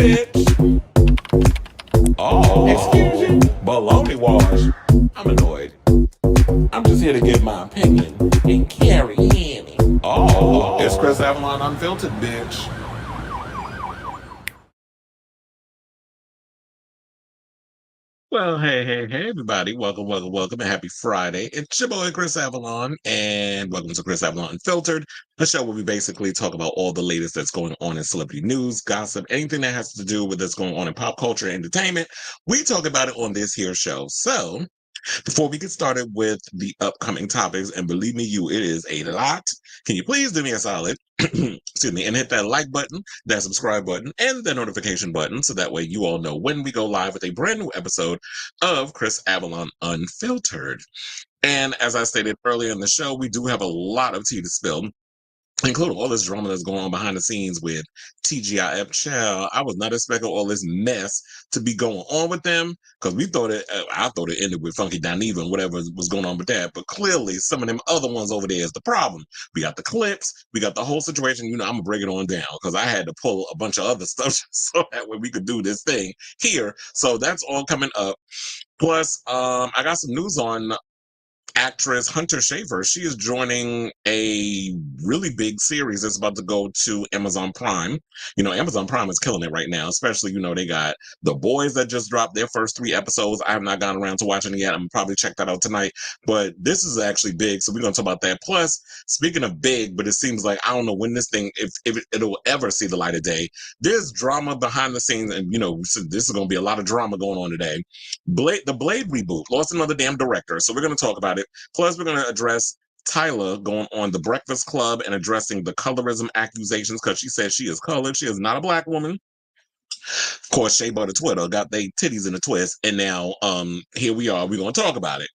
bitch. Oh, excuse you? Baloney wash. I'm annoyed. I'm just here to give my opinion and carry in. Oh, it's Chris Avalon Unfiltered, bitch. Well, hey, everybody. Welcome, and happy Friday. It's your boy, Chris Avalon, and welcome to Chris Avalon Unfiltered, a show where we basically talk about all the latest that's going on in celebrity news, gossip, anything that has to do with what's going on in pop culture and entertainment. We talk about it on this here show. So, before we get started with the upcoming topics, and believe me, it is a lot, can you please do me a solid, excuse me, and hit that like button, that subscribe button, and the notification button, so that way you all know when we go live with a brand new episode of Chris Avalon Unfiltered. And as I stated earlier in the show, we do have a lot of tea to spill, including all this drama that's going on behind the scenes with TGIF. Child, I was not expecting all this mess to be going on with them, because I thought it ended with Funky Dineva and whatever was going on with that. But clearly, some of them other ones over there is the problem. We got the clips, we got the whole situation. I'm gonna break it on down because I had to pull a bunch of other stuff so that way we could do this thing here. So that's all coming up. Plus, I got some news on actress Hunter Schafer. She is joining a really big series that's about to go to Amazon Prime. Amazon Prime is killing it right now, especially, they got The Boys that just dropped their first 3 episodes. I have not gotten around to watching it yet. I'm gonna probably check that out tonight, but this is actually big, so we're going to talk about that. Plus, speaking of big, but it seems like, I don't know when this thing, if it'll ever see the light of day, there's drama behind the scenes, and, this is going to be a lot of drama going on today. The Blade reboot lost another damn director, so we're going to talk about it. Plus, we're going to address Tyla going on The Breakfast Club and addressing the colorism accusations, because she says she is colored. She is not a black woman. Of course, Shea Butter Twitter got they titties in a twist, and now here we are. We're going to talk about it.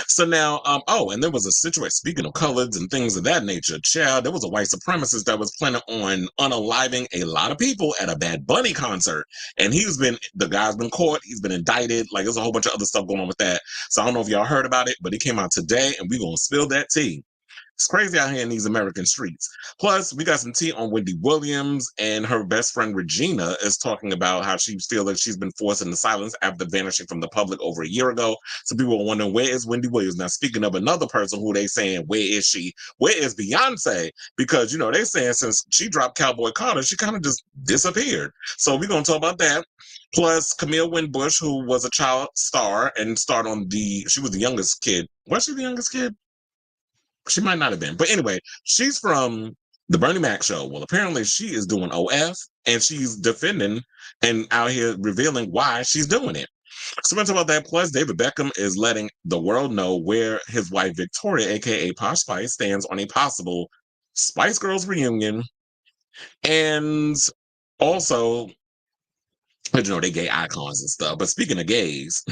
So now, and there was a situation, speaking of colors and things of that nature, child, there was a white supremacist that was planning on unaliving a lot of people at a Bad Bunny concert. And the guy's been caught, he's been indicted, like there's a whole bunch of other stuff going on with that. So I don't know if y'all heard about it, but it came out today, and we're going to spill that tea. It's crazy out here in these American streets. Plus, we got some tea on Wendy Williams, and her best friend Regina is talking about how she feels like she's been forced into silence after vanishing from the public over a year ago. So people are wondering, where is Wendy Williams? Now, speaking of another person who they saying, where is she? Where is Beyoncé? Because, they saying since she dropped Cowboy Carter, she kind of just disappeared. So we're going to talk about that. Plus, Camille Winbush, who was a child star and starred she was the youngest kid. Was she the youngest kid? She might not have been. But anyway, she's from the Bernie Mac show. Well, apparently she is doing OF, and she's defending and out here revealing why she's doing it. So we're going to talk about that. Plus, David Beckham is letting the world know where his wife Victoria, aka Posh Spice, stands on a possible Spice Girls reunion. And also, they gay icons and stuff. But speaking of gays,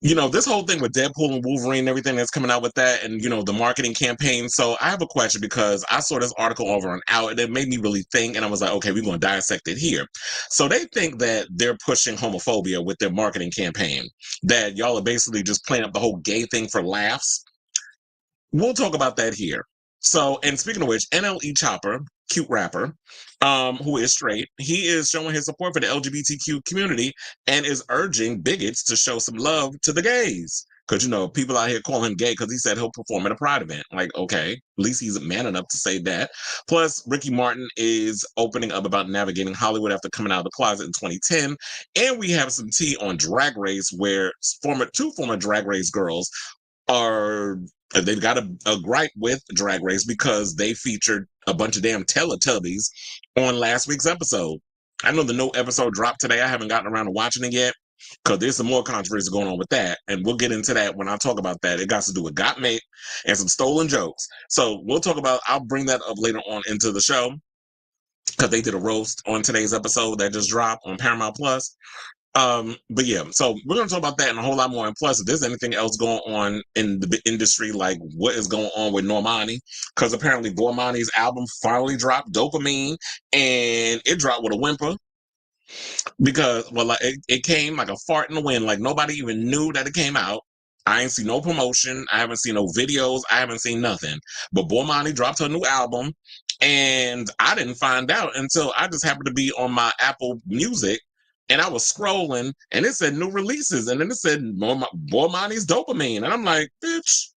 this whole thing with Deadpool and Wolverine and everything that's coming out with that, and, the marketing campaign. So I have a question, because I saw this article over on Out, and it made me really think, and I was like, okay, we're going to dissect it here. So they think that they're pushing homophobia with their marketing campaign, that y'all are basically just playing up the whole gay thing for laughs. We'll talk about that here. So, and speaking of which, NLE Choppa, cute rapper, who is straight, he is showing his support for the LGBTQ community and is urging bigots to show some love to the gays. Because, people out here call him gay because he said he'll perform at a pride event. Like, okay, at least he's man enough to say that. Plus, Ricky Martin is opening up about navigating Hollywood after coming out of the closet in 2010. And we have some tea on Drag Race, where two former Drag Race girls they've got a gripe with Drag Race because they featured a bunch of damn Teletubbies on last week's episode. I know the new episode dropped today. I haven't gotten around to watching it yet, because there's some more controversy going on with that, and we'll get into that when I talk about that. It got to do with Got Mate and some stolen jokes. So I'll bring that up later on into the show, because they did a roast on today's episode that just dropped on Paramount Plus. But yeah, so we're going to talk about that and a whole lot more. And plus, if there's anything else going on in the industry, like what is going on with Normani, because apparently Normani's album finally dropped, Dopamine, and it dropped with a whimper, because, well, like, it came like a fart in the wind. Like, nobody even knew that it came out. I ain't seen no promotion. I haven't seen no videos. I haven't seen nothing. But Normani dropped her new album. And I didn't find out until I just happened to be on my Apple Music, and I was scrolling, and it said new releases, and then it said Bormani's Dopamine, and I'm like, bitch,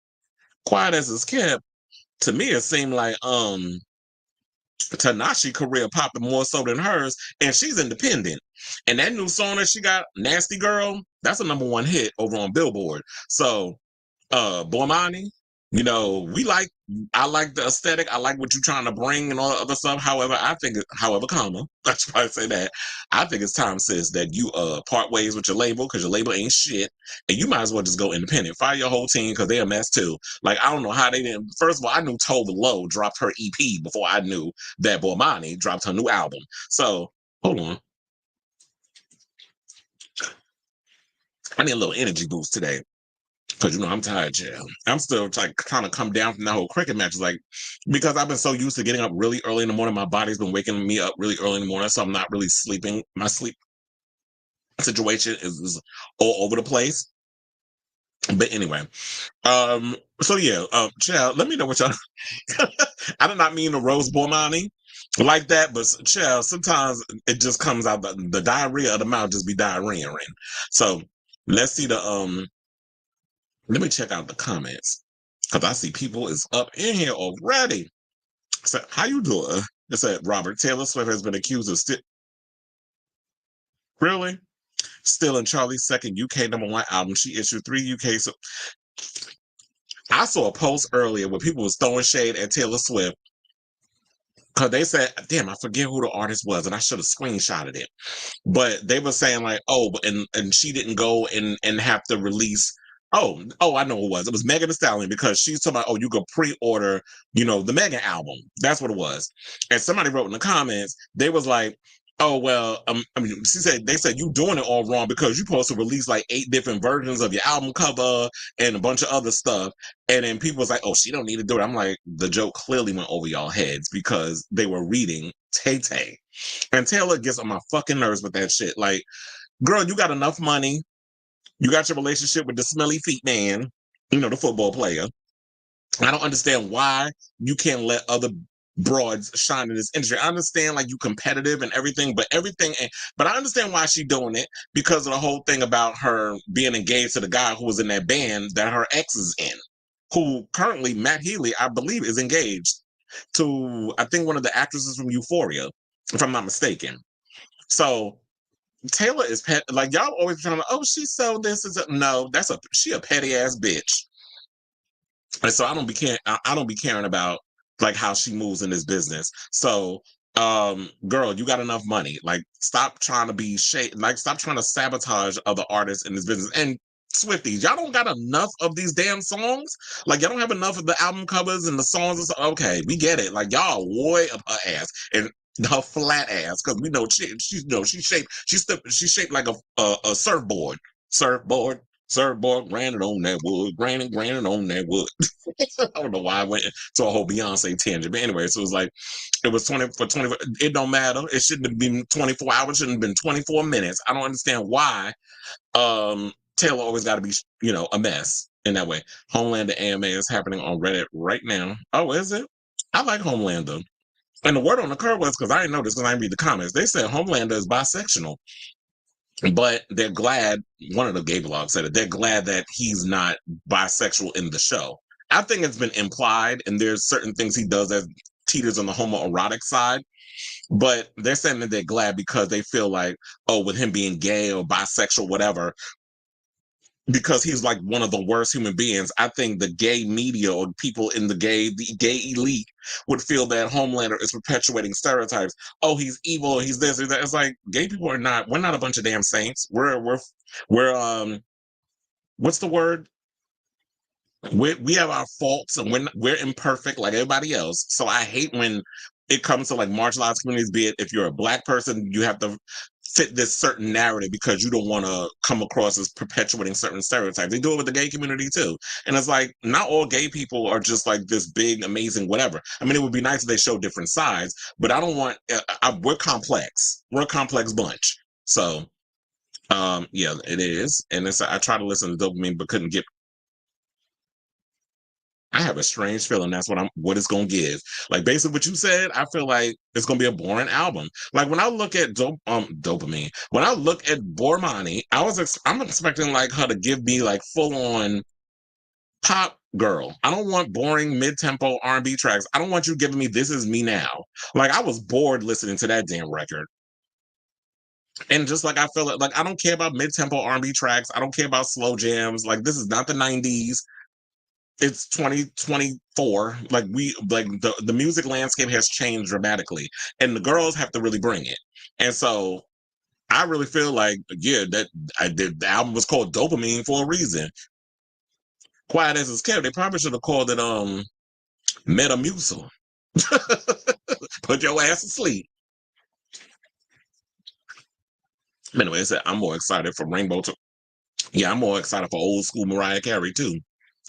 quiet as it's kept. To me, it seemed like Tanashi career popping more so than hers, and she's independent. And that new song that she got, Nasty Girl, that's a #1 hit over on Billboard. So Bormani, I like the aesthetic. I like what you're trying to bring and all the other stuff. However, comma, I should probably say that. I think it's time, sis, that you part ways with your label, because your label ain't shit. And you might as well just go independent. Fire your whole team, because they're a mess too. Like, I don't know how they didn't. First of all, I knew Tova Lo dropped her EP before I knew that Bormani dropped her new album. So hold on. I need a little energy boost today. Because, I'm tired, yeah. I'm still trying to come down from that whole cricket match. Like, because I've been so used to getting up really early in the morning, my body's been waking me up really early in the morning, so I'm not really sleeping. My sleep situation is all over the place. But anyway, so yeah, child, let me know what y'all. I did not mean to roast Bormani like that, but child, sometimes it just comes out, the diarrhea of the mouth just be diarrhea. So let's see let me check out the comments, because I see people is up in here already. So, how you doing? It said, Robert, Taylor Swift has been accused of really? Still in Charlie's second UK #1 album. She issued 3 UK. So I saw a post earlier where people was throwing shade at Taylor Swift, because they said, damn, I forget who the artist was, and I should have screenshotted it. But they were saying like, oh, and she didn't go and have to release. Oh, I know who it was. It was Megan Thee Stallion, because she's talking about, oh, you could pre-order, the Megan album. That's what it was. And somebody wrote in the comments, they was like, oh, well, they said you doing it all wrong, because you're supposed to release like 8 different versions of your album cover and a bunch of other stuff. And then people was like, oh, she don't need to do it. I'm like, the joke clearly went over y'all heads, because they were reading Tay-Tay. And Taylor gets on my fucking nerves with that shit. Like, girl, you got enough money. You got your relationship with the smelly feet man, the football player. I don't understand why you can't let other broads shine in this industry. I understand like you competitive and everything, but I understand why she's doing it, because of the whole thing about her being engaged to the guy who was in that band that her ex is in, who currently, Matt Healy, I believe, is engaged to, I think, one of the actresses from Euphoria, if I'm not mistaken. So Taylor is like, y'all always trying to, oh, she's so this is no, she a petty ass bitch. And so I don't be caring about like how she moves in this business. So girl, you got enough money. Like, stop trying to be stop trying to sabotage other artists in this business. And Swifties, y'all don't got enough of these damn songs. Like, y'all don't have enough of the album covers and the songs and stuff. Okay, we get it. Like, y'all way up her ass and her flat ass, because we know she's shaped like a surfboard. Surfboard, granted on that wood, granted on that wood. I don't know why I went to a whole Beyonce tangent. But anyway, so it was like, it was 20 for 20. It don't matter. It shouldn't have been 24 hours. It shouldn't have been 24 minutes. I don't understand why Taylor always got to be, a mess in that way. Homelander AMA is happening on Reddit right now. Oh, is it? I like Homelander. And the word on the curve was, because I didn't know this because I didn't read the comments, they said Homelander is bisexual. But they're glad, one of the gay blogs said it, they're glad that he's not bisexual in the show. I think it's been implied, and there's certain things he does that teeters on the homoerotic side. But they're saying that they're glad, because they feel like, oh, with him being gay or bisexual, whatever, because he's like one of the worst human beings. I think the gay media or people in the gay elite would feel that Homelander is perpetuating stereotypes. Oh, he's evil. He's this. He's that. It's like, gay people are not. We're not a bunch of damn saints. We're what's the word? We have our faults, and we're imperfect like everybody else. So I hate when it comes to like marginalized communities. Be it if you're a Black person, you have to fit this certain narrative because you don't want to come across as perpetuating certain stereotypes. They do it with the gay community too. And it's like, not all gay people are just like this big, amazing, whatever. I mean, it would be nice if they showed different sides, but I don't want, we're complex. We're a complex bunch. So, yeah, it is. And I try to listen to dopamine, but couldn't get I have a strange feeling that's what it's gonna give. Like basically what you said, I feel like it's gonna be a boring album. Like when I look at dopamine, when I look at Bormani, I'm expecting like her to give me like full on pop girl. I don't want boring mid-tempo R&B tracks. I don't want you giving me This Is Me Now. Like I was bored listening to that damn record. And just like I feel like I don't care about mid-tempo R&B tracks. I don't care about slow jams. Like this is not the 90s. It's 2024. Like the music landscape has changed dramatically. And the girls have to really bring it. And so I really feel like, yeah, that the album was called Dopamine for a reason. Quiet as it's kept, they probably should have called it Metamucil. Put your ass to sleep. Anyway, I'm more excited for Rainbow. Yeah, I'm more excited for old school Mariah Carey too.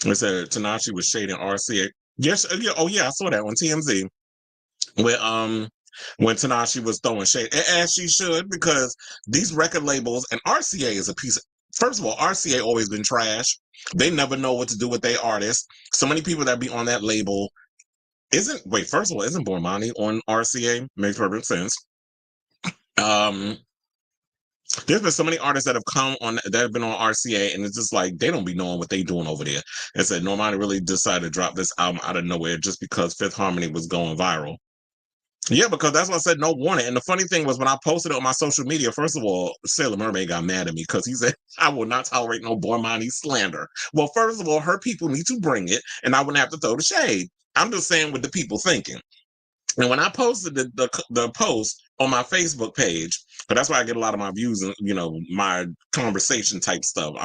It said Tanashi was shading RCA. Yes, yeah, oh yeah, I saw that on TMZ. When Tanashi was throwing shade, as she should, because these record labels and RCA is a piece of. First of all, RCA always been trash. They never know what to do with their artists. So many people that be on that label first of all, isn't Bormani on RCA? Makes perfect sense. There's been so many artists that have come on that have been on RCA, and it's just like they don't be knowing what they doing over there. And said Normani really decided to drop this album out of nowhere just because Fifth Harmony was going viral. Yeah, because that's why I said no warning. And the funny thing was when I posted it on my social media, first of all, Sailor Mermaid got mad at me because he said, I will not tolerate no Bormani slander. Well, first of all, her people need to bring it, and I wouldn't have to throw the shade. I'm just saying what the people thinking. And when I posted the post on my Facebook page, but that's why I get a lot of my views and my conversation type stuff.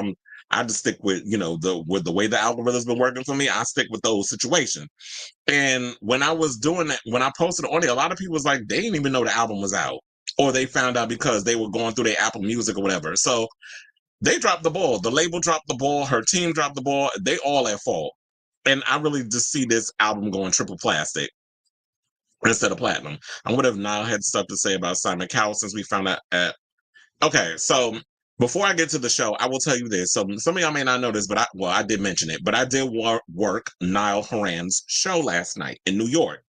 I just stick with with the way the algorithm's been working for me. I stick with those situations. And when I was doing that, when I posted it on there, a lot of people was like, they didn't even know the album was out, or they found out because they were going through their Apple Music or whatever. So they dropped the ball. The label dropped the ball. Her team dropped the ball. They all at fault. And I really just see this album going triple plastic instead of platinum. I would have now had stuff to say about Simon Cowell since we found out okay, so before I get to the show, I will tell you this. So some of y'all may not know this, but I did mention it, but I did work Niall Horan's show last night in New York.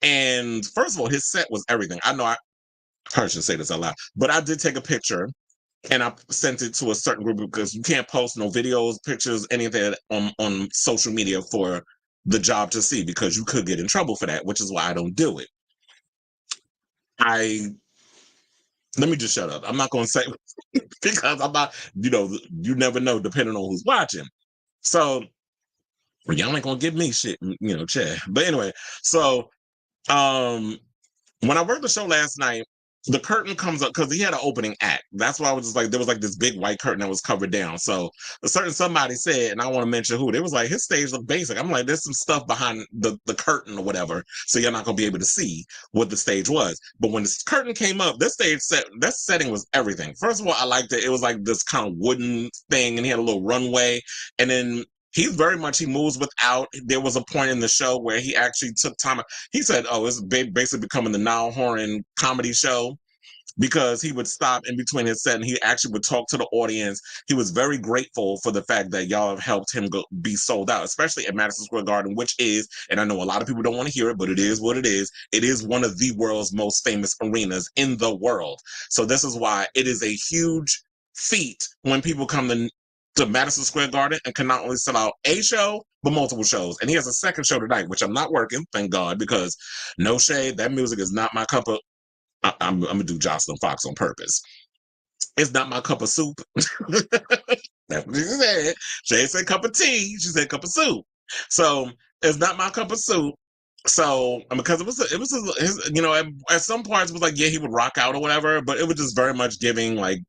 And first of all, his set was everything. I know I probably shouldn't say this out loud, but I did take a picture and I sent it to a certain group because you can't post no videos, pictures, anything on social media for the job to see because you could get in trouble for that, which is why I don't do it. Let me just shut up. I'm not going to say because I'm not, you never know depending on who's watching. So y'all ain't going to give me shit, Chad. But anyway, so when I worked the show last night, the curtain comes up because he had an opening act. That's why I was just like, there was like this big white curtain that was covered down. So somebody said, and I want to mention who, they was like, his stage looked basic. I'm like, there's some stuff behind the curtain or whatever. So you're not going to be able to see what the stage was. But when the curtain came up, that setting was everything. First of all, I liked it. It was like this kind of wooden thing and he had a little runway. And then he moves without. There was a point in the show where he actually took time. He said, oh, it's basically becoming the Niall Horan comedy show because he would stop in between his set and he actually would talk to the audience. He was very grateful for the fact that y'all have helped him be sold out, especially at Madison Square Garden, which is, and I know a lot of people don't want to hear it, but it is what it is. It is one of the world's most famous arenas in the world. So this is why it is a huge feat when people come to Madison Square Garden and can not only sell out a show, but multiple shows. And he has a second show tonight, which I'm not working, thank God, because no shade, that music is not my cup of. I'm going to do Jocelyn Fox on purpose. It's not my cup of soup. That's what she said. She ain't said cup of tea. She said cup of soup. So it's not my cup of soup. So because at some parts it was like, yeah, he would rock out or whatever, but it was just very much giving like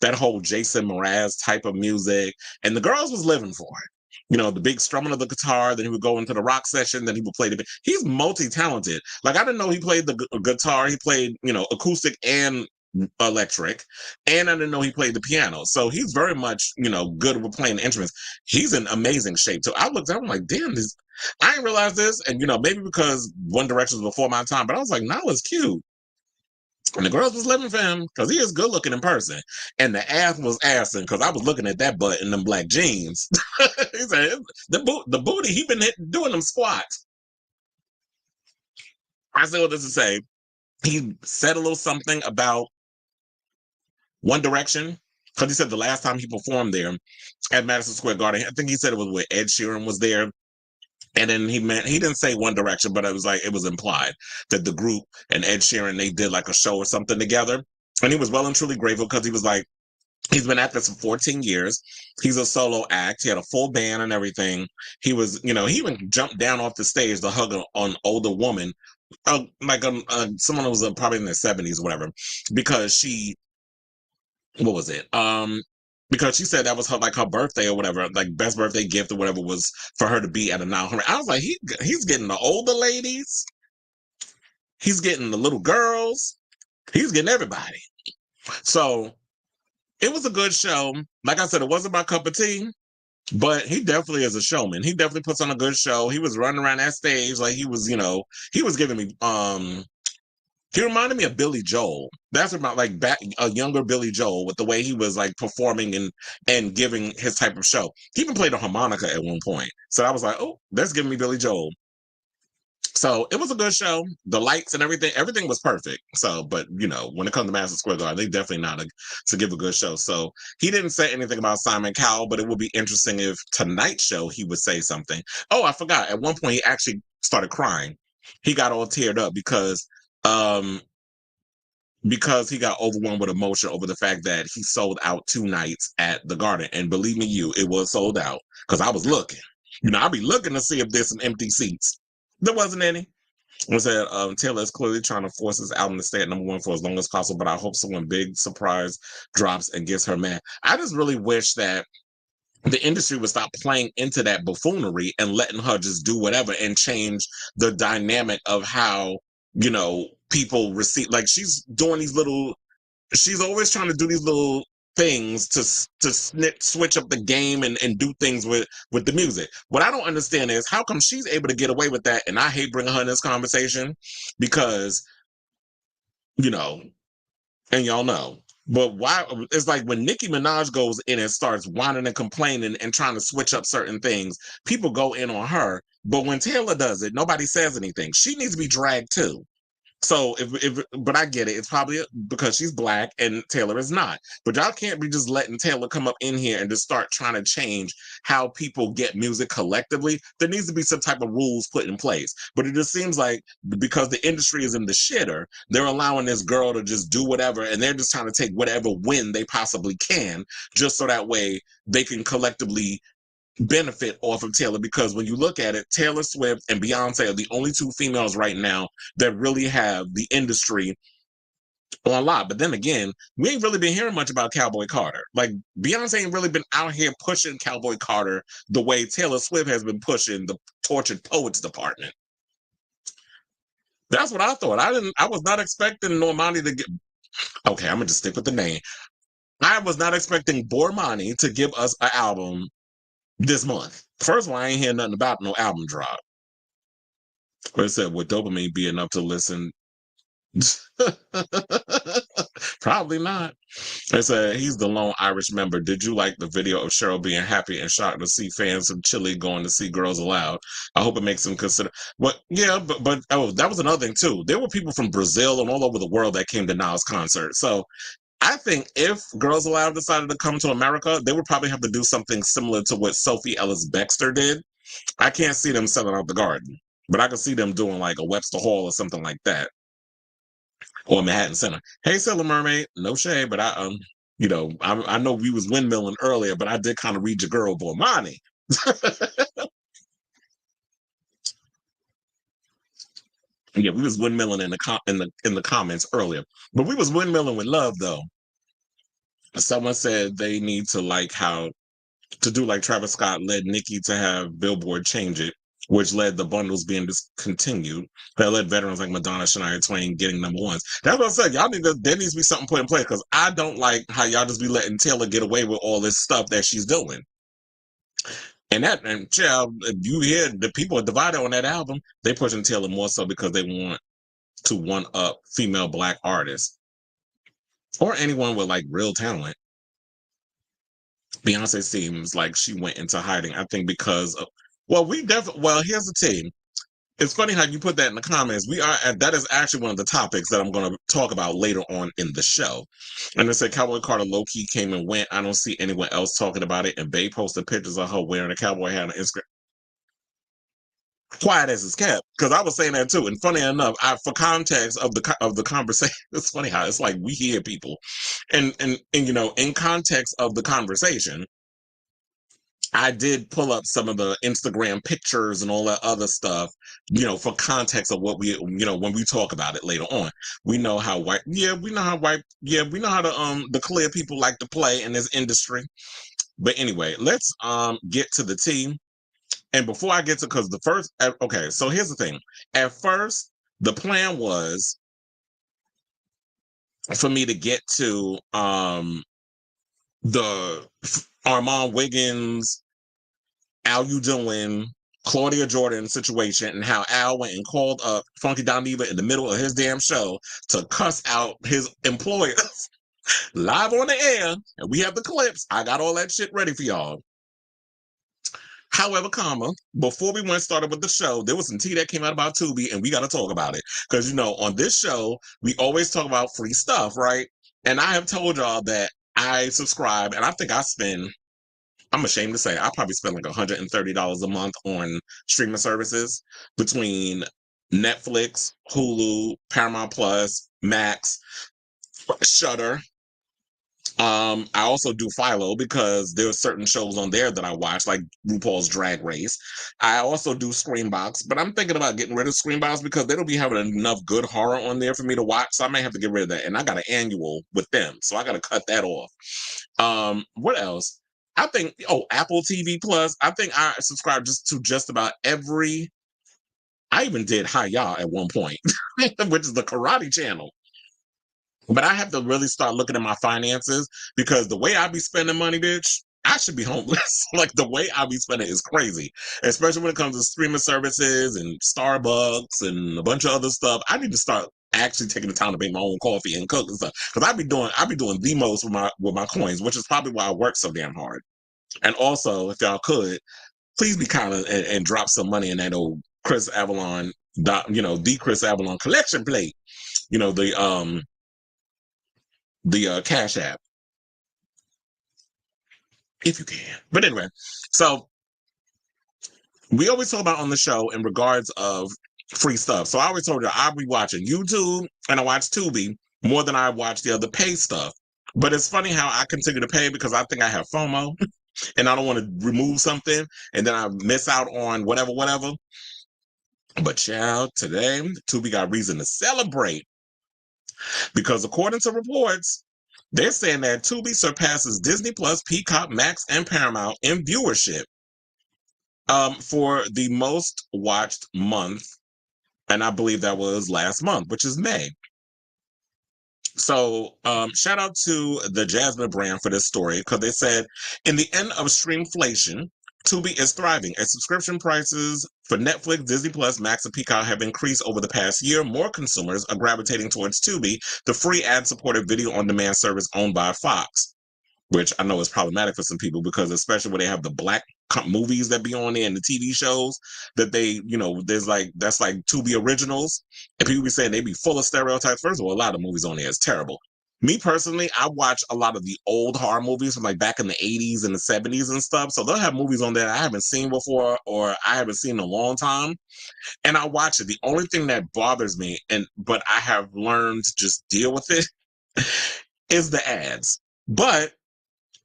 that whole Jason Mraz type of music. And the girls was living for it. The big strumming of the guitar, then he would go into the rock session, then he would play he's multi-talented. Like, I didn't know he played the guitar. He played, acoustic and electric. And I didn't know he played the piano. So he's very much, good with playing instruments. He's in amazing shape. So I looked at him like, damn, I didn't realize this. And, maybe because One Direction was before my time, but I was like, Niall is cute. And the girls was living for him because he is good looking in person. And the ass was assing because I was looking at that butt in them black jeans. He said, the booty, he been doing them squats. I said, what does it say? He said a little something about One Direction because he said the last time he performed there at Madison Square Garden, I think he said it was where Ed Sheeran was there. And then he didn't say One Direction, but it was implied that the group and Ed Sheeran, they did like a show or something together. And he was well and truly grateful because he was like, he's been at this for 14 years. He's a solo act. He had a full band and everything. He was, he even jumped down off the stage to hug an older woman, someone who was probably in their 70s or whatever, because what was it? Because she said that was her birthday or whatever, like best birthday gift or whatever was for her to be at a Niall Horan. I was like, he's getting the older ladies, he's getting the little girls, he's getting everybody. So it was a good show. Like I said, it wasn't my cup of tea, but he definitely is a showman. He definitely puts on a good show. He was running around that stage like he was, he was giving me he reminded me of Billy Joel. That's about like a younger Billy Joel with the way he was like performing and giving his type of show. He even played a harmonica at one point. So I was like, oh, that's giving me Billy Joel. So it was a good show. The lights and everything was perfect. So, but when it comes to Madison Square Garden, they definitely not to give a good show. So he didn't say anything about Simon Cowell, but it would be interesting if tonight's show he would say something. Oh, I forgot. At one point he actually started crying. He got all teared up because he got overwhelmed with emotion over the fact that he sold out 2 nights at the Garden. And believe me, it was sold out because I was looking. I'll be looking to see if there's some empty seats. There wasn't any. I said, Taylor is clearly trying to force his album to stay at #1 for as long as possible, but I hope someone big surprise drops and gets her mad. I just really wish that the industry would stop playing into that buffoonery and letting her just do whatever and change the dynamic of how, people receive. Like she's always trying to do these little things to switch up the game and do things with the music. What I don't understand is how come she's able to get away with that, and I hate bringing her in this conversation because, and y'all know. But why? It's like when Nicki Minaj goes in and starts whining and complaining and trying to switch up certain things, people go in on her. But when Taylor does it, nobody says anything. She needs to be dragged too. So but I get it. It's probably because she's black and Taylor is not. But y'all can't be just letting Taylor come up in here and just start trying to change how people get music collectively. There needs to be some type of rules put in place. But it just seems like because the industry is in the shitter, they're allowing this girl to just do whatever, and they're just trying to take whatever win they possibly can, just so that way they can collectively benefit off of Taylor. Because when you look at it, Taylor Swift and Beyonce are the only 2 females right now that really have the industry on lock. But then again, we ain't really been hearing much about Cowboy Carter. Like Beyonce ain't really been out here pushing Cowboy Carter the way Taylor Swift has been pushing the Tortured Poets department. That's what I thought. I was not expecting Normani to get. Okay, I'm gonna just stick with the name. I was not expecting Bormani to give us an album this month. First of all, I ain't hearing nothing about no album drop. But it said, would dopamine be enough to listen? Probably not. It said, he's the lone Irish member. Did you like the video of Cheryl being happy and shocked to see fans of Chile going to see Girls Aloud? I hope it makes them consider. But yeah, but oh, that was another thing too. There were people from Brazil and all over the world that came to Niall's concert. So I think if Girls Aloud decided to come to America, they would probably have to do something similar to what Sophie Ellis-Bextor did. I can't see them selling out the Garden, but I could see them doing like a Webster Hall or something like that, or Manhattan Center. Hey, Sailor Mermaid, no shade, but I know we was windmilling earlier, but I did kind of read your girl, Bormani. Yeah, we was windmilling in the comments earlier, but we was windmilling with love though. Someone said they need to do like Travis Scott led Nicki to have Billboard change it, which led the bundles being discontinued. That led veterans like Madonna, Shania Twain getting #1s. That's what I said. There needs to be something put in place because I don't like how y'all just be letting Taylor get away with all this stuff that she's doing. And child, if you hear the people are divided on that album, they pushing Taylor more so because they want to one up female black artists. or anyone with like real talent. Beyonce seems like she went into hiding. I think because of here's the thing. It's funny how you put that in the comments. That is actually one of the topics that I'm going to talk about later on in the show. And they said Cowboy Carter low key came and went. I don't see anyone else talking about it. And Bae posted pictures of her wearing a cowboy hat on Instagram. Quiet as it's kept, because I was saying that too. And funny enough, for context of the conversation, it's funny how it's like we hear people, and in context of the conversation, I did pull up some of the Instagram pictures and all that other stuff, for context of what when we talk about it later on. We know how we know how the clear people like to play in this industry. But anyway, let's get to the tea. And before I get to, because okay, so here's the thing. At first, the plan was for me to get to the Armon Wiggins, Al You Doing, Claudia Jordan situation, and how Al went and called up Funky Dineva in the middle of his damn show to cuss out his employers live on the air. And we have the clips. I got all that shit ready for y'all. However, before we went started with the show, there was some tea that came out about Tubi, and we got to talk about it. Because, on this show, we always talk about free stuff, right? And I have told y'all that I subscribe, and I think I'm ashamed to say, I probably spend like $130 a month on streaming services between Netflix, Hulu, Paramount Plus, Max, Shudder. I also do Philo because there are certain shows on there that I watch, like RuPaul's Drag Race. I also do Screenbox, but I'm thinking about getting rid of Screenbox because they don't be having enough good horror on there for me to watch. So I may have to get rid of that. And I got an annual with them, so I got to cut that off. What else? I think Apple TV Plus. I think I subscribe just about every. I even did Hi-Ya at one point, which is the karate channel. But I have to really start looking at my finances because the way I be spending money, bitch, I should be homeless. Like the way I be spending is crazy, especially when it comes to streaming services and Starbucks and a bunch of other stuff. I need to start actually taking the time to make my own coffee and cook and stuff because I be doing the most with my coins, which is probably why I work so damn hard. And also, if y'all could, please be kind of and drop some money in that old Chris Avalon, the Chris Avalon collection plate. The Cash App, if you can. But anyway, so we always talk about on the show in regards of free stuff. So I always told you I'll be watching YouTube and I watch Tubi more than I watch the other pay stuff. But it's funny how I continue to pay because I think I have FOMO and I don't want to remove something and then I miss out on whatever. But child, today Tubi got reason to celebrate because according to reports, they're saying that Tubi surpasses Disney Plus, Peacock, Max, and Paramount in viewership for the most watched month. And I believe that was last month, which is May. So shout out to the Jasmine brand for this story because they said, in the end of streamflation, Tubi is thriving as subscription prices for Netflix, Disney Plus, Max, and Peacock have increased over the past year. More consumers are gravitating towards Tubi, the free ad-supported video-on-demand service owned by Fox, which I know is problematic for some people because especially when they have the black movies that be on there and the TV shows that they, that's like Tubi originals. And people be saying they be full of stereotypes. First of all, a lot of movies on there is terrible. Me personally, I watch a lot of the old horror movies from like back in the 80s and the 70s and stuff. So they'll have movies on there I haven't seen before or I haven't seen in a long time. And I watch it. The only thing that bothers me, but I have learned to just deal with it, is the ads. But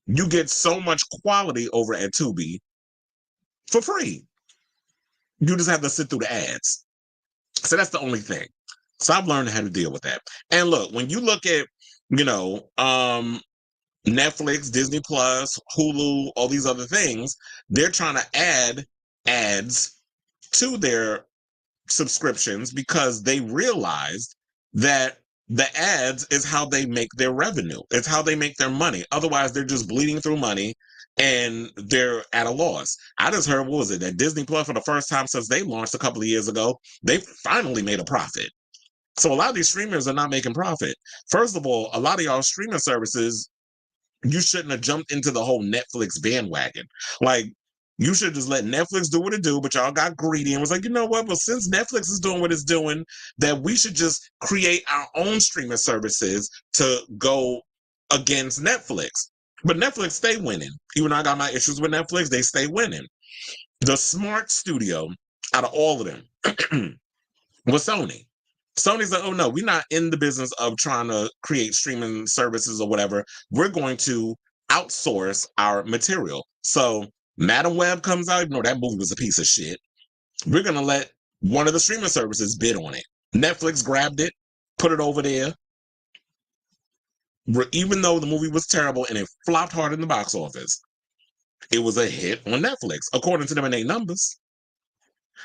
you get so much quality over at Tubi for free. You just have to sit through the ads. So that's the only thing. So I've learned how to deal with that. And look, when you look at, Netflix, Disney Plus, Hulu, all these other things, they're trying to add ads to their subscriptions because they realized that the ads is how they make their revenue. It's how they make their money. Otherwise, they're just bleeding through money and they're at a loss. I just heard, that Disney Plus for the first time since they launched a couple of years ago, they finally made a profit. So a lot of these streamers are not making profit. First of all, a lot of y'all streaming services, you shouldn't have jumped into the whole Netflix bandwagon. Like, you should just let Netflix do what it do, but y'all got greedy and was like, you know what? Well, since Netflix is doing what it's doing, that we should just create our own streaming services to go against Netflix. But Netflix stay winning. Even though I got my issues with Netflix, they stay winning. The smart studio out of all of them was Sony. Sony's like, oh no, we're not in the business of trying to create streaming services or whatever. We're going to outsource our material. So Madam Web comes out, even though that movie was a piece of shit. We're going to let one of the streaming services bid on it. Netflix grabbed it, put it over there. Even though the movie was terrible and it flopped hard in the box office, it was a hit on Netflix, according to them in their numbers.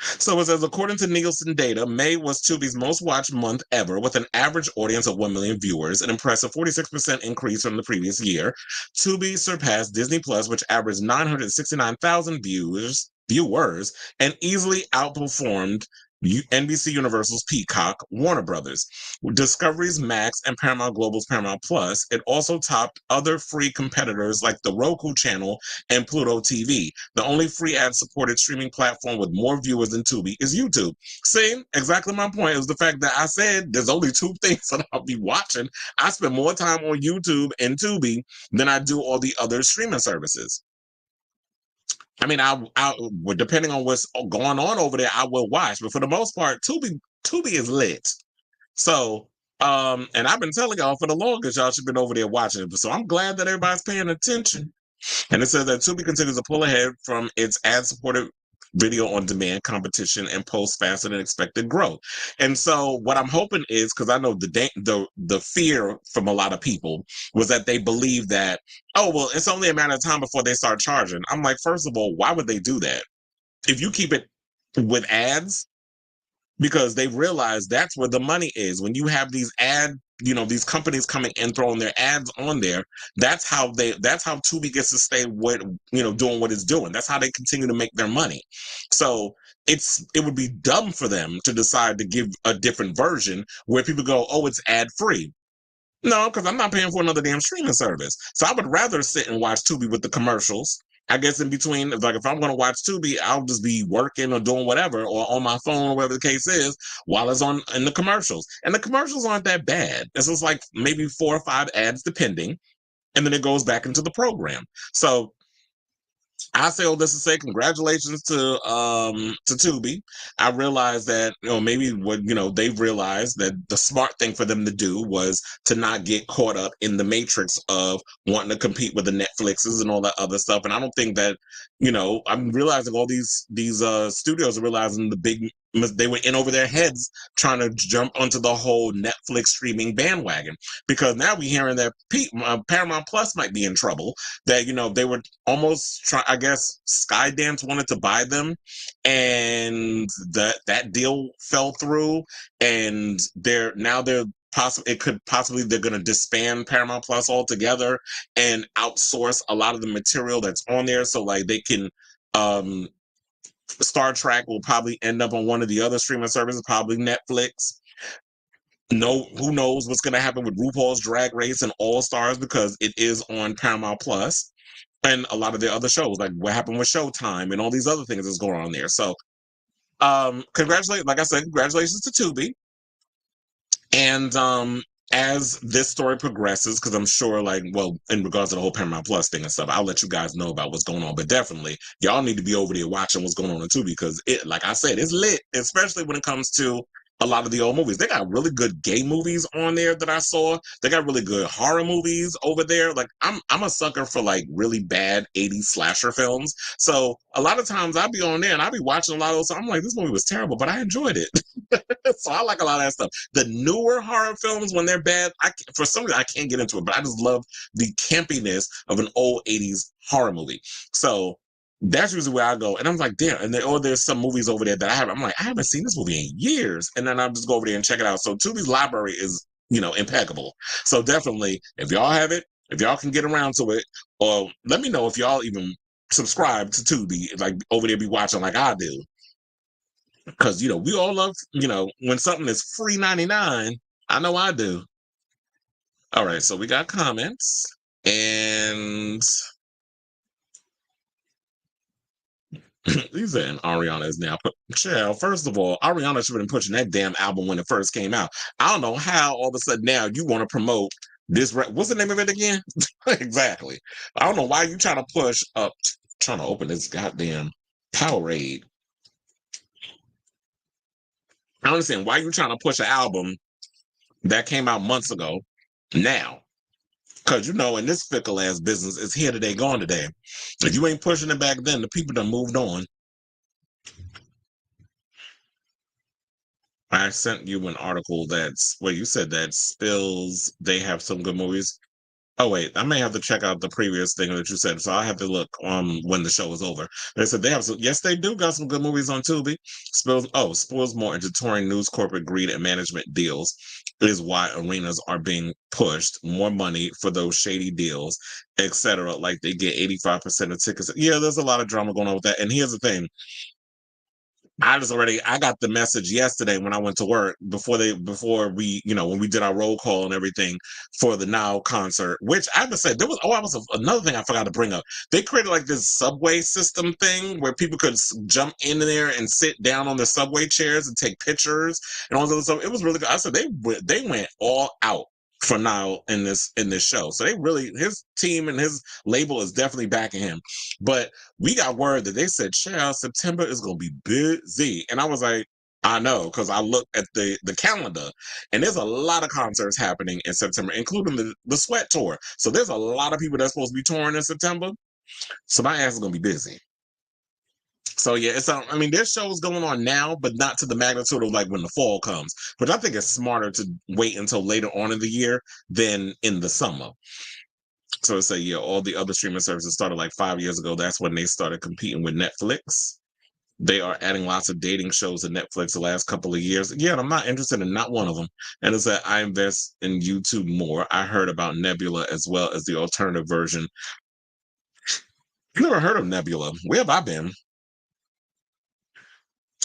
So it says, according to Nielsen data, May was Tubi's most watched month ever, with an average audience of 1 million viewers, an impressive 46% increase from the previous year. Tubi surpassed Disney Plus, which averaged 969,000 viewers, and easily outperformed NBC Universal's Peacock, Warner Brothers, Discovery's Max, and Paramount Global's Paramount Plus. It also topped other free competitors like the Roku channel and Pluto TV. The only free ad-supported streaming platform with more viewers than Tubi is YouTube. See, exactly my point is the fact that I said there's only two things that I'll be watching. I spend more time on YouTube and Tubi than I do all the other streaming services. I mean, I depending on what's going on over there, I will watch. But for the most part, Tubi is lit. So, and I've been telling y'all for the longest, y'all should have been over there watching it. So I'm glad that everybody's paying attention. And it says that Tubi continues to pull ahead from its ad-supported video on demand competition and post faster than expected growth. And so what I'm hoping is, because I know the fear from a lot of people was that they believe that, oh, well, it's only a matter of time before they start charging. I'm like, first of all, why would they do that? If you keep it with ads, because they realize that's where the money is. When you have these these companies coming and throwing their ads on there, that's how Tubi gets to stay doing what it's doing. That's how they continue to make their money. So it would be dumb for them to decide to give a different version where people go, oh, it's ad free. No, because I'm not paying for another damn streaming service. So I would rather sit and watch Tubi with the commercials. I guess in between, like if I'm going to watch Tubi, I'll just be working or doing whatever, or on my phone or whatever the case is, while it's on in the commercials. And the commercials aren't that bad. It's just like maybe 4 or 5 ads, depending, and then it goes back into the program. So I say all this to say congratulations to Tubi. I realized that maybe what they've realized that the smart thing for them to do was to not get caught up in the matrix of wanting to compete with the Netflixes and all that other stuff. And I don't think that I'm realizing all these studios are realizing they were in over their heads trying to jump onto the whole Netflix streaming bandwagon, because now we're hearing that Paramount Plus might be in trouble. That they were almost trying. I guess Skydance wanted to buy them, and that deal fell through. And they're they're going to disband Paramount Plus altogether and outsource a lot of the material that's on there, so like they can. Star Trek will probably end up on one of the other streaming services, probably Netflix. No, who knows what's going to happen with RuPaul's Drag Race and All Stars, because it is on Paramount Plus, and a lot of their other shows, like what happened with Showtime and all these other things that's going on there. So, like I said, congratulations to Tubi. And as this story progresses, because I'm sure, in regards to the whole Paramount Plus thing and stuff, I'll let you guys know about what's going on. But definitely, y'all need to be over there watching what's going on in Tubi, because like I said, it's lit, especially when it comes to a lot of the old movies. They got really good gay movies on there that I saw. They got really good horror movies over there. Like I'm a sucker for really bad 80s slasher films. So a lot of times I'll be on there and I'll be watching a lot of those. I'm like, this movie was terrible, but I enjoyed it. So I like a lot of that stuff. The newer horror films, when they're bad, for some reason I can't get into it, but I just love the campiness of an old 80s horror movie. So that's usually where I go. And I'm like, damn. And there's some movies over there that I'm like, I haven't seen this movie in years. And then I'll just go over there and check it out. So Tubi's library is, impeccable. So definitely, if y'all have it, if y'all can get around to it, or let me know if y'all even subscribe to Tubi, like over there be watching like I do. Because, we all love, when something is free 99, I know I do. All right, so we got comments. And he said Ariana is now child. First of all, Ariana should have been pushing that damn album when it first came out. I don't know how all of a sudden now you want to promote this. What's the name of it again? Exactly. I don't know why you trying to push up, trying to open this goddamn Powerade. I understand why you trying to push an album that came out months ago now. Because, in this fickle ass business, it's here today, gone today. If you ain't pushing it back then, the people done moved on. I sent you an article that's where you said that Spills, they have some good movies. Oh wait, I may have to check out the previous thing that you said, so I have to look when the show is over. They said they have some. Yes, they do got some good movies on Tubi. Spills more into touring news, corporate greed, and management deals is why arenas are being pushed more money for those shady deals, etc. Like they get 85% of tickets. Yeah, there's a lot of drama going on with that. And here's the thing: I got the message yesterday when I went to work before we, when we did our roll call and everything for the Now concert, which I would say another thing I forgot to bring up. They created like this subway system thing where people could jump in there and sit down on the subway chairs and take pictures and all this other stuff. It was really good. I said they went all out for Niall in this show. So his team and his label is definitely backing him. But we got word that they said, child, September is going to be busy. And I was like, I know, because I looked at the calendar and there's a lot of concerts happening in September, including the Sweat Tour. So there's a lot of people that's supposed to be touring in September. So my ass is going to be busy. So yeah, there's shows going on now, but not to the magnitude of like when the fall comes. But I think it's smarter to wait until later on in the year than in the summer. So say, yeah, all the other streaming services started like 5 years ago. That's when they started competing with Netflix. They are adding lots of dating shows to Netflix the last couple of years. Yeah, and I'm not interested in not one of them. And it's that I invest in YouTube more. I heard about Nebula as well as the alternative version. Never heard of Nebula. Where have I been?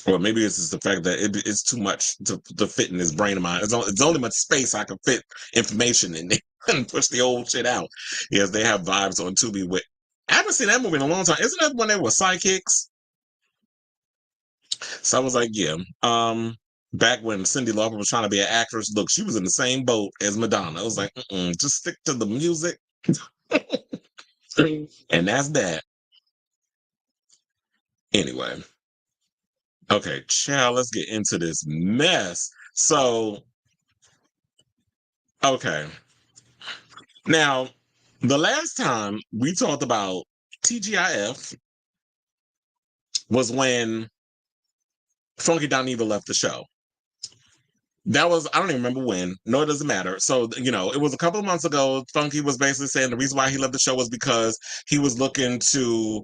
Or maybe it's just the fact that it's too much to fit in his brain of mine. It's only much space I can fit information in there and push the old shit out. Yes, they have vibes on Tubi with. I haven't seen that movie in a long time. Isn't that when they were sidekicks? So I was like, yeah. Back when Cyndi Lauper was trying to be an actress, look, she was in the same boat as Madonna. I was like, just stick to the music. And that's that. Anyway. Okay, child, let's get into this mess. So, okay. Now, the last time we talked about TGIF was when Funky Dineva left the show. That was, I don't even remember when. No, it doesn't matter. So, it was a couple of months ago. Funky was basically saying the reason why he left the show was because he was looking to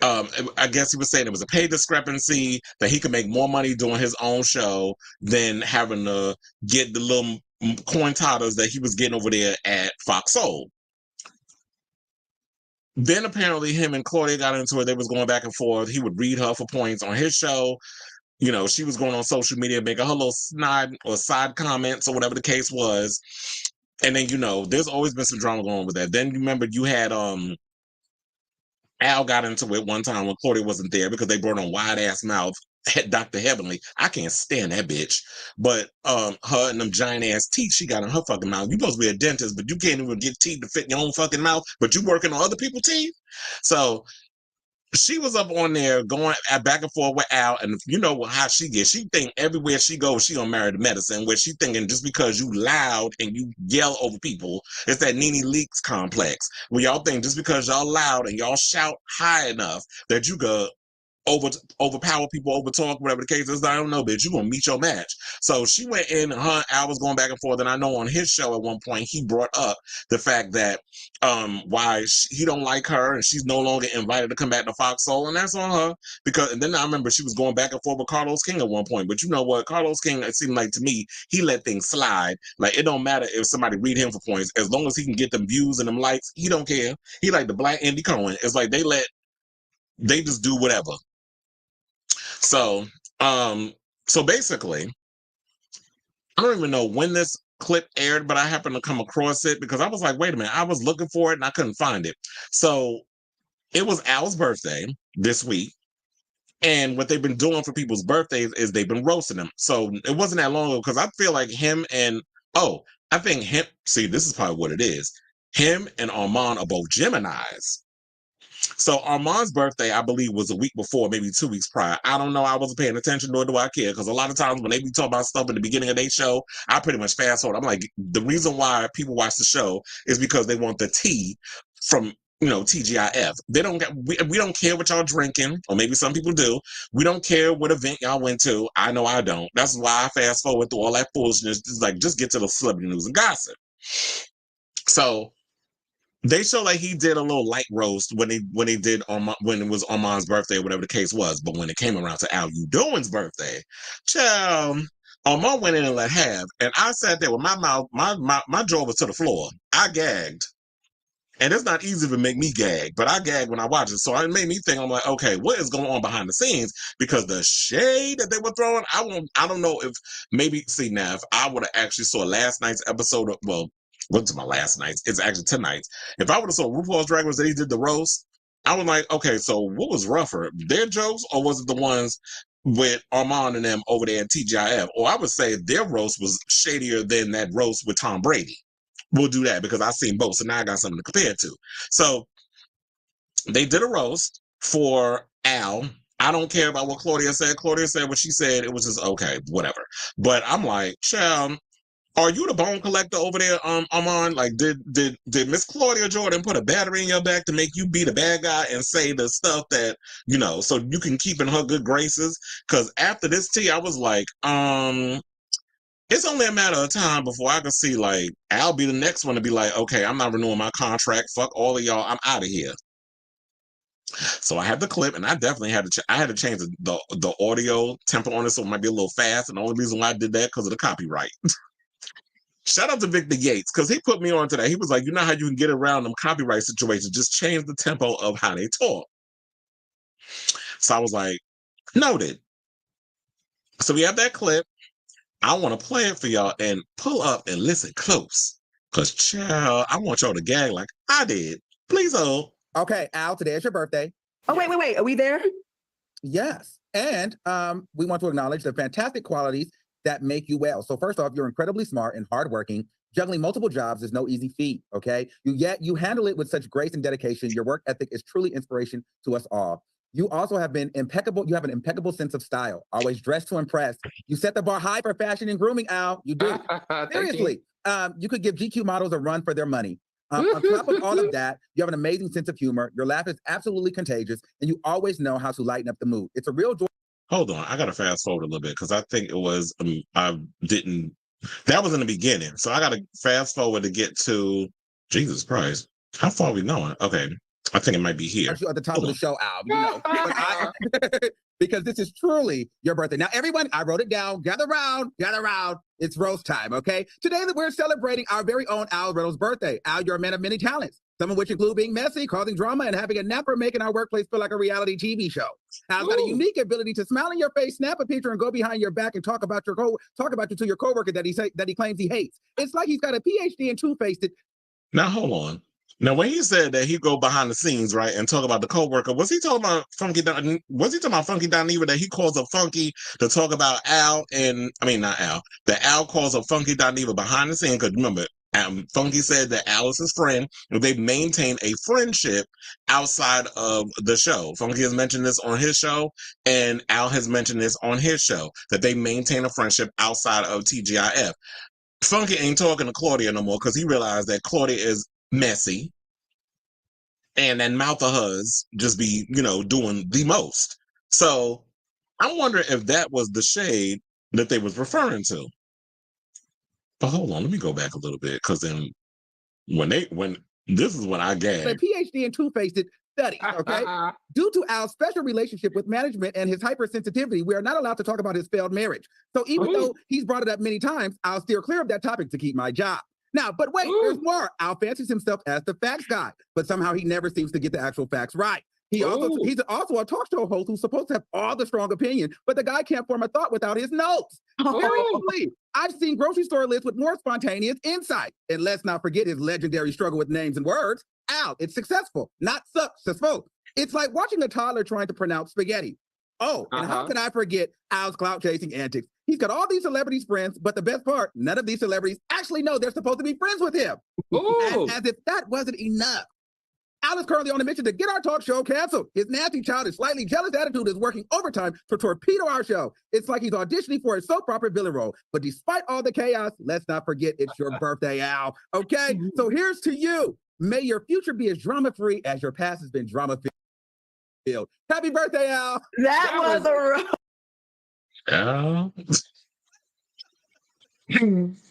I guess he was saying it was a pay discrepancy, that he could make more money doing his own show than having to get the little coin totters that he was getting over there at Fox Soul. Then apparently him and Claudia got into it. They was going back and forth. He would read her for points on his show. She was going on social media, making her little snide or side comments or whatever the case was. And then, there's always been some drama going on with that. Then you remember you had Al got into it one time when Claudia wasn't there because they brought on wide ass mouth Dr. Heavenly. I can't stand that bitch. But her and them giant ass teeth she got in her fucking mouth. You supposed to be a dentist, but you can't even get teeth to fit in your own fucking mouth, but you working on other people's teeth. So she was up on there going back and forth with Al, and you know how she gets. She think everywhere she goes, she gonna marry the medicine. Where she thinking just because you loud and you yell over people, it's that Nene Leakes complex. Where y'all think just because y'all loud and y'all shout high enough that you could overpower people, overtalk, whatever the case is. I don't know, bitch. You gonna meet your match. So she went in, and Al was going back and forth. And I know on his show at one point he brought up the fact that why he don't like her and she's no longer invited to come back to Fox Soul, and that's on her. And then I remember she was going back and forth with Carlos King at one point. But you know what, Carlos King, it seemed like to me he let things slide. Like it don't matter if somebody read him for points, as long as he can get them views and them likes, he don't care. He like the Black Andy Cohen. It's like they just do whatever. So So basically, I don't even know when this clip aired, but I happened to come across it because I was like, wait a minute, I was looking for it and I couldn't find it. So it was Al's birthday this week. And what they've been doing for people's birthdays is they've been roasting them. So it wasn't that long ago because I feel like I think him, see, this is probably what it is. Him and Armon are both Geminis. So Armand's birthday, I believe, was a week before, maybe 2 weeks prior. I don't know. I wasn't paying attention, nor do I care. Because a lot of times when they be talking about stuff at the beginning of their show, I pretty much fast forward. I'm like, the reason why people watch the show is because they want the tea from TGIF. They don't get. We don't care what y'all drinking, or maybe some people do. We don't care what event y'all went to. I know I don't. That's why I fast forward through all that foolishness. It's like just get to the celebrity news and gossip. So they show like he did a little light roast when he did when it was Armand's birthday or whatever the case was. But when it came around to Al Udoin's birthday, child, Armand went in and let have. And I sat there with my mouth, my jaw was to the floor. I gagged. And it's not easy to make me gag, but I gag when I watch it. So it made me think, I'm like, okay, what is going on behind the scenes? Because the shade that they were throwing, I don't know if maybe, see now, if I would have actually saw last night's episode of, well, what's my last night's? It's actually tonight's. If I would have saw RuPaul's Drag Race that he did the roast, I was like, okay, so what was rougher? Their jokes or was it the ones with Armand and them over there at TGIF? Or I would say their roast was shadier than that roast with Tom Brady. We'll do that because I've seen both. So now I got something to compare it to. So they did a roast for Al. I don't care about what Claudia said. Claudia said what she said. It was just okay, whatever. But I'm like, child, are you the bone collector over there, Armand? Like, did Miss Claudia Jordan put a battery in your back to make you be the bad guy and say the stuff that, so you can keep in her good graces? Because after this tea, I was like, it's only a matter of time before I can see, like, I'll be the next one to be like, okay, I'm not renewing my contract. Fuck all of y'all. I'm out of here. So I had the clip, and I definitely had to. I had to change the audio tempo on it, so it might be a little fast. And the only reason why I did that because of the copyright. Shout out to Victor Yates because he put me on to that. He was like, you know how you can get around them copyright situations? Just change the tempo of how they talk. So I was like, noted. So we have that clip. I want to play it for y'all and pull up and listen close. Because, child, I want y'all to gag like I did. Please hold. Okay, Al, today is your birthday. Oh, wait. Are we there? Yes. And we want to acknowledge the fantastic qualities that make you well. So first off, you're incredibly smart and hardworking. Juggling multiple jobs is no easy feat, okay? Yet you handle it with such grace and dedication. Your work ethic is truly inspiration to us all. You also have been impeccable. You have an impeccable sense of style, always dressed to impress. You set the bar high for fashion and grooming, Al. You do. Seriously. You could give GQ models a run for their money. On top of all of that, you have an amazing sense of humor. Your laugh is absolutely contagious, and you always know how to lighten up the mood. It's a real joy. Hold on. I got to fast forward a little bit because I think it was, that was in the beginning. So I got to fast forward to get to, Jesus Christ. How far are we going? Okay. I think it might be here. At the top of the show, Al, because this is truly your birthday. Now, everyone, I wrote it down. Gather round. It's roast time, okay? Today we're celebrating our very own Al Reynolds' birthday. Al, you're a man of many talents, some of which include being messy, causing drama, and having a napper making our workplace feel like a reality TV show. Al's got a unique ability to smile in your face, snap a picture, and go behind your back and talk about you to your coworker that he claims he hates. It's like he's got a PhD in two-faced. Now, hold on. Now, when he said that he'd go behind the scenes, right, and talk about the coworker, was he talking about Funky Dineva that he calls a Funky to talk about Al not Al, that Al calls a Funky Dineva behind the scenes? Because remember, Funky said that Al is his friend, and they maintain a friendship outside of the show. Funky has mentioned this on his show, and Al has mentioned this on his show, that they maintain a friendship outside of TGIF. Funky ain't talking to Claudia no more because he realized that Claudia is messy and that mouth of hers just be doing the most. So I wonder if that was the shade that they was referring to. But hold on, let me go back a little bit because then when this is when I gag. A PhD in two-faced studies, okay? Due to Al's special relationship with management and his hypersensitivity, we are not allowed to talk about his failed marriage. So even though he's brought it up many times, I'll steer clear of that topic to keep my job. Now, but wait, there's more. Al fancies himself as the facts guy, but somehow he never seems to get the actual facts right. He's Ooh. also a talk show host who's supposed to have all the strong opinion, but the guy can't form a thought without his notes. Seriously, I've seen grocery store lists with more spontaneous insight. And let's not forget his legendary struggle with names and words. Al, it's successful, not successful. It's like watching a toddler trying to pronounce spaghetti. Oh, and how could I forget Al's clout chasing antics? He's got all these celebrities friends, but the best part, none of these celebrities actually know they're supposed to be friends with him. As if that wasn't enough. Al is currently on a mission to get our talk show canceled. His nasty, childish, slightly jealous attitude is working overtime to torpedo our show. It's like he's auditioning for a soap opera villain role. But despite all the chaos, let's not forget it's your birthday, Al. Okay? So here's to you. May your future be as drama-free as your past has been drama-filled. Happy birthday, Al. That was a Al.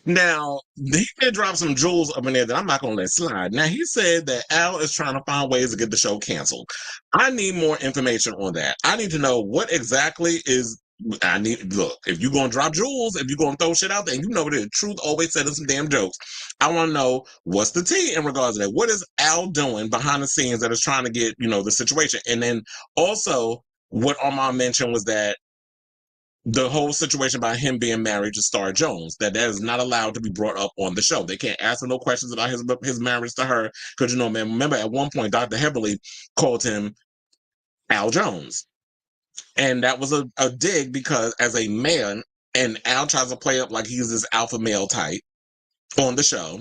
Now, he did drop some jewels up in there that I'm not going to let slide. Now, he said that Al is trying to find ways to get the show canceled. I need more information on that. I need to know what exactly is. Look, if you're going to drop jewels, if you're going to throw shit out there, and you know the truth always said some damn jokes. I want to know what's the tea in regards to that. What is Al doing behind the scenes that is trying to get, the situation? And then also, what Armon mentioned was that the whole situation about him being married to Star Jones, that is not allowed to be brought up on the show. They can't ask him no questions about his marriage to her. Because, man, remember at one point, Dr. Heavily called him Al Jones. And that was a dig because as a man, and Al tries to play up like he's this alpha male type on the show.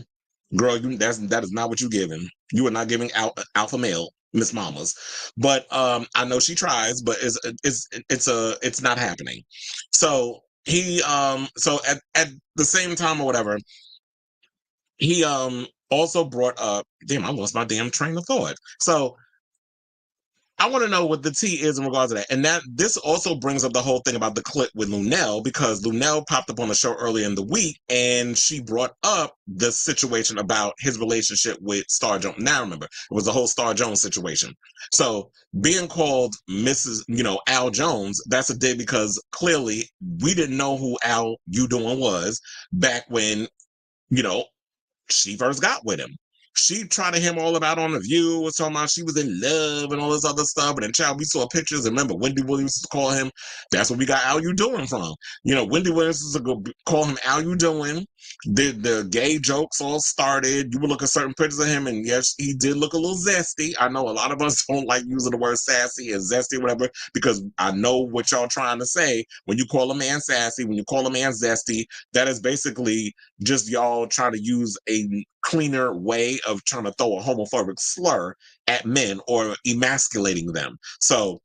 Girl, that is not what you're giving. You are not giving alpha male Miss Mamas. But I know she tries, but it's not happening. So he so at the same time or whatever, he also brought up, damn, I lost my damn train of thought. So I want to know what the tea is in regards to that. And this also brings up the whole thing about the clip with Lunel, because Lunel popped up on the show earlier in the week and she brought up the situation about his relationship with Star Jones. Now remember, it was the whole Star Jones situation. So being called Mrs., Al Jones, that's a dig because clearly we didn't know who Al You Doing was back when, she first got with him. She tried to him all about on The View, was talking about she was in love and all this other stuff. And then, child, we saw pictures. And remember, Wendy Williams used to call him, that's where we got Al You Doing from. Wendy Williams used to call him Al You Doing. The gay jokes all started. You would look at certain pictures of him, and yes, he did look a little zesty. I know a lot of us don't like using the word sassy and zesty or whatever, because I know what y'all trying to say. When you call a man sassy, when you call a man zesty, that is basically just y'all trying to use a cleaner way of trying to throw a homophobic slur at men or emasculating them. So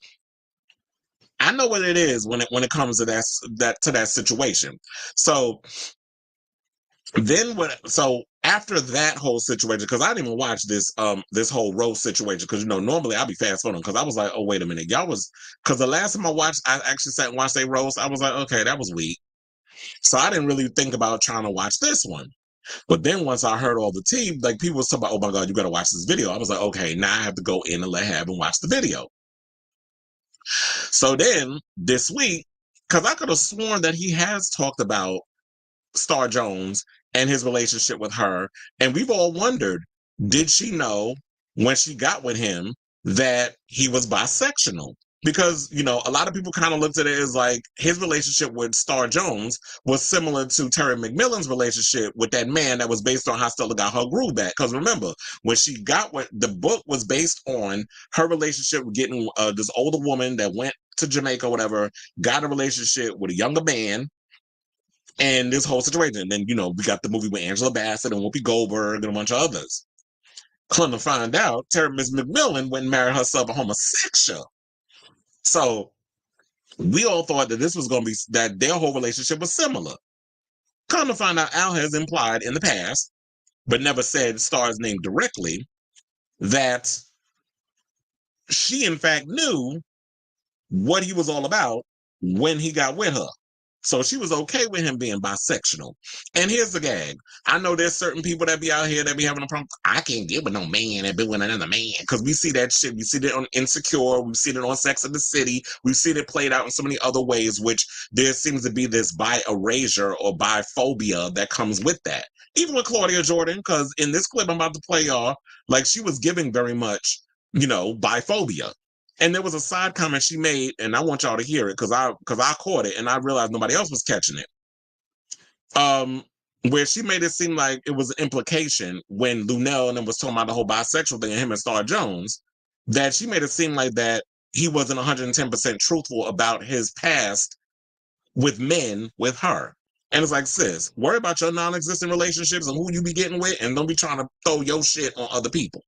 I know what it is when it comes to that situation. So then so after that whole situation, because I didn't even watch this whole roast situation, because normally I'll be fast forwarding, because I was like, oh wait a minute, because the last time I actually sat and watched a roast, I was like, okay, that was weak. So I didn't really think about trying to watch this one. But then once I heard all the tea, like people was talking about, oh my God, you got to watch this video. I was like, okay, now I have to go in and let Hab and watch the video. So then this week, because I could have sworn that he has talked about Star Jones and his relationship with her. And we've all wondered, did she know when she got with him that he was bisexual? Because, a lot of people kind of looked at it as like his relationship with Star Jones was similar to Terry McMillan's relationship with that man that was based on how Stella got her groove back. Because remember, when she got with the book was based on her relationship with getting this older woman that went to Jamaica or whatever, got a relationship with a younger man, and this whole situation. And then, we got the movie with Angela Bassett and Whoopi Goldberg and a bunch of others. Come to find out, Terry Miss McMillan went and married herself a homosexual. So we all thought that this was going to be, that their whole relationship was similar. Come to find out, Al has implied in the past, but never said Star's name directly, that she in fact knew what he was all about when he got with her. So she was okay with him being bisexual. And here's the gag. I know there's certain people that be out here that be having a problem. I can't get with no man that be with another man. Because we see that shit. We see it on Insecure. We've seen it on Sex and the City. We've seen it played out in so many other ways, which there seems to be this bi-erasure or biphobia that comes with that. Even with Claudia Jordan, because in this clip I'm about to play y'all, like she was giving very much, biphobia. And there was a side comment she made, and I want y'all to hear it because I caught it and I realized nobody else was catching it. Where she made it seem like it was an implication when Lunel and them was talking about the whole bisexual thing and him and Star Jones, that she made it seem like that he wasn't 110% truthful about his past with men with her. And it's like, sis, worry about your non-existent relationships and who you be getting with, and don't be trying to throw your shit on other people.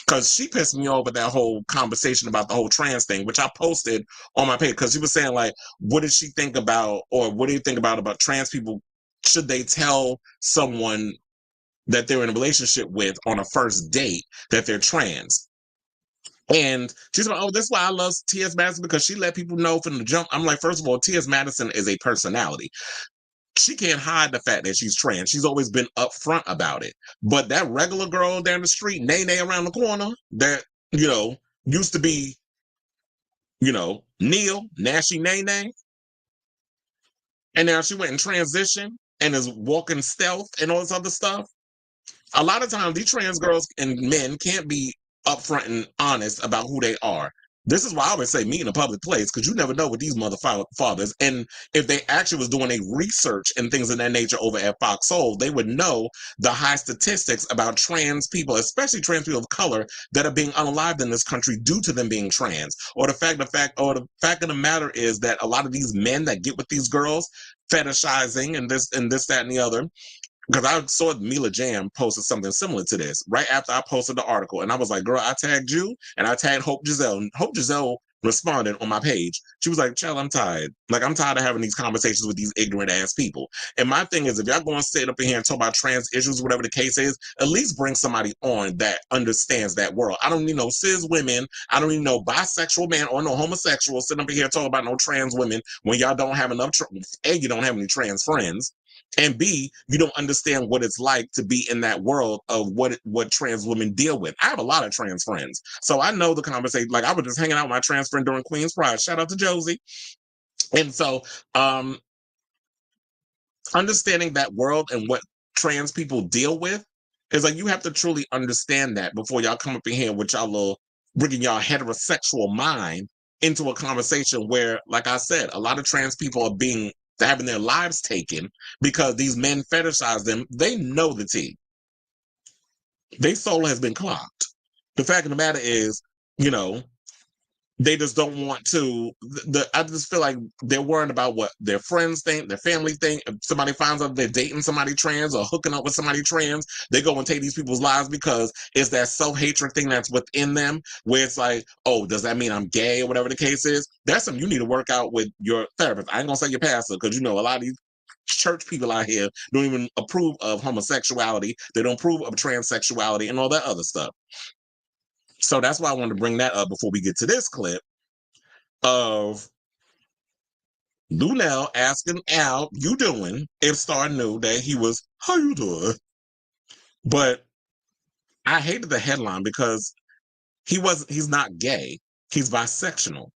Because she pissed me off with that whole conversation about the whole trans thing, which I posted on my page, because she was saying, like, what did she think about, or what do you think about trans people? Should they tell someone that they're in a relationship with on a first date that they're trans? And she's like, oh, that's why I love T.S. Madison, because she let people know from the jump. I'm like, first of all, T.S. Madison is a personality. She can't hide the fact that she's trans. She's always been upfront about it. But that regular girl down the street, Nene around the corner, that, used to be, Neil, Nashy Nene, and now she went in transition and is walking stealth and all this other stuff. A lot of times, these trans girls and men can't be upfront and honest about who they are. This is why I always say meet in a public place, because you never know with these motherfuckers. And if they actually was doing a research and things of that nature over at Fox Soul, they would know the high statistics about trans people, especially trans people of color, that are being unalived in this country due to them being trans. Or the fact of the matter is that a lot of these men that get with these girls, fetishizing and this, that, and the other. Because I saw Mila Jam posted something similar to this right after I posted the article. And I was like, girl, I tagged you and I tagged Hope Giselle. And Hope Giselle responded on my page. She was like, child, I'm tired. Like, I'm tired of having these conversations with these ignorant ass people. And my thing is, if y'all going to sit up in here and talk about trans issues, whatever the case is, at least bring somebody on that understands that world. I don't need no cis women. I don't need no bisexual man or no homosexual sitting up in here talking about no trans women when y'all don't have enough, A, you don't have any trans friends. And B, you don't understand what it's like to be in that world of what trans women deal with. I have a lot of trans friends, so I know the conversation. Like, I was just hanging out with my trans friend during Queen's Pride. Shout out to Josie. And so, understanding that world and what trans people deal with is like, you have to truly understand that before y'all come up in here with y'all little bringing y'all heterosexual mind into a conversation where, like I said, a lot of trans people are having their lives taken because these men fetishize them. They know the tea. Their soul has been clocked. The fact of the matter is, they just don't want to. I just feel like they're worried about what their friends think, their family think. If somebody finds out they're dating somebody trans or hooking up with somebody trans, they go and take these people's lives because it's that self-hatred thing that's within them, where it's like, oh, does that mean I'm gay or whatever the case is? That's something you need to work out with your therapist. I ain't gonna say your pastor, because a lot of these church people out here don't even approve of homosexuality. They don't approve of transsexuality and all that other stuff. So that's why I wanted to bring that up before we get to this clip of Lunel asking Al, you doing, if Star knew that he was, how you doing? But I hated the headline because he's not gay. He's bisexual.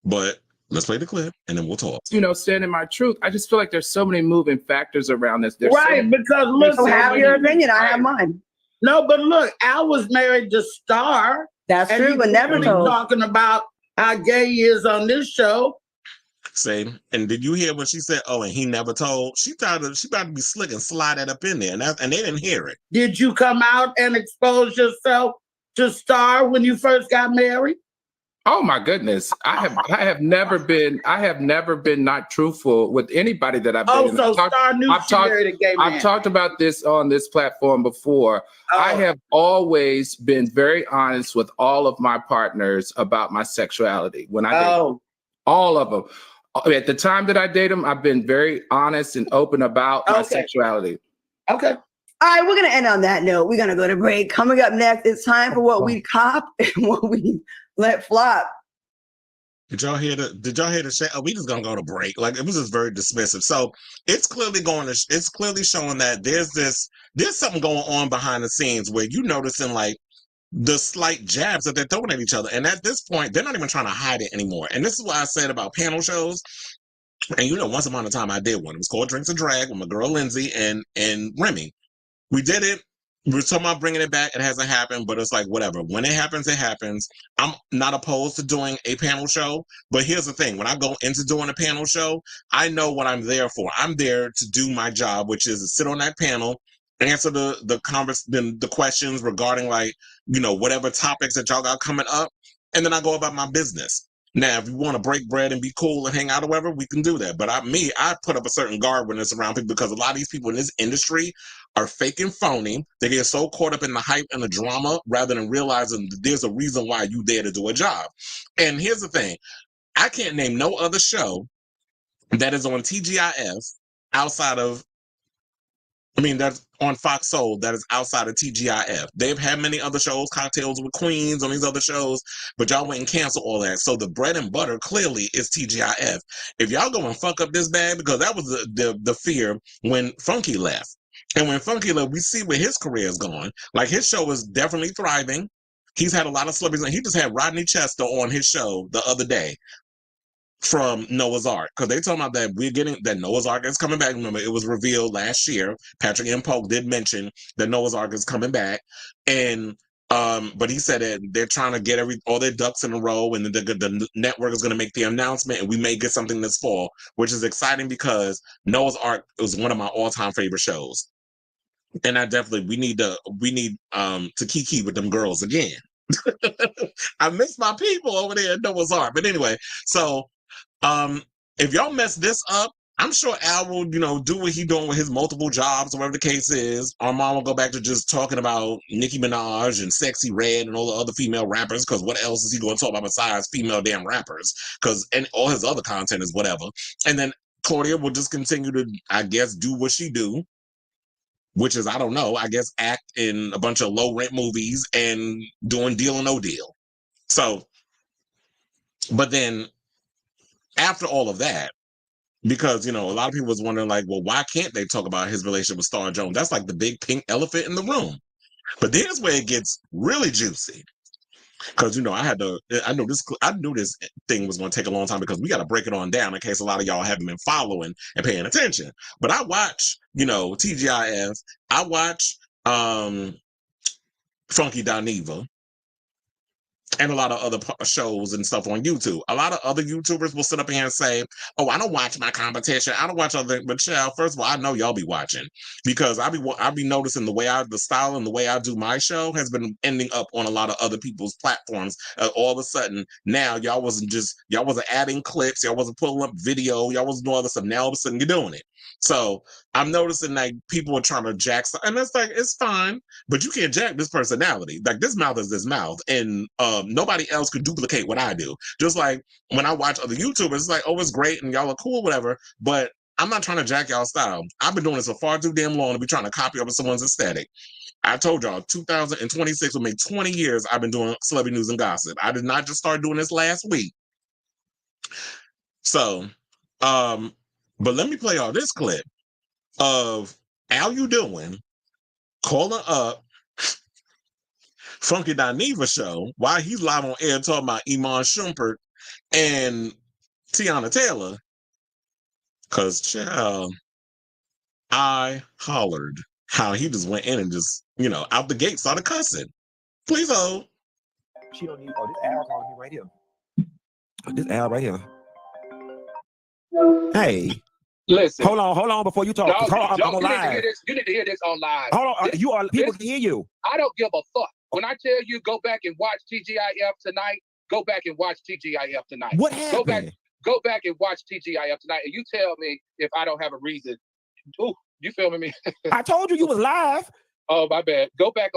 But let's play the clip and then we'll talk. Standing my truth. I just feel like there's so many moving factors around this. Right, because look, You have your opinion. I have mine. No, but look, Al was married to Star. That's and true, but never told. Talking about how gay he is on this show. Same. And did you hear when she said, oh, and he never told? She about to be slick and slide that up in there, and they didn't hear it. Did you come out and expose yourself to Star when you first got married? Oh my goodness. I have never been not truthful with anybody that I've been. Oh, so Star knew she married a gay man. I've talked about this on this platform before. Oh. I have always been very honest with all of my partners about my sexuality. When I date all of them. At the time that I date them, I've been very honest and open about my sexuality. Okay. All right, we're going to end on that note. We're going to go to break. Coming up next, it's time for what we cop and what we let flop. Did y'all hear the shit? Oh, we just gonna go to break. Like, it was just very dismissive. So it's clearly showing that there's something going on behind the scenes where you noticing like the slight jabs that they're throwing at each other. And at this point, they're not even trying to hide it anymore. And this is what I said about panel shows. And once upon a time I did one. It was called Drinks and Drag with my girl Lindsay and Remy. We did it. we're talking about bringing it back. It hasn't happened, but it's like, whatever. When it happens, it happens. I'm not opposed to doing a panel show, but here's the thing. When I go into doing a panel show, I know what I'm there for. I'm there to do my job, which is to sit on that panel, answer the questions regarding, like, you know, whatever topics that y'all got coming up, and then I go about my business. Now, if you want to break bread and be cool and hang out or whatever, we can do that. But I put up a certain guard when it's around people, because a lot of these people in this industry are fake and phony. They get so caught up in the hype and the drama rather than realizing that there's a reason why you there to do a job. And here's the thing. I can't name no other show that is on TGIF outside of, that's on Fox Soul, that is outside of TGIF. They've had many other shows, Cocktails with Queens on these other shows, but y'all went and canceled all that. So the bread and butter clearly is TGIF. If y'all go and fuck up this bad, because that was the fear when Funky left. And when Funky left, we see where his career is going. Like, his show is definitely thriving. He's had a lot of celebrities, and he just had Rodney Chester on his show the other day from Noah's Ark, because they talking about that Noah's Ark is coming back. Remember, it was revealed last year. Patrick M. Polk did mention that Noah's Ark is coming back, and but he said that they're trying to get all their ducks in a row, and the network is going to make the announcement, and we may get something this fall, which is exciting because Noah's Ark was one of my all-time favorite shows, and we need to kiki with them girls again. I miss my people over there at Noah's Ark, but anyway, so. If y'all mess this up, I'm sure Al will, do what he's doing with his multiple jobs, whatever the case is. Armon will go back to just talking about Nicki Minaj and Sexy Red and all the other female rappers, because what else is he going to talk about besides female damn rappers? And all his other content is whatever. And then Claudia will just continue to, I guess, do what she do, which is, I don't know, I guess act in a bunch of low rent movies and doing Deal or No Deal. So, but then, after all of that, because, a lot of people was wondering, like, well, why can't they talk about his relationship with Star Jones? That's like the big pink elephant in the room. But here's where it gets really juicy. Because, I knew this thing was going to take a long time, because we got to break it on down in case a lot of y'all haven't been following and paying attention. But I watch, TGIF. I watch Funky Dineva. And a lot of other shows and stuff on YouTube. A lot of other YouTubers will sit up here and say, oh, I don't watch my competition. I don't watch other, but child, first of all, I know y'all be watching, because I be noticing the style and the way I do my show has been ending up on a lot of other people's platforms. All of a sudden, now y'all wasn't adding clips, y'all wasn't pulling up video, y'all wasn't doing all this stuff. Now all of a sudden you're doing it. So I'm noticing that people are trying to jack stuff, and it's like, it's fine, but you can't jack this personality. Like, this mouth is this mouth, and nobody else could duplicate what I do. Just like when I watch other YouTubers, it's like, oh, it's great and y'all are cool, whatever, but I'm not trying to jack y'all style. I've been doing this for far too damn long to be trying to copy over someone's aesthetic. I told y'all, 2026 will make 20 years I've been doing celebrity news and gossip. I did not just start doing this last week. So, but let me play y'all this clip of How You Doing calling up Funky Dineva show while he's live on air talking about Iman Shumpert and Tiana Taylor. Because, child, I hollered how he just went in and just, out the gate started cussing. Please hold. She don't need, this Al calling me right here. This Al right here. Hey. Listen. Hold on before you talk. I'm you live. need to hear this on live. Hold on, people can hear you. I don't give a fuck. When I tell you go back and watch TGIF tonight, go back and watch TGIF tonight. What happened? Go back and watch TGIF tonight, and you tell me if I don't have a reason. Ooh, you filming me? I told you was live. Oh, my bad. Go back.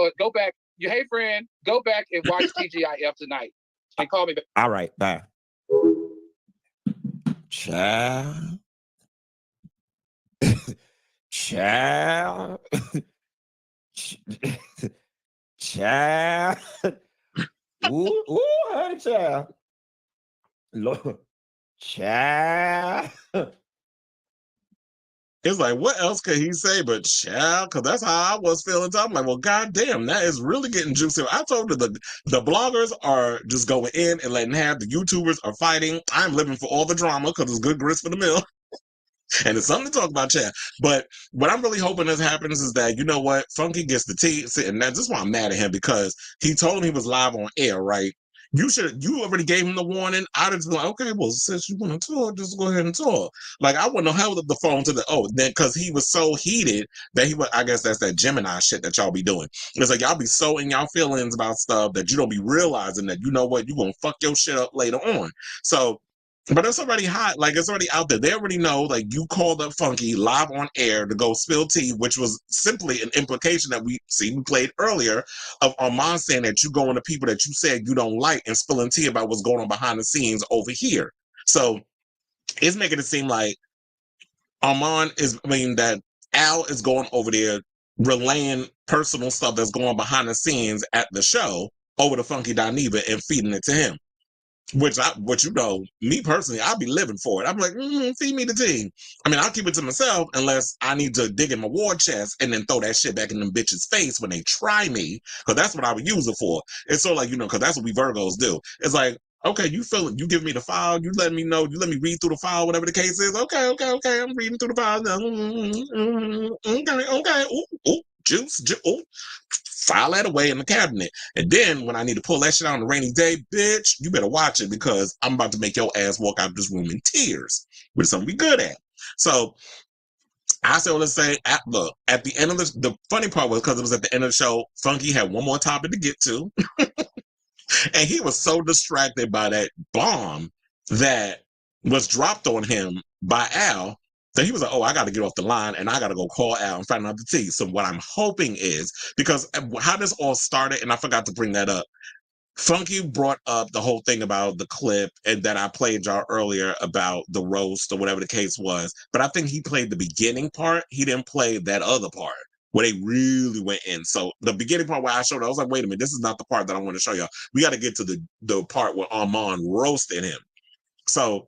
Hey, friend, go back and watch TGIF tonight, and call me back. All right, bye. Child. Child. Child. Ooh, honey, child. Lord. Child. It's like, what else could he say but child? Because that's how I was feeling. I'm like, well, goddamn, that is really getting juicy. I told you the bloggers are just going in and letting have. The YouTubers are fighting. I'm living for all the drama because it's good grist for the mill. And it's something to talk about, chat. But what I'm really hoping this happens is that, you know what, Funky gets the tea. And that's just why I'm mad at him, because he told him he was live on air, right? You already gave him the warning. I'd have been like, okay, well, since you want to talk, just go ahead and talk. Like, I wouldn't have held up the phone to then because he was so heated that I guess that's that Gemini shit that y'all be doing. It's like y'all be so in y'all feelings about stuff that you don't be realizing that, you know what, you're going to fuck your shit up later on. So, but it's already hot. Like, it's already out there. They already know, like, you called up Funky live on air to go spill tea, which was simply an implication that we played earlier of Armon saying that you going to people that you said you don't like and spilling tea about what's going on behind the scenes over here. So it's making it seem like that Al is going over there relaying personal stuff that's going behind the scenes at the show over to Funky Dineva and feeding it to him. Which you know, me personally, I'll be living for it. I'm like, feed me the tea. I mean, I'll keep it to myself unless I need to dig in my war chest and then throw that shit back in them bitches' face when they try me, because that's what I would use it for. It's sort of like, you know, because that's what we Virgos do. It's like, okay, you feel it. You give me the file. You let me know. You let me read through the file, whatever the case is. Okay. I'm reading through the file. Okay. Ooh, juice. Ooh. File that away in the cabinet. And then when I need to pull that shit out on a rainy day, bitch, you better watch it, because I'm about to make your ass walk out of this room in tears, which is something we good at. So I say, let's say, look, at the end of the funny part was, because it was at the end of the show, Funky had one more topic to get to. And he was so distracted by that bomb that was dropped on him by Al that he was like, oh, I got to get off the line and I got to go call Al and find out the tea. So what I'm hoping is, because how this all started, and I forgot to bring that up, Funky brought up the whole thing about the clip and that I played y'all earlier about the roast or whatever the case was. But I think he played the beginning part. He didn't play that other part where they really went in. So the beginning part where I showed, I was like, wait a minute, this is not the part that I want to show y'all. We got to get to the part where Armon roasted him. So,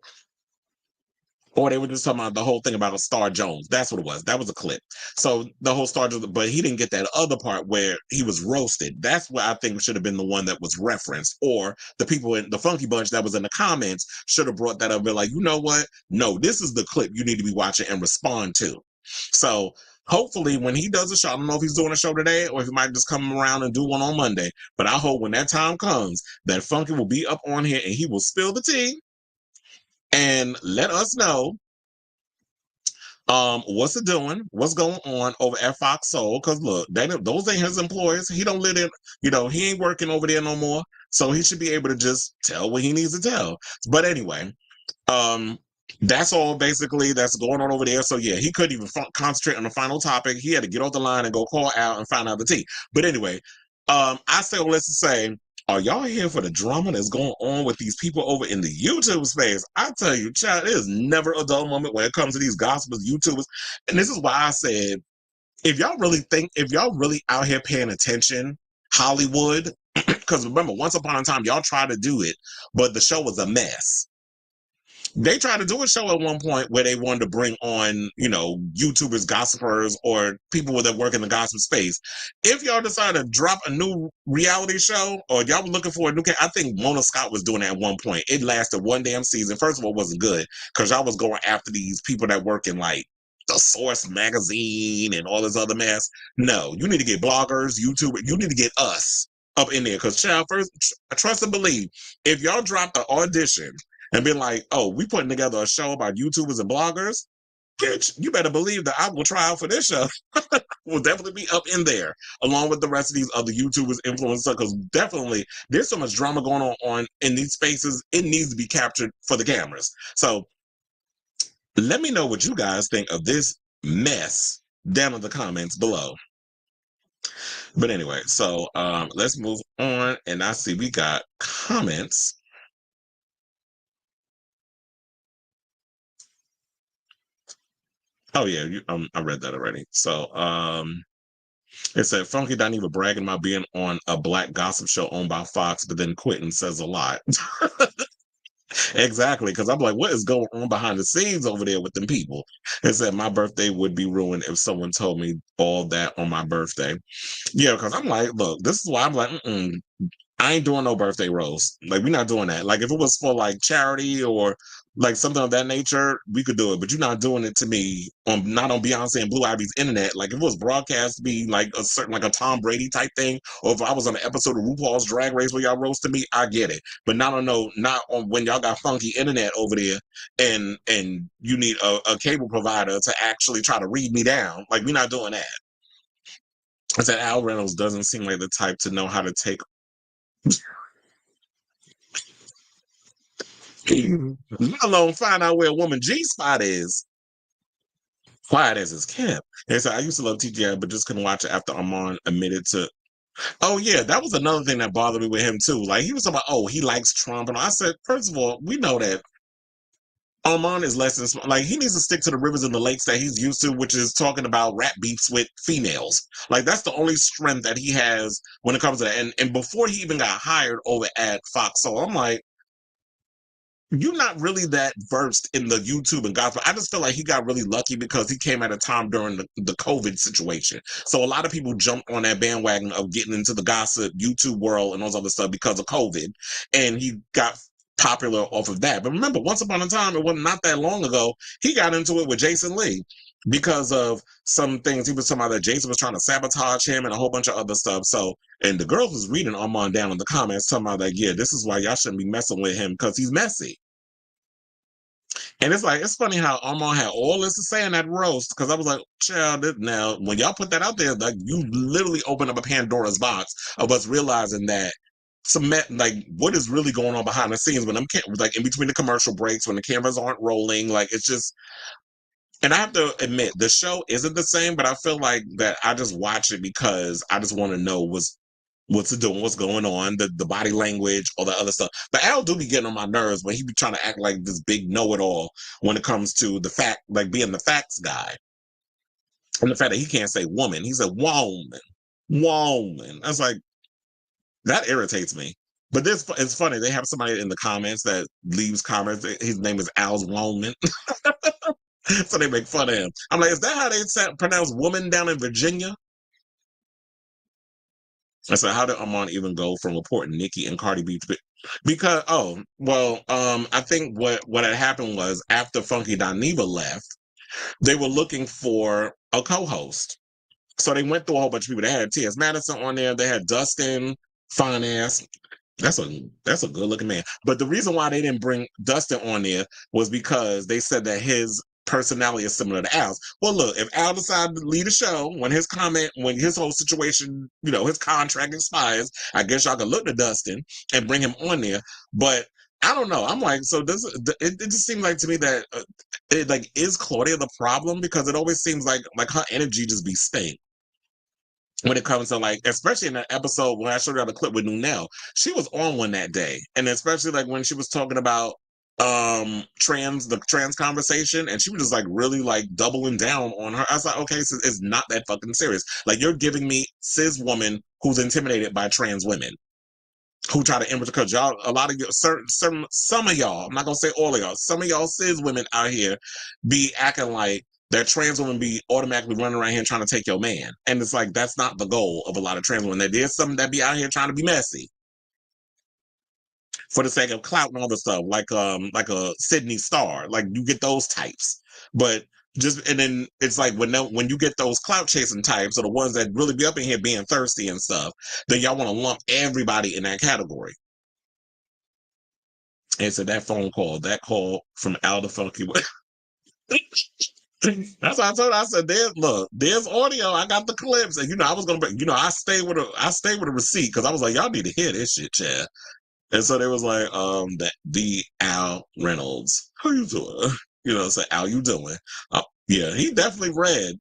or they were just talking about the whole thing about Star Jones. That's what it was. That was a clip. So the whole Star Jones, but he didn't get that other part where he was roasted. That's what I think should have been the one that was referenced. Or the people in the Funky Bunch that was in the comments should have brought that up and been like, you know what? No, this is the clip you need to be watching and respond to. So hopefully when he does a show, I don't know if he's doing a show today or if he might just come around and do one on Monday, but I hope when that time comes that Funky will be up on here and he will spill the tea and let us know what's it doing, what's going on over at Fox Soul. Because look, those ain't his employees. He don't live in, he ain't working over there no more. So he should be able to just tell what he needs to tell. But anyway, that's all basically that's going on over there. So yeah, he couldn't even concentrate on the final topic. He had to get off the line and go call out and find out the tea. But anyway, I say, well, let's say, are y'all here for the drama that's going on with these people over in the YouTube space? I tell you, child, it is never a dull moment when it comes to these gossipers, YouTubers. And this is why I said, if y'all really out here paying attention, Hollywood, because remember, once upon a time, y'all tried to do it, but the show was a mess. They tried to do a show at one point where they wanted to bring on, YouTubers, gossipers, or people that work in the gossip space. If y'all decide to drop a new reality show, or y'all were looking for a new, I think Mona Scott was doing it at one point. It lasted one damn season. First of all, it wasn't good because y'all was going after these people that work in like the Source magazine and all this other mess. No, you need to get bloggers, YouTubers. You need to get us up in there because, child, first, trust and believe, if y'all drop the audition and been like, oh, we putting together a show about YouTubers and bloggers, bitch, you better believe that I will try out for this show. Will definitely be up in there, along with the rest of these other YouTubers, influencers, because definitely there's so much drama going on in these spaces. It needs to be captured for the cameras. So let me know what you guys think of this mess down in the comments below. But anyway, so let's move on. And I see we got comments. Oh yeah, I read that already. So it said Funky Dineva bragging about being on a black gossip show owned by Fox, but then quitting says a lot. Exactly, because I'm like, what is going on behind the scenes over there with them people? It said my birthday would be ruined if someone told me all that on my birthday. Yeah, because I'm like, look, this is why I'm like, I ain't doing no birthday roast. Like, we're not doing that. Like, if it was for like charity or like something of that nature, we could do it. But you're not doing it to me on not on Beyonce and Blue Ivy's internet. Like if it was broadcast to be like a certain like a Tom Brady type thing, or if I was on an episode of RuPaul's Drag Race where y'all roasted me, I get it. But not on when y'all got funky internet over there and you need a cable provider to actually try to read me down. Like we're not doing that. I said Al Reynolds doesn't seem like the type to know how to take let alone find out where a woman G-spot is. Quiet as it's kept. And so I used to love TGI, but just couldn't watch it after Armon admitted to. Oh yeah, that was another thing that bothered me with him too. Like he was talking about, oh, he likes Trump, and I said, first of all, we know that Armon is less than like he needs to stick to the rivers and the lakes that he's used to, which is talking about rap beefs with females. Like that's the only strength that he has when it comes to that. And before he even got hired over at Fox, so I'm like, you're not really that versed in the YouTube and gospel. I just feel like he got really lucky because he came at a time during the COVID situation. So a lot of people jumped on that bandwagon of getting into the gossip YouTube world and all this other stuff because of COVID. And he got popular off of that. But remember, once upon a time, it wasn't not that long ago, he got into it with Jason Lee because of some things he was talking about that Jason was trying to sabotage him and a whole bunch of other stuff. So, and the girl was reading Armon down in the comments talking about like, yeah, this is why y'all shouldn't be messing with him because he's messy. And it's like, it's funny how Armon had all this to say in that roast because I was like, child, now when y'all put that out there, like you literally opened up a Pandora's box of us realizing that like what is really going on behind the scenes when I'm like in between the commercial breaks when the cameras aren't rolling. Like it's just, and I have to admit, the show isn't the same, but I feel like that I just watch it because I just want to know what's doing, what's going on, the body language, all that other stuff. But Al do be getting on my nerves when he be trying to act like this big know-it-all when it comes to the fact, like being the facts guy. And the fact that he can't say woman, he said woman. I was like, that irritates me. But this it's funny. They have somebody in the comments that leaves comments. His name is Al's Woman. So they make fun of him. I'm like, is that how they pronounce woman down in Virginia? I said, how did Armon even go from reporting Nicki and Cardi B to because I think what had happened was after Funky Dineva left, they were looking for a co-host. So they went through a whole bunch of people. They had T.S. Madison on there, they had Dustin, fine ass. That's a good looking man. But the reason why they didn't bring Dustin on there was because they said that his personality is similar to Al's. Well, look, if Al decided to lead a show when his whole situation, his contract expires, I guess y'all can look to Dustin and bring him on there. But I don't know. I'm like, so it just seems like to me that is Claudia the problem? Because it always seems like her energy just be stink. When it comes to like, especially in that episode when I showed you the clip with Nunel, she was on one that day. And especially like when she was talking about the trans conversation and she was just like really like doubling down on her. I was like, okay, so it's not that fucking serious. Like you're giving me cis woman who's intimidated by trans women who try to imitate, because y'all, a lot of you, some of y'all, I'm not gonna say all of y'all, some of y'all cis women out here be acting like that trans women be automatically running around here trying to take your man. And it's like, that's not the goal of a lot of trans women. There's some that be out here trying to be messy for the sake of clout and all this stuff, like a Sydney Star. Like you get those types. But and then it's like when you get those clout chasing types or the ones that really be up in here being thirsty and stuff, then y'all want to lump everybody in that category. And so that call from Al the Funky That's what I told her. I said, there's audio. I got the clips. And I was gonna I stayed with a receipt because I was like, y'all need to hear this shit, Chad. And so they was like, the Al Reynolds. How you doing? So Al, you doing? Yeah, he definitely read.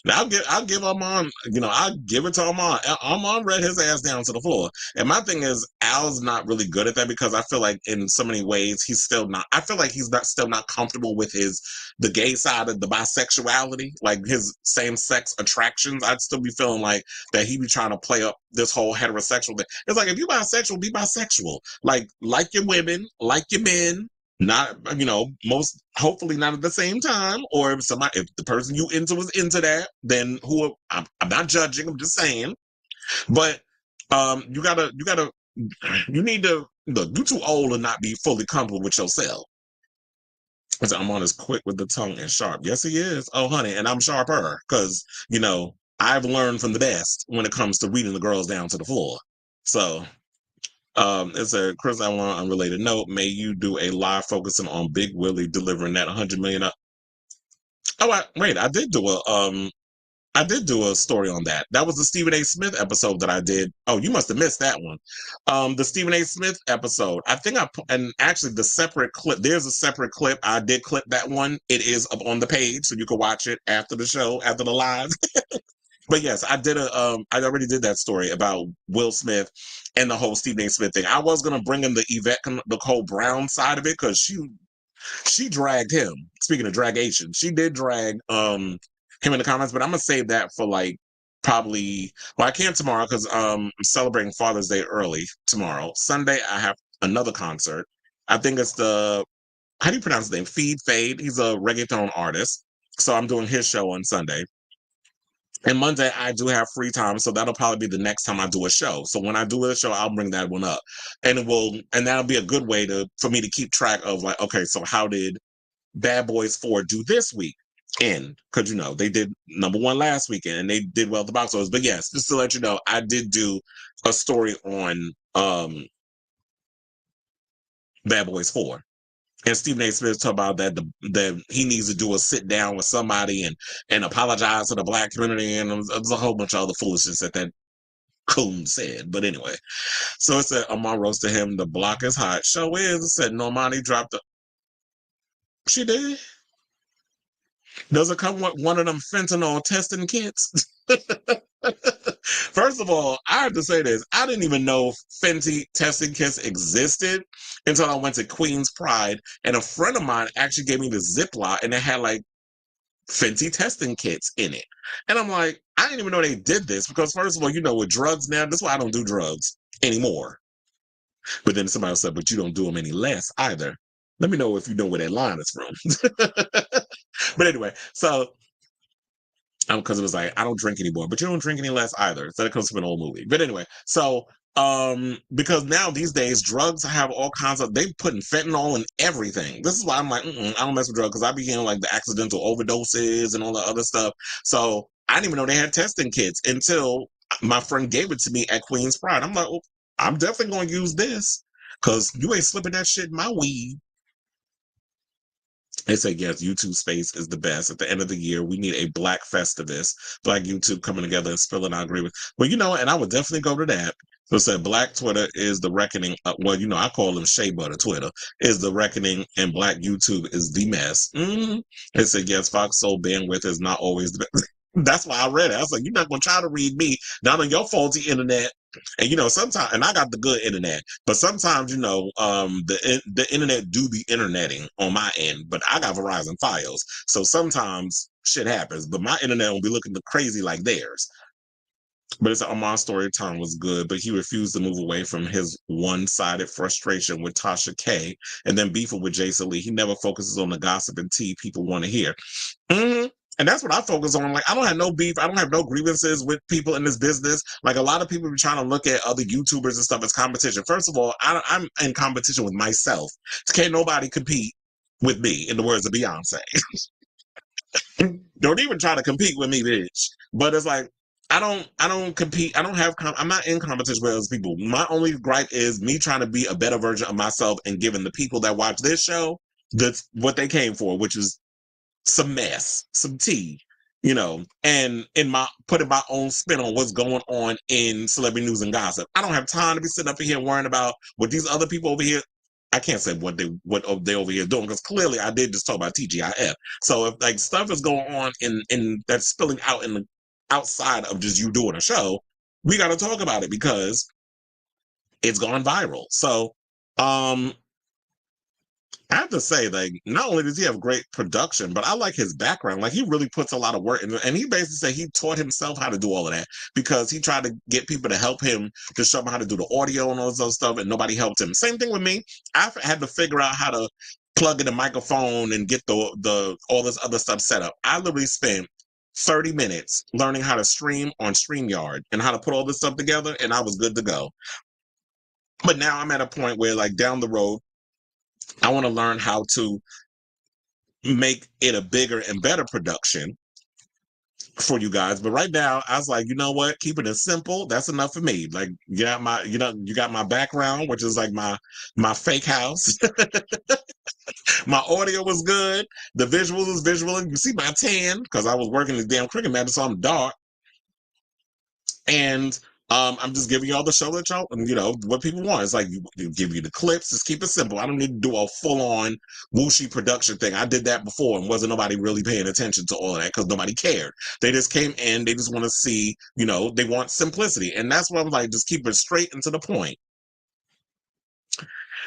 I'll give Armon, I'll give it to Armon. Armon read his ass down to the floor. And my thing is, Al's not really good at that because I feel like in so many ways he's still not. I feel like he's still not comfortable with the gay side of the bisexuality, like his same sex attractions. I'd still be feeling like that he be trying to play up this whole heterosexual thing. It's like if you're bisexual, be bisexual. Like your women, like your men. Not, most hopefully not at the same time. Or if the person you into was into that, then I'm not judging. I'm just saying. But you need to look. You're too old to not be fully comfortable with yourself. I said, Armon is quick with the tongue and sharp. Yes, he is. Oh, honey, and I'm sharper because, I've learned from the best when it comes to reading the girls down to the floor. So, it's a Chris Avalon unrelated note. May you do a live focusing on Big Willie delivering that 100 million. I did do a story on that. That was the Stephen A. Smith episode that I did. Oh, you must have missed that one. The Stephen A. Smith episode. I think and actually the separate clip, there's a separate clip. I did clip that one. It is up on the page, so you can watch it after the show, after the live. But yes, I already did that story about Will Smith and the whole Stephen A. Smith thing. I was going to bring in the Yvette Nicole Brown side of it because she dragged him. Speaking of dragation, she did drag him in the comments, but I'm gonna save that for probably. Well, I can't tomorrow because I'm celebrating Father's Day early tomorrow. Sunday I have another concert. I think it's how do you pronounce his name? Fade. He's a reggaeton artist, so I'm doing his show on Sunday. And Monday I do have free time, so that'll probably be the next time I do a show. So when I do a show, I'll bring that one up, and that'll be a good way for me to keep track of okay, so how did Bad Boys 4 do this week? Because they did #1 last weekend and they did well at the box office. But yes, just to let you know, I did do a story on Bad Boys 4. And Stephen A. Smith talked about that he needs to do a sit down with somebody and apologize to the Black community, and there's a whole bunch of other foolishness that coon said. But anyway, so it said Armon rose to him, the block is hot. Show is, it said Normani dropped she did? Does it come with one of them fentanyl testing kits? First of all, I have to say this. I didn't even know Fenty testing kits existed until I went to Queen's Pride, and a friend of mine actually gave me the Ziploc, and it had Fenty testing kits in it. And I'm like, I didn't even know they did this because, first of all, with drugs now, that's why I don't do drugs anymore. But then somebody said, but you don't do them any less either. Let me know if you know where that line is from. But anyway, so because it was I don't drink anymore, but you don't drink any less either. So that comes from an old movie. But anyway, so because now these days drugs have all kinds of, they putting fentanyl in everything. This is why I'm like, I don't mess with drugs, because I be hearing the accidental overdoses and all the other stuff. So I didn't even know they had testing kits until my friend gave it to me at Queen's Pride. I'm like, well, I'm definitely going to use this because you ain't slipping that shit in my weed. They say, yes, YouTube space is the best. At the end of the year, we need a Black Festivus, Black YouTube coming together and spilling our grievance. Well, and I would definitely go to that. So it said, Black Twitter is the reckoning. I call them Shea Butter Twitter, is the reckoning, and Black YouTube is the mess. It said, yes, Fox Soul bandwidth is not always the best. That's why I read it. I was like, you're not going to try to read me, not on your faulty internet. And sometimes, and I got the good internet, but sometimes, the internet do be interneting on my end, but I got Verizon Fios. So sometimes shit happens, but my internet will be looking crazy like theirs. But it's Armon's story time was good, but he refused to move away from his one-sided frustration with Tasha K and then beefing with Jason Lee. He never focuses on the gossip and tea people want to hear. And that's what I focus on. I don't have no beef. I don't have no grievances with people in this business. A lot of people be trying to look at other YouTubers and stuff as competition. First of all, I'm in competition with myself. Can't nobody compete with me, in the words of Beyonce. Don't even try to compete with me, bitch. But it's I don't compete. I'm not in competition with other people. My only gripe is me trying to be a better version of myself and giving the people that watch this show what they came for, which is some mess, some tea, and putting my own spin on what's going on in celebrity news and gossip. I don't have time to be sitting up here worrying about what these other people over here. I can't say what they over here doing, because clearly I did just talk about TGIF. So if stuff is going on in that's spilling out in the outside of just you doing a show, we got to talk about it because it's gone viral. So I have to say, not only does he have great production, but I like his background. He really puts a lot of work in it. And he basically said he taught himself how to do all of that because he tried to get people to help him, to show him how to do the audio and all this other stuff, and nobody helped him. Same thing with me. I had to figure out how to plug in the microphone and get the all this other stuff set up. I literally spent 30 minutes learning how to stream on StreamYard and how to put all this stuff together, and I was good to go. But now I'm at a point where, down the road, I want to learn how to make it a bigger and better production for you guys. But right now, I was like, you know what? Keep it simple. That's enough for me. Like, you got my background, which is like my fake house. My audio was good. The visuals was visual. You see my tan because I was working the damn cricket match, so I'm dark. And I'm just giving y'all the show that y'all, what people want. It's like you give you the clips. Just keep it simple. I don't need to do a full-on whooshy production thing. I did that before and wasn't nobody really paying attention to all of that because nobody cared. They just came in. They just want to see, they want simplicity. And that's what I'm like, just keep it straight and to the point.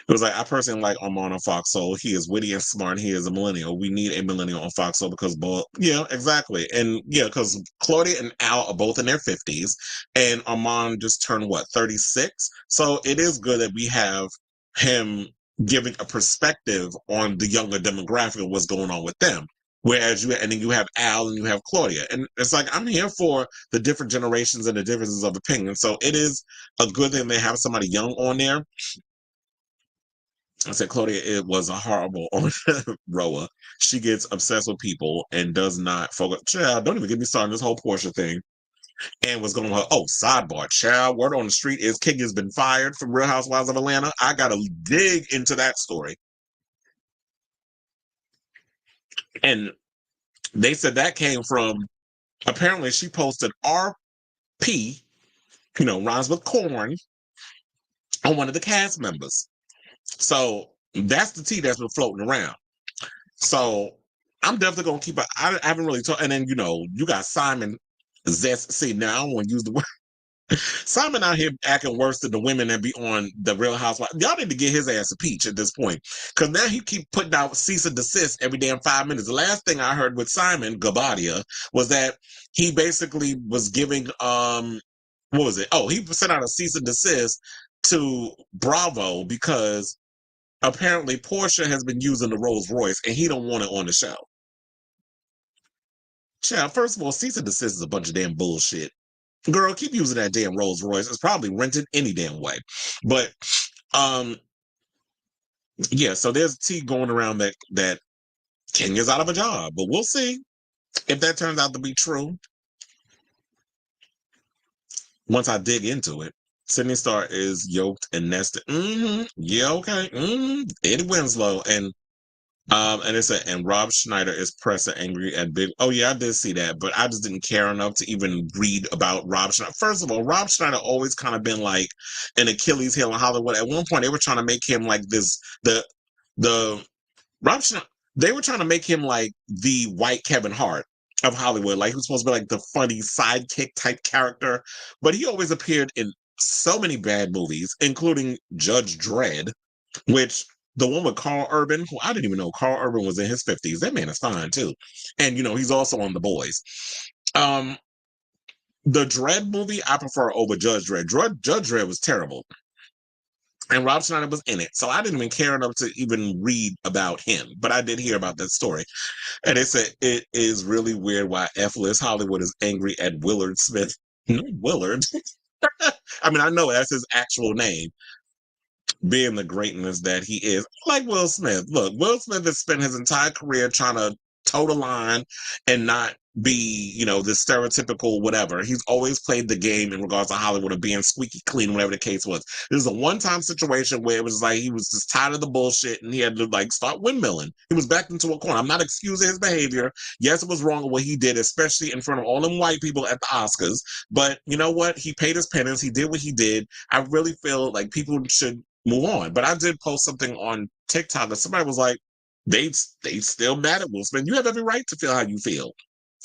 It was like, I personally like Armon on Foxhole. He is witty and smart. He is a millennial. We need a millennial on Foxhole because both, yeah, exactly. And yeah, because Claudia and Al are both in their 50s and Armon just turned, 36? So it is good that we have him giving a perspective on the younger demographic of what's going on with them. Whereas then you have Al and you have Claudia. And it's like, I'm here for the different generations and the differences of opinion. So it is a good thing they have somebody young on there. I said, Claudia, it was a horrible on RHOA. She gets obsessed with people and does not focus. Child, don't even get me started on this whole Portia thing. And was going on, sidebar, child, word on the street is King has been fired from Real Housewives of Atlanta. I got to dig into that story. And they said that came from, apparently she posted RP, rhymes with corn, on one of the cast members. So that's the tea that's been floating around. So I'm definitely going to keep I haven't really talked. And then, you got Simon Zest. See, now I don't want to use the word. Simon out here acting worse than the women that be on the Real Housewives. Y'all need to get his ass a peach at this point. Because now he keep putting out cease and desist every damn 5 minutes. The last thing I heard with Simon Gabadia was that he basically was giving, what was it? Oh, he sent out a cease and desist to Bravo because apparently Portia has been using the Rolls Royce and he don't want it on the show. Child, first of all, cease and desist is a bunch of damn bullshit. Girl, keep using that damn Rolls Royce. It's probably rented any damn way. But yeah, so there's tea going around that King is out of a job. But we'll see if that turns out to be true. Once I dig into it. Sydney Star is yoked and nested. Yeah, okay. Eddie Winslow and it said, and Rob Schneider is pressed and angry at Big. Oh yeah, I did see that, but I just didn't care enough to even read about Rob Schneider. First of all, Rob Schneider always kind of been like an Achilles heel in Hollywood. At one point, they were trying to make him like this. The Rob Schneider. They were trying to make him like the white Kevin Hart of Hollywood. Like he was supposed to be like the funny sidekick type character, but he always appeared in so many bad movies, including Judge Dredd, which the one with Carl Urban, who I didn't even know Carl Urban was in his 50s. That man is fine too. And he's also on The Boys. The Dredd movie, I prefer over Judge Dredd. Judge Dredd was terrible. And Rob Schneider was in it. So I didn't even care enough to even read about him. But I did hear about that story. And it said it is really weird why F-list Hollywood is angry at Willard Smith. No, Willard. I mean, I know that's his actual name, being the greatness that he is. Like Will Smith. Look, Will Smith has spent his entire career trying to toe the line and not be, the stereotypical whatever. He's always played the game in regards to Hollywood of being squeaky clean, whatever the case was. This is a one-time situation where it was like he was just tired of the bullshit and he had to start windmilling. He was backed into a corner. I'm not excusing his behavior. Yes, it was wrong with what he did, especially in front of all them white people at the Oscars. But you know what? He paid his penance. He did what he did. I really feel like people should move on. But I did post something on TikTok that somebody was like, they still mad at Will Smith. You have every right to feel how you feel.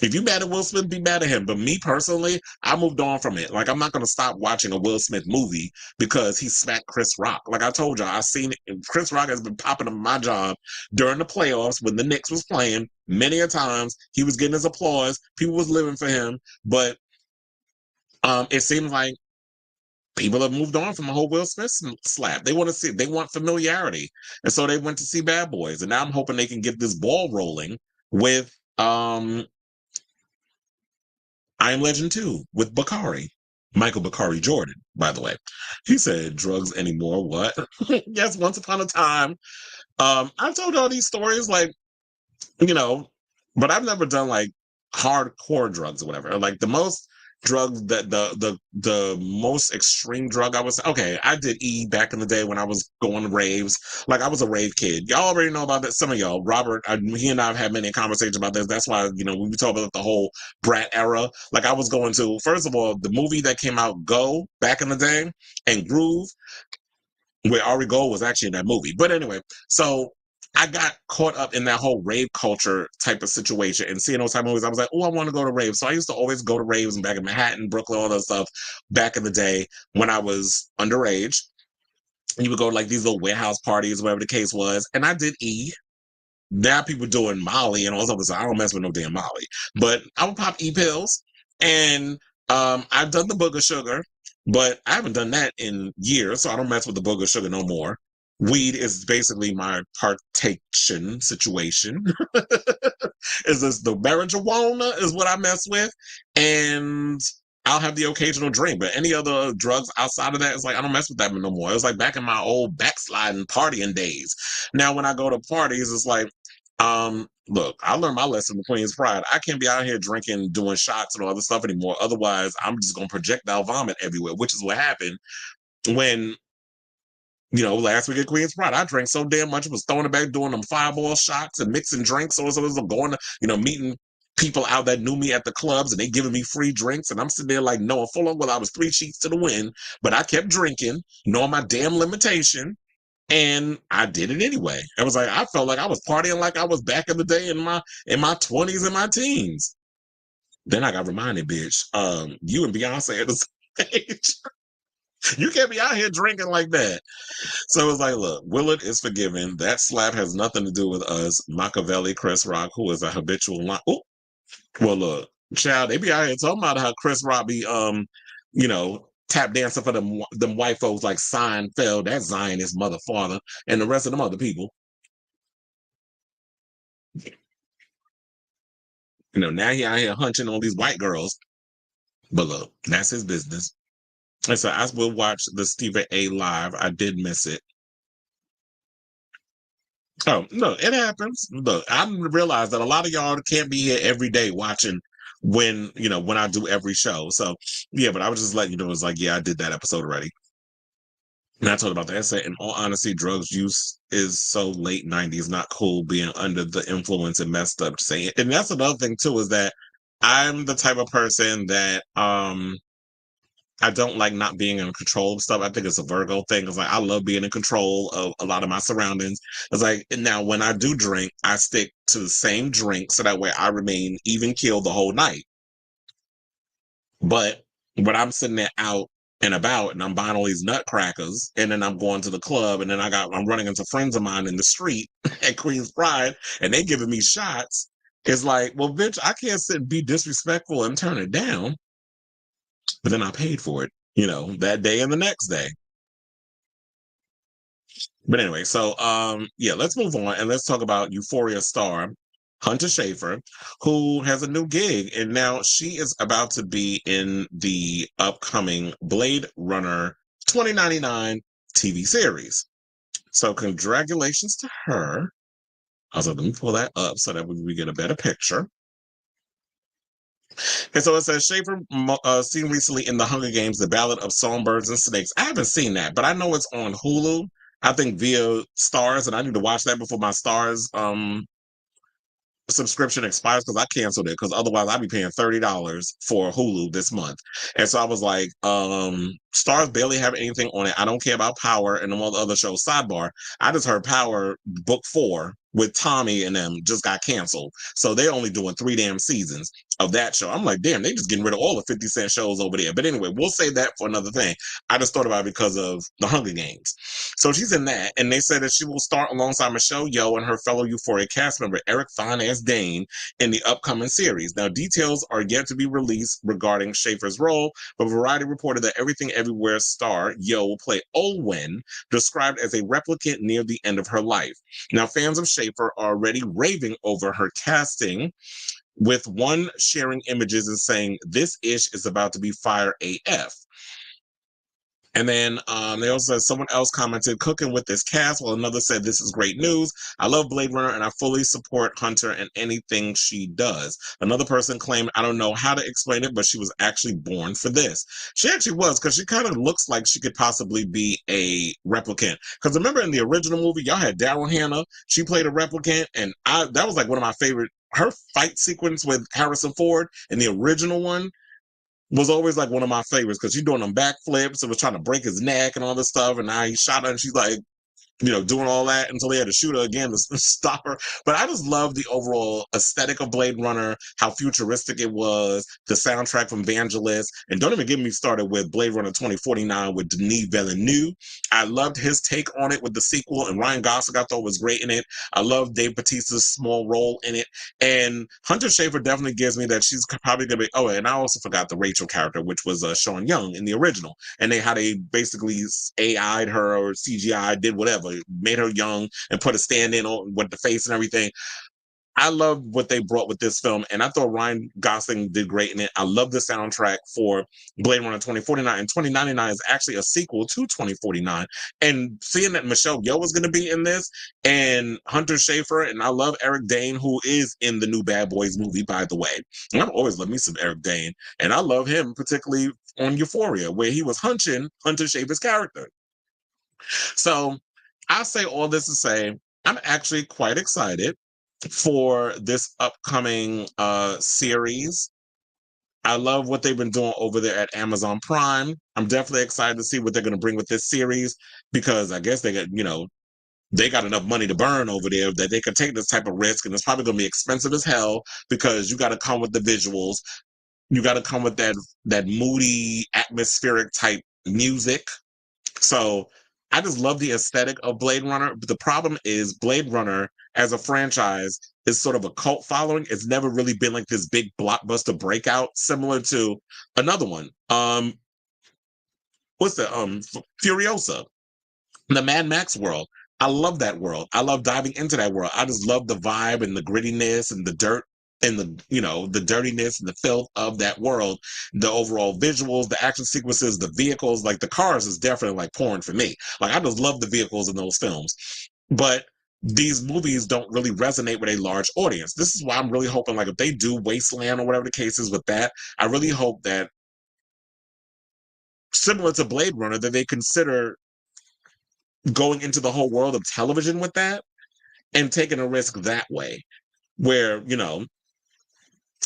If you mad at Will Smith, be mad at him. But me personally, I moved on from it. Like, I'm not going to stop watching a Will Smith movie because he smacked Chris Rock. Like I told y'all, I seen it. Chris Rock has been popping up in my job during the playoffs when the Knicks was playing. Many a times, he was getting his applause. People was living for him. But it seems like people have moved on from the whole Will Smith slap. They want familiarity. And so they went to see Bad Boys. And now I'm hoping they can get this ball rolling with I Am Legend 2 with Bakari. Michael Bakari Jordan, by the way. He said, drugs anymore, what? Yes, once upon a time. I've told all these stories, like, you know, but I've never done like hardcore drugs or whatever. Like the most drugs that the most extreme drug I was okay, I did E back in the day when I was going to raves. Like I was a rave kid. Y'all already know about that. Some of y'all, Robert, he and I have had many conversations about this. That's why, you know, when we talk about the whole brat era, like I was going to, first of all, the movie that came out, Go, back in the day, and Groove, where Ari Gold was actually in that movie. But anyway, so I got caught up in that whole rave culture type of situation and seeing those type of movies. I was like, oh, I want to go to raves. So I used to always go to raves back in Manhattan, Brooklyn, all that stuff back in the day when I was underage. You would go to like these little warehouse parties, whatever the case was. And I did E. Now people doing Molly and all this other stuff. I don't mess with no damn Molly. But I would pop E pills. And I've done the booger sugar, but I haven't done that in years. So I don't mess with the booger sugar no more. Weed is basically my partation situation. Is this the marijuana is what I mess with. And I'll have the occasional drink, but any other drugs outside of that, it's like I don't mess with that no more. It was like back in my old backsliding partying days. Now when I go to parties, it's like, look, I learned my lesson from Queen's Pride. I can't be out here drinking, doing shots and all this stuff anymore. Otherwise, I'm just gonna projectile vomit everywhere, which is what happened when, you know, last week at Queen's Pride, I drank so damn much, I was throwing it back, doing them fireball shots and mixing drinks. So I'm going to, you know, meeting people out that knew me at the clubs and they giving me free drinks. And I'm sitting there like knowing full well I was 3 sheets to the wind, but I kept drinking, knowing my damn limitation. And I did it anyway. It was like, I felt like I was partying like I was back in the day in my 20s and my teens. Then I got reminded, bitch, you and Beyonce at the stage. You can't be out here drinking like that. So it's like, look, Willard is forgiven. That slap has nothing to do with us. Machiavelli, Chris Rock, who is a habitual oh, well, look, child, they be out here talking about how Chris Rock be you know, tap dancing for them white folks like Seinfeld, that Zionist mother father, and the rest of them other people. You know, now he out here hunching on these white girls. But look, that's his business. And so I will watch the Stephen A. live. I did miss it. Oh, no, it happens. Look, I realize that a lot of y'all can't be here every day watching when, you know, when I do every show. So, yeah, but I was just letting you know, it's like, yeah, I did that episode already. And I told about that. I said, in all honesty, drugs use is so late 90s, not cool being under the influence and messed up. Saying, and that's another thing, too, is that I'm the type of person that, I don't like not being in control of stuff. I think it's a Virgo thing. It's like I love being in control of a lot of my surroundings. It's like now when I do drink, I stick to the same drink so that way I remain even keeled the whole night. But when I'm sitting there out and about and I'm buying all these nutcrackers and then I'm going to the club and then I'm running into friends of mine in the street at Queen's Pride and they giving me shots. It's like, well, bitch, I can't sit and be disrespectful and turn it down. But then I paid for it, you know, that day and the next day. But anyway, so yeah, let's move on and let's talk about Euphoria star Hunter Schafer, who has a new gig, and now she is about to be in the upcoming Blade Runner 2099 TV series. So congratulations to her. Also, let me pull that up so that we get a better picture. And so it says Schafer seen recently in The Hunger Games, The Ballad of Songbirds and Snakes. I haven't seen that, but I know it's on Hulu. I think via Stars, and I need to watch that before my Stars subscription expires because I canceled it because otherwise I'd be paying $30 for Hulu this month. And so I was like, Stars barely have anything on it. I don't care about Power and all the other shows. Sidebar, I just heard Power book 4 with Tommy and them just got canceled. So they're only doing 3 damn seasons of that show. I'm like, damn, they just getting rid of all the 50 Cent shows over there. But anyway, we'll save that for another thing. I just thought about it because of The Hunger Games. So she's in that, and they said that she will start alongside Michelle Yeoh and her fellow Euphoria cast member Eric Fine as Dane in the upcoming series. Now, details are yet to be released regarding Schafer's role, but Variety reported that Everything Everywhere star Yeoh will play Olwen, described as a replicant near the end of her life. Now, fans of Schafer are already raving over her casting, with one sharing images and saying, "This ish is about to be fire AF." And then they also said someone else commented, cooking with this cast, while another said, this is great news. I love Blade Runner and I fully support Hunter in anything she does. Another person claimed, I don't know how to explain it, but she was actually born for this. She actually was, because she kind of looks like she could possibly be a replicant. Because remember in the original movie, y'all had Daryl Hannah. She played a replicant, and that was like one of my favorite. Her fight sequence with Harrison Ford in the original one was always like one of my favorites, because she's doing them backflips and was trying to break his neck and all this stuff. And now he shot her and she's like, doing all that until he had to shoot her again to stop her. But I just love the overall aesthetic of Blade Runner, how futuristic it was, the soundtrack from Vangelis. And don't even get me started with Blade Runner 2049 with Denis Villeneuve. I loved his take on it with the sequel, and Ryan Gosling I thought was great in it. I love Dave Bautista's small role in it. And Hunter Schafer definitely gives me that she's probably going to be, and I also forgot the Rachel character, which was Sean Young in the original. And how they basically AI'd her or CGI, did whatever, made her young and put a stand-in on with the face and everything. I love what they brought with this film, and I thought Ryan Gosling did great in it. I love the soundtrack for Blade Runner 2049, and 2099 is actually a sequel to 2049. And seeing that Michelle Yeoh was going to be in this, and Hunter Schafer, and I love Eric Dane, who is in the new Bad Boys movie, by the way. And I've always loved me some Eric Dane, and I love him particularly on Euphoria, where he was Hunter Schafer's character. So I say all this to say, I'm actually quite excited for this upcoming series. I love what they've been doing over there at Amazon Prime. I'm definitely excited to see what they're going to bring with this series, because I guess they got enough money to burn over there that they could take this type of risk, and it's probably going to be expensive as hell, because you got to come with the visuals, you got to come with that moody, atmospheric type music. So I just love the aesthetic of Blade Runner. But the problem is Blade Runner as a franchise is sort of a cult following. It's never really been like this big blockbuster breakout, similar to another one. What's the Furiosa, the Mad Max world. I love that world. I love diving into that world. I just love the vibe and the grittiness and the dirt and the dirtiness and the filth of that world, the overall visuals, the action sequences, the vehicles, like the cars is definitely like porn for me. Like I just love the vehicles in those films. But these movies don't really resonate with a large audience. This is why I'm really hoping, like if they do Wasteland or whatever the case is with that, I really hope that, similar to Blade Runner, that they consider going into the whole world of television with that and taking a risk that way, where,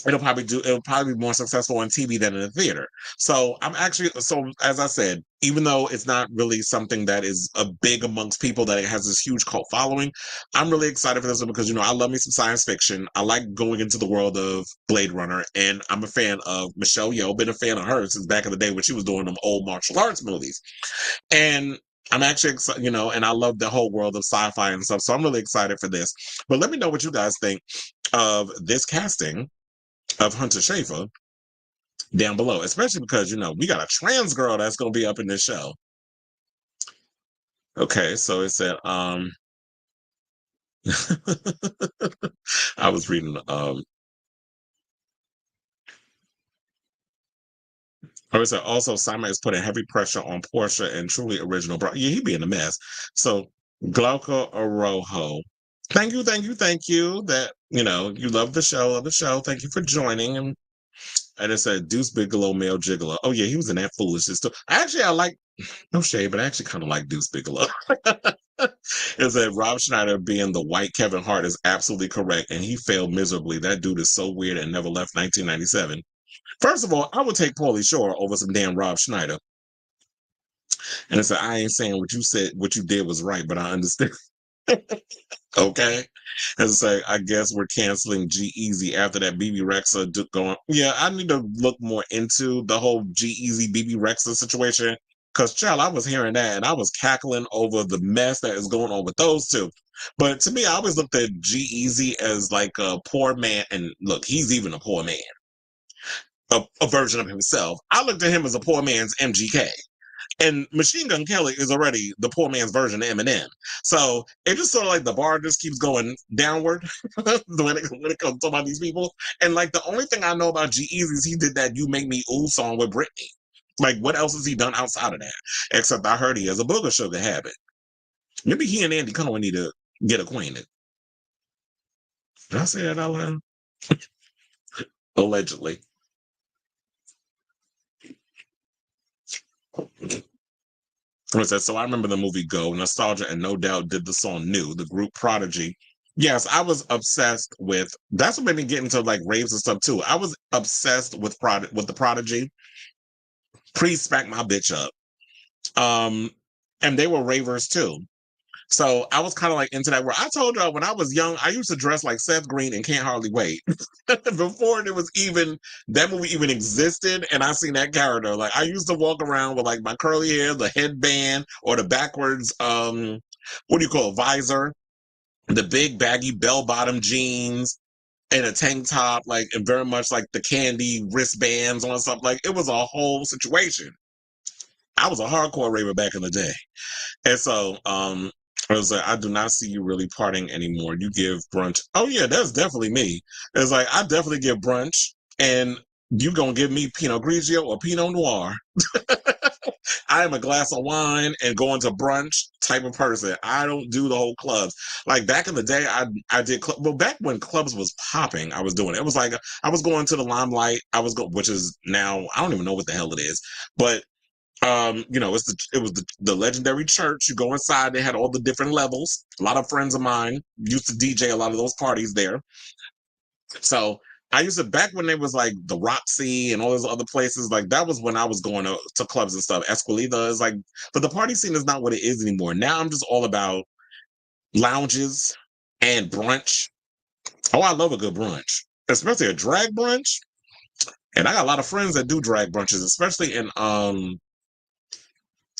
it'll probably be more successful on TV than in the theater. So as I said, even though it's not really something that is a big amongst people, that it has this huge cult following, I'm really excited for this one, because, I love me some science fiction. I like going into the world of Blade Runner, and I'm a fan of Michelle Yeoh, been a fan of her since back in the day when she was doing them old martial arts movies. And I'm actually excited, and I love the whole world of sci-fi and stuff. So I'm really excited for this. But let me know what you guys think of this casting of Hunter Schafer down below, especially because, we got a trans girl that's going to be up in this show. Okay, so it said, I was reading, it said, also, Simon is putting heavy pressure on Portia and Truly Original. Yeah, he be in a mess. So, Glauca Arojo, thank you. That, you love the show. Thank you for joining. And it said Deuce Bigelow, male gigolo. Oh yeah, he was in that foolishness too. Actually, I like, no shade, but I actually kind of like Deuce Bigelow. It said Rob Schneider being the white Kevin Hart is absolutely correct, and he failed miserably. That dude is so weird and never left 1997. First of all, I would take Pauly Shore over some damn Rob Schneider. And it said, I ain't saying what you said, what you did was right, but I understand. Okay. And say, I guess we're canceling G-Eazy after that BB Rexa going. Yeah, I need to look more into the whole G-Eazy BB Rexa situation, because, child, I was hearing that and I was cackling over the mess that is going on with those two. But to me, I always looked at G-Eazy as like a poor man. And look, he's even a poor man, a version of himself. I looked at him as a poor man's MGK. And Machine Gun Kelly is already the poor man's version of Eminem. So it just sort of like the bar just keeps going downward when it comes to about these people. And like the only thing I know about G-Eazy is he did that You Make Me Ooh song with Britney. Like, what else has he done outside of that? Except I heard he has a booger sugar habit. Maybe he and Andy Cohen need to get acquainted. Did I say that out loud? Allegedly. So I remember the movie Go. Nostalgia and No Doubt did the song New, the group Prodigy. Yes, I was obsessed with, that's what made me get into like raves and stuff too. I was obsessed with the Prodigy. Please smack my bitch up. And they were ravers too. So I was kind of like into that. Where I told y'all when I was young, I used to dress like Seth Green and Can't Hardly Wait. Before there was even that movie even existed, and I seen that character. Like I used to walk around with like my curly hair, the headband, or the backwards what do you call it, visor, the big baggy bell-bottom jeans, and a tank top, like and very much like the candy wristbands on something. Like it was a whole situation. I was a hardcore raver back in the day. And so I was like, I do not see you really partying anymore. You give brunch. Oh yeah, that's definitely me. It's like I definitely give brunch, and you gonna give me Pinot Grigio or Pinot Noir. I am a glass of wine and going to brunch type of person. I don't do the whole clubs. Like back in the day, I did well back when clubs was popping. I was doing it. It was like I was going to the Limelight. Which is now I don't even know what the hell it is, but you know, it was the legendary church. You go inside, they had all the different levels. A lot of friends of mine used to DJ a lot of those parties there. So I used to, back when there was like the Roxy and all those other places, like that was when I was going to clubs and stuff. Esquilita is like, but the party scene is not what it is anymore. Now I'm just all about lounges and brunch. Oh, I love a good brunch, especially a drag brunch. And I got a lot of friends that do drag brunches, especially in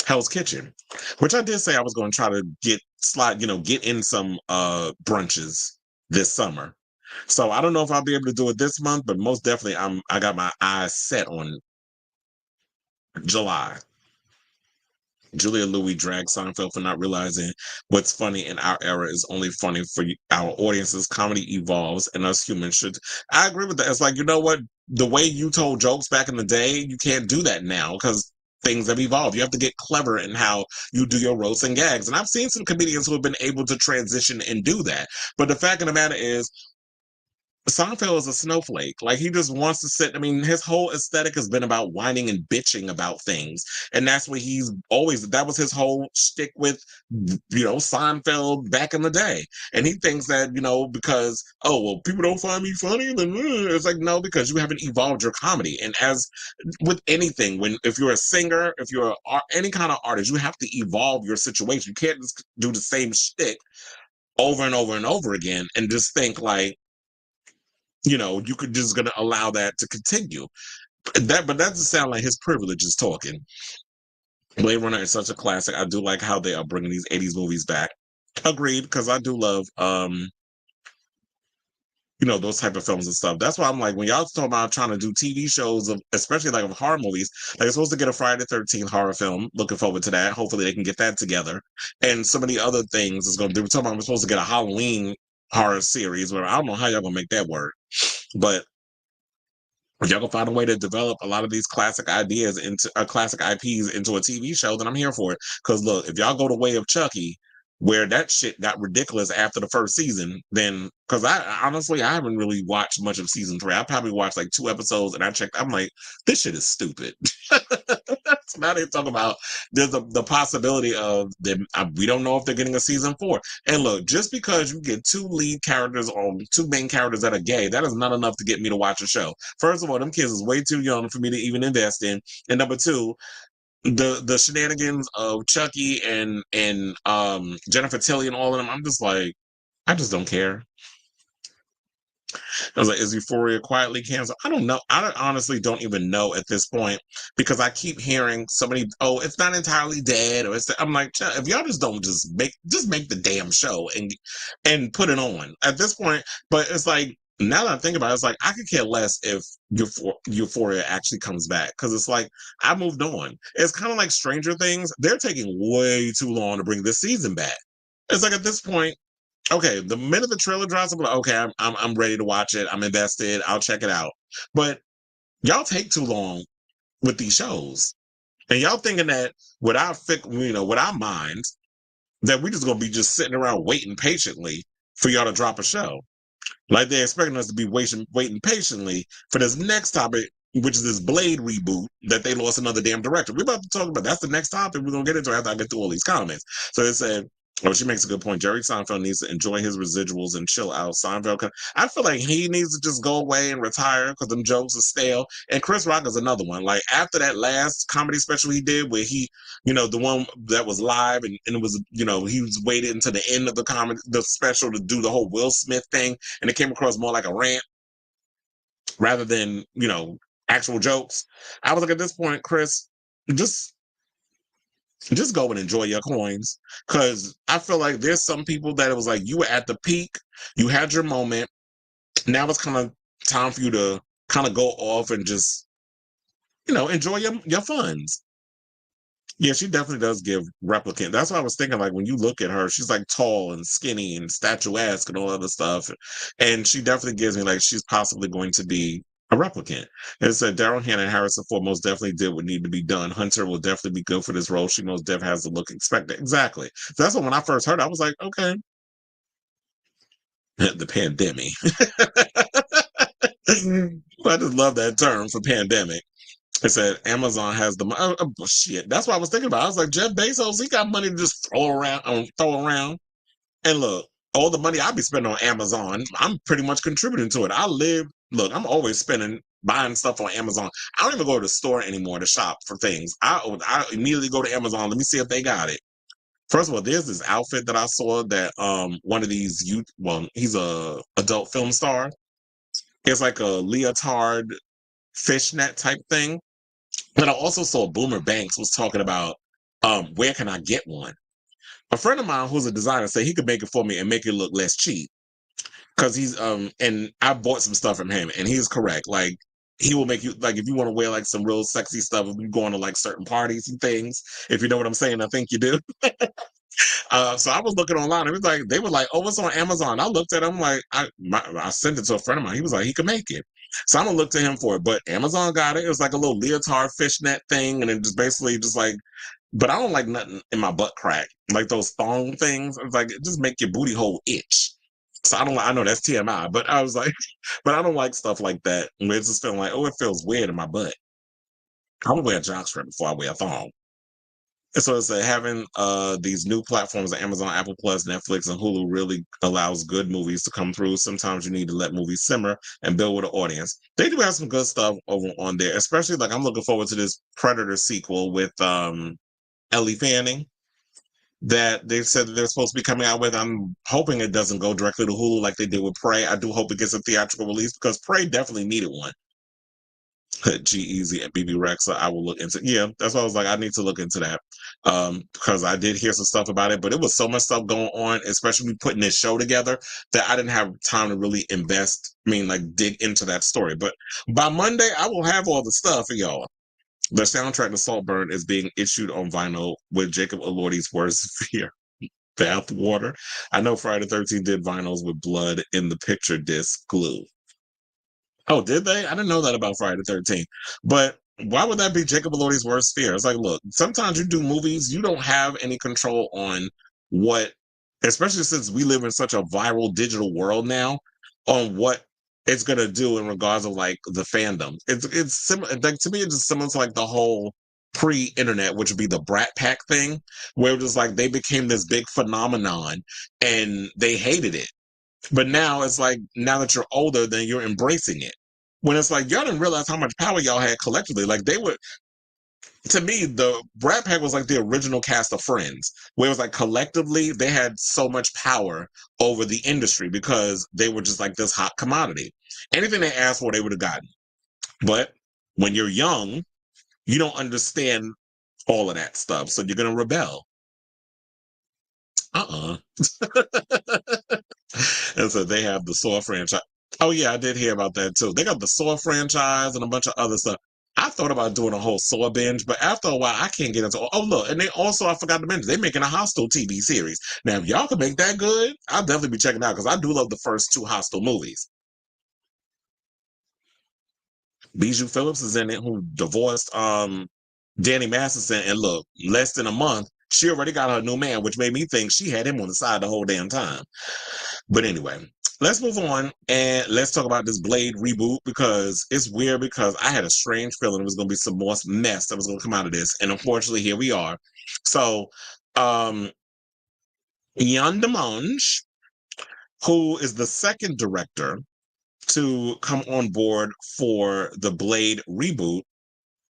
Hell's Kitchen, which I did say I was going to try to get in some brunches this summer. So I don't know if I'll be able to do it this month, but most definitely I got my eyes set on July. Julia Louis dragged Seinfeld for not realizing what's funny in our era is only funny for our audiences. Comedy evolves, and us humans should. I agree with that. It's like, you know what? The way you told jokes back in the day, you can't do that now because things have evolved. You have to get clever in how you do your roasts and gags. And I've seen some comedians who have been able to transition and do that. But the fact of the matter is, Seinfeld is a snowflake. Like he just wants to sit. I mean, his whole aesthetic has been about whining and bitching about things, and that's what that was his whole shtick with, Seinfeld back in the day. And he thinks that because people don't find me funny, then it's like no, because you haven't evolved your comedy. And as with anything, if you're a singer, if you're any kind of artist, you have to evolve your situation. You can't just do the same shtick over and over and over again and just think like, you could just gonna allow that to continue. But that doesn't sound like his privilege is talking. Blade Runner is such a classic. I do like how they are bringing these 80s movies back. Agreed, because I do love, those type of films and stuff. That's why I'm like, when y'all talking about trying to do TV shows, especially like of horror movies, like it's supposed to get a Friday the 13th horror film. Looking forward to that. Hopefully they can get that together. And some of the other things is going to do. We're talking about we're supposed to get a Halloween horror series where I don't know how y'all going to make that work. But if y'all can find a way to develop a lot of these classic ideas into classic IPs into a TV show, then I'm here for it. Because look, if y'all go the way of Chucky, where that shit got ridiculous after the first season, then because I haven't really watched much of season 3. I probably watched like 2 episodes, and I'm like, this shit is stupid. So now they talk about there's the possibility of them. We don't know if they're getting a season 4. And look, just because you get 2 main characters that are gay, that is not enough to get me to watch a show. First of all, them kids is way too young for me to even invest in, and number 2. The shenanigans of Chucky and Jennifer Tilly and all of them, I'm just like, I just don't care. I was like, is Euphoria quietly canceled? I don't know. I honestly don't even know at this point because I keep hearing somebody, it's not entirely dead, or I'm like, if y'all just don't make the damn show and put it on at this point. But it's like, now that I think about it, it's like I could care less if Euphoria actually comes back because it's like I moved on. It's kind of like Stranger Things. They're taking way too long to bring this season back. It's like at this point, okay, the minute the trailer drops, I'm like, okay, I'm ready to watch it. I'm invested. I'll check it out. But y'all take too long with these shows. And y'all thinking that with our minds, that we just gonna be just sitting around waiting patiently for y'all to drop a show. Like they're expecting us to be waiting patiently for this next topic, which is this Blade reboot that they lost another damn director. We're about to talk about that's the next topic we're gonna get into after I get through all these comments. So it said, oh, she makes a good point. Jerry Seinfeld needs to enjoy his residuals and chill out. Seinfeld, I feel like he needs to just go away and retire because them jokes are stale. And Chris Rock is another one. Like after that last comedy special he did where he, the one that was live and it was, he was waited until the end of the special to do the whole Will Smith thing. And it came across more like a rant rather than, actual jokes. I was like, at this point, Chris, just go and enjoy your coins. Because I feel like there's some people that it was like you were at the peak, you had your moment. Now it's kind of time for you to kind of go off and just, enjoy your funds. Yeah, she definitely does give replicant. That's what I was thinking. Like when you look at her, she's like tall and skinny and statuesque and all other stuff. And she definitely gives me like she's possibly going to be a replicant. It said Daryl Hannah and Harrison Ford most definitely did what needed to be done. Hunter will definitely be good for this role. She most definitely has the look expected. Exactly. So that's when I first heard it, I was like, okay. The pandemic. I just love that term for pandemic. It said Amazon has the shit. That's what I was thinking about. I was like, Jeff Bezos, he got money to just throw around. And look, all the money I be spending on Amazon, I'm pretty much contributing to it. I'm always buying stuff on Amazon. I don't even go to the store anymore to shop for things. I immediately go to Amazon. Let me see if they got it. First of all, there's this outfit that I saw that one of these he's a adult film star. It's like a leotard fishnet type thing. But I also saw Boomer Banks was talking about where can I get one? A friend of mine who's a designer said he could make it for me and make it look less cheap. Because he's and I bought some stuff from him and he's correct. Like he will make you like if you want to wear like some real sexy stuff, if you go to like certain parties and things, if you know what I'm saying, I think you do. So I was looking online. It was like they were like, "Oh, it's on Amazon." I looked at him like I sent it to a friend of mine. He was like, he could make it. So I'm gonna look to him for it. But Amazon got it. It was like a little leotard fishnet thing, and it just basically just like. But I don't like nothing in my butt crack, like those thong things. It's like it just make your booty hole itch. So I don't. I know that's TMI, but I was like, but I don't like stuff like that. Where it's just feeling like, oh, it feels weird in my butt. I would wear a jockstrap before I wear a thong. And so it's having these new platforms like Amazon, Apple Plus, Netflix, and Hulu really allows good movies to come through. Sometimes you need to let movies simmer and build with an audience. They do have some good stuff over on there, especially like I'm looking forward to this Predator sequel with Ellie Fanning that they said that they're supposed to be coming out with. I'm hoping it doesn't go directly to Hulu like they did with Prey. I do hope it gets a theatrical release because Prey definitely needed one. G-Eazy and BB Rexa, I will look into. Yeah, that's why I was like, I need to look into that. Because I did hear some stuff about it, but it was so much stuff going on, especially putting this show together, that I didn't have time to really dig into that story. But by Monday, I will have all the stuff for y'all. The soundtrack to Saltburn is being issued on vinyl with Jacob Elordi's Worst Fear. Bath water. I know Friday the 13th did vinyls with blood in the picture disc glue. Oh, did they? I didn't know that about Friday the 13th. But why would that be Jacob Elordi's worst fear? It's like, look, sometimes you do movies, you don't have any control on what, especially since we live in such a viral digital world now, on what it's gonna do in regards of like the fandom. It's similar. Like to me, it's just similar to like the whole pre-internet, which would be the Brat Pack thing, where it was like they became this big phenomenon and they hated it. But now it's like, now that you're older, then you're embracing it. When it's like, y'all didn't realize how much power y'all had collectively. Like they were, to me, the Brat Pack was like the original cast of Friends, where it was like collectively, they had so much power over the industry because they were just like this hot commodity. Anything they asked for, they would have gotten. But when you're young, you don't understand all of that stuff. So you're going to rebel. And so they have the Saw franchise. Oh yeah, I did hear about that too. They got the Saw franchise and a bunch of other stuff. I thought about doing a whole Saw binge, but after a while, I can't get into. Oh look, and they also, I forgot to mention, they're making a Hostel TV series. Now, if y'all can make that good, I'll definitely be checking it out because I do love the first two Hostel movies. Bijou Phillips is in it, who divorced Danny Masterson, and look, less than a month, she already got her new man, which made me think she had him on the side the whole damn time. But anyway, let's move on and let's talk about this Blade reboot, because it's weird, because I had a strange feeling it was going to be some more mess that was going to come out of this. And unfortunately, here we are. So, Yann Demange, who is the second director to come on board for the Blade reboot,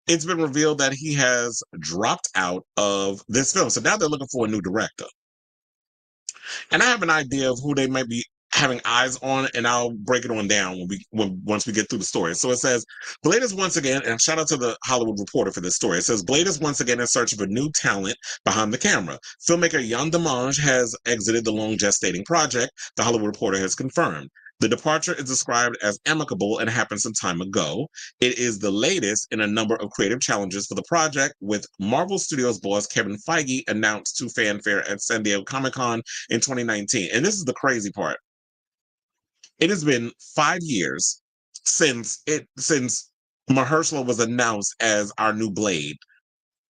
it's been revealed that he has dropped out of this film. So now they're looking for a new director. And I have an idea of who they might be having eyes on, and I'll break it on down once we get through the story. So it says, Blade is once again, and shout out to the Hollywood Reporter for this story. It says, Blade is once again in search of a new talent behind the camera. Filmmaker Yann Demange has exited the long gestating project, the Hollywood Reporter has confirmed. The departure is described as amicable and happened some time ago. It is the latest in a number of creative challenges for the project, with Marvel Studios boss Kevin Feige announced to fanfare at San Diego Comic-Con in 2019. And this is the crazy part. It has been 5 years since Mahershala was announced as our new Blade.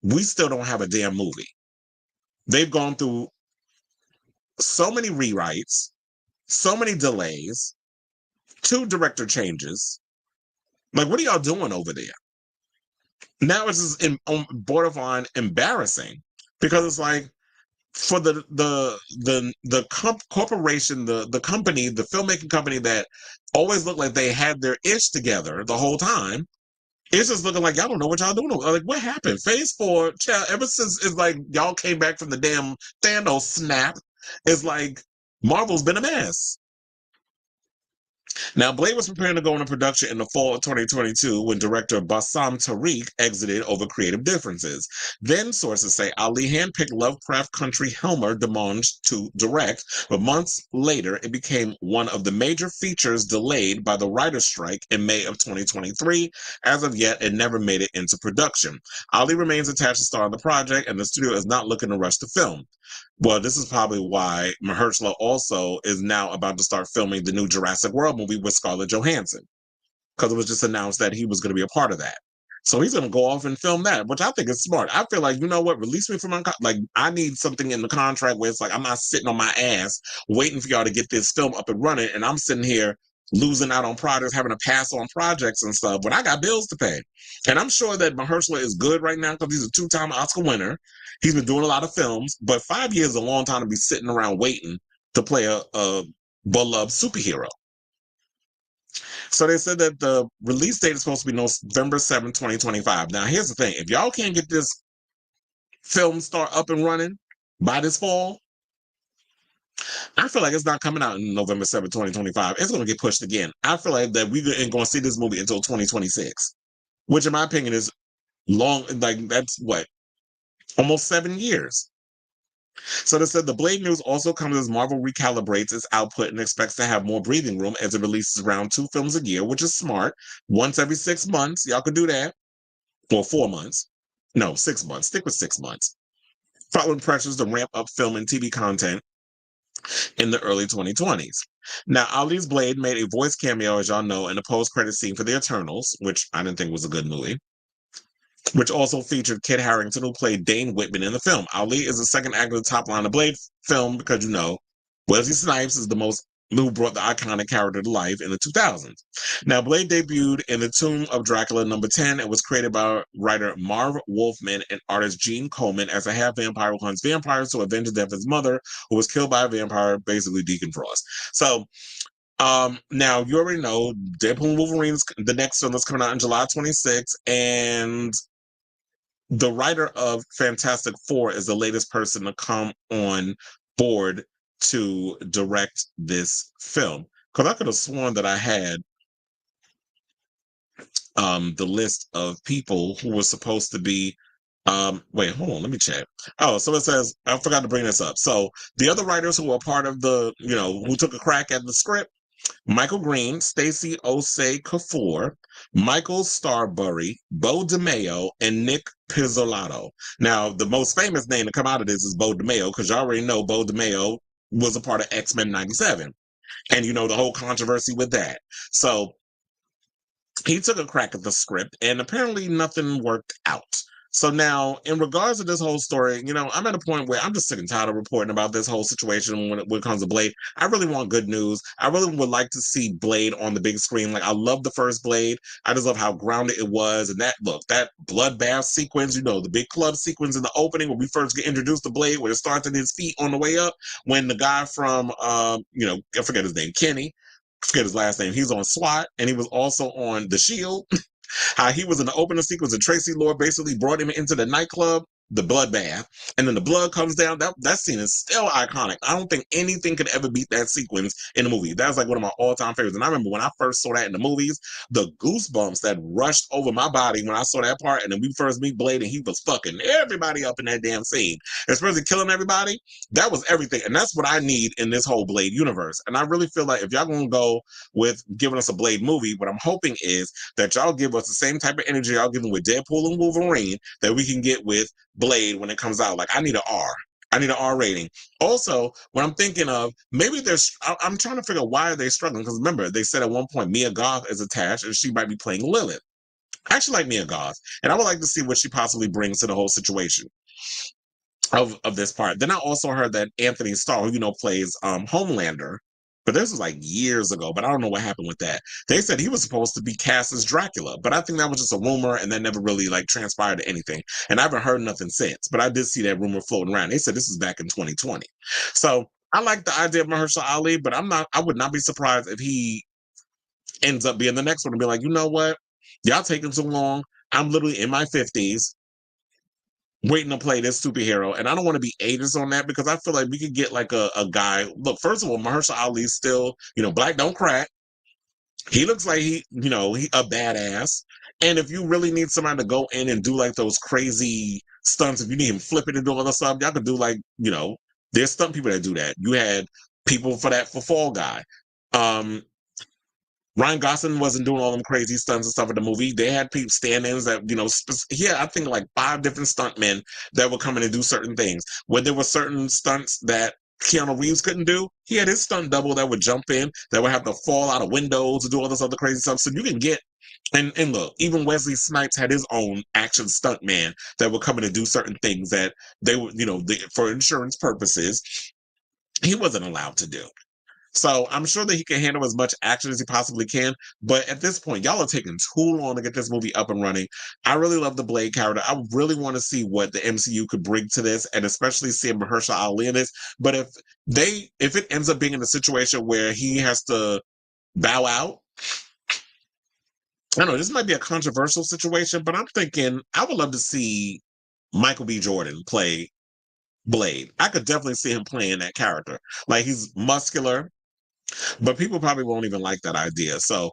We still don't have a damn movie. They've gone through so many rewrites, so many delays, 2 director changes. Like, what are y'all doing over there? Now it's just borderline embarrassing, because it's like, for the corporation, the company, the filmmaking company that always looked like they had their ish together the whole time, it's just looking like y'all don't know what y'all doing. Like, what happened? Phase 4, child, ever since it's like y'all came back from the damn Thanos snap, it's like Marvel's been a mess. Now, Blade was preparing to go into production in the fall of 2022 when director Bassam Tariq exited over creative differences. Then, sources say Ali handpicked Lovecraft Country Helmer Demange to direct, but months later, it became one of the major features delayed by the writer's strike in May of 2023. As of yet, it never made it into production. Ali remains attached to star in the project, and the studio is not looking to rush the film. Well, this is probably why Mahershala also is now about to start filming the new Jurassic World movie with Scarlett Johansson, because it was just announced that he was going to be a part of that. So he's going to go off and film that, which I think is smart. I feel like, you know what, release me from my like, I need something in the contract where it's like, I'm not sitting on my ass waiting for y'all to get this film up and running, and I'm sitting here losing out on projects, having to pass on projects and stuff when I got bills to pay. And I'm sure that Mahershala is good right now, because he's a 2-time Oscar winner. He's been doing a lot of films, but 5 years is a long time to be sitting around waiting to play a beloved superhero. So they said that the release date is supposed to be November 7th, 2025. Now, here's the thing. If y'all can't get this film start up and running by this fall, I feel like it's not coming out in November 7th, 2025. It's going to get pushed again. I feel like that we ain't going to see this movie until 2026, which in my opinion is long. Like, that's what? Almost 7 years. So they said the Blade news also comes as Marvel recalibrates its output and expects to have more breathing room as it releases around 2 films a year, which is smart. Once every 6 months, y'all could do that. Or 4 months. No, 6 months. Stick with 6 months. Following pressures to ramp up film and TV content in the early 2020s. Now, Ali's Blade made a voice cameo, as y'all know, in the post-credit scene for The Eternals, which I didn't think was a good movie, which also featured Kit Harington, who played Dane Whitman in the film. Ali is the second actor at the top line of Blade film, because, you know, Wesley Snipes is the most who brought the iconic character to life in the 2000s. Now, Blade debuted in The Tomb of Dracula #10 and was created by writer Marv Wolfman and artist Gene Coleman as a half-vampire who hunts vampires to avenge the death of his mother, who was killed by a vampire, basically Deacon Frost. So, now you already know Deadpool and Wolverine, the next film that's coming out on July 26th, and the writer of Fantastic Four is the latest person to come on board to direct this film. Because I could have sworn that I had the list of people who were supposed to be. Wait, hold on, let me check. Oh, so it says, I forgot to bring this up. So the other writers who were part of the, you know, who took a crack at the script: Michael Green, Stacey Osei Kaffour, Michael Starbury, Bo DeMayo, and Nick Pizzolatto. Now, the most famous name to come out of this is Bo DeMayo, because you already know Bo DeMayo was a part of X-Men 97. And you know the whole controversy with that. So he took a crack at the script, and apparently nothing worked out. So now, in regards to this whole story, you know, I'm at a point where I'm just sick and tired of reporting about this whole situation when it comes to Blade. I really want good news. I really would like to see Blade on the big screen. Like, I love the first Blade. I just love how grounded it was. And that bloodbath sequence, you know, the big club sequence in the opening when we first get introduced to Blade, where it starts in his feet on the way up, when the guy from, you know, I forget his name, Kenny, I forget his last name, he's on SWAT, and he was also on The Shield. How he was in the opening sequence and Tracy Lord basically brought him into the nightclub, the bloodbath, and then the blood comes down. That scene is still iconic. I don't think anything could ever beat that sequence in the movie. That's like one of my all-time favorites. And I remember when I first saw that in the movies, the goosebumps that rushed over my body when I saw that part. And then we first meet Blade and he was fucking everybody up in that damn scene, especially killing everybody. That was everything. And that's what I need in this whole Blade universe. And I really feel like if y'all gonna go with giving us a Blade movie, what I'm hoping is that y'all give us the same type of energy y'all giving with Deadpool and Wolverine that we can get with Blade when it comes out. Like, I need an R. I need an R rating. Also, what I'm thinking of, maybe I'm trying to figure out why are they struggling, because remember, they said at one point Mia Goth is attached and she might be playing Lilith. I actually like Mia Goth, and I would like to see what she possibly brings to the whole situation of this part. Then I also heard that Anthony Starr, who you know plays Homelander, but this was like years ago, but I don't know what happened with that. They said he was supposed to be cast as Dracula, but I think that was just a rumor and that never really like transpired to anything. And I haven't heard nothing since, but I did see that rumor floating around. They said this is back in 2020. So I like the idea of Mahershala Ali, but I would not be surprised if he ends up being the next one and be like, you know what? Y'all taking too long. I'm literally in my 50s waiting to play this superhero. And I don't want to be ageist on that, because I feel like we could get like a guy. Look, first of all, Mahershala Ali's still, you know, black don't crack. He looks like he a badass. And if you really need somebody to go in and do like those crazy stunts, if you need him flipping and doing all that stuff, y'all could do like, you know, there's stunt people that do that. You had people for that for Fall Guy. Ryan Gosling wasn't doing all them crazy stunts and stuff in the movie. They had people stand-ins that, you know, I think like 5 different stuntmen that would come in and do certain things. When there were certain stunts that Keanu Reeves couldn't do, he had his stunt double that would jump in, that would have to fall out of windows and do all this other crazy stuff. So you can get, and look, even Wesley Snipes had his own action stunt man that would come in and do certain things that they would, you know, for insurance purposes, he wasn't allowed to do. So I'm sure that he can handle as much action as he possibly can. But at this point, y'all are taking too long to get this movie up and running. I really love the Blade character. I really want to see what the MCU could bring to this, and especially seeing Mahershala Ali in this. But if it ends up being in a situation where he has to bow out, I don't know, this might be a controversial situation, but I'm thinking I would love to see Michael B. Jordan play Blade. I could definitely see him playing that character. Like, he's muscular, but people probably won't even like that idea. So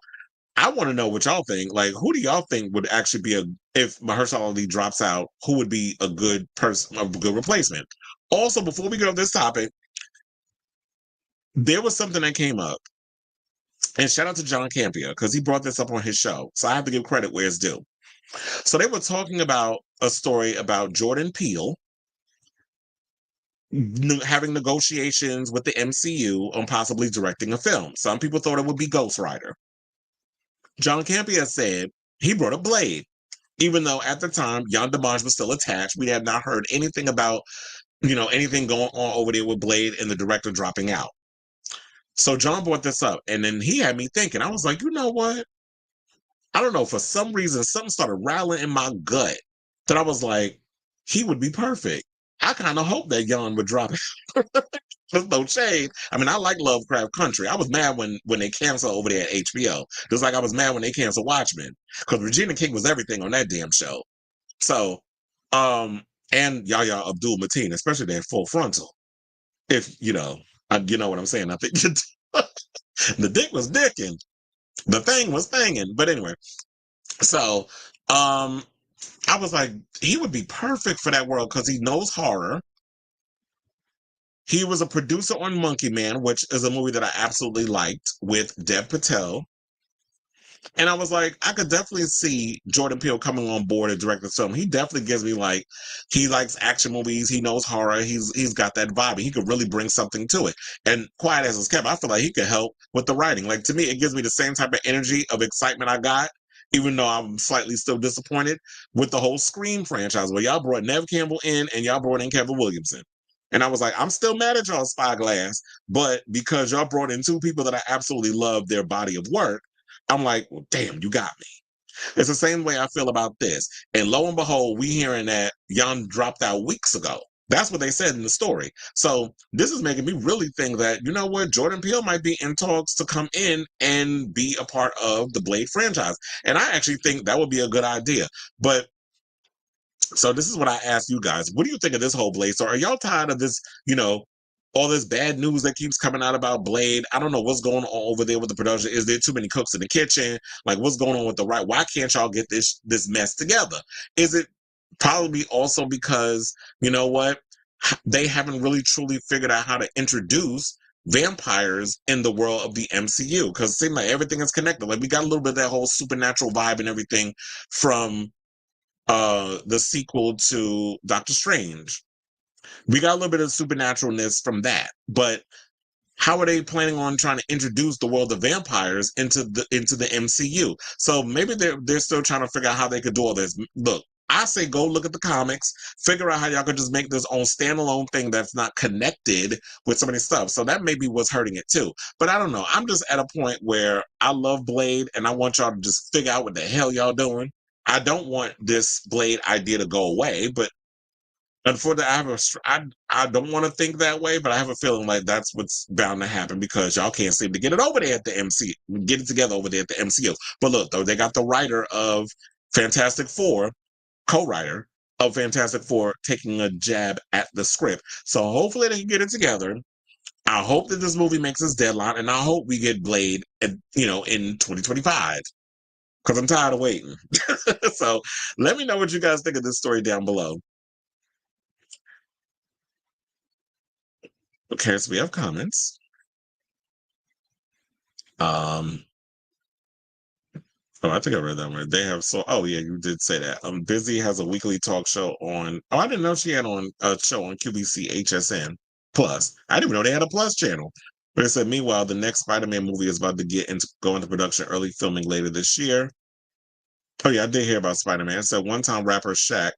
I want to know what y'all think. Like, who do y'all think would actually be if Mahershala Ali drops out, who would be a good person, a good replacement? Also, before we get off this topic, there was something that came up, and shout out to John Campea, because he brought this up on his show. So I have to give credit where it's due. So they were talking about a story about Jordan Peele having negotiations with the MCU on possibly directing a film. Some people thought it would be Ghost Rider. John Campea said he brought up Blade, even though at the time Yann Demange was still attached. We had not heard anything about, you know, anything going on over there with Blade and the director dropping out. So John brought this up, and then he had me thinking. I was like, you know what? I don't know, for some reason, something started rattling in my gut that I was like, he would be perfect. I kind of hope that Yann would drop it. There's no shade. I mean, I like Lovecraft Country. I was mad when they canceled over there at HBO. Just like I was mad when they canceled Watchmen, because Regina King was everything on that damn show. So, and Yahya Abdul-Mateen, especially that Full Frontal. If you know what I'm saying. I think the dick was dicking, the thing was thanging. But anyway, so I was like, he would be perfect for that world because he knows horror. He was a producer on Monkey Man, which is a movie that I absolutely liked with Dev Patel. And I was like, I could definitely see Jordan Peele coming on board and direct the film. He definitely gives me like, he likes action movies. He knows horror. He's got that vibe. He could really bring something to it. And quiet as it's kept, I feel like he could help with the writing. Like, to me, it gives me the same type of energy of excitement I got even though I'm slightly still disappointed with the whole Scream franchise, where y'all brought Nev Campbell in and y'all brought in Kevin Williamson. And I was like, I'm still mad at y'all, Spyglass, but because y'all brought in two people that I absolutely love their body of work, I'm like, well, damn, you got me. It's the same way I feel about this. And lo and behold, we hearing that Yann dropped out weeks ago. That's what they said in the story. So this is making me really think that, you know what, Jordan Peele might be in talks to come in and be a part of the Blade franchise. And I actually think that would be a good idea. But so this is what I ask you guys. What do you think of this whole Blade? So are y'all tired of this, all this bad news that keeps coming out about Blade? I don't know what's going on over there with the production. Is there too many cooks in the kitchen? Like, what's going on with the right? Why can't y'all get this mess together? Is it probably also because, you know what, they haven't really truly figured out how to introduce vampires in the world of the MCU? Because it seems like everything is connected. Like, we got a little bit of that whole supernatural vibe and everything from the sequel to Doctor Strange. We got a little bit of supernaturalness from that, but how are they planning on trying to introduce the world of vampires into the MCU? So maybe they're still trying to figure out how they could do all this. Look, I say go look at the comics, figure out how y'all could just make this own standalone thing that's not connected with so many stuff. So that may be what's hurting it too. But I don't know. I'm just at a point where I love Blade and I want y'all to just figure out what the hell y'all doing. I don't want this Blade idea to go away, but unfortunately, I don't want to think that way, but I have a feeling like that's what's bound to happen because y'all can't seem to get it over there at the MCU, get it together over there at the MCU. But look, though, they got the writer of Fantastic Four, co-writer of Fantastic Four, taking a jab at the script. So hopefully they can get it together. I hope that this movie makes its deadline, and I hope we get Blade, in 2025. Because I'm tired of waiting. So let me know what you guys think of this story down below. Okay, so we have comments. Oh, I think I read that one. They have oh yeah, you did say that. Busy has a weekly talk show on. Oh, I didn't know she had on a show on QVC HSN Plus. I didn't even know they had a Plus channel. But it said, meanwhile, the next Spider-Man movie is about to go into production, early filming later this year. Oh yeah, I did hear about Spider-Man. It said one-time rapper Shaq.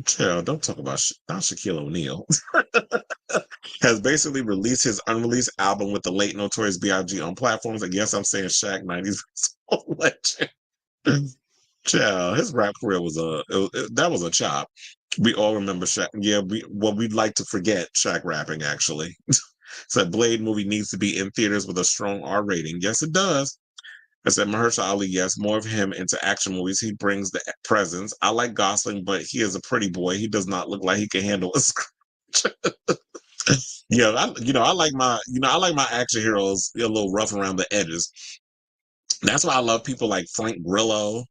Chill, don't talk about not Shaquille O'Neal. Has basically released his unreleased album with the late Notorious B.I.G. on platforms. And yes, I'm saying Shaq, 90s legend. Child, his rap career was that was a chop. We all remember Shaq. Yeah, we'd like to forget Shaq rapping, actually. Said Blade movie needs to be in theaters with a strong R rating. Yes, it does. I said Mahershala Ali, yes, more of him into action movies. He brings the presence. I like Gosling, but he is a pretty boy. He does not look like he can handle a script. Yeah, I like my action heroes a little rough around the edges. That's why I love people like Frank Grillo,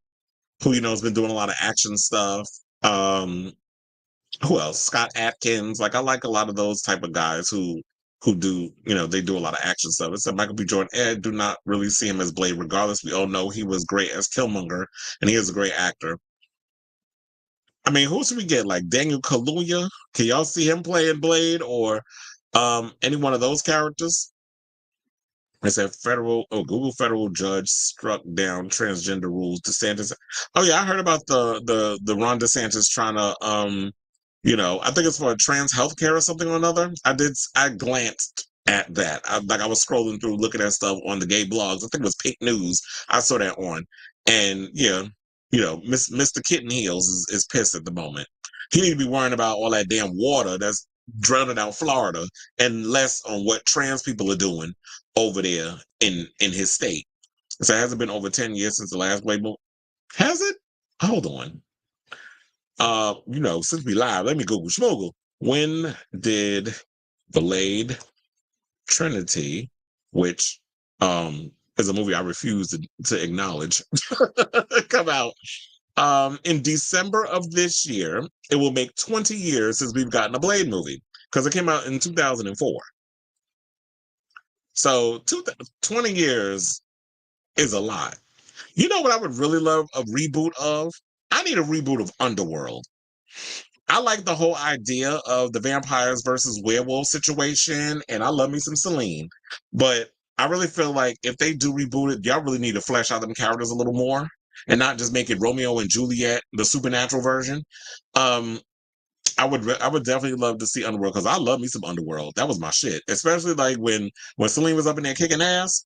who has been doing a lot of action stuff. Who else? Scott Adkins. Like, I like a lot of those type of guys who do, they do a lot of action stuff. It's Michael B. Jordan. I do not really see him as Blade. Regardless, we all know he was great as Killmonger, and he is a great actor. I mean, who should we get? Like Daniel Kaluuya? Can y'all see him playing Blade or any one of those characters? It said Google federal judge struck down transgender rules. DeSantis. Oh yeah, I heard about the Ron DeSantis trying to I think it's for trans healthcare or something or another. I glanced at that. I was scrolling through looking at stuff on the gay blogs. I think it was Pink News. I saw that on. And yeah, Mr. Kitten Heels is pissed at the moment. He need to be worrying about all that damn water that's drowning out Florida and less on what trans people are doing over there in his state. So it hasn't been over 10 years since the last Blade movie. Has it? Hold on. Since we live, let me Google Schmoggle. When did Blade Trinity, which is a movie I refuse to acknowledge, come out? In December of this year, it will make 20 years since we've gotten a Blade movie because it came out in 2004. So 20 years is a lot. You know what I would really love a reboot of? I need a reboot of Underworld. I like the whole idea of the vampires versus werewolf situation, and I love me some Celine. But I really feel like if they do reboot it, y'all really need to flesh out them characters a little more and not just make it Romeo and Juliet, the supernatural version. I would definitely love to see Underworld because I love me some Underworld. That was my shit, especially like when Celine was up in there kicking ass.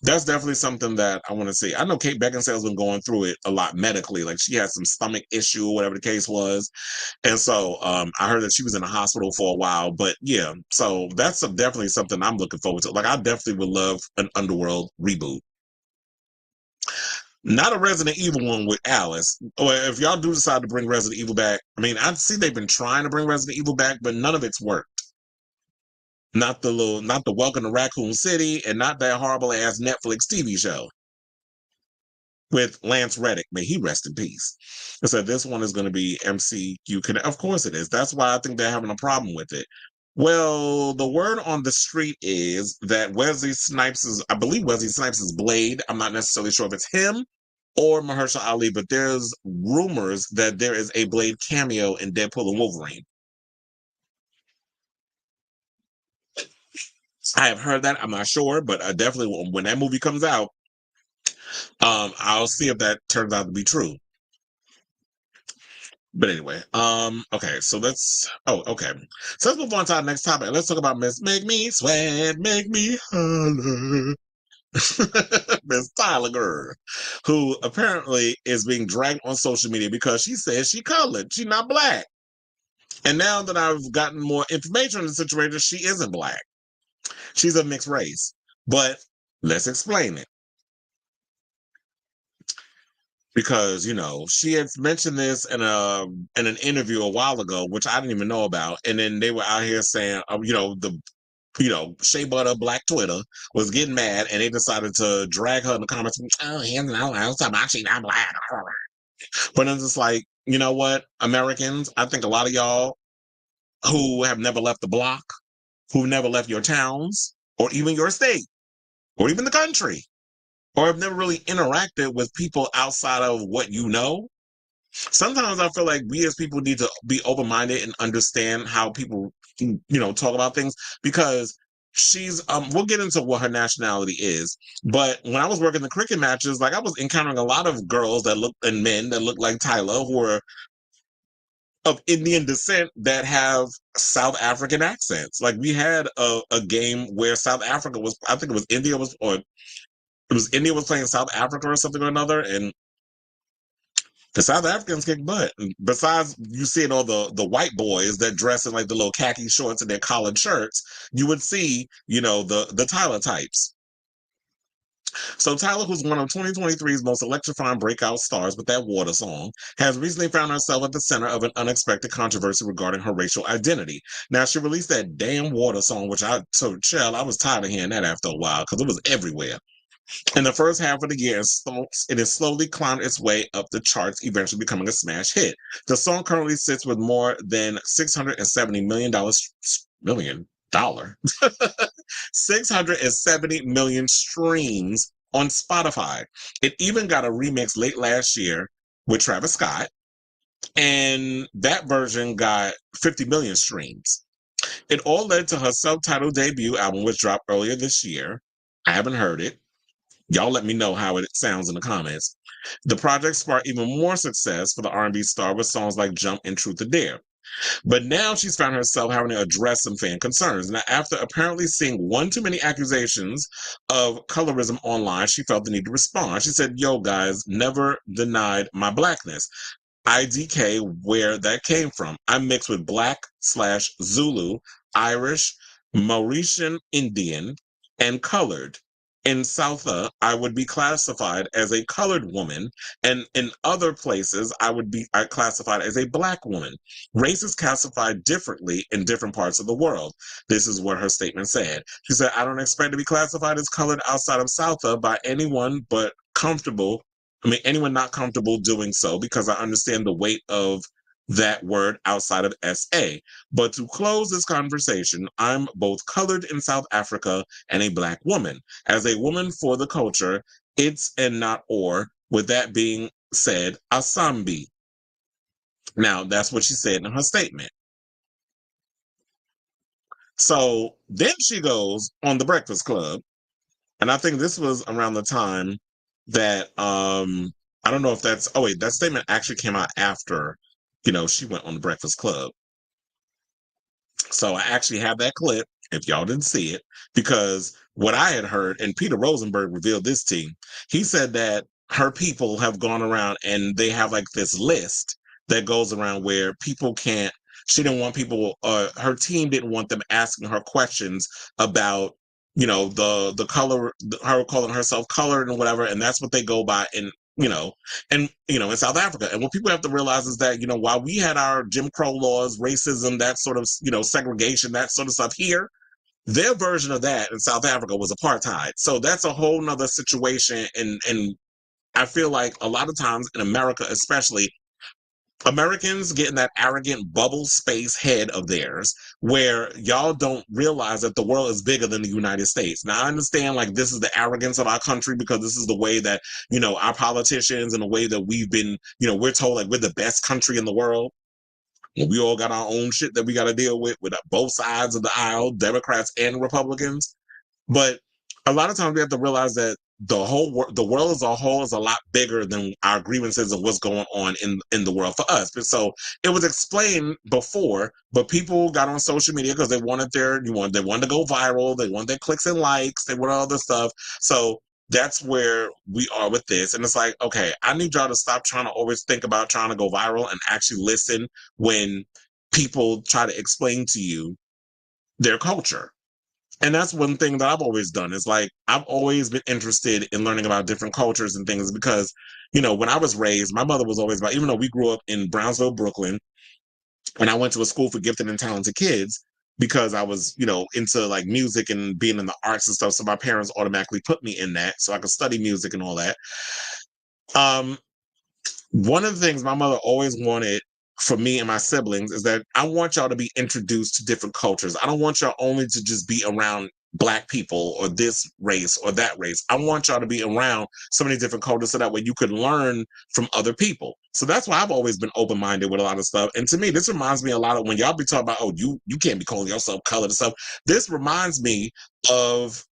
That's definitely something that I want to see. I know Kate Beckinsale's been going through it a lot medically. Like she had some stomach issue, whatever the case was. And so I heard that she was in the hospital for a while. But yeah, so that's definitely something I'm looking forward to. Like I definitely would love an Underworld reboot. Not a Resident Evil one with Alice. Or if y'all do decide to bring Resident Evil back, I mean, I see they've been trying to bring Resident Evil back, but none of it's worked. Not the Welcome to Raccoon City, and not that horrible ass Netflix TV show with Lance Reddick. May he rest in peace. So this one is going to be MCU. Of course it is. That's why I think they're having a problem with it. Well, the word on the street is that I believe Wesley Snipes' Blade. I'm not necessarily sure if it's him or Mahershala Ali, but there's rumors that there is a Blade cameo in Deadpool and Wolverine. I have heard that. I'm not sure, but definitely when that movie comes out, I'll see if that turns out to be true. But anyway, okay, so okay. So let's move on to our next topic. Let's talk about Miss Make Me Sweat, Make Me Holler. Miss Tyla girl, who apparently is being dragged on social media because she says she colored. She's not black. And now that I've gotten more information on the situation, she isn't black. She's a mixed race. But let's explain it. Because, you know, she had mentioned this in an interview a while ago, which I didn't even know about. And then they were out here saying, Shea Butter Black Twitter was getting mad and they decided to drag her in the comments. Oh, I was talking about she's not black. But it's just like, you know what, Americans, I think a lot of y'all who have never left the block, who've never left your towns, or even your state, or even the country, or have never really interacted with people outside of what you know. Sometimes I feel like we as people need to be open-minded and understand how people, talk about things, because she's we'll get into what her nationality is, but when I was working the cricket matches, like I was encountering a lot of girls and men that look like Tyla, who are of Indian descent that have South African accents. Like we had a game where South Africa was, I think it was India was playing South Africa or something or another, and the South Africans kick butt. Besides, you seeing all the white boys that dress in like the little khaki shorts and their collared shirts, you would see, the Tyla types. So Tyla, who's one of 2023's most electrifying breakout stars with that Water song, has recently found herself at the center of an unexpected controversy regarding her racial identity. Now, she released that damn Water song, I was tired of hearing that after a while because it was everywhere. In the first half of the year, it has slowly climbed its way up the charts, eventually becoming a smash hit. The song currently sits with more than $670 million, $670 million streams on Spotify. It even got a remix late last year with Travis Scott, and that version got 50 million streams. It all led to her self-titled debut album, which dropped earlier this year. I haven't heard it. Y'all let me know how it sounds in the comments. The project sparked even more success for the R&B star with songs like Jump and Truth or Dare. But now she's found herself having to address some fan concerns. Now, after apparently seeing one too many accusations of colorism online, she felt the need to respond. She said, yo, guys, never denied my blackness. IDK, where that came from. I'm mixed with Black/Zulu, Irish, Mauritian Indian, and colored. In Southa, I would be classified as a colored woman, and in other places, I classified as a black woman. Race is classified differently in different parts of the world. This is what her statement said. She said, I don't expect to be classified as colored outside of Southa by anyone anyone not comfortable doing so, because I understand the weight of that word outside of SA. But to close this conversation, I'm both colored in South Africa and a black woman. As a woman for the culture, it's and not or. With that being said, Asambi. Now, that's what she said in her statement. So then she goes on The Breakfast Club And I think this was around the time that I don't know if that's that statement actually came out after, she went on the Breakfast Club. So I actually have that clip if y'all didn't see it, because what I had heard, and Peter Rosenberg revealed this to me, he said that her people have gone around and they have like this list that goes around where people can't, she didn't want people, her team didn't want them asking her questions about, the color, her calling herself colored and whatever. And that's what they go by in, in South Africa. And what people have to realize is that, while we had our Jim Crow laws, racism, that sort of, segregation, that sort of stuff here, their version of that in South Africa was apartheid. So that's a whole nother situation. And I feel like a lot of times in America, especially, Americans get in that arrogant bubble space head of theirs where y'all don't realize that the world is bigger than the United States. Now, I understand like this is the arrogance of our country because this is the way that, our politicians and the way that we've been, we're told like we're the best country in the world. And we all got our own shit that we got to deal with both sides of the aisle, Democrats and Republicans. But a lot of times we have to realize that the world as a whole is a lot bigger than our grievances and what's going on in the world for us. But so it was explained before, but people got on social media because they wanted they wanted to go viral, they wanted their clicks and likes, they wanted all this stuff. So that's where we are with this. And it's like, okay, I need y'all to stop trying to always think about trying to go viral and actually listen when people try to explain to you their culture. And that's one thing that I've always done is like, I've always been interested in learning about different cultures and things because, when I was raised, my mother was always about, even though we grew up in Brownsville, Brooklyn, and I went to a school for gifted and talented kids because I was, into like music and being in the arts and stuff. So my parents automatically put me in that so I could study music and all that. One of the things my mother always wanted for me and my siblings is that I want y'all to be introduced to different cultures. I don't want y'all only to just be around Black people or this race or that race. I want y'all to be around so many different cultures so that way you could learn from other people. So that's why I've always been open-minded with a lot of stuff. And to me, this reminds me a lot of when y'all be talking about, oh, you can't be calling yourself colored and stuff. This reminds me of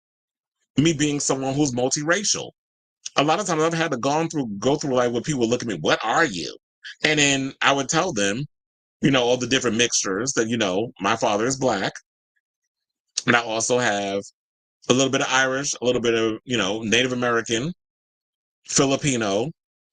me being someone who's multiracial. A lot of times I've had to go through like when people look at me, what are you? And then I would tell them, all the different mixtures that, my father is Black. And I also have a little bit of Irish, a little bit of, Native American, Filipino,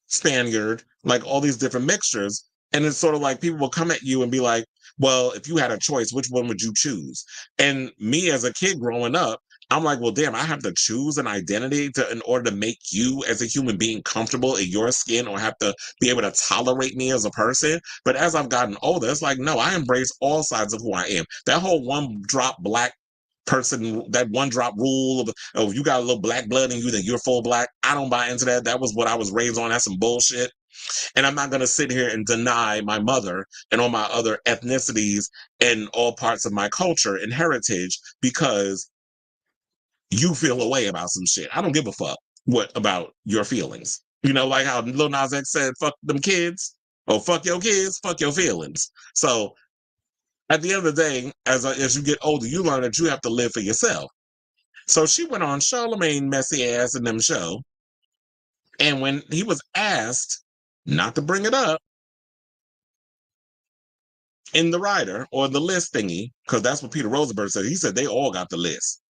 Spaniard, like all these different mixtures. And it's sort of like people will come at you and be like, well, if you had a choice, which one would you choose? And me as a kid growing up, I'm like, well, damn, I have to choose an identity in order to make you as a human being comfortable in your skin or have to be able to tolerate me as a person. But as I've gotten older, it's like, no, I embrace all sides of who I am. That whole one drop Black person, that one drop rule of, oh, if you got a little Black blood in you, then you're full Black. I don't buy into that. That was what I was raised on. That's some bullshit. And I'm not going to sit here and deny my mother and all my other ethnicities and all parts of my culture and heritage because you feel a way about some shit. I don't give a fuck what about your feelings. Like how Lil Nas X said, fuck them kids, or fuck your kids, fuck your feelings. So at the end of the day, as you get older, you learn that you have to live for yourself. So she went on Charlamagne messy ass in them show. And when he was asked not to bring it up in the writer or the list thingy, because that's what Peter Rosenberg said. He said they all got the list.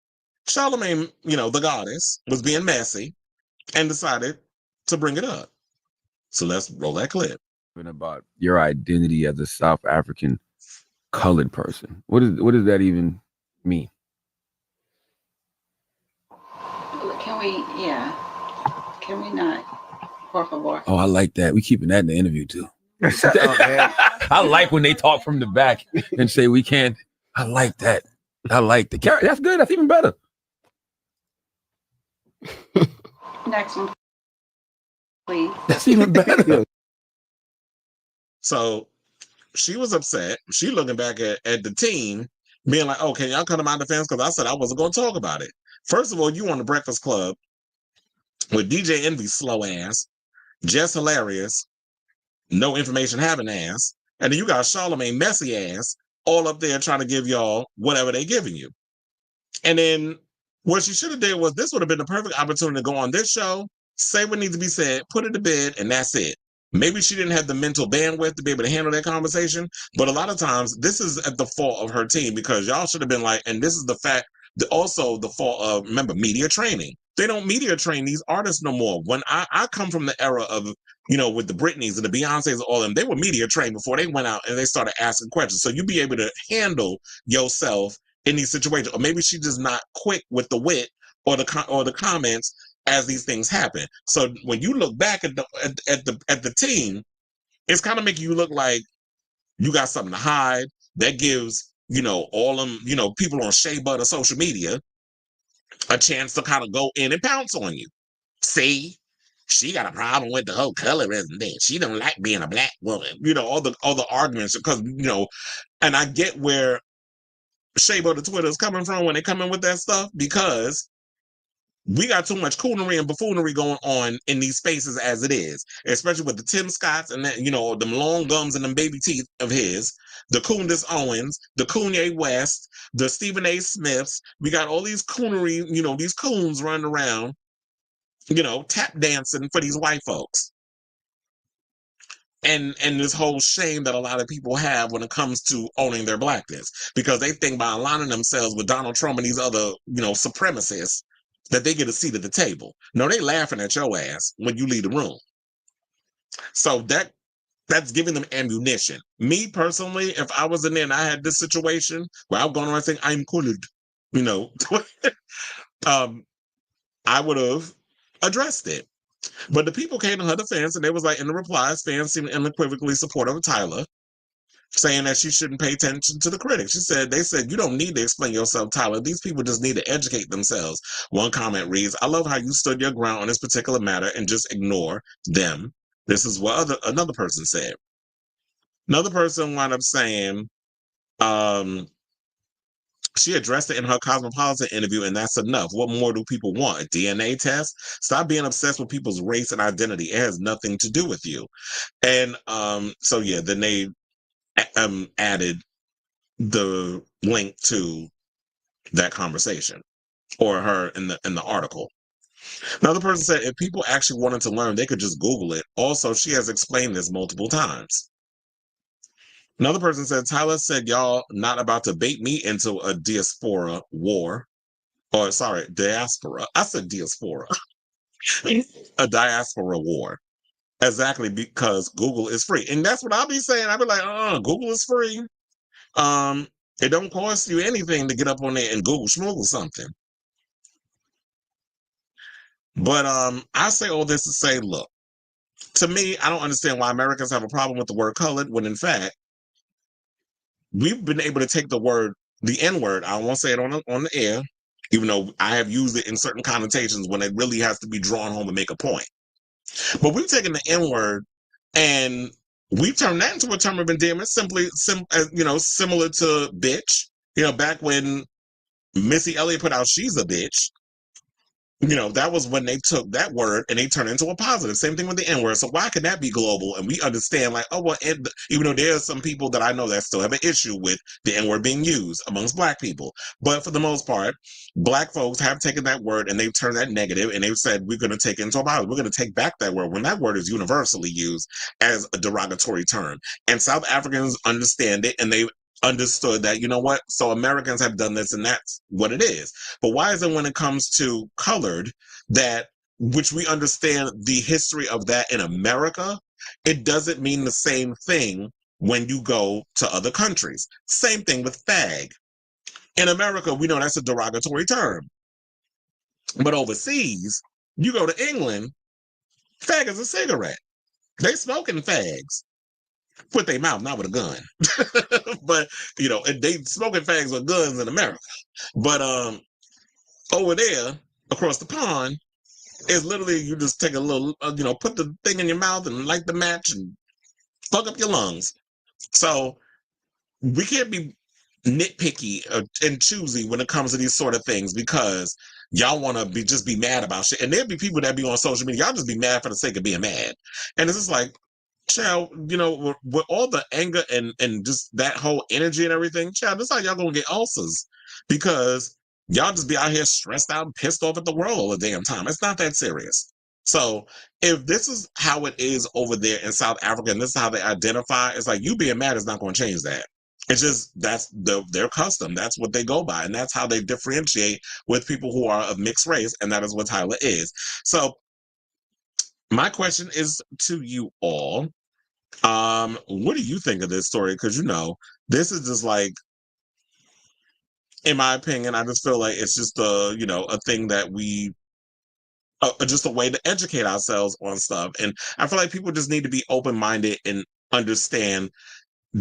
Charlamagne, the goddess, was being messy and decided to bring it up. So let's roll that clip. About your identity as a South African colored person. What does that even mean? Can we not? Por favor. Oh, I like that. We keeping that in the interview too. I like when they talk from the back and say we can't. I like that. I like the character. That's good. That's even better. Next one, please. That's even better. So she was upset. She looking back at the team, being like, oh, can y'all come to my defense? Because I said I wasn't going to talk about it. First of all, you on the Breakfast Club with DJ Envy's slow ass, Jess Hilarious, no information having ass, and then you got Charlamagne messy ass all up there trying to give y'all whatever they giving you. And then What she should have did was this would have been the perfect opportunity to go on this show, say what needs to be said, put it to bed, and that's it. Maybe she didn't have the mental bandwidth to be able to handle that conversation, but a lot of times this is at the fault of her team because y'all should have been like, and this is the fact, also the fault of, remember, media training. They don't media train these artists no more. When I come from the era of, with the Britneys and the Beyoncés and all of them, they were media trained before they went out and they started asking questions. So you be able to handle yourself in these situations, or maybe she's just not quick with the wit or the comments as these things happen. So when you look back at the team, it's kind of making you look like you got something to hide. That gives all them people on Shea Butter social media a chance to kind of go in and pounce on you. See, she got a problem with the whole colorism thing. She don't like being a black woman. All the arguments because and I get where Shea Butter Twitter is coming from when they come in with that stuff because we got too much coonery and buffoonery going on in these spaces as it is, especially with the Tim Scotts and that, them long gums and them baby teeth of his, the Candace Owens, the Kanye West, the Stephen A. Smiths. We got all these coonery, these coons running around, tap dancing for these white folks. And this whole shame that a lot of people have when it comes to owning their blackness, because they think by aligning themselves with Donald Trump and these other, supremacists, that they get a seat at the table. No, they laughing at your ass when you leave the room. So that's giving them ammunition. Me personally, if I was in there and I had this situation where I'm going around saying I'm colored, I would have addressed it. But the people came to her defense and they was like, in the replies, fans seemed unequivocally supportive of Tyla, saying that she shouldn't pay attention to the critics. They said, you don't need to explain yourself, Tyla. These people just need to educate themselves. One comment reads, I love how you stood your ground on this particular matter and just ignore them. This is what another person said. Another person wound up saying, she addressed it in her Cosmopolitan interview, and that's enough. What more do people want? A DNA test? Stop being obsessed with people's race and identity. It has nothing to do with you. And then they added the link to that conversation or her in the article. Another person said if people actually wanted to learn, they could just Google it. Also, she has explained this multiple times. Another person said, Tyla said, y'all not about to bait me into a diaspora war. Or, sorry, diaspora. I said diaspora. A diaspora war. Exactly, because Google is free. And that's what I'll be saying. I'll be like, Google is free. It don't cost you anything to get up on there and Google schmoogle something. But I say all this to say, look, to me, I don't understand why Americans have a problem with the word colored when in fact, we've been able to take the N-word, I won't say it on the air, even though I have used it in certain connotations when it really has to be drawn home and make a point. But we've taken the N-word and we've turned that into a term of endearment, similar to bitch. Back when Missy Elliott put out "She's a Bitch," that was when they took that word and they turned it into a positive. Same thing with the N-word. So why could that be global? And we understand, like, even though there's some people that I know that still have an issue with the N-word being used amongst Black people. But for the most part, Black folks have taken that word and they've turned that negative and they've said, we're going to take it into a positive. We're going to take back that word when that word is universally used as a derogatory term. And South Africans understand it and they understood that, so Americans have done this and that's what it is. But why is it when it comes to colored, which we understand the history of that in America, it doesn't mean the same thing when you go to other countries? Same thing with fag. In America, we know that's a derogatory term. But overseas, you go to England, fag is a cigarette. They smoking fags. With their mouth, not with a gun. But, they smoking fags with guns in America. But over there, across the pond, it's literally you just take a little, put the thing in your mouth and light the match and fuck up your lungs. So we can't be nitpicky and choosy when it comes to these sort of things because y'all want to just be mad about shit. And there'll be people that be on social media, y'all just be mad for the sake of being mad. And it's just like, child, with all the anger and just that whole energy and everything, child, this is how y'all gonna get ulcers because Y'all just be out here stressed out and pissed off at the world all the damn time. It's not that serious. So if this is how it is over there in South Africa and this is how they identify, it's like you being mad is not going to change that. It's just that's their custom. That's what they go by. And that's how they differentiate with people who are of mixed race. And that is what Tyla is. So my question is to you all. What do you think of this story? Because, you know, this is just like, in my opinion, I just feel like it's just a, you know, a thing that we, just a way to educate ourselves on stuff. And I feel like people just need to be open-minded and understand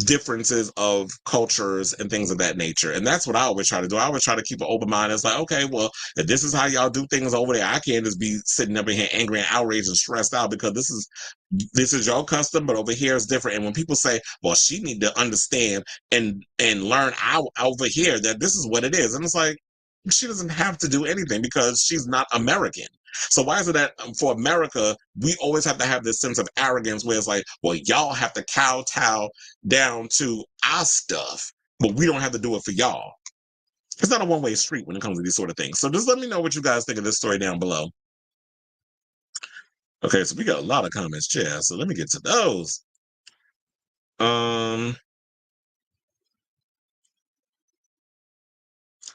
differences of cultures and things of that nature. And that's what I always try to do. I always try to keep an open mind. It's like, okay, well, if this is how y'all do things over there, I can't just be sitting up in here angry and outraged and stressed out because this is your custom, but over here it's different. And when people say, well, she need to understand and learn out over here that this is what it is. And it's like, she doesn't have to do anything because she's not American. So why is it that for America, we always have to have this sense of arrogance where it's like, well, y'all have to kowtow down to our stuff, but we don't have to do it for y'all. It's not a one-way street when it comes to these sort of things. So just let me know what you guys think of this story down below. Okay, so we got a lot of comments, Chad. So let me get to those.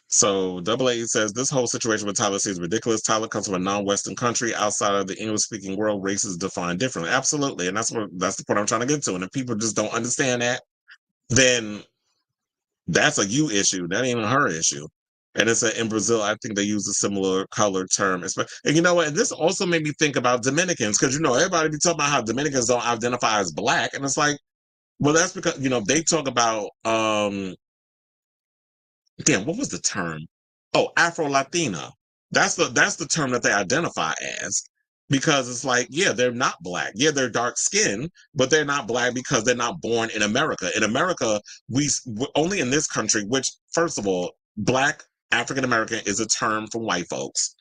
So Double A says this whole situation with Tyla seems ridiculous. Tyla comes from a non-Western country outside of the English-speaking world. Race is defined differently. Absolutely, and that's the point I'm trying to get to. And if people just don't understand that, then that's a you issue. That ain't a her issue. And it's in Brazil, I think they use a similar color term. And you know what? This also made me think about Dominicans because you know everybody be talking about how Dominicans don't identify as black, and it's like, well, that's because you know they talk about damn, what was the term? Oh, Afro-Latina. That's the term that they identify as because it's like, yeah, they're not black. Yeah, they're dark skinned, but they're not black because they're not born in America. In America, we only in this country, which first of all, black African American is a term for white folks,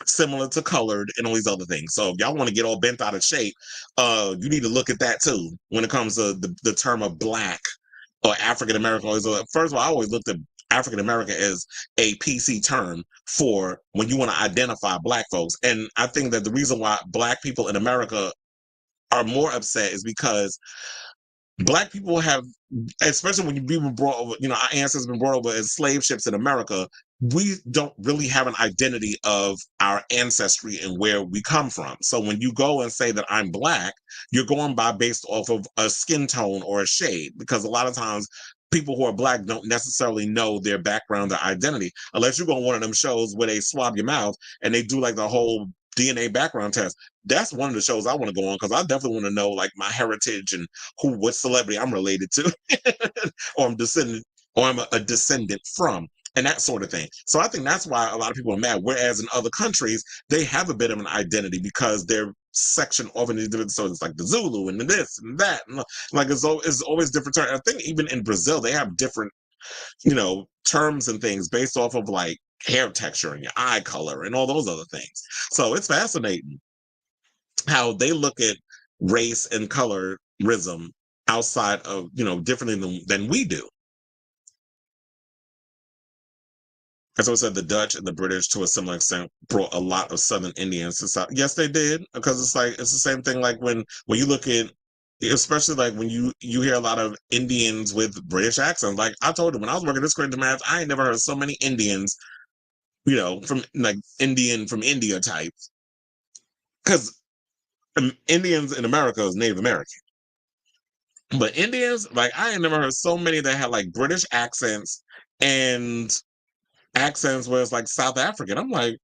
similar to colored and all these other things. So if y'all want to get all bent out of shape, you need to look at that too when it comes to the term of black or African American. First of all, I always looked at African American as a PC term for when you want to identify black folks. And I think that the reason why black people in America are more upset is because black people have, especially when we were brought over, you know, our ancestors been brought over as slave ships in America, we don't really have an identity of our ancestry and where we come from. So when you go and say that I'm black, you're going by based off of a skin tone or a shade, because a lot of times people who are black don't necessarily know their background or identity, unless you go on one of them shows where they swab your mouth and they do like the whole DNA background test. That's one of the shows I want to go on because I definitely want to know like my heritage and what celebrity I'm related to, or I'm a descendant from, and that sort of thing. So I think that's why a lot of people are mad. Whereas in other countries, they have a bit of an identity because they're sectioned off into different. So it's like the Zulu and this and that, and like it's always different terms. I think even in Brazil they have different, you know, terms and things based off of like hair texture and your eye color and all those other things. So it's fascinating how they look at race and colorism outside of, you know, differently than we do. As I said, the Dutch and the British, to a similar extent, brought a lot of Southern Indians to South. Yes, they did, because it's like it's the same thing. Like when you look at, especially like when you hear a lot of Indians with British accents. Like I told you when I was working this Christian marriage, I ain't never heard so many Indians, you know, from like from India types, because Indians in America is Native American. But Indians, like I ain't never heard so many that had like British accents and accents where it's like South African. I'm like,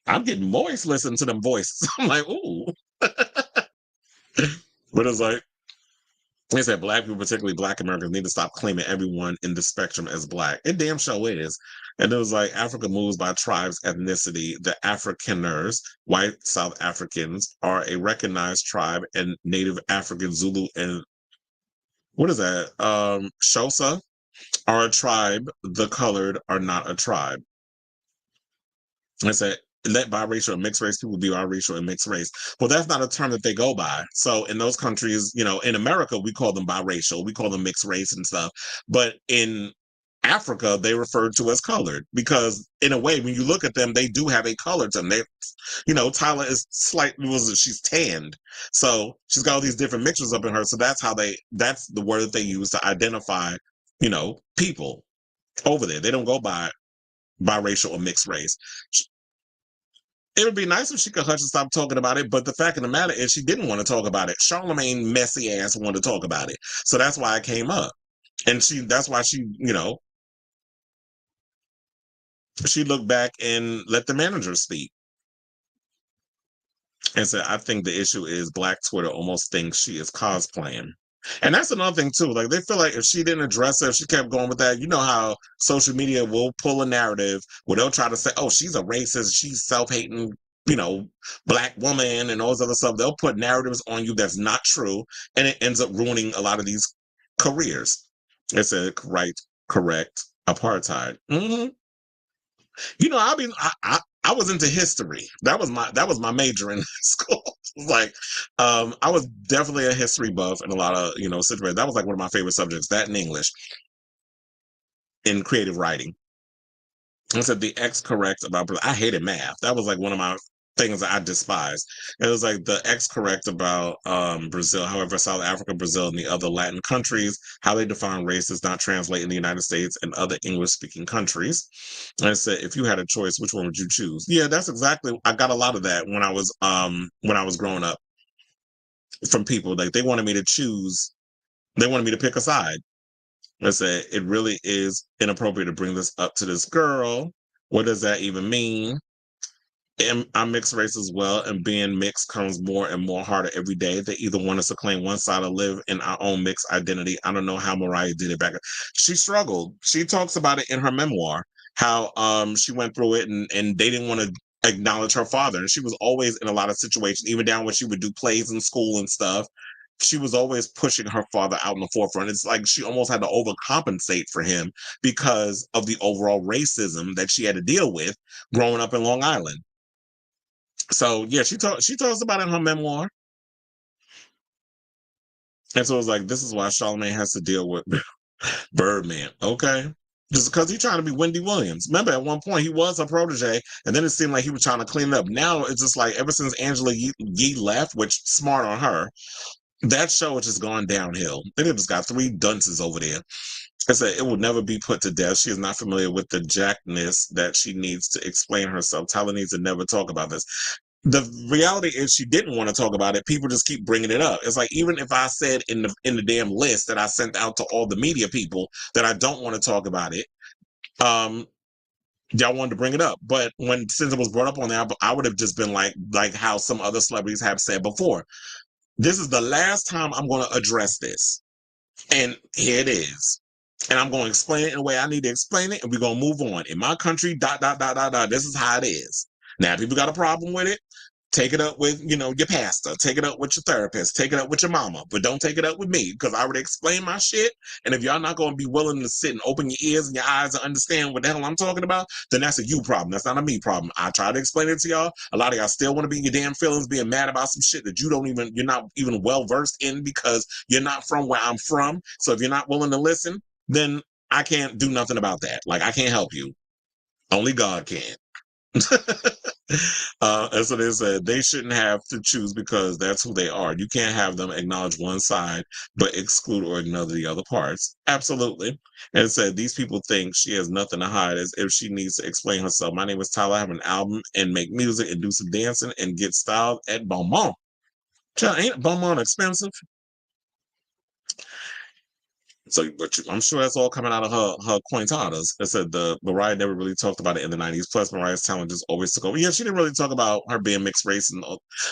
I'm getting moist listening to them voices. I'm like, ooh. But it's like, they said black people, particularly black Americans, need to stop claiming everyone in the spectrum as black. It damn sure is. And it was like Africa moves by tribes, ethnicity. The Afrikaners, white South Africans, are a recognized tribe, and Native African, Zulu, and what is that? Xhosa are a tribe. The colored are not a tribe. I said, let biracial and mixed race people be biracial and mixed race. Well, that's not a term that they go by. So in those countries, you know, in America, we call them biracial, we call them mixed race and stuff. But in Africa, they referred to as colored because, in a way, when you look at them, they do have a color to them. They, Tyla is she's tanned, so she's got all these different mixtures up in her. So that's that's the word that they use to identify, people over there. They don't go by biracial or mixed race. It would be nice if she could hush and stop talking about it, but the fact of the matter is she didn't want to talk about it. Charlemagne messy ass wanted to talk about it, so that's why it came up, and that's why she looked back and let the manager speak and said, I think the issue is Black Twitter almost thinks she is cosplaying. And that's another thing too. Like, they feel like if she didn't address it, if she kept going with that, you know how social media will pull a narrative where they'll try to say, oh, she's a racist, she's self-hating, Black woman and all this other stuff. They'll put narratives on you that's not true, and it ends up ruining a lot of these careers. It's a correct apartheid. Mm-hmm. I was into history. That was my major in school. Like, I was definitely a history buff in a lot of, situations. That was like one of my favorite subjects, that and English in creative writing. I said the X correct about, I hated math. That was like one of my things that I despised. It was like the X correct about Brazil. However, South Africa, Brazil, and the other Latin countries, how they define race does not translate in the United States and other English-speaking countries. And I said, if you had a choice, which one would you choose? Yeah, that's exactly. I got a lot of that when I was growing up from people. Like, they wanted me to choose. They wanted me to pick a side. I said, it really is inappropriate to bring this up to this girl. What does that even mean? I'm mixed race as well, and being mixed comes more and more harder every day. They either want us to claim one side or live in our own mixed identity. I don't know how Mariah did it back. She struggled. She talks about it in her memoir, how she went through it and they didn't want to acknowledge her father. And she was always in a lot of situations, even down when she would do plays in school and stuff. She was always pushing her father out in the forefront. It's like she almost had to overcompensate for him because of the overall racism that she had to deal with growing up in Long Island. So yeah, she talks about it in her memoir. And so it was like, this is why Charlemagne has to deal with Birdman. Okay. Just because he's trying to be Wendy Williams. Remember, at one point he was a protege, and then it seemed like he was trying to clean it up. Now it's just like, ever since Angela Yee left, which smart on her, that show has just gone downhill. They just got 3 dunces over there. I said, it will never be put to death. She is not familiar with the jackness that she needs to explain herself. Tyla needs to never talk about this. The reality is she didn't want to talk about it. People just keep bringing it up. It's like, even if I said in the damn list that I sent out to all the media people that I don't want to talk about it, y'all wanted to bring it up. But since it was brought up on there, I would have just been like how some other celebrities have said before. This is the last time I'm going to address this. And here it is. And I'm going to explain it in the way I need to explain it, and we're going to move on. In my country, ... This is how it is. Now, if people got a problem with it, take it up with, your pastor. Take it up with your therapist. Take it up with your mama. But don't take it up with me, because I already explained my shit. And if y'all not going to be willing to sit and open your ears and your eyes and understand what the hell I'm talking about, then that's a you problem. That's not a me problem. I try to explain it to y'all. A lot of y'all still want to be in your damn feelings, being mad about some shit that you're not even well versed in, because you're not from where I'm from. So if you're not willing to listen, then I can't do nothing about that. Like, I can't help you. Only God can. And so they said they shouldn't have to choose because that's who they are. You can't have them acknowledge one side but exclude or ignore the other parts. Absolutely. And it said these people think she has nothing to hide as if she needs to explain herself. My name is Tyla. I have an album and make music and do some dancing and get styled at Beaumont. Child, ain't Beaumont expensive? So, but I'm sure that's all coming out of her cointadas. I said Mariah never really talked about it in the 90s. Plus, Mariah's talent just always took over. Yeah, she didn't really talk about her being mixed race,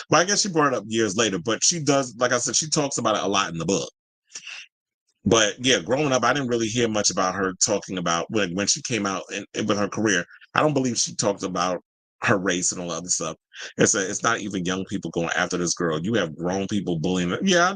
but I guess she brought it up years later. But she does, like I said, she talks about it a lot in the book. But yeah, growing up, I didn't really hear much about her talking about when she came out with her career. I don't believe she talked about her race and all that other stuff. It's not even young people going after this girl. You have grown people bullying her. Yeah.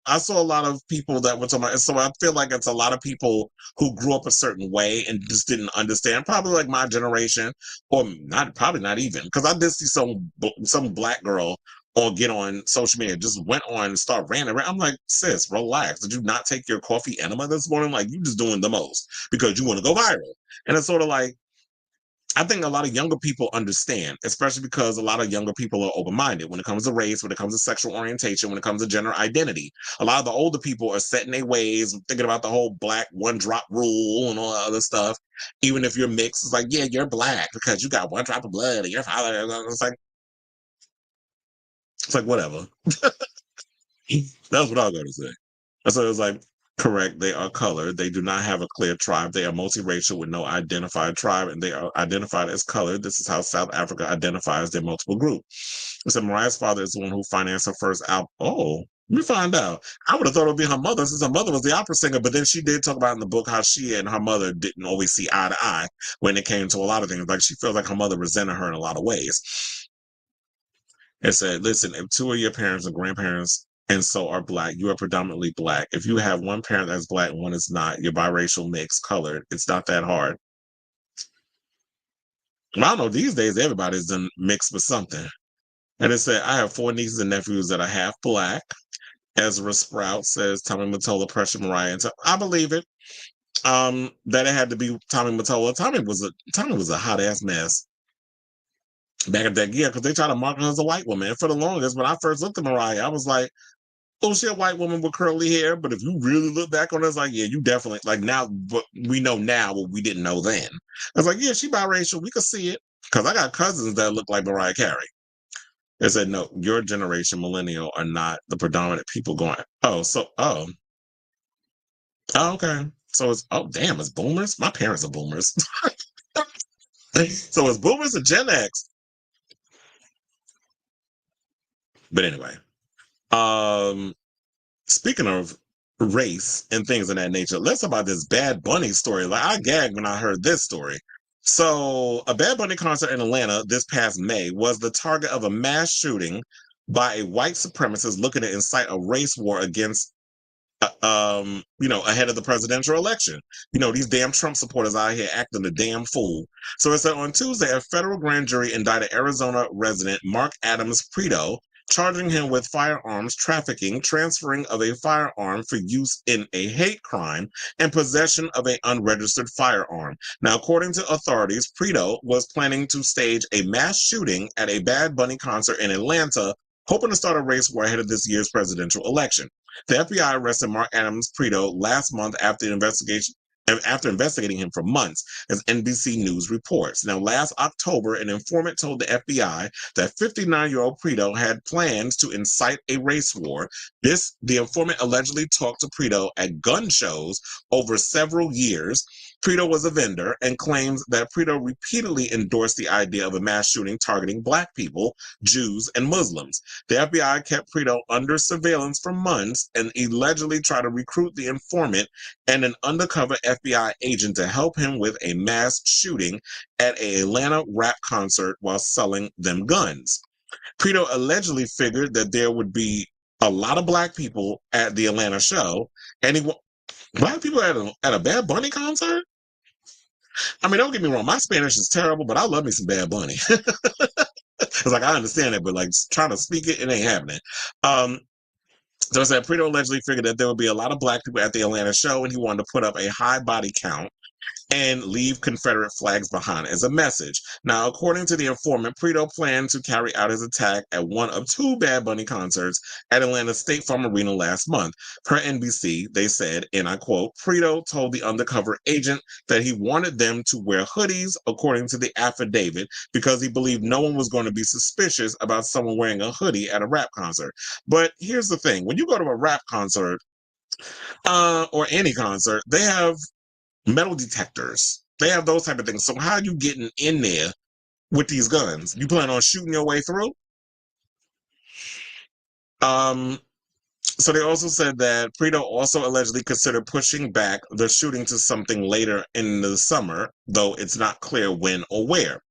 I saw a lot of people that were talking about it. So I feel like it's a lot of people who grew up a certain way and just didn't understand. Probably like my generation, or not. Probably not even, because I did see some Black girl or get on social media, just went on and start ranting. I'm like, sis, relax. Did you not take your coffee enema this morning? Like, you just doing the most because you want to go viral. And it's sort of like, I think a lot of younger people understand, especially because a lot of younger people are open-minded when it comes to race, when it comes to sexual orientation, when it comes to gender identity. A lot of the older people are set in their ways, thinking about the whole black one-drop rule and all that other stuff. Even if you're mixed, it's like, yeah, you're black because you got one drop of blood and your father. It's like whatever. That's what I'm going to say. So it's like, correct, they are colored. They do not have a clear tribe. They are multiracial with no identified tribe, and they are identified as colored. This is how South Africa identifies their multiple group. So Mariah's father is the one who financed her first album. Oh, let me find out. I would have thought it would be her mother, since her mother was the opera singer, but then she did talk about in the book how she and her mother didn't always see eye to eye when it came to a lot of things. Like, she feels like her mother resented her in a lot of ways. It said, listen, if two of your parents and grandparents and so are black, you are predominantly black. If you have one parent that's black and one is not, you're biracial, mixed, colored. It's not that hard. I don't know, these days everybody's done mixed with something. And it said, I have 4 nieces and nephews that are half black. Ezra Sprout says Tommy Mottola pressured Mariah into, I believe it. That it had to be Tommy Mottola. Tommy was a hot ass mess back in that year, because they tried to market her as a white woman. And for the longest, when I first looked at Mariah, I was like, oh, she a white woman with curly hair. But if you really look back on it, it's like, yeah, you definitely, like, now, but we know now what we didn't know then. I was like, yeah, she biracial. We could see it. Because I got cousins that look like Mariah Carey. They said, no, your generation, millennial, are not the predominant people going, oh, okay. So it's, oh, damn, it's boomers? My parents are boomers. So it's boomers and Gen X. But anyway, speaking of race and things of that nature, let's talk about this Bad Bunny story. Like, I gagged when I heard this story. So a Bad Bunny concert in Atlanta this past May was the target of a mass shooting by a white supremacist looking to incite a race war against ahead of the presidential election. These damn Trump supporters out here acting a damn fool. So it said on Tuesday, a federal grand jury indicted Arizona resident Mark Adams Prieto, charging him with firearms trafficking, transferring of a firearm for use in a hate crime, and possession of an unregistered firearm. Now, according to authorities, Prieto was planning to stage a mass shooting at a Bad Bunny concert in Atlanta, hoping to start a race war ahead of this year's presidential election. The FBI arrested Mark Adams Prieto last month after investigating him for months, as NBC News reports. Now, last October, an informant told the FBI that 59-year-old Prieto had plans to incite a race war. The informant allegedly talked to Prieto at gun shows over several years. Prieto was a vendor and claims that Prieto repeatedly endorsed the idea of a mass shooting targeting Black people, Jews, and Muslims. The FBI kept Prieto under surveillance for months and allegedly tried to recruit the informant and an undercover FBI agent to help him with a mass shooting at an Atlanta rap concert while selling them guns. Prieto allegedly figured that there would be a lot of Black people at the Atlanta show, and Black people at a Bad Bunny concert? I mean, don't get me wrong, my Spanish is terrible, but I love me some Bad Bunny. It's like, I understand it, but like trying to speak it, it ain't happening. So I said, Prieto allegedly figured that there would be a lot of Black people at the Atlanta show, and he wanted to put up a high body count and leave Confederate flags behind as a message. Now, according to the informant, Prieto planned to carry out his attack at one of 2 Bad Bunny concerts at Atlanta State Farm Arena last month. Per NBC, they said, and I quote, Prieto told the undercover agent that he wanted them to wear hoodies, according to the affidavit, because he believed no one was going to be suspicious about someone wearing a hoodie at a rap concert. But here's the thing. When you go to a rap concert, or any concert, they have metal detectors. They have those type of things. So how are you getting in there with these guns? You plan on shooting your way through? So they also said that Prieto also allegedly considered pushing back the shooting to something later in the summer, though it's not clear when or where.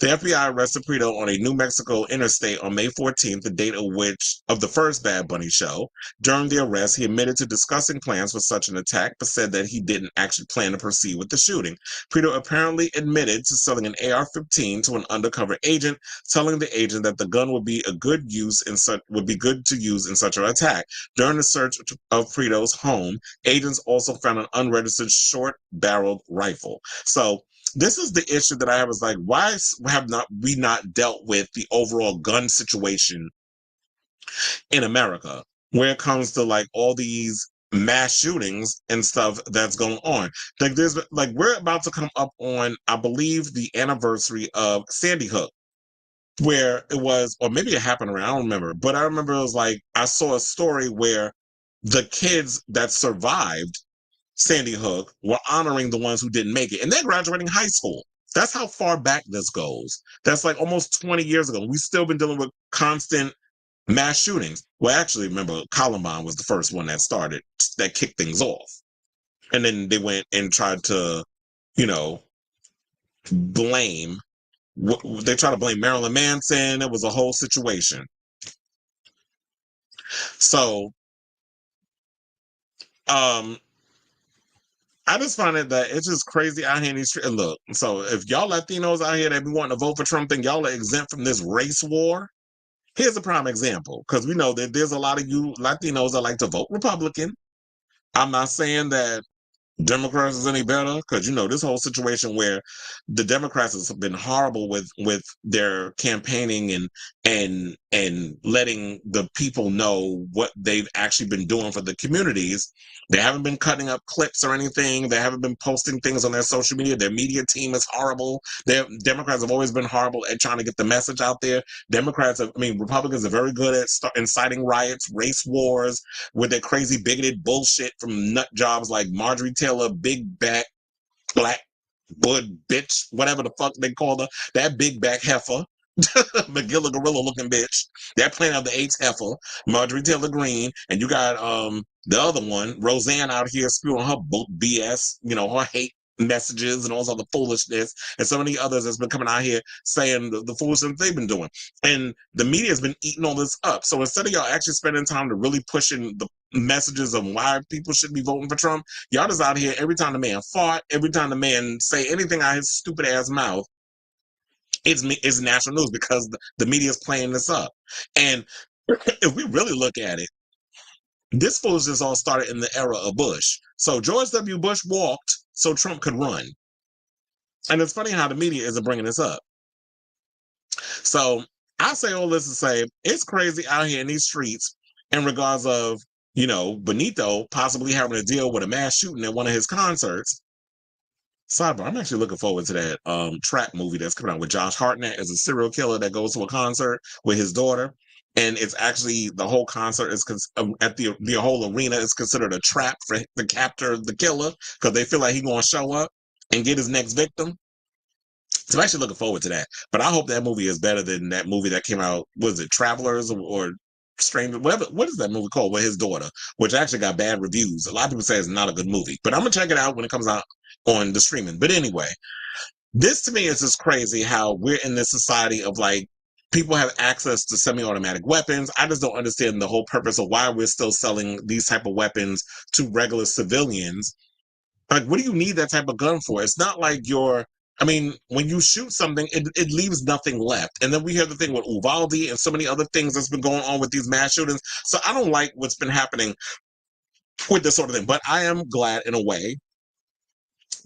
The FBI arrested Prito on a New Mexico interstate on May 14th, the date of the first Bad Bunny show. During the arrest, he admitted to discussing plans for such an attack, but said that he didn't actually plan to proceed with the shooting. Prito apparently admitted to selling an AR-15 to an undercover agent, telling the agent that the gun would be good to use in such an attack. During the search of Prito's home, agents also found an unregistered short-barreled rifle. So this is the issue that I have, is like, why have we not dealt with the overall gun situation in America when it comes to like all these mass shootings and stuff that's going on? Like we're about to come up on, I believe, the anniversary of Sandy Hook, where it was, or maybe it happened around, I don't remember, but I remember it was like, I saw a story where the kids that survived Sandy Hook were honoring the ones who didn't make it, and they're graduating high school. That's how far back this goes. That's like almost 20 years ago. We've still been dealing with constant mass shootings. Well, actually, remember, Columbine was the first one that kicked things off. And then they went and tried to, blame, they tried to blame Marilyn Manson. It was a whole situation. So, I just find it that it's just crazy out here in these streets. And look, so if y'all Latinos out here that be wanting to vote for Trump, think y'all are exempt from this race war. Here's a prime example, because we know that there's a lot of you Latinos that like to vote Republican. I'm not saying that Democrats is any better, because this whole situation where the Democrats have been horrible with their campaigning and letting the people know what they've actually been doing for the communities. They haven't been cutting up clips or anything. They haven't been posting things on their social media. Their media team is horrible. Democrats have always been horrible at trying to get the message out there. Republicans are very good at inciting riots, race wars, with their crazy bigoted bullshit from nut jobs like Marjorie Taylor, big back, black bud bitch, whatever the fuck they call her, that big back heifer, McGilla Gorilla looking bitch, that Planet of the Apes heifer, Marjorie Taylor Greene, and you got the other one, Roseanne, out here spewing her BS, her hate messages and all this other foolishness, and so many others that's been coming out here saying the foolishness they've been doing. And the media has been eating all this up. So instead of y'all actually spending time to really pushing the messages of why people should be voting for Trump, y'all just out here, every time the man fought, every time the man say anything out his stupid ass mouth, it's national news, because the media is playing this up. And if we really look at it, this foolishness all started in the era of Bush. So George W. Bush walked so Trump could run. And it's funny how the media isn't bringing this up. So I say all this to say, it's crazy out here in these streets in regards of, Benito possibly having to deal with a mass shooting at one of his concerts. Sidebar, I'm actually looking forward to that trap movie that's coming out with Josh Hartnett as a serial killer that goes to a concert with his daughter. And it's actually, the whole concert is at the whole arena is considered a trap for to capture the killer, because they feel like he's going to show up and get his next victim. So I'm actually looking forward to that. But I hope that movie is better than that movie that came out, was it Travelers or Stranger, whatever, what is that movie called with his daughter, which actually got bad reviews. A lot of people say it's not a good movie, but I'm going to check it out when it comes out on the streaming. But anyway, this to me is just crazy how we're in this society of like, people have access to semi-automatic weapons. I just don't understand the whole purpose of why we're still selling these type of weapons to regular civilians. Like, what do you need that type of gun for? It's not like when you shoot something, it leaves nothing left. And then we hear the thing with Uvalde and so many other things that's been going on with these mass shootings. So I don't like what's been happening with this sort of thing. But I am glad in a way.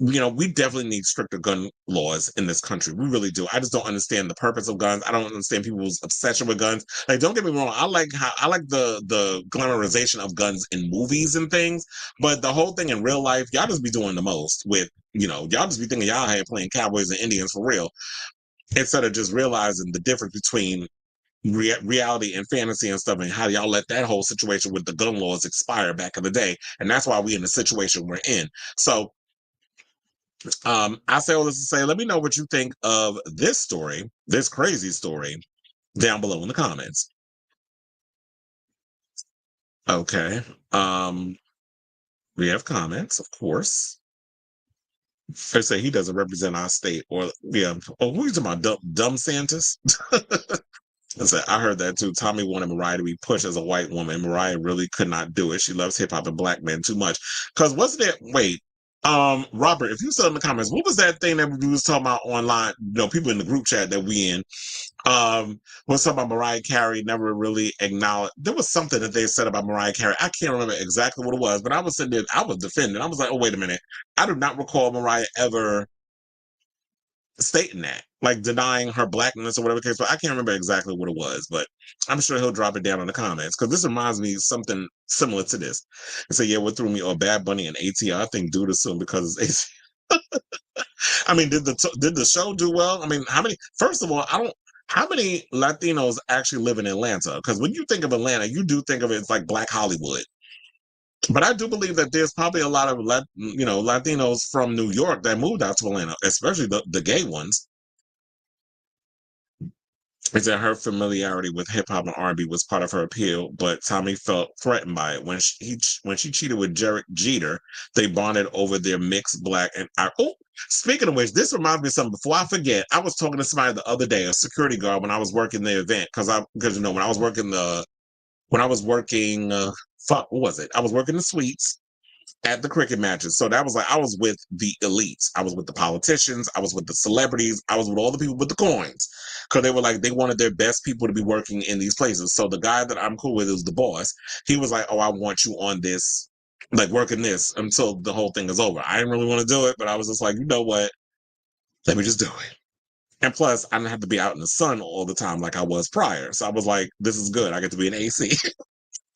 We definitely need stricter gun laws in this country. We really do. I just don't understand the purpose of guns. I don't understand people's obsession with guns. Like, don't get me wrong. I like the glamorization of guns in movies and things, but the whole thing in real life, y'all just be doing the most with, y'all just be thinking y'all here playing cowboys and Indians for real, instead of just realizing the difference between reality and fantasy and stuff, and how y'all let that whole situation with the gun laws expire back in the day. And that's why we're in the situation we're in. So, I say all this to say, let me know what you think of this story, this crazy story, down below in the comments. Okay. We have comments, of course. They say he doesn't represent our state, or yeah. Oh, who you talking about? Dumb Santis? I said, I heard that too. Tommy wanted Mariah to be pushed as a white woman. Mariah really could not do it. She loves hip hop and black men too much. Because wasn't it? Wait, Robert, if you saw in the comments, what was that thing that we was talking about online? You know, people in the group chat that we in. Was talking about Mariah Carey never really acknowledged. There was something that they said about Mariah Carey. I can't remember exactly what it was, but I was sitting there, I was defending. I was like, oh wait a minute, I do not recall Mariah ever stating that, like denying her blackness or whatever the case. But I can't remember exactly what it was, but I'm sure he'll drop it down in the comments because this reminds me of something similar to this. And say, yeah, what threw me? Or Bad Bunny and ATL. I think due to soon because it's ATL. I mean, did the show do well? I mean, how many? First of all, I don't. How many Latinos actually live in Atlanta? Because when you think of Atlanta, you do think of it as like Black Hollywood. But I do believe that there's probably a lot of Latinos from New York that moved out to Atlanta, especially the gay ones. Is that her familiarity with hip hop and R&B was part of her appeal, but Tommy felt threatened by it when she cheated with Derek Jeter. They bonded over their mixed black and speaking of which, this reminds me of something. Before I forget, I was talking to somebody the other day, a security guard, when I was working the event because when I was working what was it? I was working the suites at the cricket matches. So that was like I was with the elites. I was with the politicians. I was with the celebrities. I was with all the people with the coins. Because they were like, they wanted their best people to be working in these places. So the guy that I'm cool with is the boss. He was like, oh, I want you on this, like working this until the whole thing is over. I didn't really want to do it, but I was just like, you know what? Let me just do it. And plus, I didn't have to be out in the sun all the time like I was prior. So I was like, this is good. I get to be in AC.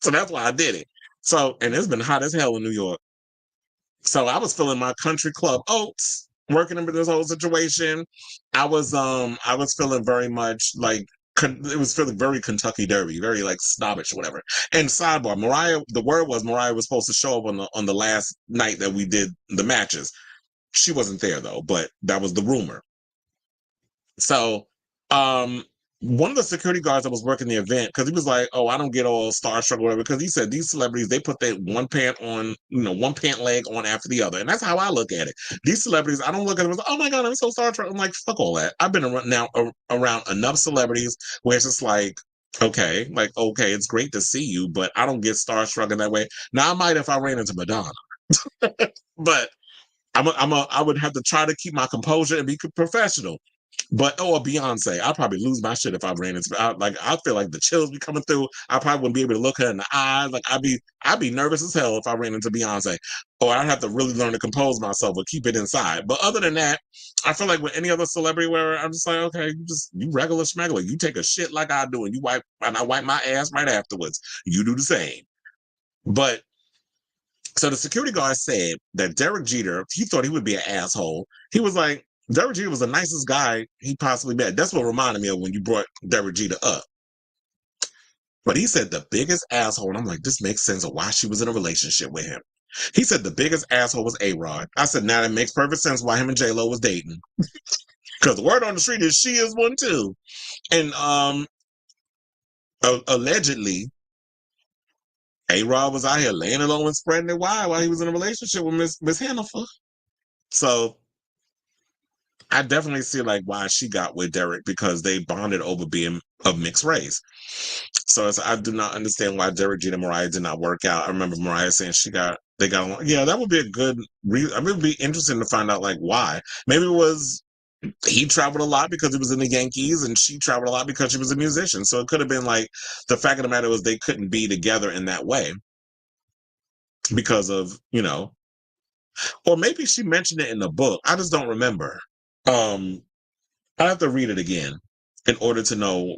So that's why I did it. So, and it's been hot as hell in New York. So I was feeling my country club oats, working in this whole situation. I was feeling very much like it was feeling very Kentucky Derby, very like snobbish, whatever. And sidebar, Mariah, the word was Mariah was supposed to show up on the last night that we did the matches. She wasn't there though, but that was the rumor. So, one of the security guards that was working the event, because he was like, "Oh, I don't get all starstruck or whatever," because he said these celebrities they put that one pant leg on after the other, and that's how I look at it. These celebrities, I don't look at them as, "Oh my god, I'm so starstruck." I'm like, "Fuck all that." I've been around enough celebrities where it's just like, okay, it's great to see you, but I don't get starstruck in that way. Now I might if I ran into Madonna, but I would have to try to keep my composure and be professional. But Beyonce, I'd probably lose my shit if I ran into. I feel like the chills be coming through. I probably wouldn't be able to look her in the eyes. Like I'd be nervous as hell if I ran into Beyonce, or I'd have to really learn to compose myself or keep it inside. But other than that, I feel like with any other celebrity, where I'm just like, okay, you regular schmegular, you take a shit like I do, and I wipe my ass right afterwards. You do the same. But so the security guard said that Derek Jeter, he thought he would be an asshole. He was like, Derek Jeter was the nicest guy he possibly met. That's what reminded me of when you brought Derek Jeter up. But he said the biggest asshole, and I'm like, this makes sense of why she was in a relationship with him. He said the biggest asshole was A-Rod. I said, now that makes perfect sense why him and J-Lo was dating. Because the word on the street is she is one too. And allegedly, A-Rod was out here laying it low and spreading it wide while he was in a relationship with Miss Hannaford. So I definitely see like why she got with Derek, because they bonded over being of mixed race. So I do not understand why Derek Jeter and Mariah did not work out. I remember Mariah saying they got along. Yeah, that would be a good reason. I mean, it would be interesting to find out like why. Maybe it was he traveled a lot because he was in the Yankees, and she traveled a lot because she was a musician. So it could have been like the fact of the matter was they couldn't be together in that way because of, or maybe she mentioned it in the book. I just don't remember. I have to read it again in order to know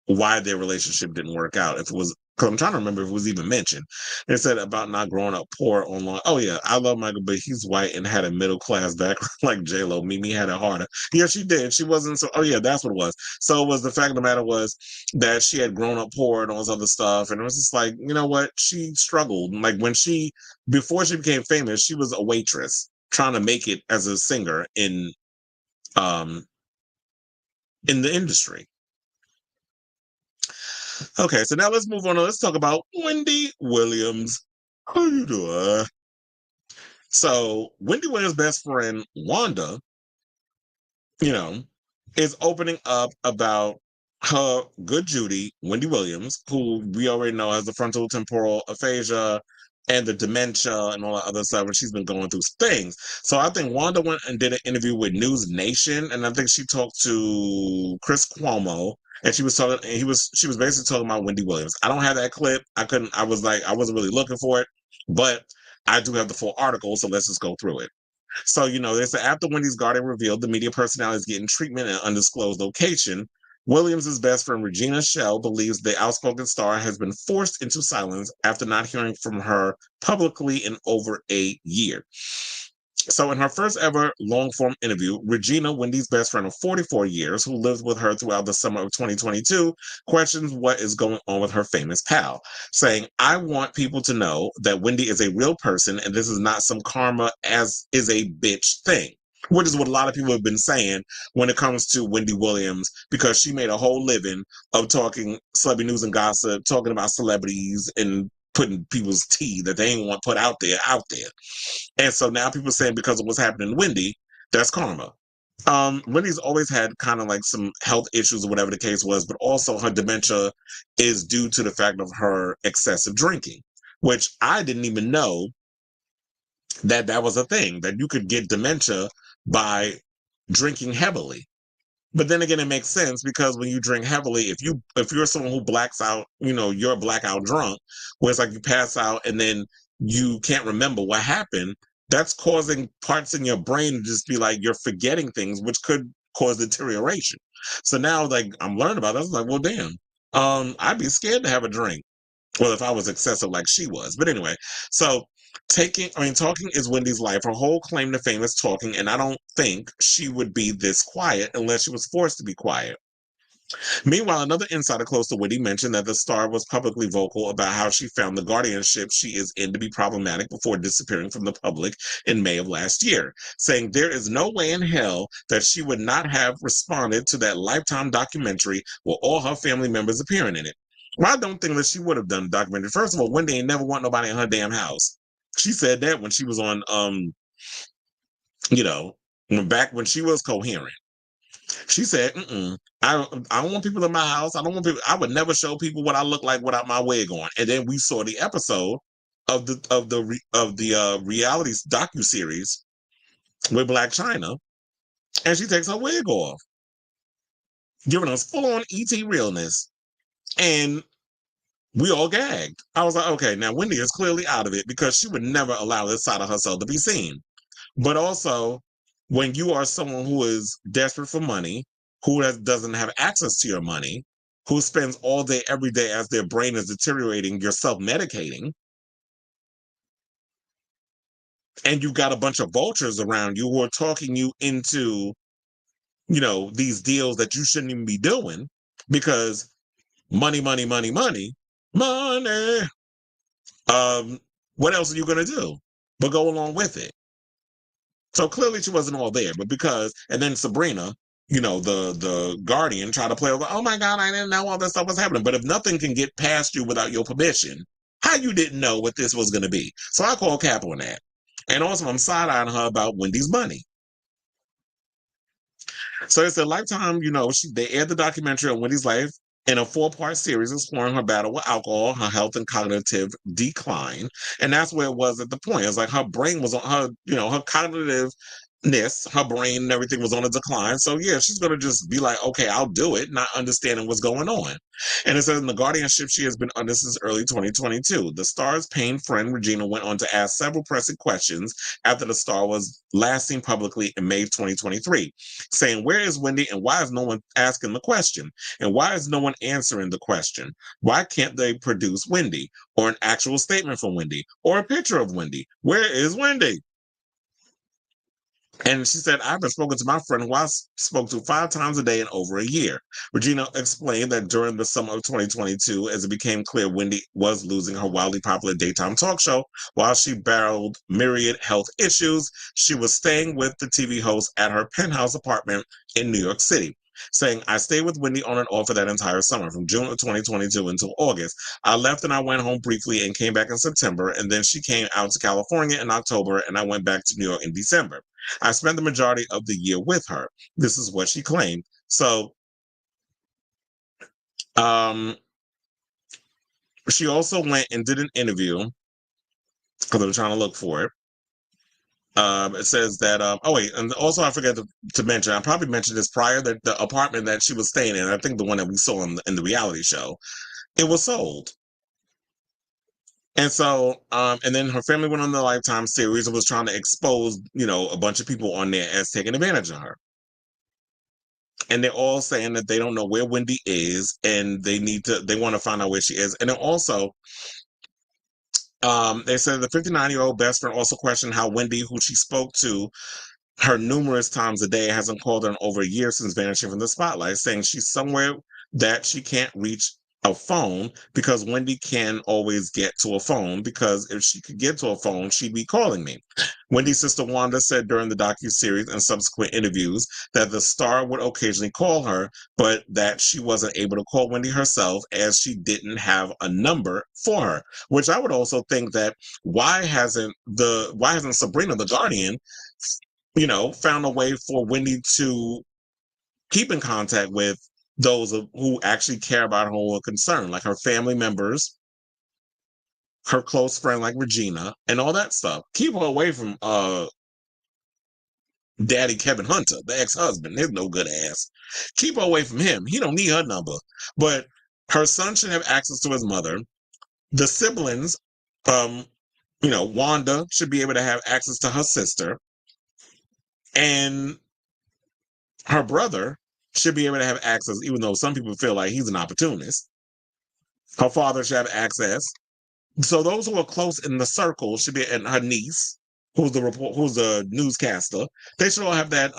why their relationship didn't work out. If it was, because I'm trying to remember if it was even mentioned. It said about not growing up poor online. Oh yeah, I love Michael, but he's white and had a middle class background like J-Lo. Mimi had it harder. Yeah, she did. She wasn't so. Oh yeah, that's what it was. So it was the fact of the matter was that she had grown up poor and all this other stuff, and it was just like, you know what? She struggled. Like before she became famous, she was a waitress trying to make it as a singer in the industry. Okay, so now let's move on. Let's talk about Wendy Williams. How you doing? So Wendy Williams' best friend, Wanda, you know, is opening up about her good Judy, Wendy Williams, who we already know has the frontal temporal aphasia and the dementia and all that other stuff, and she's been going through things. So I think Wanda went and did an interview with News Nation, and I think she talked to Chris Cuomo, and she was talking, and she was basically talking about Wendy Williams. I don't have that clip. I wasn't really looking for it, but I do have the full article, so let's just go through it. So, they said after Wendy's Guardian revealed the media personality is getting treatment in an undisclosed location, Williams' best friend Regina Shell believes the outspoken star has been forced into silence after not hearing from her publicly in over a year. So in her first ever long-form interview, Regina, Wendy's best friend of 44 years, who lived with her throughout the summer of 2022, questions what is going on with her famous pal, saying, "I want people to know that Wendy is a real person and this is not some karma as is a bitch thing," which is what a lot of people have been saying when it comes to Wendy Williams, because she made a whole living of talking celebrity news and gossip, talking about celebrities and putting people's tea that they ain't want put out there. And so now people are saying because of what's happening to Wendy, that's karma. Wendy's always had kind of like some health issues or whatever the case was, but also her dementia is due to the fact of her excessive drinking, which I didn't even know that was a thing, that you could get dementia by drinking heavily. But then again, it makes sense because when you drink heavily, if you're someone who blacks out, you're blackout drunk, where it's like you pass out and then you can't remember what happened, that's causing parts in your brain to just be like you're forgetting things, which could cause deterioration. So now, like, I'm learning about it, I was like, well, damn, I'd be scared to have a drink. Well, if I was excessive like she was. But anyway, so talking is Wendy's life. Her whole claim to fame is talking, and I don't think she would be this quiet unless she was forced to be quiet. Meanwhile, another insider close to Wendy mentioned that the star was publicly vocal about how she found the guardianship she is in to be problematic before disappearing from the public in May of last year, saying there is no way in hell that she would not have responded to that Lifetime documentary with all her family members appearing in it. Well, I don't think that she would have done the documentary. First of all, Wendy ain't never want nobody in her damn house. She said that when she was on, back when she was coherent. She said, I don't want people in my house. I don't want people. I would never show people what I look like without my wig on." And then we saw the episode of the reality docuseries with Black China, and she takes her wig off, giving us full on ET realness, and we all gagged. I was like, okay, now Wendy is clearly out of it because she would never allow this side of herself to be seen. But also, when you are someone who is desperate for money, who doesn't have access to your money, who spends all day, every day as their brain is deteriorating, you're self-medicating, and you've got a bunch of vultures around you who are talking you into, these deals that you shouldn't even be doing because money, money, money, money, money. What else are you going to do but go along with it? So clearly she wasn't all there, and then Sabrina, the Guardian, tried to play over, oh my God, I didn't know all this stuff was happening. But if nothing can get past you without your permission, how you didn't know what this was going to be? So I call cap on that. And also I'm side-eyeing her about Wendy's money. So it's a Lifetime, they aired the documentary on Wendy's life in a 4-part series exploring her battle with alcohol, her health, and cognitive decline. And that's where it was at the point. It's like her brain was on her, her cognitiveness, her brain and everything was on a decline. So yeah, she's going to just be like, okay, I'll do it, not understanding what's going on. And it says in the guardianship she has been under since early 2022. The star's pain friend Regina went on to ask several pressing questions after the star was last seen publicly in May 2023, saying, where is Wendy and why is no one asking the question? And why is no one answering the question? Why can't they produce Wendy or an actual statement from Wendy or a picture of Wendy? Where is Wendy? And she said, I haven't spoken to my friend who I spoke to 5 times a day in over a year. Regina explained that during the summer of 2022, as it became clear Wendy was losing her wildly popular daytime talk show, while she battled myriad health issues, she was staying with the TV host at her penthouse apartment in New York City. saying, I stayed with Wendy on and off for that entire summer, from June of 2022 until August. I left and I went home briefly and came back in September, and then she came out to California in October, and I went back to New York in December. I spent the majority of the year with her. This is what she claimed. So, she also went and did an interview, because I'm trying to look for it. It says that, oh wait, and also I forgot to mention, I probably mentioned this prior, that the apartment that she was staying in, I think the one that we saw in the reality show, it was sold. And so, and then her family went on the Lifetime series and was trying to expose, a bunch of people on there as taking advantage of her. And they're all saying that they don't know where Wendy is, and they want to find out where she is. And then also, they said the 59-year-old best friend also questioned how Wendy, who she spoke to her numerous times a day, hasn't called her in over a year since vanishing from the spotlight, saying she's somewhere that she can't reach a phone, because Wendy can always get to a phone, because if she could get to a phone, she'd be calling me. Wendy's sister Wanda said during the docuseries and subsequent interviews that the star would occasionally call her, but that she wasn't able to call Wendy herself as she didn't have a number for her. Which I would also think that why hasn't Sabrina the Guardian, found a way for Wendy to keep in contact with those who actually care about her or are concerned, like her family members, her close friend like Regina, and all that stuff. Keep her away from Daddy Kevin Hunter, the ex-husband, his no good ass. Keep her away from him. He don't need her number. But her son should have access to his mother. The siblings, Wanda should be able to have access to her sister. And her brother should be able to have access, even though some people feel like he's an opportunist. Her father should have access. So those who are close in the circle should be, and her niece, who's the newscaster, they should all have that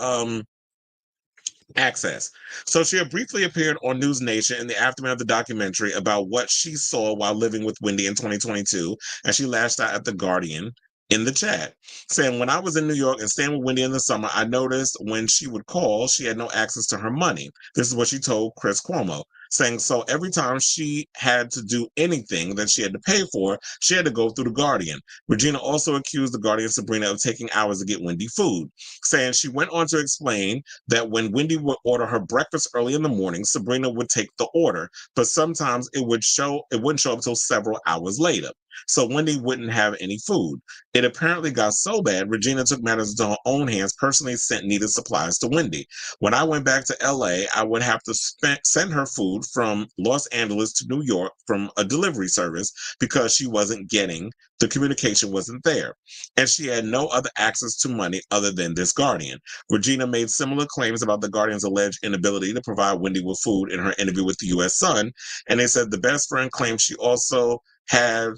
access. So she had briefly appeared on News Nation in the aftermath of the documentary about what she saw while living with Wendy in 2022, and she lashed out at The Guardian in the chat, saying, when I was in New York and staying with Wendy in the summer, I noticed when she would call, she had no access to her money. This is what she told Chris Cuomo, saying, so every time she had to do anything that she had to pay for, she had to go through The Guardian. Regina also accused The Guardian Sabrina of taking hours to get Wendy food, saying she went on to explain that when Wendy would order her breakfast early in the morning, Sabrina would take the order, but sometimes it wouldn't show up until several hours later. So Wendy wouldn't have any food. It apparently got so bad, Regina took matters into her own hands, personally sent needed supplies to Wendy. When I went back to LA, I would have to send her food from Los Angeles to New York from a delivery service, because she wasn't getting, the communication wasn't there. And she had no other access to money other than this Guardian. Regina made similar claims about the Guardian's alleged inability to provide Wendy with food in her interview with the U.S. Sun. And they said the best friend claimed she also had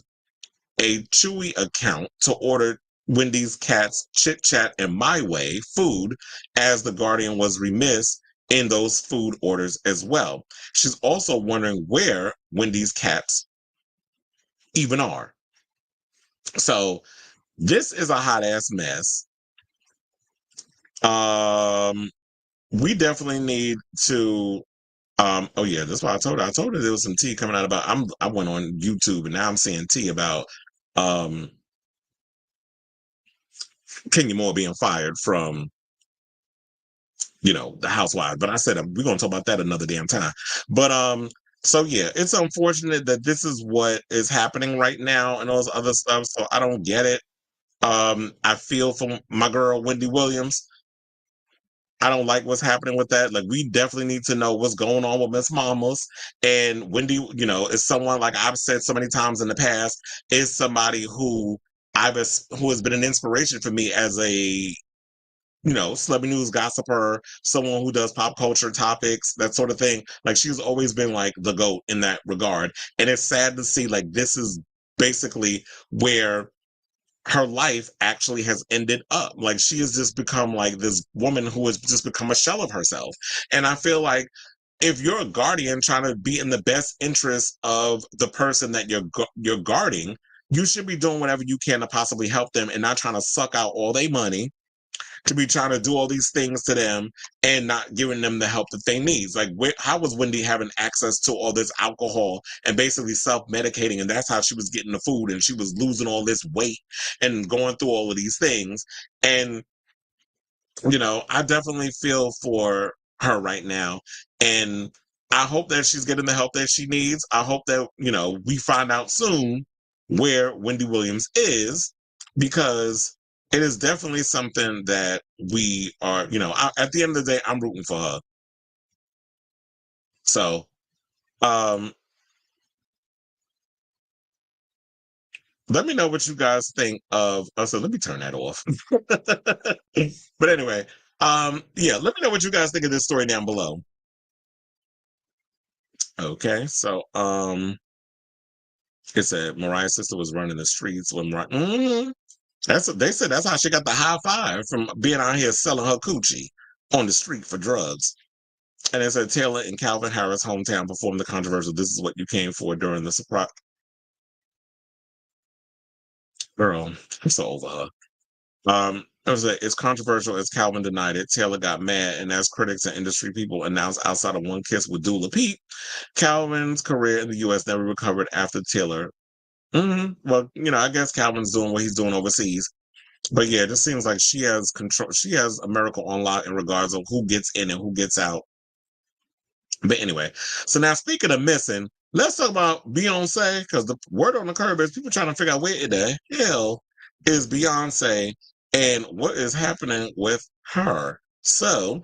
a Chewy account to order Wendy's Cats, Chit Chat, and My Way food, as the Guardian was remiss in those food orders as well. She's also wondering where Wendy's cats even are. So this is a hot ass mess. We definitely need to oh yeah, that's why I told her there was some tea coming out about, I went on YouTube and now I'm seeing tea about Kenya Moore being fired from the Housewives. But I said we're gonna talk about that another damn time. But so yeah, it's unfortunate that this is what is happening right now and all this other stuff. So I don't get it. I feel for my girl Wendy Williams. I don't like what's happening with that. Like, we definitely need to know what's going on with Miss Mamas. And Wendy, is someone, like I've said so many times in the past, is somebody who has been an inspiration for me as a, celebrity news gossiper, someone who does pop culture topics, that sort of thing. Like, she's always been like the GOAT in that regard. And it's sad to see, like, this is basically where her life actually has ended up. Like, she has just become like this woman who has just become a shell of herself. And I feel like if you're a guardian trying to be in the best interest of the person that you're guarding, you should be doing whatever you can to possibly help them and not trying to suck out all their money, to be trying to do all these things to them and not giving them the help that they need. Like, how was Wendy having access to all this alcohol and basically self-medicating, and that's how she was getting the food, and she was losing all this weight and going through all of these things. And, you know, I definitely feel for her right now. And I hope that she's getting the help that she needs. I hope that, you know, we find out soon where Wendy Williams is, because it is definitely something that we are, you know, at the end of the day, I'm rooting for her. So, let me know what you guys think of. So let me turn that off. But anyway, yeah, let me know what you guys think of this story down below. Okay, so it said Mariah's sister was running the streets when Mariah. They said that's how she got the high five from being out here selling her coochie on the street for drugs. And it said Taylor in Calvin Harris' hometown performed the controversial "This Is What You Came For" during the surprise. Girl, I'm so over her. It's controversial as Calvin denied it. Taylor got mad, and as critics and industry people announced outside of one kiss with Dula Peep, Calvin's career in the U.S. never recovered after Taylor. Well, you know, I guess Calvin's doing what he's doing overseas. But yeah, it just seems like she has control. She has America on lock in regards of who gets in and who gets out. But anyway, so now speaking of missing, let's talk about Beyonce, because the word on the curb is people trying to figure out where the hell is Beyonce and what is happening with her. So,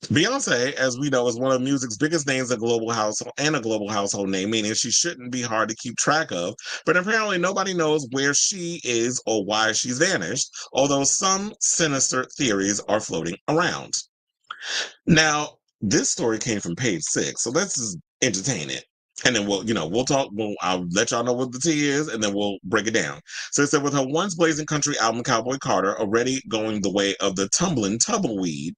Beyonce, as we know, is one of music's biggest names, a global household name, meaning she shouldn't be hard to keep track of. But apparently nobody knows where she is or why she's vanished, although some sinister theories are floating around. Now, this story came from Page 6, so let's just entertain it. And then we'll talk. I'll let y'all know what the tea is, and then we'll break it down. So it said, with her once blazing country album Cowboy Carter already going the way of the tumbling tumbleweed,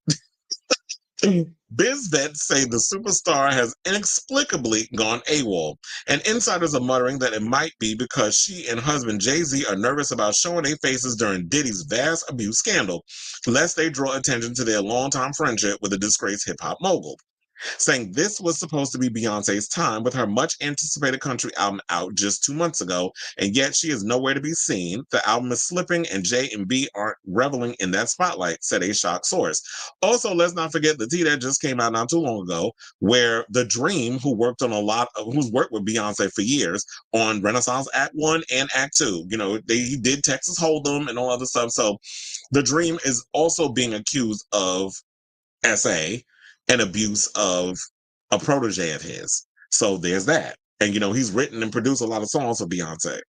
biz vets say the superstar has inexplicably gone AWOL, and insiders are muttering that it might be because she and husband Jay-Z are nervous about showing their faces during Diddy's vast abuse scandal, lest they draw attention to their longtime friendship with a disgraced hip-hop mogul. Saying this was supposed to be Beyonce's time with her much anticipated country album out just 2 months ago, and yet she is nowhere to be seen. The album is slipping and J and B aren't reveling in that spotlight, said a shocked source. Also, let's not forget the tea that just came out not too long ago, where The Dream, who's worked with Beyonce for years on Renaissance Act 1 and Act 2, you know, he did Texas Hold'em and all other stuff. So The Dream is also being accused of SA and abuse of a protege of his. So there's that. And, you know, he's written and produced a lot of songs for Beyonce.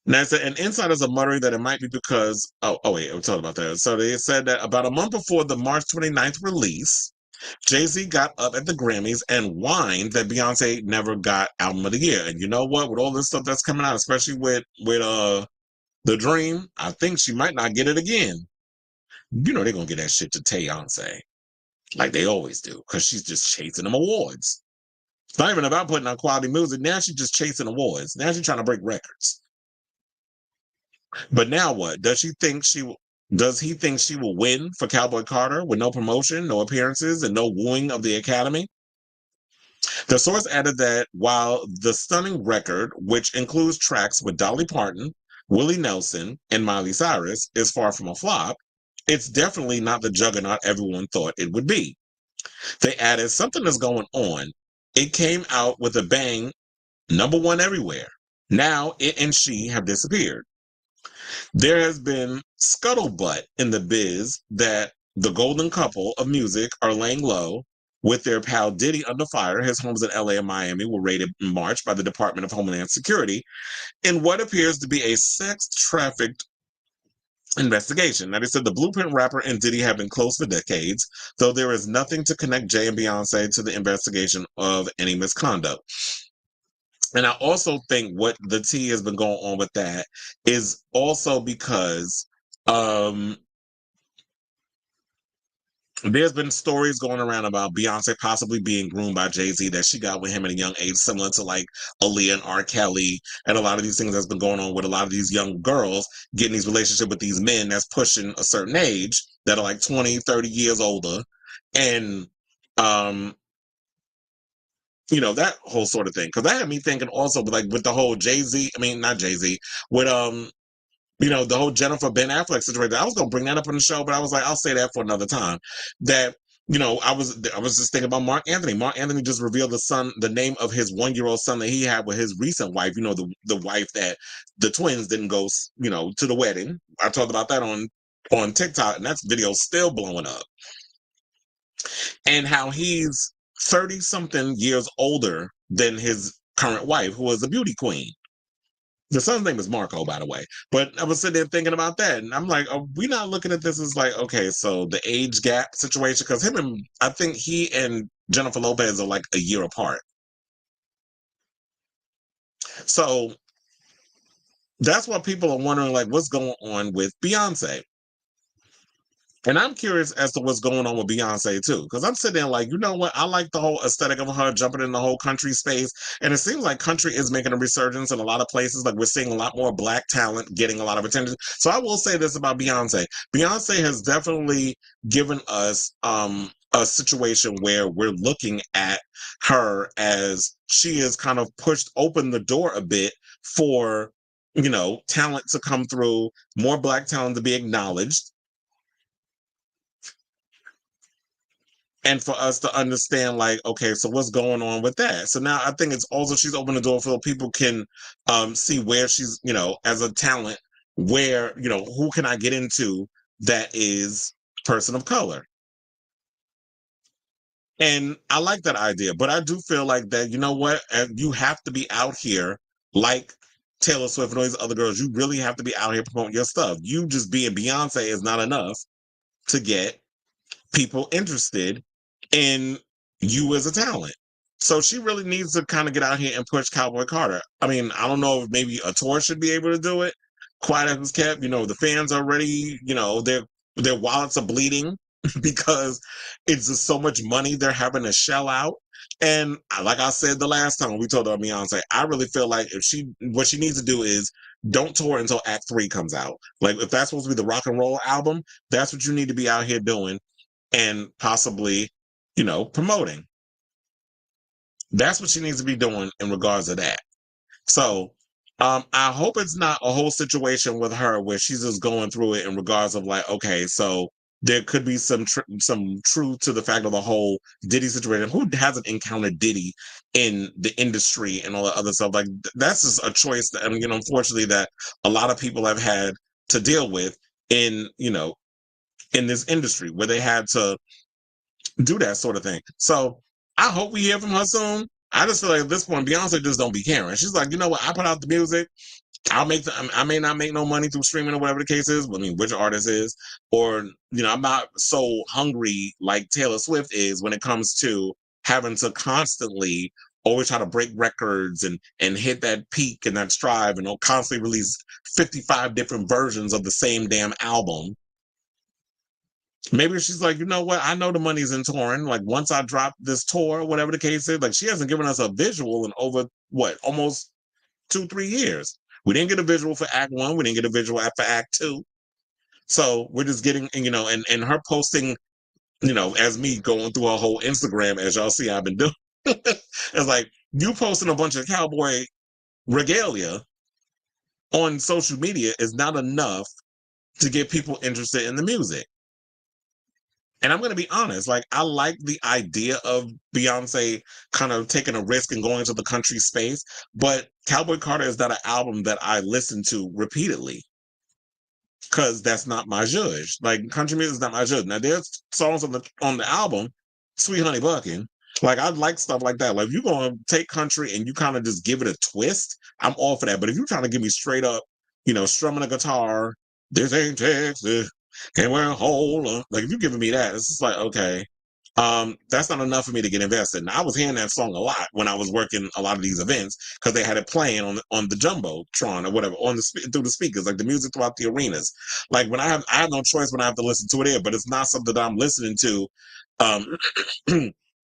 Now, and insiders are muttering that it might be because, wait, I'm talking about that. So they said that about a month before the March 29th release, Jay-Z got up at the Grammys and whined that Beyonce never got Album of the Year. And you know what? With all this stuff that's coming out, especially with The Dream, I think she might not get it again. You know they're going to get that shit to Beyonce. Like they always do, because she's just chasing them awards. It's not even about putting out quality music. Now she's just chasing awards. Now she's trying to break records. But now what? Does he think she will win for Cowboy Carter with no promotion, no appearances, and no wooing of the Academy? The source added that while the stunning record, which includes tracks with Dolly Parton, Willie Nelson, and Miley Cyrus, is far from a flop, it's definitely not the juggernaut everyone thought it would be. They added, something is going on. It came out with a bang, #1 everywhere. Now it and she have disappeared. There has been scuttlebutt in the biz that the golden couple of music are laying low with their pal Diddy under fire. His homes in LA and Miami were raided in March by the Department of Homeland Security in what appears to be a sex-trafficked investigation. Now, they said the Blueprint rapper and Diddy have been close for decades, though there is nothing to connect Jay and Beyonce to the investigation of any misconduct. And I also think what the tea has been going on with that is also because there's been stories going around about Beyonce possibly being groomed by Jay-Z, that she got with him at a young age, similar to like Aaliyah and R. Kelly, and a lot of these things that's been going on with a lot of these young girls getting these relationships with these men that's pushing a certain age, that are like 20, 30 years older. And, you know, that whole sort of thing. Because that had me thinking also, like with the whole Jay-Z, I mean, not Jay-Z, with, you know, the whole Jennifer Ben Affleck situation. I was gonna bring that up on the show, but I was like, I'll say that for another time. That, you know, I was just thinking about Mark Anthony. Mark Anthony just revealed the name of his 1-year-old son that he had with his recent wife. You know, the wife that the twins didn't go, you know, to the wedding. I talked about that on TikTok, and that video's still blowing up. And how he's 30 something years older than his current wife, who was a beauty queen. The son's name is Marco, by the way. But I was sitting there thinking about that, and I'm like, are we not looking at this as like, okay, so the age gap situation? Because I think he and Jennifer Lopez are like a year apart. So that's what people are wondering, like, what's going on with Beyonce? And I'm curious as to what's going on with Beyonce too, because I'm sitting there like, you know what? I like the whole aesthetic of her jumping in the whole country space, and it seems like country is making a resurgence in a lot of places. Like we're seeing a lot more Black talent getting a lot of attention. So I will say this about Beyonce: Beyonce has definitely given us a situation where we're looking at her as she has kind of pushed open the door a bit for, you know, talent to come through, more Black talent to be acknowledged. And for us to understand, like, okay, so what's going on with that? So now I think it's also she's opened the door so people can see where she's, you know, as a talent, where, you know, who can I get into that is person of color? And I like that idea, but I do feel like that, you know what, you have to be out here like Taylor Swift and all these other girls. You really have to be out here promoting your stuff. You just being Beyonce is not enough to get people interested in you as a talent. So she really needs to kind of get out here and push Cowboy Carter. I mean, I don't know if maybe a tour should be able to do it. Quiet as it's kept, you know, the fans are already, you know, their wallets are bleeding because it's just so much money they're having to shell out. And like I said the last time we told her Beyonce, I really feel like what she needs to do is don't tour until Act 3 comes out. Like if that's supposed to be the rock and roll album, that's what you need to be out here doing and possibly, you know, promoting. That's what she needs to be doing in regards to that. So I hope it's not a whole situation with her where she's just going through it in regards of like, okay, so there could be some truth to the fact of the whole Diddy situation. Who hasn't encountered Diddy in the industry and all that other stuff? Like that's just a choice that, I mean, you know, unfortunately that a lot of people have had to deal with in, you know, in this industry where they had to do that sort of thing. So I hope we hear from her soon. I just feel like at this point, Beyonce just don't be caring. She's like, you know what? I put out the music. I may not make no money through streaming or whatever the case is. I mean, which artist is, or, you know, I'm not so hungry like Taylor Swift is when it comes to having to constantly always try to break records and hit that peak and that strive and constantly release 55 different versions of the same damn album. Maybe she's like, you know what? I know the money's in touring. Like once I drop this tour, whatever the case is, like she hasn't given us a visual in over almost 2-3 years. We didn't get a visual for Act 1. We didn't get a visual for Act 2. So we're just getting, you know, and her posting, you know, as me going through her whole Instagram, as y'all see I've been doing. It's like you posting a bunch of cowboy regalia on social media is not enough to get people interested in the music. And I'm going to be honest, like, I like the idea of Beyonce kind of taking a risk and going into the country space, but Cowboy Carter is not an album that I listen to repeatedly because that's not my zhuzh. Like, country music is not my zhuzh. Now, there's songs on the album, Sweet Honey Buckin'. Like, I like stuff like that. Like, if you're going to take country and you kind of just give it a twist, I'm all for that. But if you're trying to give me straight up, you know, strumming a guitar, this ain't Texas, and we're whole. Like, if you're giving me that, it's just like, okay. That's not enough for me to get invested. And I was hearing that song a lot when I was working a lot of these events because they had it playing on the jumbotron or whatever through the speakers, like the music throughout the arenas. Like when I have no choice when I have to listen to it here, but it's not something that I'm listening to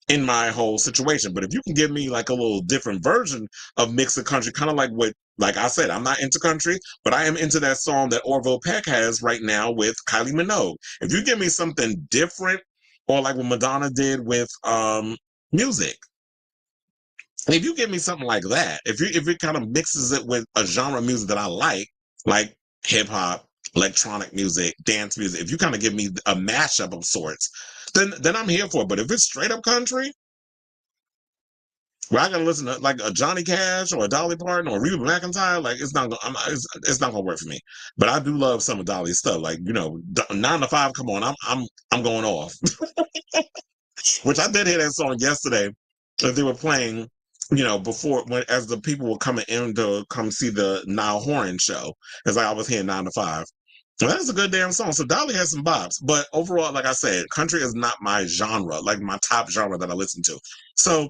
in my whole situation. But if you can give me like a little different version of mix of country, kind of like what, like I said, I'm not into country, but I am into that song that Orville Peck has right now with Kylie Minogue. If you give me something different, or like what Madonna did with music. And if you give me something like that, if it kind of mixes it with a genre of music that I like hip hop, electronic music, dance music, if you kind of give me a mashup of sorts, then I'm here for it. But if it's straight up country, where I gotta listen to like a Johnny Cash or a Dolly Parton or Reba McEntire, like it's not gonna work for me. But I do love some of Dolly's stuff, like 9 to 5. Come on, I'm going off. Which I did hear that song yesterday that they were playing, before as the people were coming in to come see the Niall Horan show. As I was hearing 9 to 5. Well, that's a good damn song. So Dolly has some bops, but overall, like I said, country is not my genre, like my top genre that I listen to. So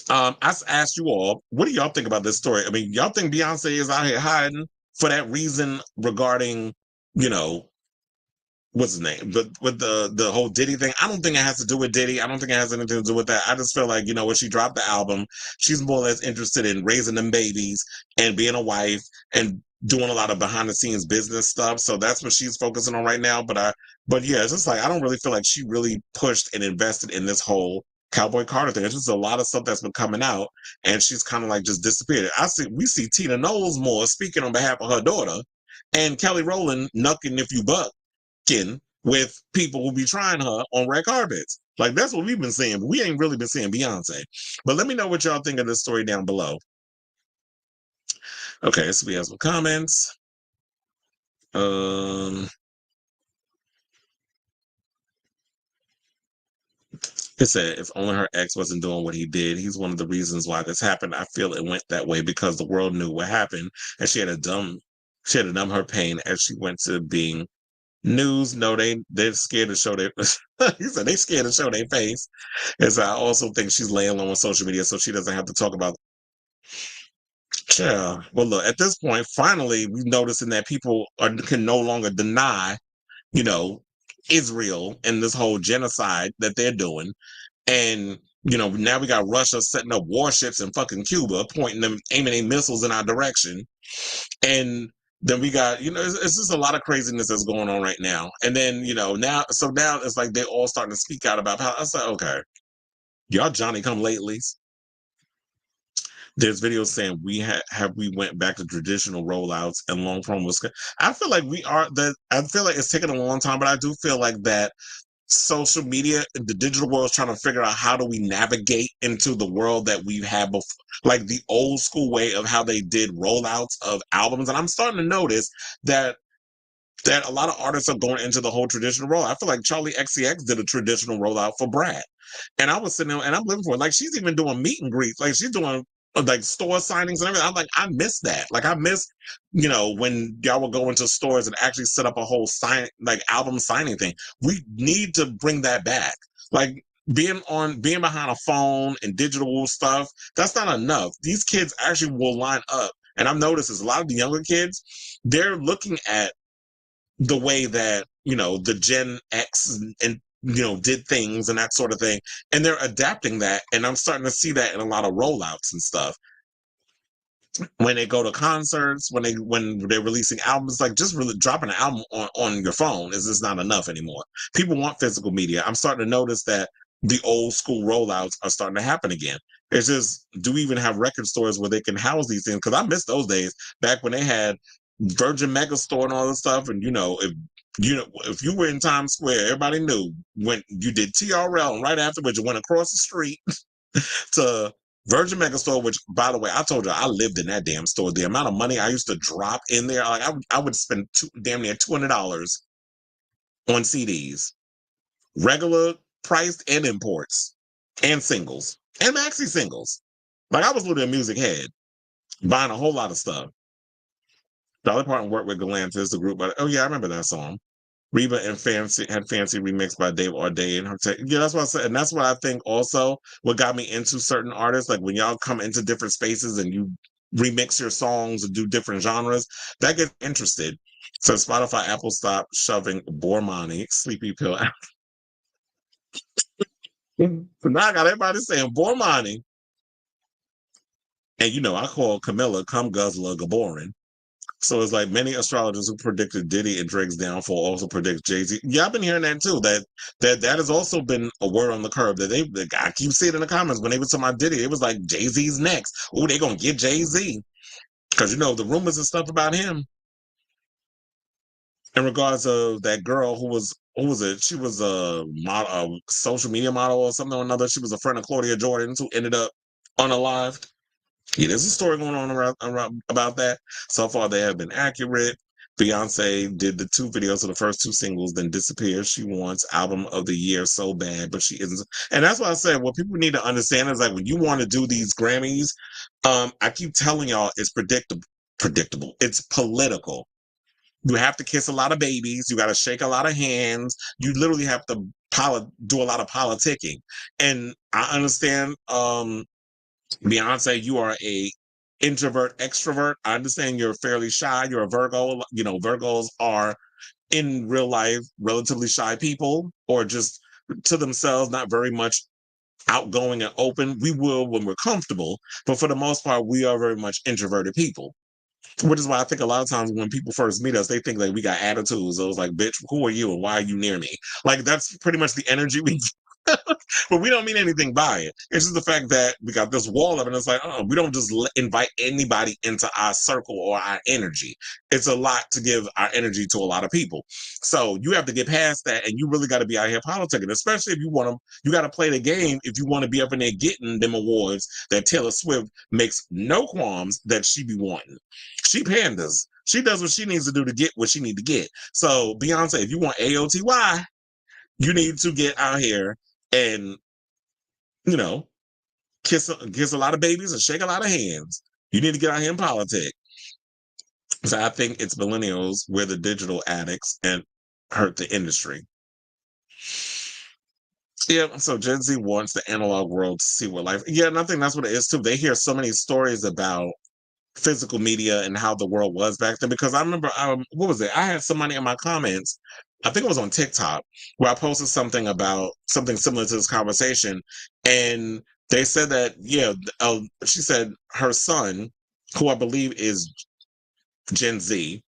I asked you all, what do y'all think about this story? I mean, y'all think Beyonce is out here hiding for that reason regarding, what's his name? With the whole Diddy thing? I don't think it has to do with Diddy. I don't think it has anything to do with that. I just feel like, when she dropped the album, she's more or less interested in raising them babies and being a wife and doing a lot of behind the scenes business stuff. So that's what she's focusing on right now. But yeah, it's just like, I don't really feel like she really pushed and invested in this whole Cowboy Carter thing. It's just a lot of stuff that's been coming out, and she's kind of like just disappeared. We see Tina Knowles more speaking on behalf of her daughter, and Kelly Rowland knucking if you buck with people who be trying her on red carpets. Like, that's what we've been seeing. We ain't really been seeing Beyonce. But let me know what y'all think of this story down below. Okay, so we have some comments. It said, if only her ex wasn't doing what he did. He's one of the reasons why this happened. I feel it went that way because the world knew what happened, and she had to numb her pain as she went to being news. No, they're scared to show their he said they scared to show their face. As I also think she's laying low on social media so she doesn't have to talk about. Yeah. Well, look, at this point, finally we're noticing that people can no longer deny, Israel and this whole genocide that they're doing. And now we got Russia setting up warships in fucking Cuba, aiming their missiles in our direction. And then we got, it's just a lot of craziness that's going on right now. And then, now it's like they're all starting to speak out about how I said, okay, y'all Johnny come latelys. There's videos saying we went back to traditional rollouts and long promos. I feel like I feel like it's taken a long time, but I do feel like that social media, the digital world, is trying to figure out how do we navigate into the world that we've had before, like the old school way of how they did rollouts of albums. And I'm starting to notice that a lot of artists are going into the whole traditional rollout. I feel like Charlie XCX did a traditional rollout for Brad. And I was sitting there and I'm living for it. Like, she's even doing meet and greets. Like, she's doing like store signings and everything. I'm like, I miss that. Like, I miss, when y'all would go into stores and actually set up a whole album signing thing. We need to bring that back. Like, being behind a phone and digital stuff, that's not enough. These kids actually will line up. And I've noticed is a lot of the younger kids, they're looking at the way that, the Gen X and did things and that sort of thing. And they're adapting that. And I'm starting to see that in a lot of rollouts and stuff. When they go to concerts, when they're releasing albums, like just really dropping an album on your phone is just not enough anymore. People want physical media. I'm starting to notice that the old school rollouts are starting to happen again. It's just, do we even have record stores where they can house these things? Because I miss those days back when they had Virgin Megastore and all this stuff. And if you were in Times Square, everybody knew when you did TRL, and right afterwards you went across the street to Virgin Megastore, which, by the way, I told you I lived in that damn store. The amount of money I used to drop in there, like I would spend damn near $200 on CDs, regular priced and imports, and singles, and maxi singles. Like, I was literally a music head, buying a whole lot of stuff. Dolly Parton worked with Galantis, the group, but oh yeah, I remember that song. Reba and Fancy had Fancy remixed by Dave Orday and her yeah, that's what I said. And that's what I think also what got me into certain artists. Like when y'all come into different spaces and you remix your songs and do different genres, that gets interested. So Spotify, Apple stop shoving Bormani, sleepy pill out. So now I got everybody saying Bormani. And you know, I call Camilla Cum Guzzler Gaborin. So it's like many astrologers who predicted Diddy and Drake's downfall also predict Jay-Z. Yeah, I've been hearing that too. That has also been a word on the curve. I keep seeing it in the comments when they were talking about Diddy. It was like Jay-Z's next. Oh, they gonna get Jay-Z because you know the rumors and stuff about him. In regards of that girl who was it? She was a model, a social media model or something or another. She was a friend of Claudia Jordan's who ended up unalived. Yeah, there's a story going on around about that. So far, they have been accurate. Beyonce did the 2 videos of the first 2 singles, then disappeared. She wants album of the year so bad, but she isn't. And that's why I said what people need to understand is like when you want to do these Grammys, I keep telling y'all it's predictable. It's political. You have to kiss a lot of babies. You got to shake a lot of hands. You literally have to do a lot of politicking. And I understand. Beyonce, you are a introvert, extrovert. I understand you're fairly shy. You're a Virgo. You know, Virgos are in real life relatively shy people or just to themselves, not very much outgoing and open. We will when we're comfortable, but for the most part, we are very much introverted people. Which is why I think a lot of times when people first meet us, they think like we got attitudes. So it's like, bitch, who are you and why are you near me? Like that's pretty much the energy we but we don't mean anything by it. It's just the fact that we got this wall up and it's like, oh, we don't just invite anybody into our circle or our energy. It's a lot to give our energy to a lot of people. So you have to get past that and you really got to be out here politicking, especially if you want to, you got to play the game if you want to be up in there getting them awards that Taylor Swift makes no qualms that she be wanting. She pandas. She does what she needs to do to get what she need to get. So Beyonce, if you want AOTY, you need to get out here and, you know, kiss a lot of babies and shake a lot of hands. You need to get out here in politics. So I think it's millennials, we're the digital addicts and hurt the industry. Yeah, so Gen Z wants the analog world to see what life. Yeah, and I think that's what it is too. They hear so many stories about physical media and how the world was back then. Because I remember, what was it? I had somebody in my comments, I think it was on TikTok, where I posted something about something similar to this conversation. And they said that, yeah, she said her son, who I believe is Gen Z,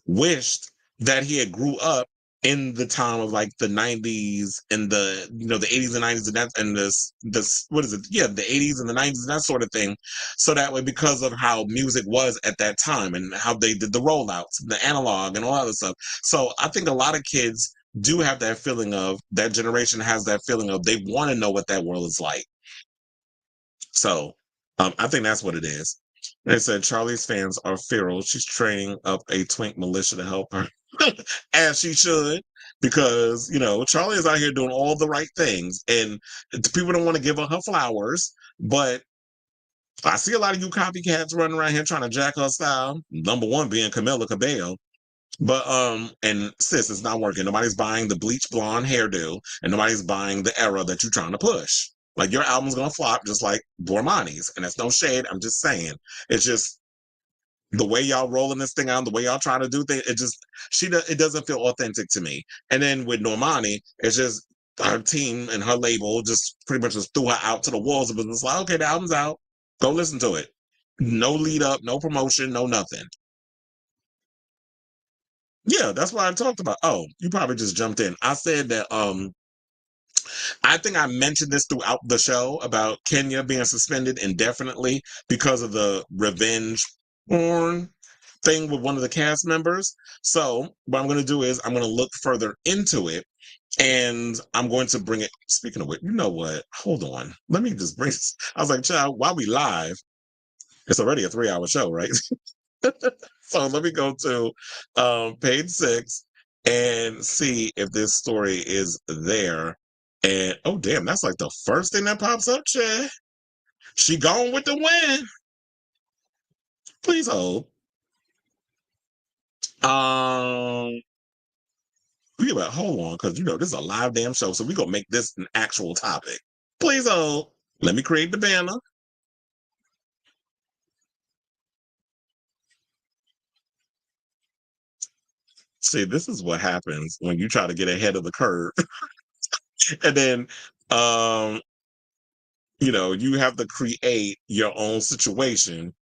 wished that he had grew up in the time of like the 90s and the, you know, the 80s and 90s and that and this what is it? Yeah, the 80s and the 90s and that sort of thing. So that way, because of how music was at that time and how they did the rollouts, the analog and all other stuff. So I think a lot of kids do have that feeling of that generation has that feeling of they want to know what that world is like. So I think that's what it is. They said Charlie's fans are feral. She's training up a twink militia to help her. As she should, because, you know, Charlie is out here doing all the right things. And people don't want to give her flowers. But I see a lot of you copycats running around here trying to jack her style. Number one being Camila Cabello. But and sis, it's not working. Nobody's buying the bleach blonde hairdo, and nobody's buying the era that you're trying to push. Like your album's gonna flop just like Bormani's, and that's no shade. I'm just saying, it's just the way y'all rolling this thing out, the way y'all trying to do things. It doesn't feel authentic to me. And then with Normani, it's just her team and her label just pretty much just threw her out to the walls. But it's like, okay, the album's out. Go listen to it. No lead up, no promotion, no nothing. Yeah, that's what I talked about. Oh, you probably just jumped in. I said that I think I mentioned this throughout the show about Kenya being suspended indefinitely because of the revenge porn thing with one of the cast members. So what I'm going to do is I'm going to look further into it and I'm going to bring it. Speaking of which, you know what? Hold on. Let me just bring this. I was like, child, while we live, it's already a 3-hour show, right? So let me go to page 6 and see if this story is there. And oh damn, that's like the first thing that pops up, Chad. She gone with the win. Please hold. We about hold on, because this is a live damn show, so we're gonna make this an actual topic. Please hold. Let me create the banner. See, this is what happens when you try to get ahead of the curve. And then you have to create your own situation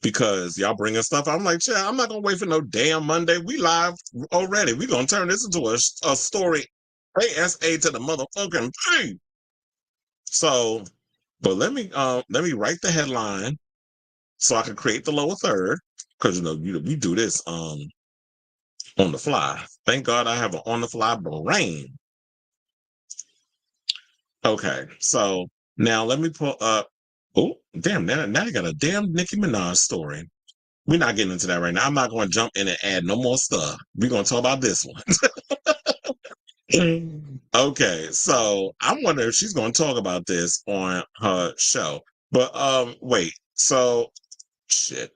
because y'all bringing stuff. I'm like, yeah, I'm not gonna wait for no damn Monday. We live already. We gonna turn this into a story ASA to the motherfucking thing. So, but let me write the headline so I can create the lower third, because we do this on the fly. Thank God I have an on the fly brain. Okay, so now let me pull up. Oh, damn! Now you got a damn Nicki Minaj story. We're not getting into that right now. I'm not going to jump in and add no more stuff. We're going to talk about this one. Okay, so I wonder if she's going to talk about this on her show. But wait. So shit.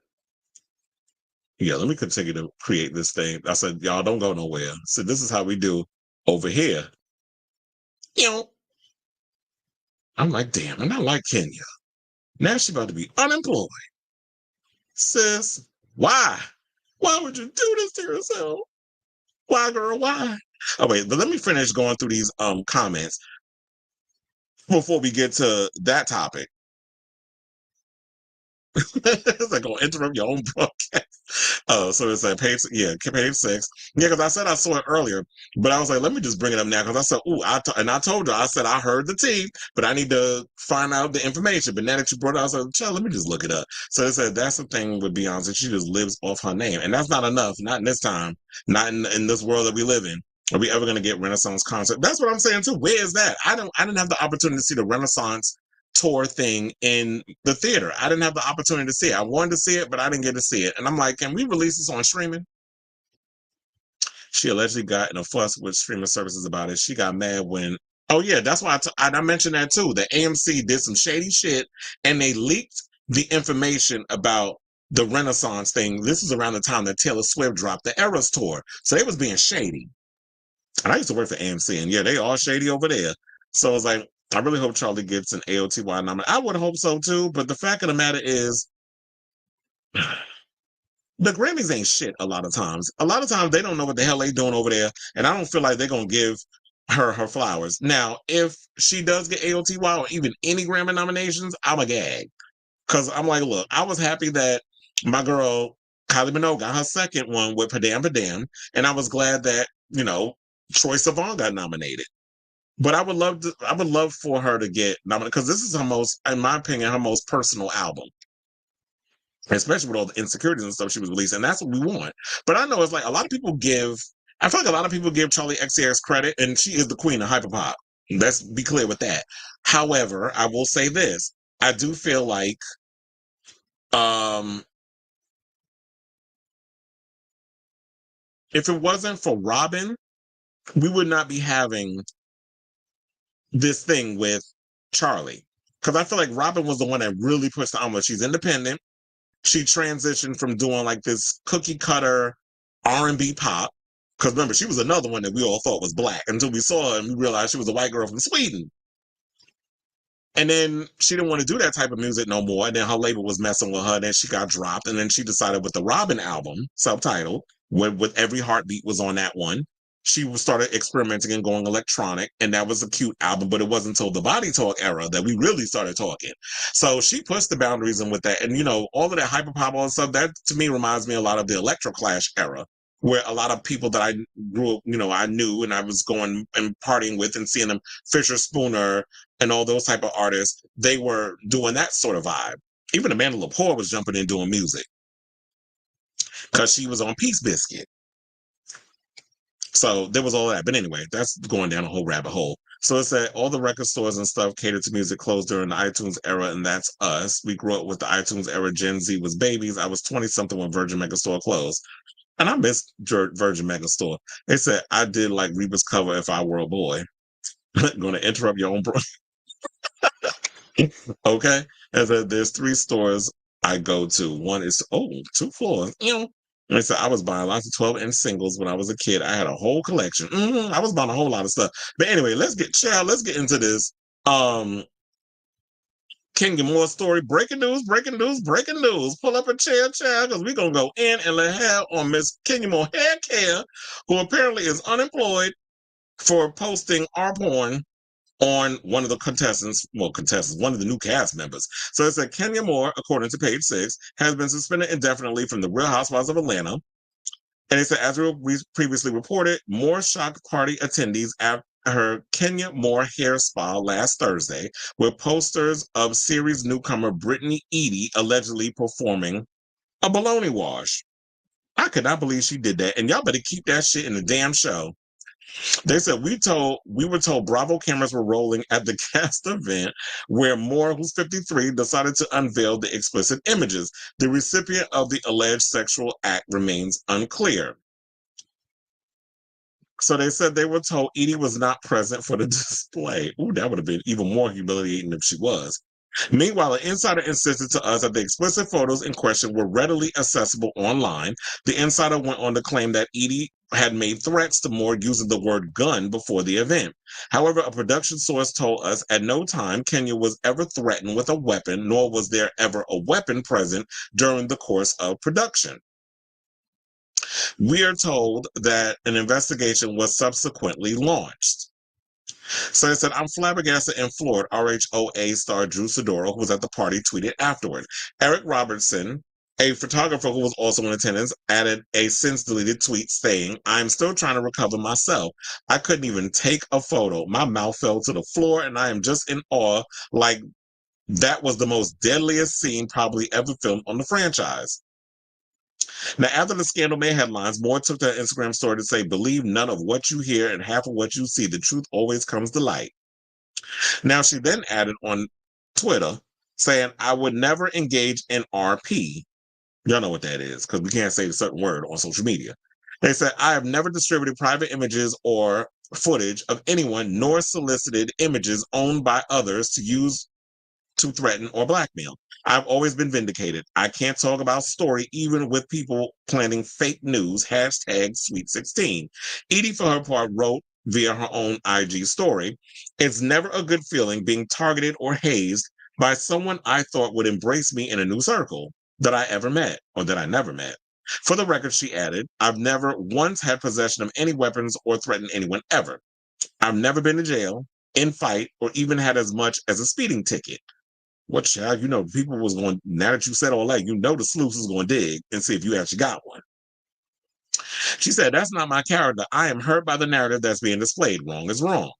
Yeah, let me continue to create this thing. I said, y'all don't go nowhere. So this is how we do over here. I'm like, damn, and I like Kenya. Now she's about to be unemployed. Sis, why? Why would you do this to yourself? Why, girl? Why? Oh, wait, but let me finish going through these comments before we get to that topic. It's like gonna interrupt your own broadcast. So it's like page 6. Yeah, because I said I saw it earlier, but I was like, let me just bring it up now because I said, I told her, I said I heard the tea, but I need to find out the information. But now that you brought it, I was like, child, let me just look it up. So it said that's the thing with Beyonce, she just lives off her name, and that's not enough. Not in this time, not in this world that we live in. Are we ever going to get Renaissance concert? That's what I'm saying too. Where is that? I didn't have the opportunity to see the Renaissance tour thing in the theater. I didn't have the opportunity to see it. I wanted to see it, but I didn't get to see it. And I'm like, can we release this on streaming? She allegedly got in a fuss with streaming services about it. She got mad when, oh yeah, that's why I mentioned that too. The AMC did some shady shit and they leaked the information about the Renaissance thing. This is around the time that Taylor Swift dropped the Eras tour. So they was being shady. And I used to work for AMC, and yeah, they all shady over there. So I was like, I really hope Charlie gets an AOTY nomination. I would hope so too, but the fact of the matter is, the Grammys ain't shit a lot of times. A lot of times they don't know what the hell they doing over there, and I don't feel like they're gonna give her flowers. Now, if she does get AOTY or even any Grammy nominations, I'm a gag. Because I'm like, look, I was happy that my girl Kylie Minogue got her second one with Padam Padam, and I was glad that, Troye Sivan got nominated. But I would love for her to get nominated because this is her most, in my opinion, her most personal album. Especially with all the insecurities and stuff she was releasing. And that's what we want. But I know it's like I feel like a lot of people give Charlie XCX credit, and she is the queen of hyperpop. Let's be clear with that. However, I will say this. I do feel like if it wasn't for Robin, we would not be having this thing with Charlie. Because I feel like Robin was the one that really pushed the envelope. She's independent. She transitioned from doing like this cookie cutter R&B pop. Because remember, she was another one that we all thought was black until we saw her and we realized she was a white girl from Sweden. And then she didn't want to do that type of music no more. And then her label was messing with her. Then she got dropped. And then she decided with the Robin album, self-titled, with Every Heartbeat was on that one. She started experimenting and going electronic. And that was a cute album. But it wasn't until the Body Talk era that we really started talking. So she pushed the boundaries in with that. And, all of that hyperpop, all that stuff, that to me reminds me a lot of the Electroclash era, where a lot of people that I grew up, I knew and I was going and partying with and seeing them, Fisher Spooner and all those type of artists, they were doing that sort of vibe. Even Amanda Lepore was jumping in doing music because she was on Peace Biscuit. So there was all that. But anyway, that's going down a whole rabbit hole. So it said all the record stores and stuff catered to music closed during the iTunes era, and that's us. We grew up with the iTunes era. Gen Z was babies. I was 20-something when Virgin Megastore closed. And I missed Virgin Megastore. They said I did like Reba's cover If I Were a Boy. Going to interrupt your own okay. And then there's 3 stores I go to. One is 2 floors. And so I was buying lots of 12-inch singles when I was a kid. I had a whole collection. I was buying a whole lot of stuff. But anyway, let's get into this. Kenya Moore story. Breaking news. Pull up a chair, because we're going to go in and lay hair on Miss Kenya Moore Hair Care, who apparently is unemployed for posting our porn on one of the one of the new cast members. So it said Kenya Moore, according to page 6, has been suspended indefinitely from the Real Housewives of Atlanta. And it said, as we previously reported, Moore shocked party attendees at her Kenya Moore hair spa last Thursday with posters of series newcomer Brittany Edie allegedly performing a baloney wash. I could not believe she did that. And y'all better keep that shit in the damn show. They said we were told Bravo cameras were rolling at the cast event where Moore, who's 53, decided to unveil the explicit images. The recipient of the alleged sexual act remains unclear. So they said they were told Edie was not present for the display. Ooh, that would have been even more humiliating if she was. Meanwhile, an insider insisted to us that the explicit photos in question were readily accessible online. The insider went on to claim that Edie had made threats to Moore using the word gun before the event. However, a production source told us at no time Kenya was ever threatened with a weapon, nor was there ever a weapon present during the course of production. We are told that an investigation was subsequently launched. So it said, I'm flabbergasted and floored, RHOA star Drew Sidoro, who was at the party, tweeted afterward. Eric Robertson, a photographer who was also in attendance, added a since-deleted tweet saying, I'm still trying to recover myself. I couldn't even take a photo. My mouth fell to the floor, and I am just in awe, like that was the most deadliest scene probably ever filmed on the franchise. Now, after the scandal made headlines, Moore took to her Instagram story to say, believe none of what you hear and half of what you see. The truth always comes to light. Now, she then added on Twitter saying, I would never engage in RP. Y'all know what that is because we can't say a certain word on social media. They said, I have never distributed private images or footage of anyone, nor solicited images owned by others to use to threaten or blackmail. I've always been vindicated. I can't talk about story even with people planning fake news, #Sweet16. Edie, for her part, wrote via her own IG story, it's never a good feeling being targeted or hazed by someone I thought would embrace me in a new circle that I ever met or that I never met. For the record, she added, I've never once had possession of any weapons or threatened anyone ever. I've never been to jail, in fight, or even had as much as a speeding ticket. What child? You know, people was going, now that you said all that, you know the sleuth is going to dig and see if you actually got one. She said, that's not my character. I am hurt by the narrative that's being displayed. Wrong is wrong.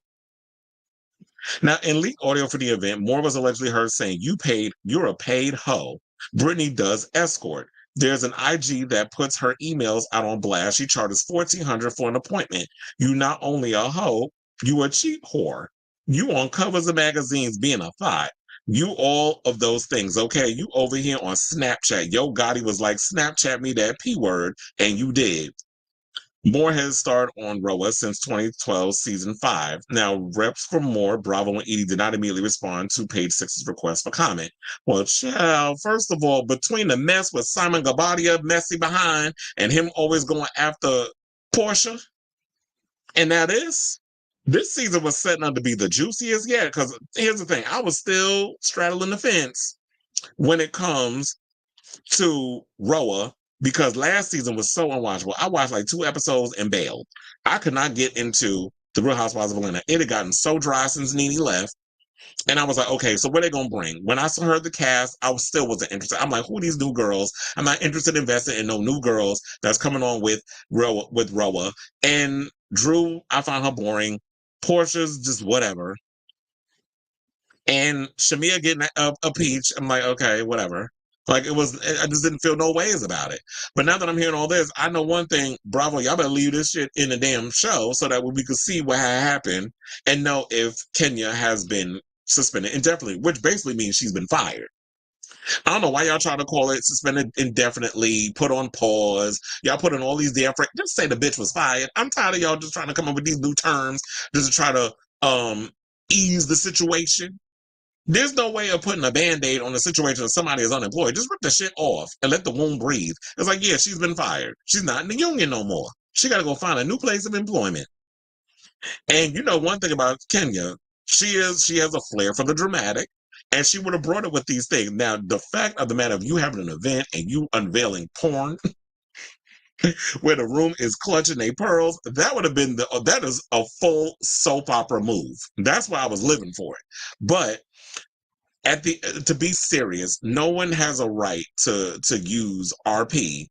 Now, in leaked audio for the event, Moore was allegedly heard saying, you're a paid hoe. Brittany does escort. There's an IG that puts her emails out on blast. She charges $1,400 for an appointment. You not only a hoe, you a cheap whore. You on covers of magazines being a thought. You all of those things, okay? You over here on Snapchat. Yo Gotti was like, Snapchat me that P word, and you did. Moore has starred on RHOA since 2012, season 5. Now, reps for Moore, Bravo, and Edie did not immediately respond to page 6's request for comment. Well, child, first of all, between the mess with Simon Gabadia, messy behind, and him always going after Portia, and now this season was setting up to be the juiciest yet, because here's the thing, I was still straddling the fence when it comes to RHOA, because last season was so unwatchable. I watched like 2 episodes and bailed. I could not get into the Real Housewives of Atlanta. It had gotten so dry since Nene left. And I was like, okay, so what are they going to bring? When I heard the cast, I still wasn't interested. I'm like, who are these new girls? I'm not interested in investing in no new girls that's coming on with RHOA. And Drew, I found her boring. Portia's just whatever. And Shamia getting a peach, I'm like, okay, whatever. Like I just didn't feel no ways about it. But now that I'm hearing all this, I know one thing, Bravo, y'all better leave this shit in the damn show so that we could see what had happened and know if Kenya has been suspended indefinitely, which basically means she's been fired. I don't know why y'all try to call it suspended indefinitely, put on pause. Y'all put in all these damn just say the bitch was fired. I'm tired of y'all just trying to come up with these new terms just to try to ease the situation. There's no way of putting a Band-Aid on a situation where somebody is unemployed. Just rip the shit off and let the wound breathe. It's like, yeah, she's been fired. She's not in the union no more. She got to go find a new place of employment. And you know one thing about Kenya, she has a flair for the dramatic, and she would have brought it with these things. Now, the fact of the matter of you having an event and you unveiling porn where the room is clutching their pearls, that would have been that is a full soap opera move. That's why I was living for it. But to be serious, no one has a right to use RP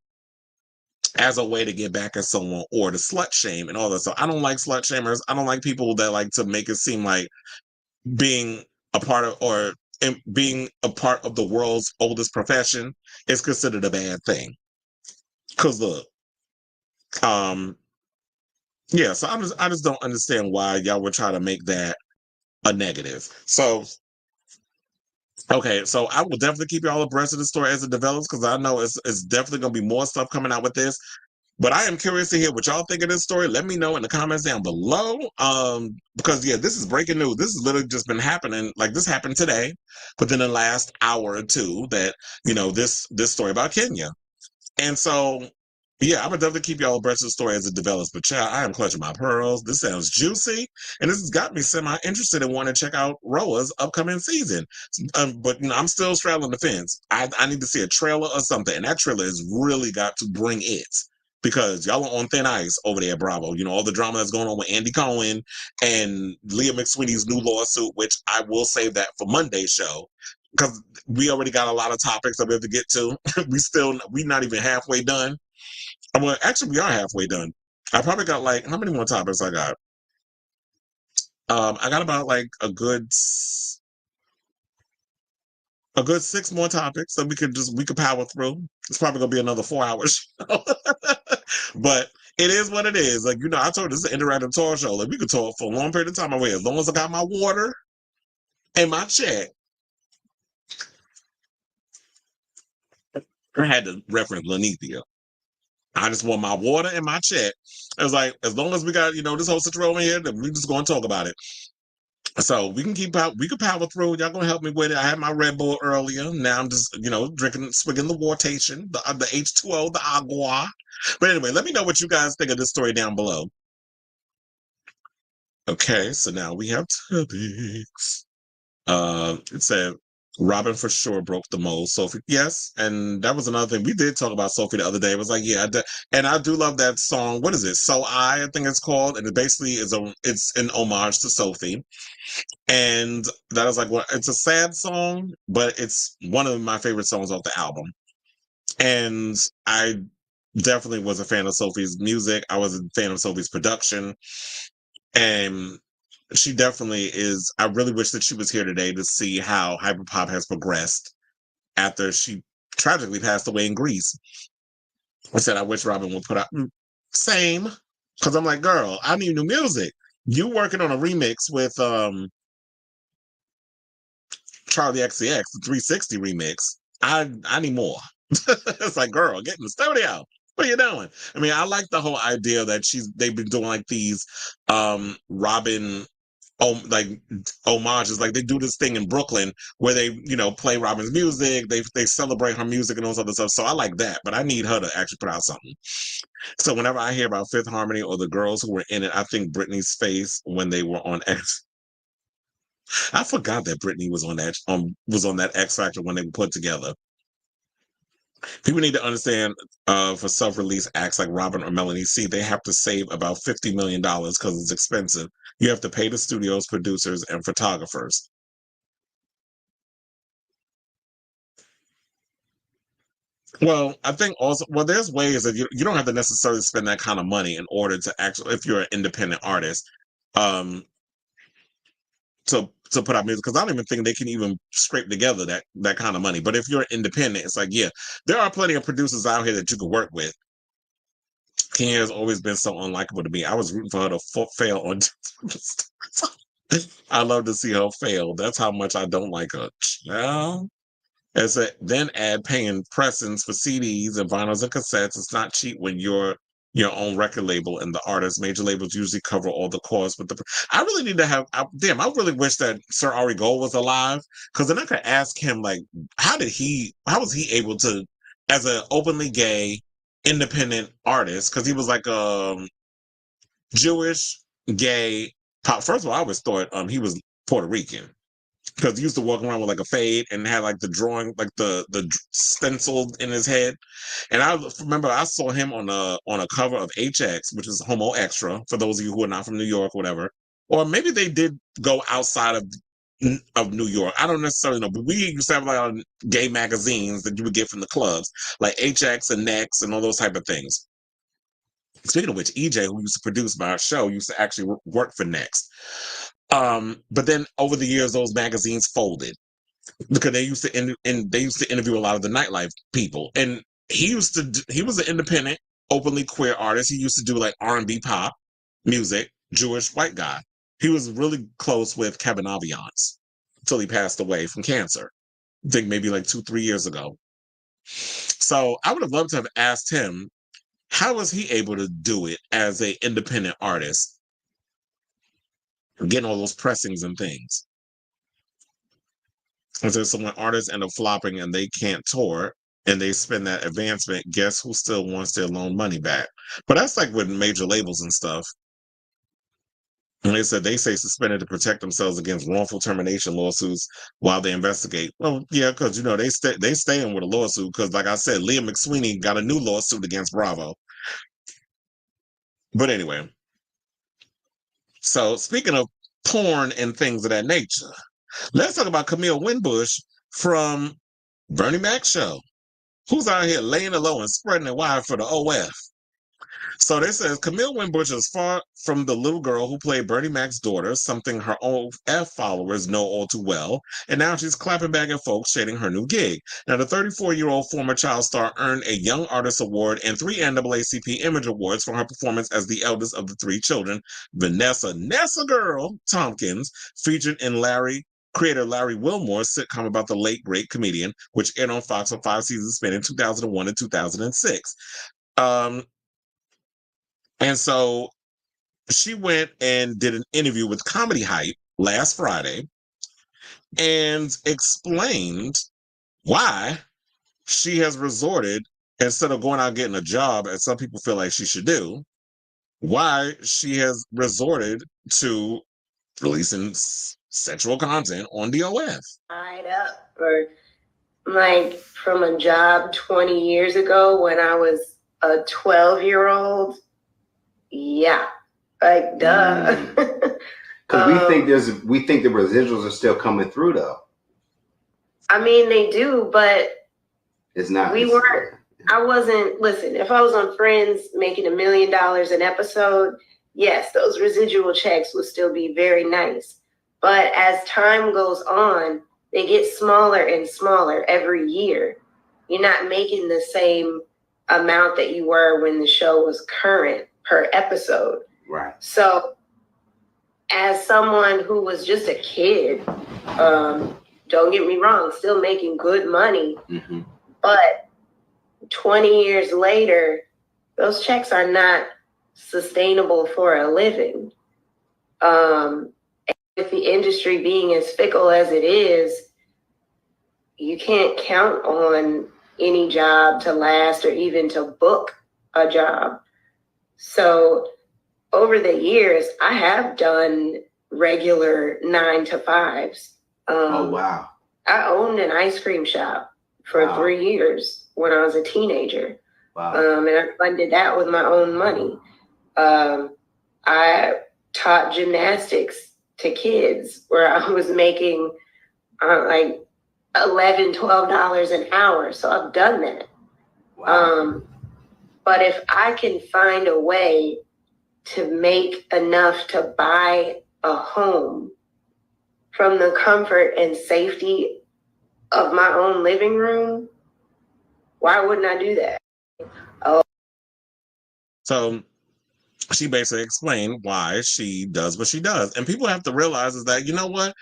as a way to get back at someone or to slut shame and all that stuff. I don't like slut shamers. I don't like people that like to make it seem like being a part of being a part of the world's oldest profession is considered a bad thing. Cause look, yeah, so I just don't understand why y'all would try to make that a negative. So okay, so I will definitely keep y'all abreast of the story as it develops because I know it's definitely gonna be more stuff coming out with this. But I am curious to hear what y'all think of this story. Let me know in the comments down below. Because yeah, this is breaking news. This has literally just been happening. Like this happened today, within the last hour or two. That this story about Kenya. And so yeah, I'm gonna definitely keep y'all abreast of the story as it develops. But child, I am clutching my pearls. This sounds juicy, and this has got me semi-interested in wanting to check out RHOA's upcoming season. But I'm still straddling the fence. I need to see a trailer or something, and that trailer has really got to bring it. Because y'all are on thin ice over there at Bravo. All the drama that's going on with Andy Cohen and Leah McSweeney's new lawsuit, which I will save that for Monday's show. Because we already got a lot of topics that we have to get to. We're not even halfway done. Well, actually, we are halfway done. I probably got how many more topics I got? I got about a good 6 more topics that we could power through. It's probably gonna be another 4 hours. But it is what it is. I told you this is an interactive talk show. We could talk for a long period of time away. As long as I got my water and my check. I had to reference Lanithia. I just want my water and my check. It was like, as long as we got, this whole situation here, then we just going to talk about it. So we can power through. Y'all gonna help me with it. I had my Red Bull earlier. Now I'm just, swigging the watation, the H2O, the agua. But anyway, let me know what you guys think of this story down below. Okay, so now we have topics. It said Robin for sure broke the mold. Sophie, yes, and that was another thing we did talk about. Sophie the other day. It was like, yeah, and I do love that song. What is it? So I think it's called, and it basically it's an homage to Sophie. And that is it's a sad song, but it's one of my favorite songs off the album. And I definitely was a fan of Sophie's music. I was a fan of Sophie's production. And she definitely is. I really wish that she was here today to see how hyperpop has progressed after she tragically passed away in Greece. I said, I wish Robin would put out same. Because I'm like, girl, I need new music. You working on a remix with Charlie XCX, the 360 remix. I need more. It's like, girl, get in the studio. What are you doing? I mean, I like the whole idea that they've been doing these Robin homages. Like they do this thing in Brooklyn where they, play Robin's music, they celebrate her music and all this other stuff. So I like that, but I need her to actually put out something. So whenever I hear about Fifth Harmony or the girls who were in it, I think Britney's face when they were on X. I forgot that Britney was on that X Factor when they were put together. People need to understand for self-release acts like Robin or Melanie C, they have to save about $50 million because it's expensive. You have to pay the studios, producers, and photographers. Well, I think also, there's ways that you don't have to necessarily spend that kind of money in order to actually, if you're an independent artist, to put out music, because I don't even think they can even scrape together that kind of money. But if you're independent, it's like, yeah, there are plenty of producers out here that you can work with. Kenya has always been so unlikable to me. I was rooting for her to fail on. I love to see her fail. That's how much I don't like her. Well, then add paying pressings for CDs and vinyls and cassettes. It's not cheap when you're your own record label and the artist. Major labels usually cover all the costs, but I really need to have. I really wish that Sir Ari Gold was alive, because then I could ask him, like, how was he able to, as an openly gay independent artist, because he was like Jewish, gay, pop. First of all, I always thought he was Puerto Rican, because he used to walk around with like a fade and had like the drawing, like the stenciled in his head. And I remember I saw him on a cover of HX, which is Homo Extra, for those of you who are not from New York or whatever. Or maybe they did go outside of New York. I don't necessarily know, but we used to have like gay magazines that you would get from the clubs, like HX and Next and all those type of things. Speaking of which, EJ, who used to produce my show, used to actually work for Next. But then over the years, those magazines folded because they used to interview a lot of the nightlife people. And he was an independent, openly queer artist. He used to do like R&B pop music, Jewish white guy. He was really close with Kevin Aviance until he passed away from cancer. I think maybe like 2-3 years ago. So I would have loved to have asked him, how was he able to do it as an independent artist? Getting all those pressings and things. And so when artists end up flopping and they can't tour and they spend that advancement, guess who still wants their loan money back? But that's like with major labels and stuff. And they say suspended to protect themselves against wrongful termination lawsuits while they investigate. Well, yeah, because they staying with a lawsuit because, like I said, Leah McSweeney got a new lawsuit against Bravo. But anyway, so speaking of porn and things of that nature, let's talk about Camille Winbush from Bernie Mac's show, who's out here laying it low and spreading it wide for the OF. So they says Camille Winbush is far from the little girl who played Bernie Mac's daughter, something her OF followers know all too well, and now she's clapping back at folks shading her new gig. Now, the 34-year-old former child star earned a Young Artist Award and 3 NAACP Image Awards for her performance as the eldest of the 3 children. Vanessa Girl Tompkins, featured in creator Larry Wilmore's sitcom about the late great comedian, which aired on Fox for 5 seasons spanning 2001 and 2006. And so she went and did an interview with Comedy Hype last Friday and explained why she has resorted, instead of going out and getting a job, as some people feel like she should do, why she has resorted to releasing sexual content on the OF. Tied up for like from a job 20 years ago when I was a 12-year-old. Yeah, like duh. Because we think the residuals are still coming through though. I mean, they do, but it's not. Listen, if I was on Friends making $1 million an episode, yes, those residual checks would still be very nice. But as time goes on, they get smaller and smaller every year. You're not making the same amount that you were when the show was current per episode. Right. So as someone who was just a kid, don't get me wrong, still making good money, but 20 years later, those checks are not sustainable for a living. With the industry being as fickle as it is, you can't count on any job to last or even to book a job. So over the years, I have done regular 9-to-5s. Oh, wow. I owned an ice cream shop for 3 years when I was a teenager. Wow. And I funded that with my own money. I taught gymnastics to kids where I was making like $11, $12 an hour. So I've done that. Wow. But if I can find a way to make enough to buy a home from the comfort and safety of my own living room, why wouldn't I do that? So she basically explained why she does what she does. And people have to realize is that, you know what?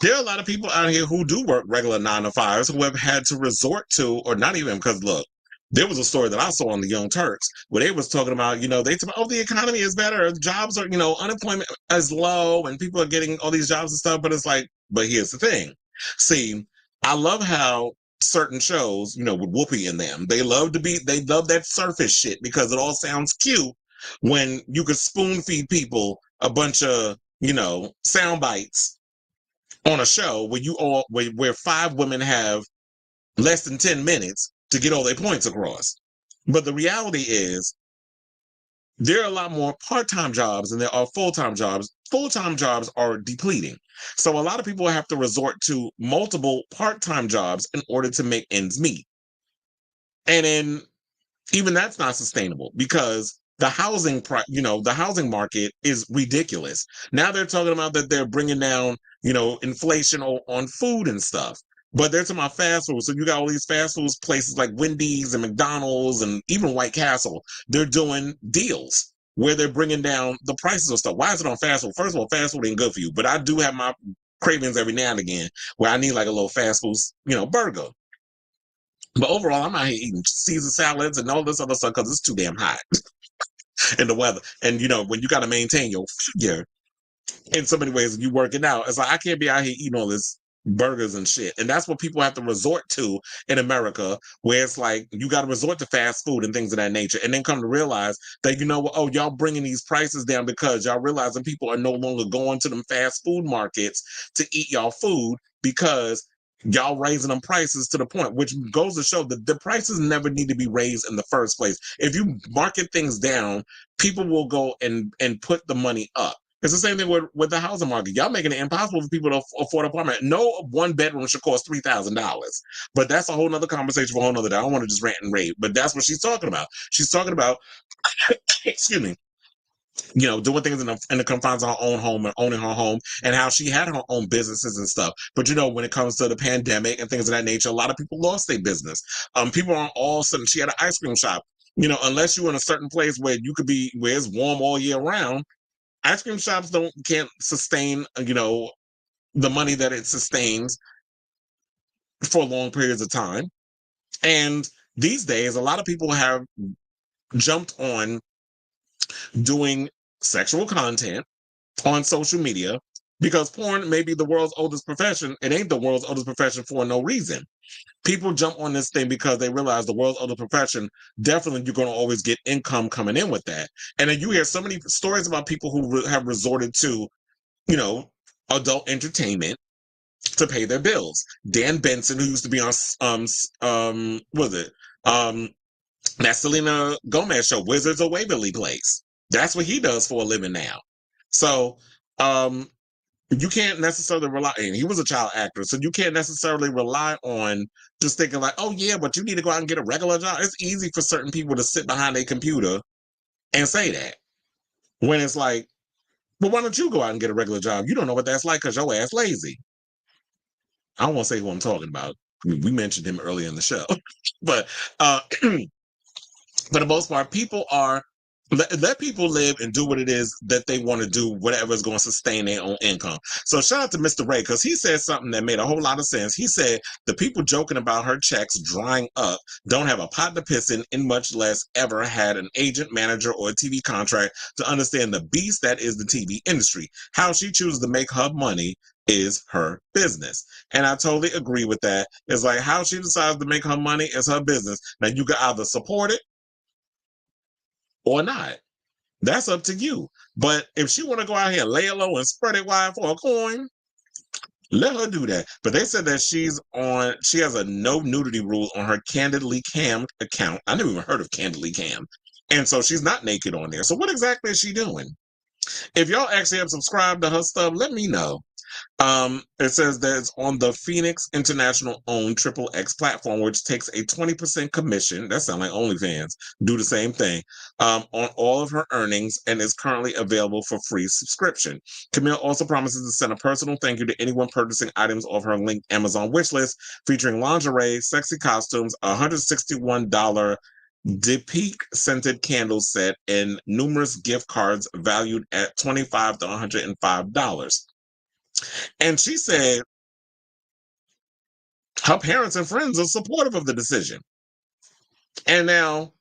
There are a lot of people out here who do work regular 9-to-5s who have had to resort to, or not even, because look, There was a story that I saw on the Young Turks where they was talking about, they talk about, oh, the economy is better, jobs are, unemployment is low, and people are getting all these jobs and stuff. But it's like, but here's the thing. See, I love how certain shows, with Whoopi in them, they love that surface shit because it all sounds cute when you could spoon feed people a bunch of, sound bites on a show where 5 women have less than 10 minutes to get all their points across. But the reality is there are a lot more part-time jobs than there are full-time jobs. Full-time jobs are depleting. So a lot of people have to resort to multiple part-time jobs in order to make ends meet. And then even that's not sustainable because the housing market is ridiculous. Now they're talking about that they're bringing down, inflation on food and stuff. But they're talking about fast food. So you got all these fast food places like Wendy's and McDonald's and even White Castle. They're doing deals where they're bringing down the prices of stuff. Why is it on fast food? First of all, fast food ain't good for you. But I do have my cravings every now and again where I need like a little fast food, burger. But overall, I'm out here eating Caesar salads and all this other stuff because it's too damn hot in the weather. And, when you got to maintain your figure in so many ways and you working out, it's like I can't be out here eating all this burgers and shit. And that's what people have to resort to in America, where it's like you got to resort to fast food and things of that nature. And then come to realize that, y'all bringing these prices down because y'all realizing people are no longer going to them fast food markets to eat y'all food because y'all raising them prices to the point, which goes to show that the prices never need to be raised in the first place. If you market things down, people will go and put the money up. It's the same thing with the housing market. Y'all making it impossible for people to afford an apartment. No one bedroom should cost $3,000. But that's a whole nother conversation for a whole nother day. I don't want to just rant and rave, but that's what she's talking about. She's talking about, excuse me, doing things in the confines of her own home and owning her home and how she had her own businesses and stuff. But, when it comes to the pandemic and things of that nature, a lot of people lost their business. People aren't all sudden, she had an ice cream shop, unless you're in a certain place where where it's warm all year round, ice cream shops can't sustain, the money that it sustains for long periods of time. And these days, a lot of people have jumped on doing sexual content on social media because porn may be the world's oldest profession. It ain't the world's oldest profession for no reason. People jump on this thing because they realize the world's oldest profession, definitely you're going to always get income coming in with that. And then you hear so many stories about people who have resorted to, adult entertainment to pay their bills. Dan Benson, who used to be on, that Selena Gomez show, Wizards of Waverly Place. That's what he does for a living now. So, you can't necessarily rely, and he was a child actor, so you can't necessarily rely on just thinking like, oh yeah, but you need to go out and get a regular job. It's easy for certain people to sit behind a computer and say that. When it's like, well, why don't you go out and get a regular job? You don't know what that's like because your ass lazy. I don't want to say who I'm talking about. We mentioned him earlier in the show. But for the most part, people are let people live and do what it is that they want to do, whatever is going to sustain their own income. So shout out to Mr. Ray, because he said something that made a whole lot of sense. He said the people joking about her checks drying up don't have a pot to piss in, and much less ever had an agent, manager, or a TV contract to understand the beast that is the TV industry. How she chooses to make her money is her business. And I totally agree with that. It's like how she decides to make her money is her business. Now you can either support it or not. That's up to you. But if she want to go out here and lay it low and spread it wide for a coin, let her do that. But they said that she has a no nudity rule on her Candidly Cam account. I never even heard of Candidly Cam. And so she's not naked on there. So what exactly is she doing? If y'all actually have subscribed to her stuff, let me know. It says that it's on the Phoenix International owned XXX platform, which takes a 20% commission. That sounds like OnlyFans. Do the same thing on all of her earnings, and is currently available for free subscription. Camille also promises to send a personal thank you to anyone purchasing items off her linked Amazon wishlist, featuring lingerie, sexy costumes, $161 Depeak scented candle set, and numerous gift cards valued at $25 to $105. And she said her parents and friends are supportive of the decision. And now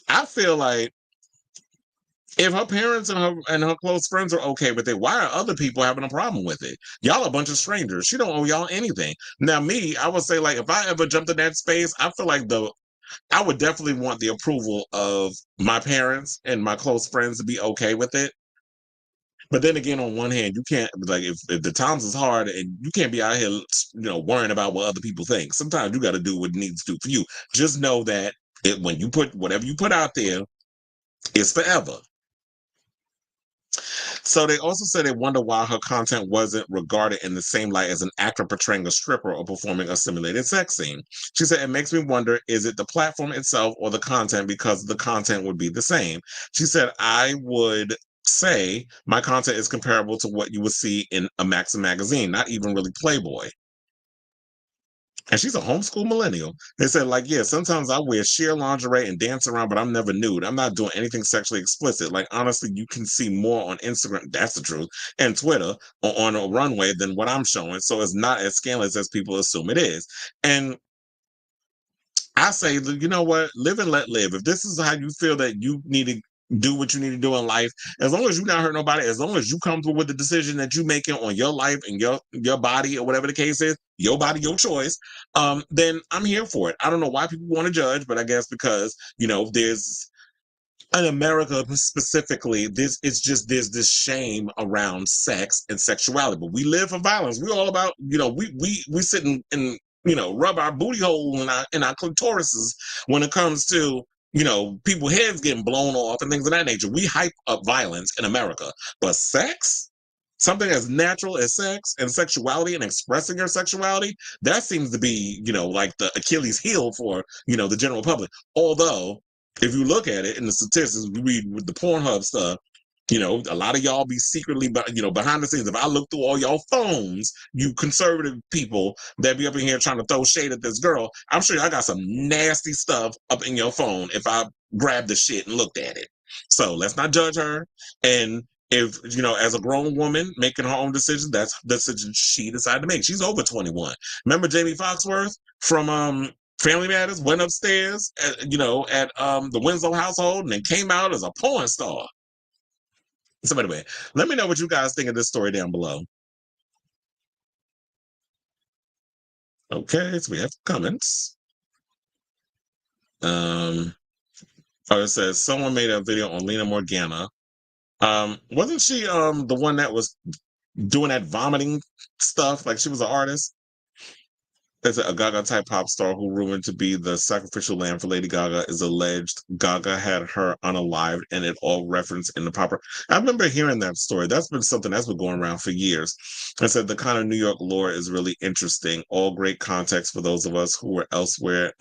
I feel like if her parents and her close friends are okay with it, why are other people having a problem with it? Y'all a bunch of strangers. She don't owe y'all anything. Now, me, I would say, like, if I ever jumped in that space, I feel like I would definitely want the approval of my parents and my close friends to be okay with it. But then again, on one hand, you can't, like, if the times is hard and you can't be out here, worrying about what other people think. Sometimes you got to do what needs to do for you. Just know that when you put whatever you put out there, it's forever. So they also said they wonder why her content wasn't regarded in the same light as an actor portraying a stripper or performing a simulated sex scene. She said, it makes me wonder, is it the platform itself or the content, because the content would be the same. She said, I would say my content is comparable to what you would see in a Maxim magazine, not even really Playboy. And she's a homeschool millennial. They said, like, yeah, sometimes I wear sheer lingerie and dance around, but I'm never nude. I'm not doing anything sexually explicit. Like, honestly, you can see more on Instagram, that's the truth, and Twitter or on a runway than what I'm showing. So it's not as scandalous as people assume it is. And I say, you know what? Live and let live. If this is how you feel that you need to do what you need to do in life, as long as you not hurt nobody, as long as you comfortable with the decision that you're making on your life and your body or whatever the case is, your body, your choice, then I'm here for it. I don't know why people want to judge, but I guess because, there's in America specifically, there's this shame around sex and sexuality. But we live for violence. We're all about, we sit and rub our booty hole in our clitorises when it comes to, people heads getting blown off and things of that nature. We hype up violence in America. But sex, something as natural as sex and sexuality and expressing your sexuality, that seems to be, like the Achilles heel for, the general public. Although, if you look at it in the statistics, we read with the Pornhub stuff, a lot of y'all be secretly, behind the scenes. If I look through all y'all phones, you conservative people that be up in here trying to throw shade at this girl, I'm sure I got some nasty stuff up in your phone if I grabbed the shit and looked at it. So let's not judge her. And if, as a grown woman making her own decisions, that's the decision she decided to make. She's over 21. Remember Jamie Foxworth from Family Matters went upstairs at the Winslow household and then came out as a porn star. So anyway, let me know what you guys think of this story down below. Okay, so we have comments. It says someone made a video on Lena Morgana. Wasn't she the one that was doing that vomiting stuff? Like she was an artist? There's a Gaga type pop star who rumored to be the sacrificial lamb for Lady Gaga is alleged Gaga had her unalived, and it all referenced in the pop. I remember hearing that story. That's been something that's been going around for years. I said the kind of New York lore is really interesting. All great context for those of us who were elsewhere.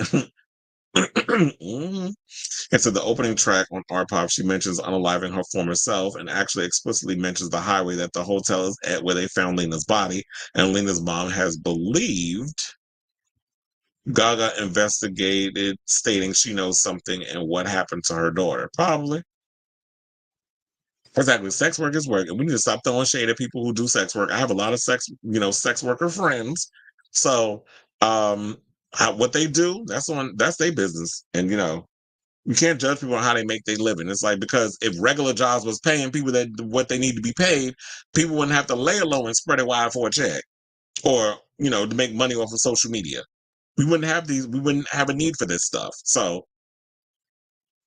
And so the opening track on Art Pop, she mentions unaliving her former self and actually explicitly mentions the highway that the hotel is at where they found Lena's body. And Lena's mom has believed Gaga investigated, stating she knows something and what happened to her daughter. Probably. Exactly. Sex work is work, and we need to stop throwing shade at people who do sex work. I have a lot of sex worker friends. So, what they do, that's their business. And you can't judge people on how they make their living. It's like, because if regular jobs was paying people what they need to be paid, people wouldn't have to lay low and spread it wide for a check, or to make money off of social media. We wouldn't have a need for this stuff. So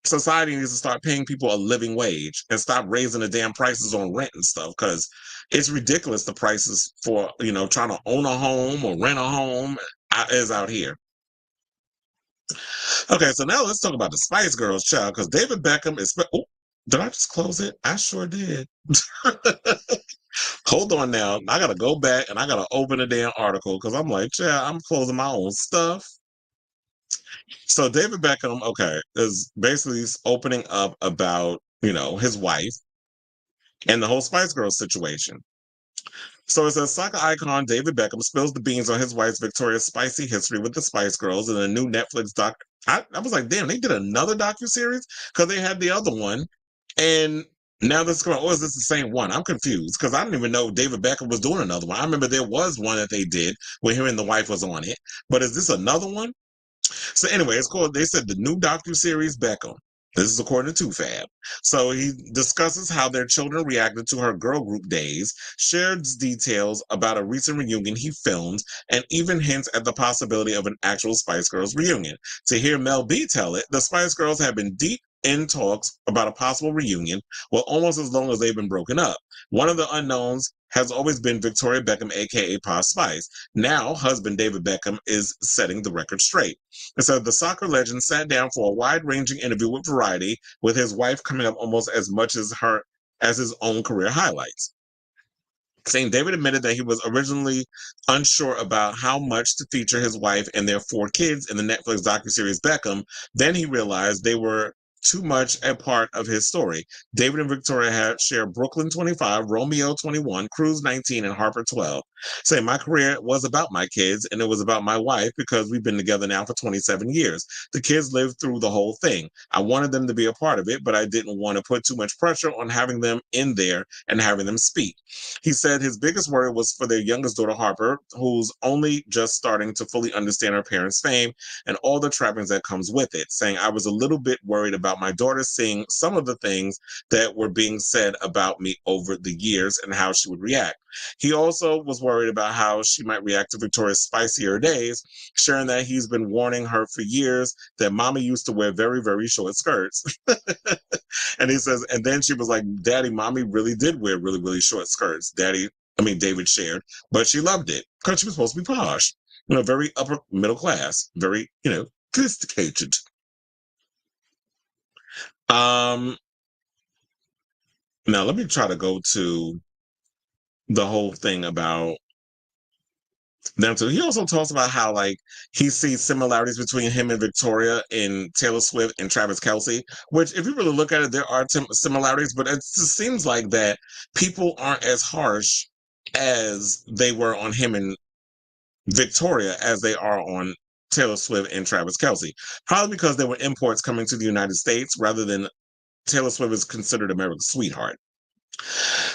society needs to start paying people a living wage and stop raising the damn prices on rent and stuff, because it's ridiculous the prices for, trying to own a home or rent a home is out here. Okay, so now let's talk about the Spice Girls, child, because David Beckham is... Oh, did I just close it? I sure did. Hold on now. I got to go back and I got to open a damn article because I'm like, yeah, I'm closing my own stuff. So David Beckham, is basically opening up about, his wife and the whole Spice Girls situation. So it says soccer icon David Beckham spills the beans on his wife's Victoria's spicy history with the Spice Girls in a new Netflix doc. I was like, damn, they did another docuseries? Because they had the other one. And now this girl, or is this the same one? I'm confused because I didn't even know David Beckham was doing another one. I remember there was one that they did where him and the wife was on it. But is this another one? So anyway, it's called, they said, the new docuseries Beckham. This is according to TooFab. So he discusses how their children reacted to her girl group days, shares details about a recent reunion he filmed, and even hints at the possibility of an actual Spice Girls reunion. To hear Mel B tell it, the Spice Girls have been deep in talks about a possible reunion, well, almost as long as they've been broken up. One of the unknowns has always been Victoria Beckham, aka Posh Spice. Now, husband David Beckham is setting the record straight. And so the soccer legend sat down for a wide-ranging interview with Variety, with his wife coming up almost as much as his own career highlights. Saying David admitted that he was originally unsure about how much to feature his wife and their 4 kids in the Netflix docuseries Beckham. Then he realized they were too much a part of his story. David and Victoria had shared Brooklyn 25, Romeo 21, Cruise 19, and Harper 12. Saying my career was about my kids and it was about my wife because we've been together now for 27 years. The kids lived through the whole thing. I wanted them to be a part of it, but I didn't want to put too much pressure on having them in there and having them speak. He said his biggest worry was for their youngest daughter, Harper, who's only just starting to fully understand her parents' fame and all the trappings that comes with it, saying I was a little bit worried about my daughter seeing some of the things that were being said about me over the years and how she would react. He also was worried about how she might react to Victoria's spicier days, sharing that he's been warning her for years that mommy used to wear very, very short skirts. And he says, and then she was like, Daddy, mommy really did wear really, really short skirts. David shared, but she loved it because she was supposed to be posh, very upper middle class, very, sophisticated. Now let me try to go to the whole thing about them too. He also talks about how he sees similarities between him and Victoria and Taylor Swift and Travis Kelce, which if you really look at it, there are similarities, but it just seems like that people aren't as harsh as they were on him and Victoria as they are on Taylor Swift and Travis Kelce. Probably because they were imports coming to the United States rather than Taylor Swift is considered America's sweetheart.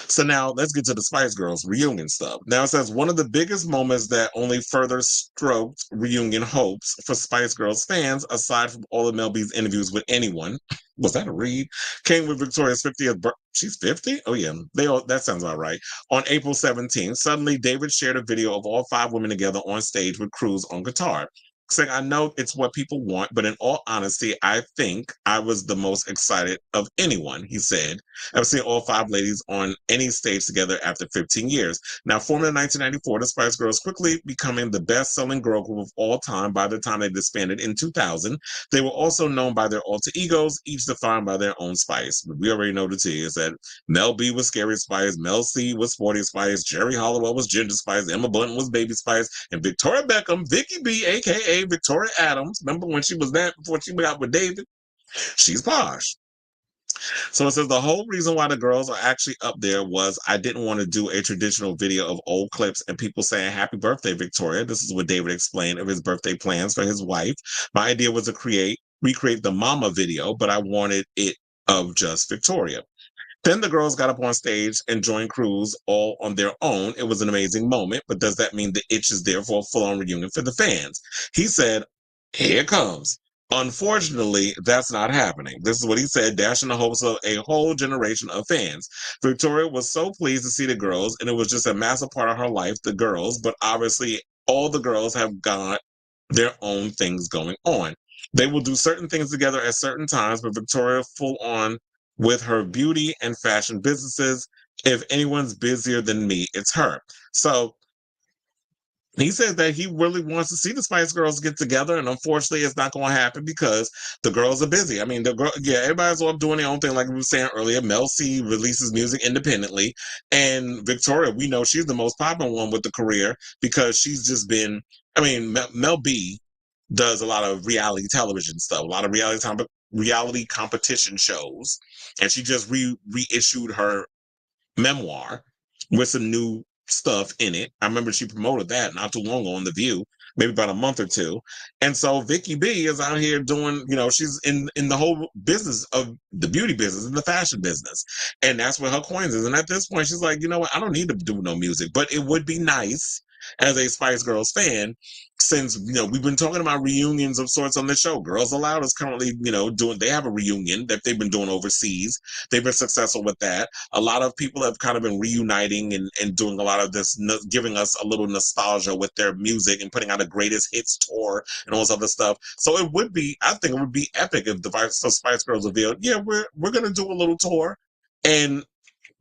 So now let's get to the Spice Girls reunion stuff. Now it says one of the biggest moments that only further stroked reunion hopes for Spice Girls fans, aside from all of Mel B's interviews with anyone, was that a read? Came with Victoria's 50th birthday. She's 50? Oh yeah, that sounds about right. On April 17th, suddenly David shared a video of all 5 women together on stage with Cruz on guitar. Saying, I know it's what people want, but in all honesty, I think I was the most excited of anyone, he said. I've seen all 5 ladies on any stage together after 15 years. Now, formed in 1994, the Spice Girls quickly becoming the best-selling girl group of all time by the time they disbanded in 2000. They were also known by their alter egos, each defined by their own spice. But we already know the tea is that Mel B was Scary Spice, Mel C was Sporty Spice, Jerry Hollowell was Ginger Spice, Emma Bunton was Baby Spice, and Victoria Beckham, Vicky B, a.k.a. Victoria Adams, remember when she was that before she went out with David? She's posh. So it says the whole reason why the girls are actually up there was I didn't want to do a traditional video of old clips and people saying happy birthday, Victoria. This is what David explained of his birthday plans for his wife. My idea was to recreate the mama video, but I wanted it of just Victoria. Then the girls got up on stage and joined Cruz all on their own. It was an amazing moment, but does that mean the itch is there for a full-on reunion for the fans? He said, here it comes. Unfortunately, that's not happening. This is what he said, dashing the hopes of a whole generation of fans. Victoria was so pleased to see the girls, and it was just a massive part of her life, the girls, but obviously all the girls have got their own things going on. They will do certain things together at certain times, but Victoria full on with her beauty and fashion businesses. If anyone's busier than me, it's her. So he says that he really wants to see the Spice Girls get together, and unfortunately, it's not going to happen because the girls are busy. I mean, everybody's all doing their own thing, like we were saying earlier. Mel C releases music independently, and Victoria, we know she's the most popular one with the career because she's just been. I mean, Mel B does a lot of reality television stuff, a lot of reality competition shows, and she just reissued her memoir with some new stuff in it. I remember she promoted that not too long ago on The View, maybe about a month or two. And so Vicky B is out here doing, she's in the whole business of the beauty business and the fashion business. And that's where her coins is. And at this point, she's like, you know what? I don't need to do no music, but it would be nice as a Spice Girls fan, since, we've been talking about reunions of sorts on the show. Girls Aloud is currently, they have a reunion that they've been doing overseas. They've been successful with that. A lot of people have kind of been reuniting and doing a lot of this, giving us a little nostalgia with their music and putting out a greatest hits tour and all this other stuff. So I think it would be epic if the Spice Girls revealed, yeah, we're going to do a little tour. And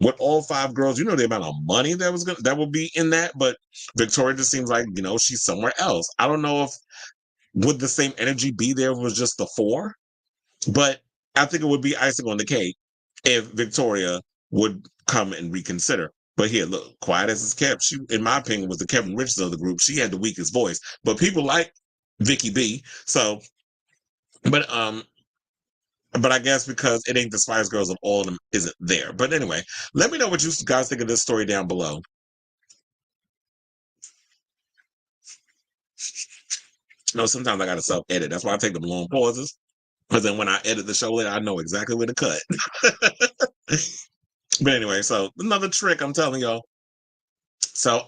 with all 5 girls, the amount of money that would be in that. But Victoria just seems like, she's somewhere else. I don't know if would the same energy be there if it was just the 4, but I think it would be icing on the cake if Victoria would come and reconsider. But here, look, quiet as it's kept, she, in my opinion, was the Kevin Richards of the group. She had the weakest voice, but people like Vicky B. So, but I guess because it ain't the Spice Girls of all of them isn't there. But anyway, let me know what you guys think of this story down below. Sometimes I got to self-edit. That's why I take them long pauses. Because then when I edit the show later, I know exactly where to cut. But anyway, so another trick I'm telling y'all. So,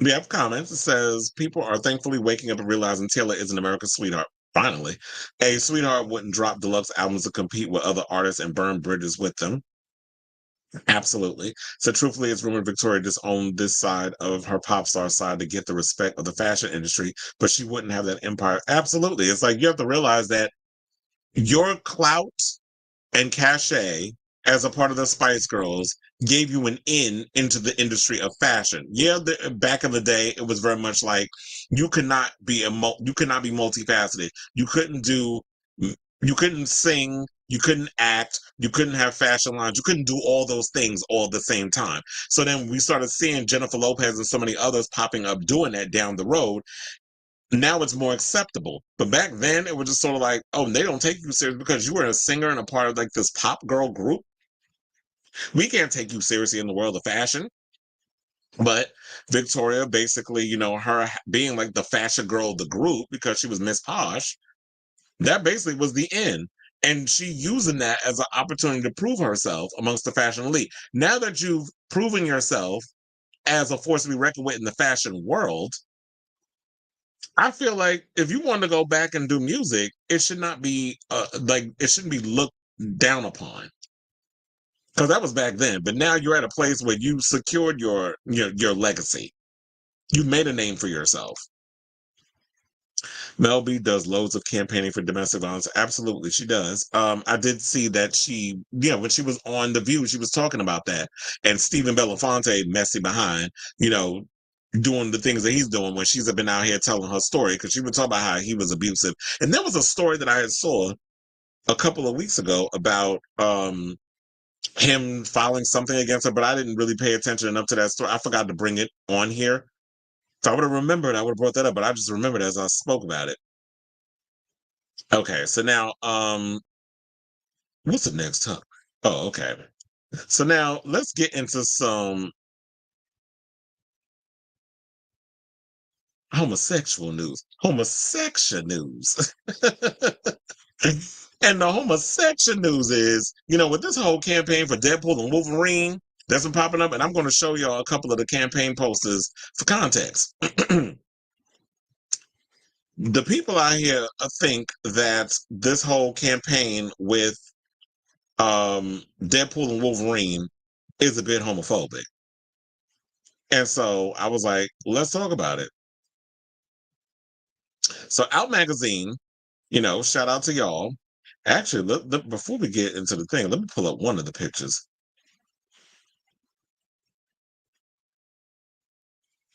we have comments. It says, people are thankfully waking up and realizing Taylor is an American sweetheart. Finally, a sweetheart wouldn't drop deluxe albums to compete with other artists and burn bridges with them. Absolutely. So truthfully, it's rumored Victoria disowned this side of her pop star side to get the respect of the fashion industry, but she wouldn't have that empire. Absolutely. It's like you have to realize that your clout and cachet as a part of the Spice Girls gave you an in into the industry of fashion. Yeah, back in the day, it was very much like you could not be multifaceted. You couldn't sing, you couldn't act, you couldn't have fashion lines, you couldn't do all those things all at the same time. So then we started seeing Jennifer Lopez and so many others popping up doing that down the road. Now it's more acceptable. But back then it was just sort of like, oh, they don't take you serious because you were a singer and a part of like this pop girl group. We can't take you seriously in the world of fashion. But Victoria, basically, her being like the fashion girl of the group because she was Miss Posh, that basically was the end. And she using that as an opportunity to prove herself amongst the fashion elite. Now that you've proven yourself as a force to be reckoned with in the fashion world, I feel like if you want to go back and do music, it should not be it shouldn't be looked down upon. Because that was back then. But now you're at a place where you secured your legacy. You made a name for yourself. Mel B does loads of campaigning for domestic violence. Absolutely, she does. I did see that when she was on The View, she was talking about that. And Stephen Belafonte, messy behind, doing the things that he's doing when she's been out here telling her story. Because she would talk about how he was abusive. And there was a story that I had saw a couple of weeks ago about him filing something against her, but I didn't really pay attention enough to that story. I forgot to bring it on here. So I would have remembered, I would have brought that up, but I just remembered as I spoke about it. Okay, so now, what's the next topic? Oh, okay. So now let's get into some homosexual news. Homosexual news. And the homosexual news is, with this whole campaign for Deadpool and Wolverine that's been popping up, and I'm going to show y'all a couple of the campaign posters for context. The people out here think that this whole campaign with Deadpool and Wolverine is a bit homophobic. And so I was like, let's talk about it. So Out Magazine, shout out to y'all. Actually, before we get into the thing, let me pull up one of the pictures.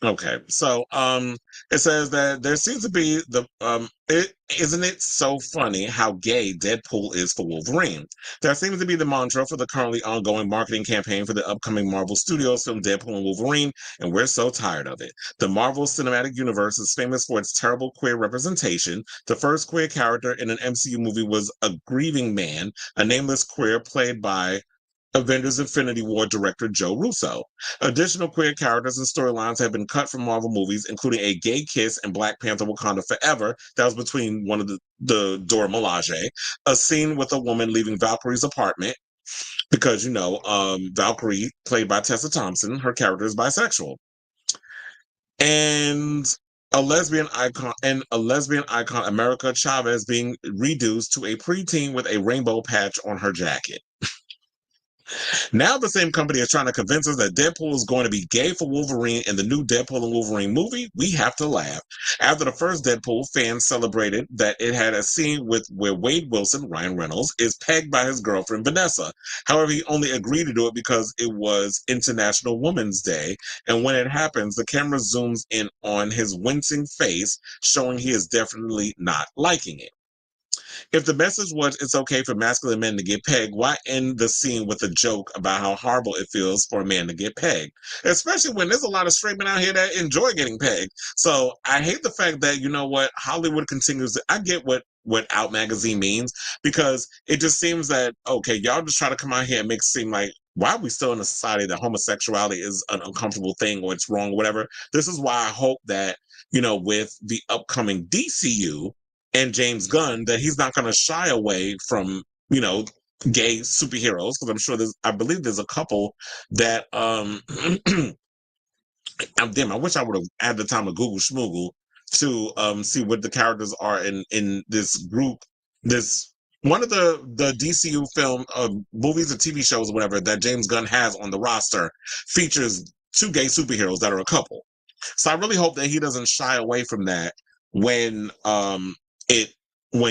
Okay, so it says that there seems to be isn't it so funny how gay Deadpool is for Wolverine? That seems to be the mantra for the currently ongoing marketing campaign for the upcoming Marvel Studios film Deadpool and Wolverine, and we're so tired of it. The Marvel Cinematic Universe is famous for its terrible queer representation. The first queer character in an MCU movie was a grieving man, a nameless queer played by Avengers Infinity War director Joe Russo. Additional queer characters and storylines have been cut from Marvel movies, including a gay kiss in Black Panther Wakanda Forever. That was between one of the Dora Milaje. A scene with a woman leaving Valkyrie's apartment because, Valkyrie, played by Tessa Thompson, her character is bisexual. And a lesbian icon, America Chavez, being reduced to a preteen with a rainbow patch on her jacket. Now the same company is trying to convince us that Deadpool is going to be gay for Wolverine in the new Deadpool and Wolverine movie. We have to laugh. After the first Deadpool, fans celebrated that it had a scene where Wade Wilson, Ryan Reynolds, is pegged by his girlfriend Vanessa. However, he only agreed to do it because it was International Women's Day, and when it happens, the camera zooms in on his wincing face, showing he is definitely not liking it. If the message was it's okay for masculine men to get pegged, why end the scene with a joke about how horrible it feels for a man to get pegged? Especially when there's a lot of straight men out here that enjoy getting pegged. So I hate the fact that, you know what, Hollywood continues. I get what Out Magazine means, because it just seems that, okay, y'all just try to come out here and make it seem like, why are we still in a society that homosexuality is an uncomfortable thing or it's wrong, or whatever. This is why I hope that, you know, with the upcoming DCU, and James Gunn, that he's not going to shy away from, you know, gay superheroes, because I'm sure I believe there's a couple that damn, I wish I would have had the time to Google Schmoogle to see what the characters are in this group. This one of the DCU film movies or TV shows or whatever that James Gunn has on the roster features 2 gay superheroes that are a couple. So I really hope that he doesn't shy away from that when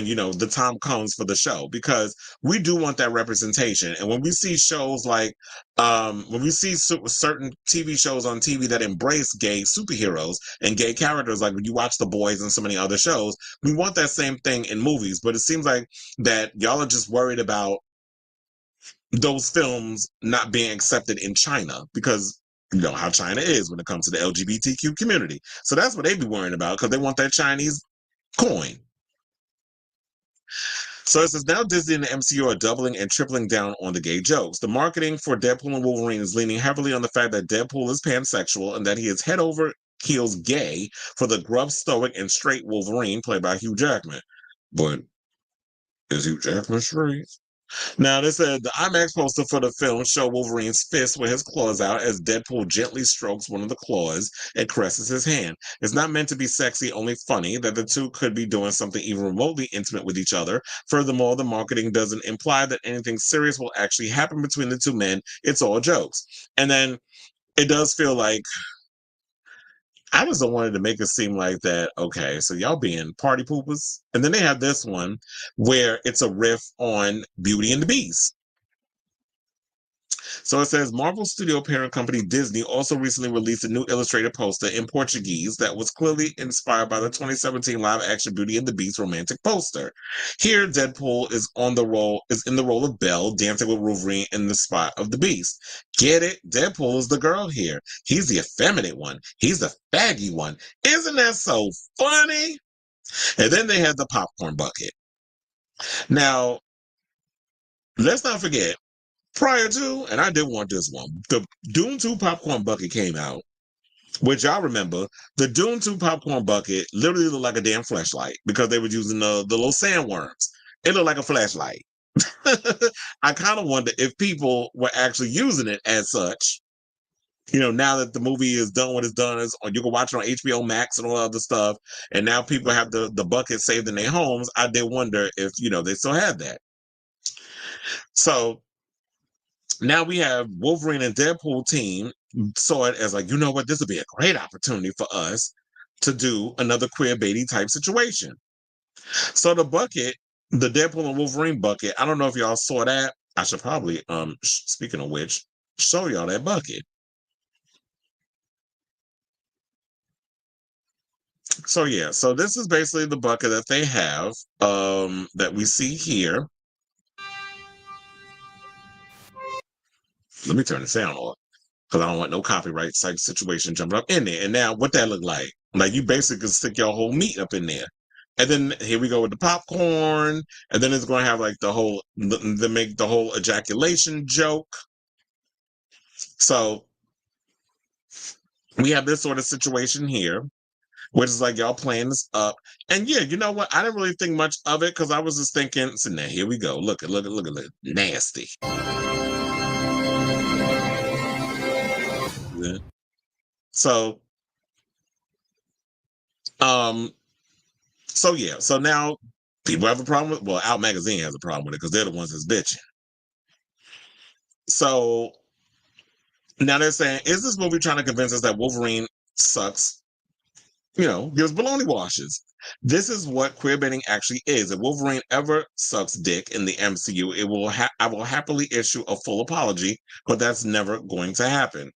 you know the time comes for the show, because we do want that representation. And when we see shows like when we see certain TV shows on TV that embrace gay superheroes and gay characters, like when you watch The Boys and so many other shows, we want that same thing in movies. But it seems like that y'all are just worried about those films not being accepted in China, because you know how China is when it comes to the LGBTQ community. So that's what they be worrying about, because they want that Chinese coin. So it says now Disney and the MCU are doubling and tripling down on the gay jokes. The marketing for Deadpool and Wolverine is leaning heavily on the fact that Deadpool is pansexual and that he is head over heels gay for the gruff, stoic, and straight Wolverine played by Hugh Jackman. But is Hugh Jackman straight? Now, they said the IMAX poster for the film showed Wolverine's fist with his claws out as Deadpool gently strokes one of the claws and caresses his hand. It's not meant to be sexy, only funny that the two could be doing something even remotely intimate with each other. Furthermore, the marketing doesn't imply that anything serious will actually happen between the two men. It's all jokes. And then it does feel like I just don't want it to make it seem like that, okay, so y'all being party poopers. And then they have this one where it's a riff on Beauty and the Beast. So it says Marvel studio parent company Disney also recently released a new illustrated poster in Portuguese that was clearly inspired by the 2017 live-action Beauty and the Beast romantic poster. Here, Deadpool is in the role of Belle, dancing with Wolverine in the spot of the Beast. Get it? Deadpool is the girl here. He's the effeminate one. He's the faggy one. Isn't that so funny? And then they had the popcorn bucket. Now, let's not forget, prior to, and I did want this one, the Dune 2 popcorn bucket came out, which y'all remember. The Dune 2 popcorn bucket literally looked like a damn flashlight because they were using the little sandworms. It looked like a flashlight. I kind of wonder if people were actually using it as such. You know, now that the movie is done what it's done, or you can watch it on HBO Max and all that other stuff, and now people have the bucket saved in their homes, I did wonder if, you know, they still have that. So now we have Wolverine and Deadpool team saw it as like, you know what, this would be a great opportunity for us to do another queer baity type situation. So the bucket, the Deadpool and Wolverine bucket, I don't know if y'all saw that. I should probably, speaking of which, show y'all that bucket. So yeah, so this is basically the bucket that they have, that we see here. Let me turn the sound off, because I don't want no copyright type situation jumping up in there. And now what that look like? Like you basically can stick your whole meat up in there. And then here we go with the popcorn. And then it's going to have like make the whole ejaculation joke. So we have this sort of situation here, which is like y'all playing this up. And yeah, you know what? I didn't really think much of it because I was just thinking, so now here we go. Look at it. Nasty. So So yeah, so now people have a problem with, well, Out Magazine has a problem with it because they're the ones that's bitching. So now they're saying, is this movie trying to convince us that Wolverine sucks? Gives baloney washes. This is what queerbaiting actually is. If Wolverine ever sucks dick in the MCU, I will happily issue a full apology, but that's never going to happen.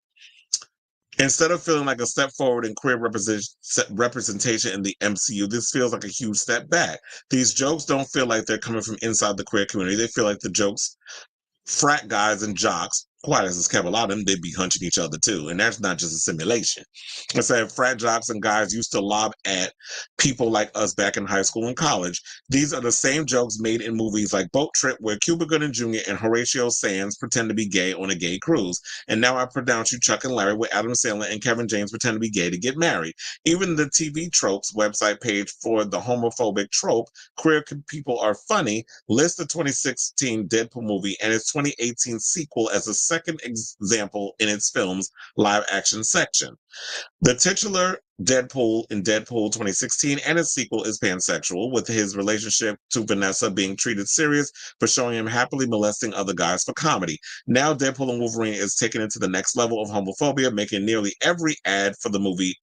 Instead of feeling like a step forward in queer representation in the MCU, this feels like a huge step back. These jokes don't feel like they're coming from inside the queer community. They feel like the jokes frat guys and jocks, quiet as it's kept, a lot of them, they'd be hunching each other too. And that's not just a simulation. I said frat jocks and guys used to lob at people like us back in high school and college. These are the same jokes made in movies like Boat Trip, where Cuba Gooding Jr. and Horatio Sands pretend to be gay on a gay cruise. And Now I Pronounce You Chuck and Larry, where Adam Sandler and Kevin James pretend to be gay to get married. Even the TV Tropes website page for the homophobic trope, Queer People Are Funny, lists the 2016 Deadpool movie and its 2018 sequel as a second example in its film's live action section. The titular Deadpool in Deadpool 2016 and its sequel is pansexual, with his relationship to Vanessa being treated serious for showing him happily molesting other guys for comedy. Now Deadpool and Wolverine is taken into the next level of homophobia, making nearly every ad for the movie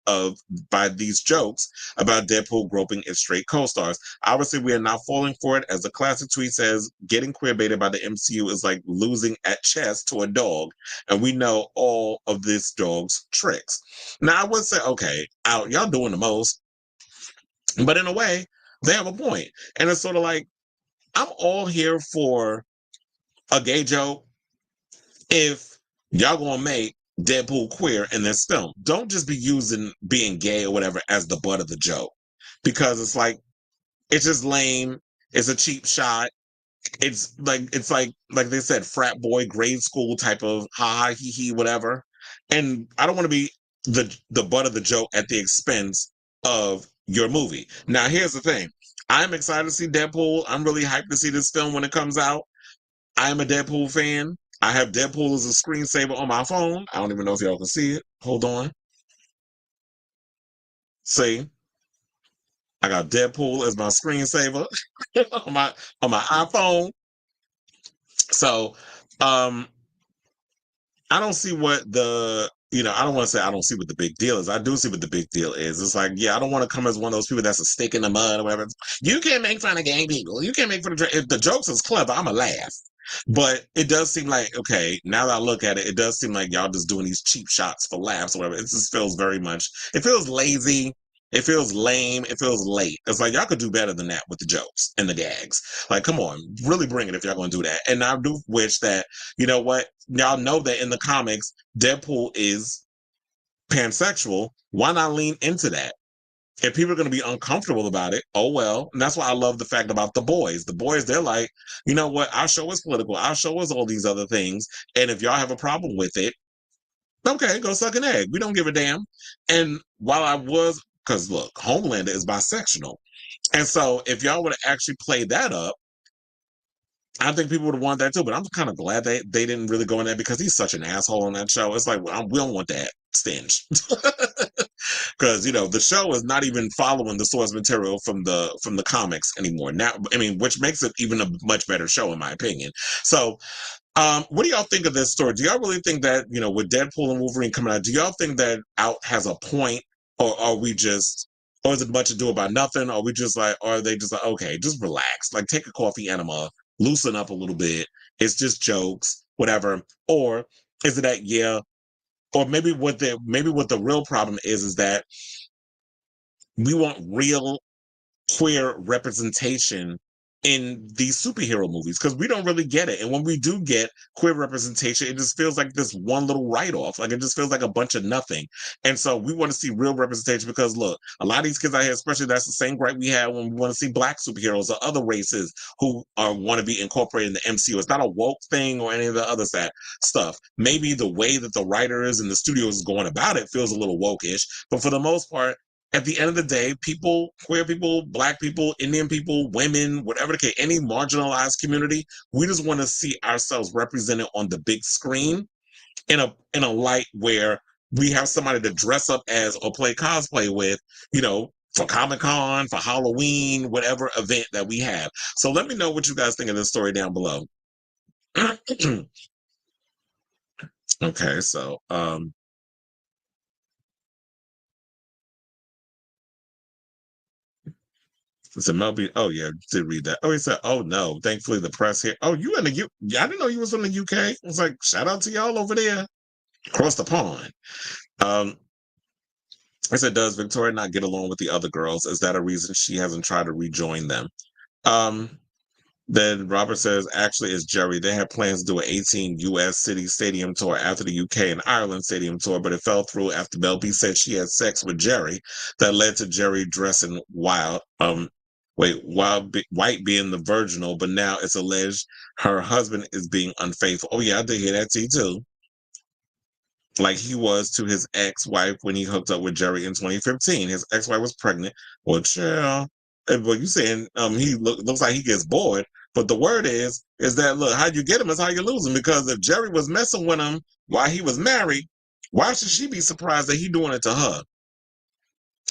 by these jokes about Deadpool groping its straight co-stars. Obviously, we are not falling for it. As the classic tweet says, getting queer-baited by the MCU is like losing at chess to a dog, and we know all of this dog's tricks. Now, I would say, okay, y'all doing the most, but in a way, they have a point. And it's sort of like, I'm all here for a gay joke if y'all gonna make Deadpool queer in this film. Don't just be using being gay or whatever as the butt of the joke, because it's just lame. It's a cheap shot. It's like they said, frat boy, grade school type of ha ha he he whatever. And I don't want to be the butt of the joke at the expense of your movie. Now, here's the thing. I'm excited to see Deadpool. I'm really hyped to see this film when it comes out. I'm a Deadpool fan. I have Deadpool as a screensaver on my phone. I don't even know if y'all can see it. Hold on. See? I got Deadpool as my screensaver on my iPhone. So, I don't see what I don't want to say I don't see what the big deal is. I do see what the big deal is. It's like, yeah, I don't want to come as one of those people that's a stick in the mud or whatever. You can't make fun of gay people. You can't make fun of if the jokes is clever, I'm going to laugh. But it does seem like, okay, now that I look at it, it does seem like y'all just doing these cheap shots for laughs or whatever. It just feels it feels lazy. It feels lame. It feels late. It's like y'all could do better than that with the jokes and the gags. Like, come on, really bring it if y'all going to do that. And I do wish that, you know what, y'all know that in the comics, Deadpool is pansexual. Why not lean into that? If people are going to be uncomfortable about it, oh well. And that's why I love the fact about The Boys. The Boys, they're like, you know what, our show is political. Our show is all these other things. And if y'all have a problem with it, okay, go suck an egg. We don't give a damn. And because look, Homelander is bisexual. And so if y'all would have actually played that up, I think people would have wanted that too. But I'm kind of glad they didn't really go in there, because he's such an asshole on that show. It's like, we don't want that stench. Because the show is not even following the source material from the comics anymore now. I mean, which makes it even a much better show in my opinion. So what do y'all think of this story? Do y'all really think that, with Deadpool and Wolverine coming out, do y'all think that Out has a point, or is it much ado about nothing? Or are they just like, okay, just relax, like take a coffee enema, loosen up a little bit. It's just jokes, whatever. Or is it that, yeah, or maybe what the real problem is that we want real queer representation in these superhero movies, because we don't really get it. And when we do get queer representation, it just feels like this one little write-off. Like, it just feels like a bunch of nothing. And so we want to see real representation, because look, a lot of these kids out here, especially, that's the same gripe we have when we want to see Black superheroes or other races who want to be incorporated in the MCU. It's not a woke thing or any of the other stuff. Maybe the way that the writers and the studios is going about it feels a little woke-ish, but for the most part, at the end of the day, people, queer people, Black people, Indian people, women, whatever the case, any marginalized community, we just want to see ourselves represented on the big screen in a light where we have somebody to dress up as or play cosplay with, for Comic-Con, for Halloween, whatever event that we have. So let me know what you guys think of this story down below. Okay, so it's a Melby. Oh yeah, did read that. Oh, he said, "Oh no, thankfully the press here." Oh, you in the U? I didn't know you was from the UK. It's like shout out to y'all over there across the pond. I said, does Victoria not get along with the other girls? Is that a reason she hasn't tried to rejoin them? Then Robert says, actually, it's Jerry. They had plans to do an 18 U.S. city stadium tour after the UK and Ireland stadium tour, but it fell through after Mel B said she had sex with Jerry. That led to Jerry dressing wild. White being the virginal, but now it's alleged her husband is being unfaithful. Oh yeah, I did hear that too. Like he was to his ex-wife when he hooked up with Jerry in 2015. His ex-wife was pregnant. Well, child. Well, you saying he looks like he gets bored, but the word is that look, how you get him is how you lose him. Because if Jerry was messing with him while he was married, why should she be surprised that he doing it to her?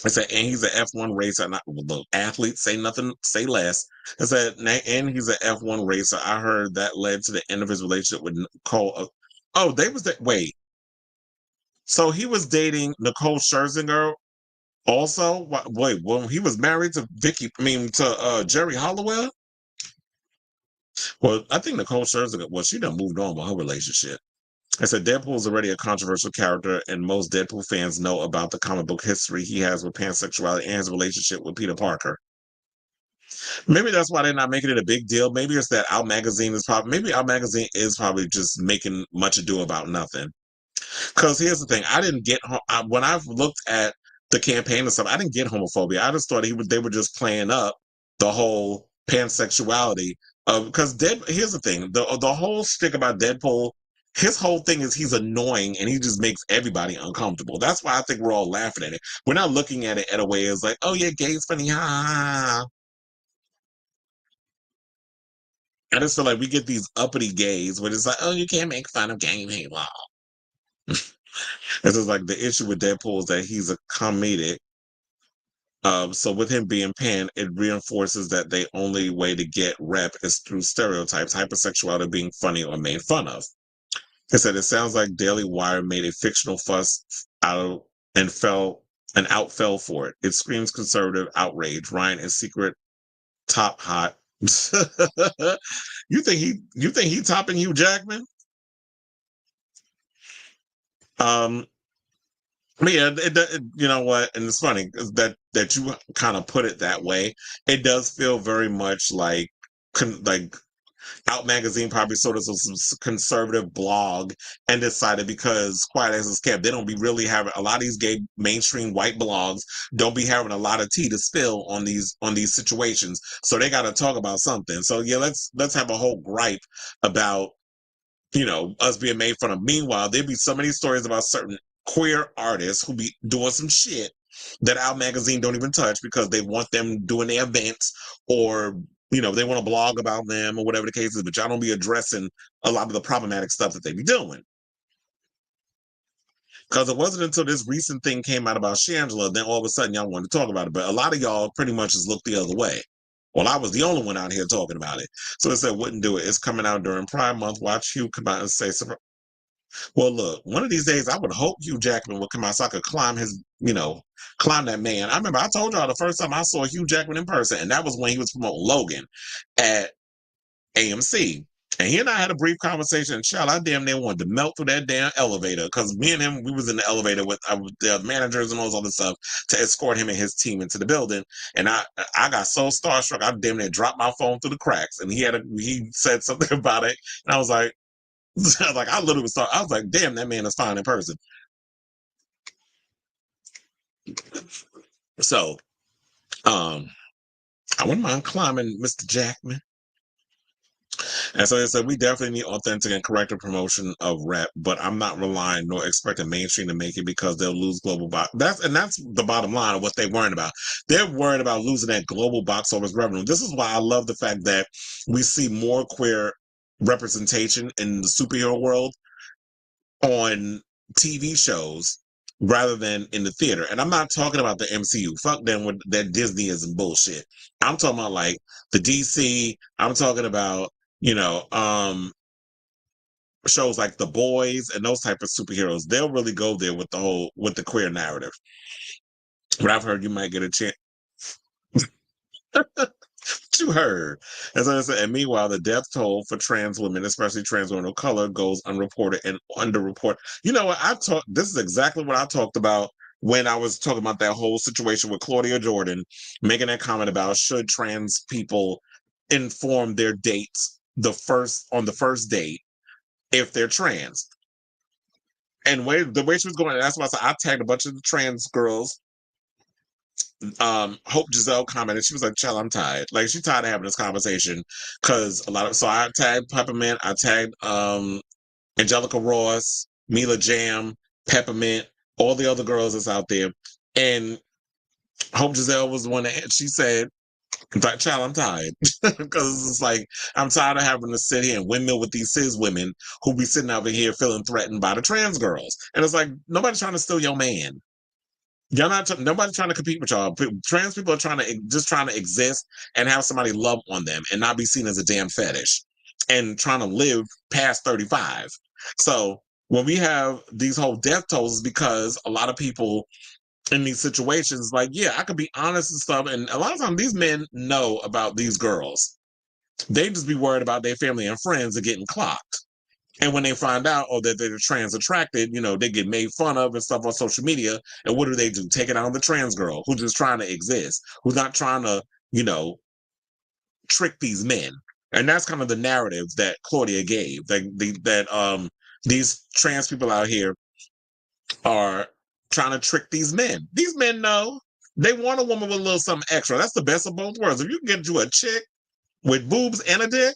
I said, and he's an F1 racer. Not the athletes say nothing, say less. I said, and he's an F1 racer. I heard that led to the end of his relationship with Nicole. Oh, they was that. Wait. So he was dating Nicole Scherzinger also? Wait, well, he was married to Jerry Hollowell? Well, I think Nicole Scherzinger, well, she done moved on with her relationship. I said, Deadpool is already a controversial character, and most Deadpool fans know about the comic book history he has with pansexuality and his relationship with Peter Parker. Maybe that's why they're not making it a big deal. Maybe it's that Out Magazine is probably just making much ado about nothing. Because here's the thing, I didn't get when I've looked at the campaign and stuff, I didn't get homophobia. I just thought they were just playing up the whole pansexuality. Because here's the thing, the whole shtick about Deadpool, his whole thing is he's annoying and he just makes everybody uncomfortable. That's why I think we're all laughing at it. We're not looking at it in a way as like, oh yeah, gay's funny, ha ha ha. I just feel like we get these uppity gays where it's like, oh, you can't make fun of gay people. It's just like the issue with Deadpool is that he's a comedic. So with him being pan, it reinforces that the only way to get rep is through stereotypes, hypersexuality being funny or made fun of. He said it sounds like Daily Wire made a fictional fuss out and fell for it. It screams conservative outrage. Ryan is secret top hot. You think he topping Hugh Jackman? Yeah, you know what, and it's funny that you kind of put it that way. It does feel very much like Out Magazine probably sort of some conservative blog and decided because quiet as it's kept, they don't be really having a lot of these gay mainstream white blogs don't be having a lot of tea to spill on these situations, so they got to talk about something. So yeah, let's have a whole gripe about us being made fun of. Meanwhile, there'd be so many stories about certain queer artists who be doing some shit that Out Magazine don't even touch because they want them doing their events or they want to blog about them or whatever the case is, but y'all don't be addressing a lot of the problematic stuff that they be doing. Because it wasn't until this recent thing came out about Shangela, then all of a sudden y'all wanted to talk about it. But a lot of y'all pretty much just looked the other way. Well, I was the only one out here talking about it. So it said, wouldn't do it. It's coming out during Pride Month. Watch Hugh come out and say, well, look, one of these days, I would hope Hugh Jackman would come out so I could climb climb that man. I remember I told y'all the first time I saw Hugh Jackman in person, and that was when he was promoting Logan at AMC. And he and I had a brief conversation, and child, I damn near wanted to melt through that damn elevator because me and him, we was in the elevator with the managers and all this other stuff to escort him and his team into the building. And I got so starstruck, I damn near dropped my phone through the cracks. And he said something about it, and I was like, I literally was I was like, damn, that man is fine in person. So, I wouldn't mind climbing Mr. Jackman. And so they said, we definitely need authentic and corrective promotion of rap, but I'm not relying nor expecting mainstream to make it because they'll lose global box. That's the bottom line of what they're worried about. They're worried about losing that global box office revenue. This is why I love the fact that we see more queer representation in the superhero world on TV shows rather than in the theater. And I'm not talking about the MCU. Fuck them with that Disneyism bullshit. I'm talking about like the DC. I'm talking about, shows like The Boys and those type of superheroes. They'll really go there with the queer narrative. But I've heard you might get a chance. You heard. As I said, and meanwhile, the death toll for trans women, especially trans women of color, goes unreported and underreported. You know what? This is exactly what I talked about when I was talking about that whole situation with Claudia Jordan, making that comment about should trans people inform their dates on the first date if they're trans. And the way she was going, that's why I tagged a bunch of the trans girls. Hope Giselle commented, she was like, "Child, I'm tired." Like, she's tired of having this conversation because so I tagged Peppermint, I tagged Angelica Ross, Mila Jam, Peppermint, all the other girls that's out there, and Hope Giselle was the one that she said, "Child, I'm tired," because it's like I'm tired of having to sit here and windmill with these cis women who be sitting over here feeling threatened by the trans girls, and it's like nobody's trying to steal your man. Nobody's trying to compete with y'all. Trans people are trying to exist and have somebody love on them and not be seen as a damn fetish and trying to live past 35. So when we have these whole death tolls, is because a lot of people in these situations, like, yeah, I could be honest and stuff. And a lot of times these men know about these girls. They just be worried about their family and friends are getting clocked. And when they find out, that they're trans attracted, they get made fun of and stuff on social media. And what do? Take it out on the trans girl who's just trying to exist, who's not trying to, trick these men. And that's kind of the narrative that Claudia gave. That these trans people out here are trying to trick these men. These men know they want a woman with a little something extra. That's the best of both worlds. If you can get you a chick with boobs and a dick,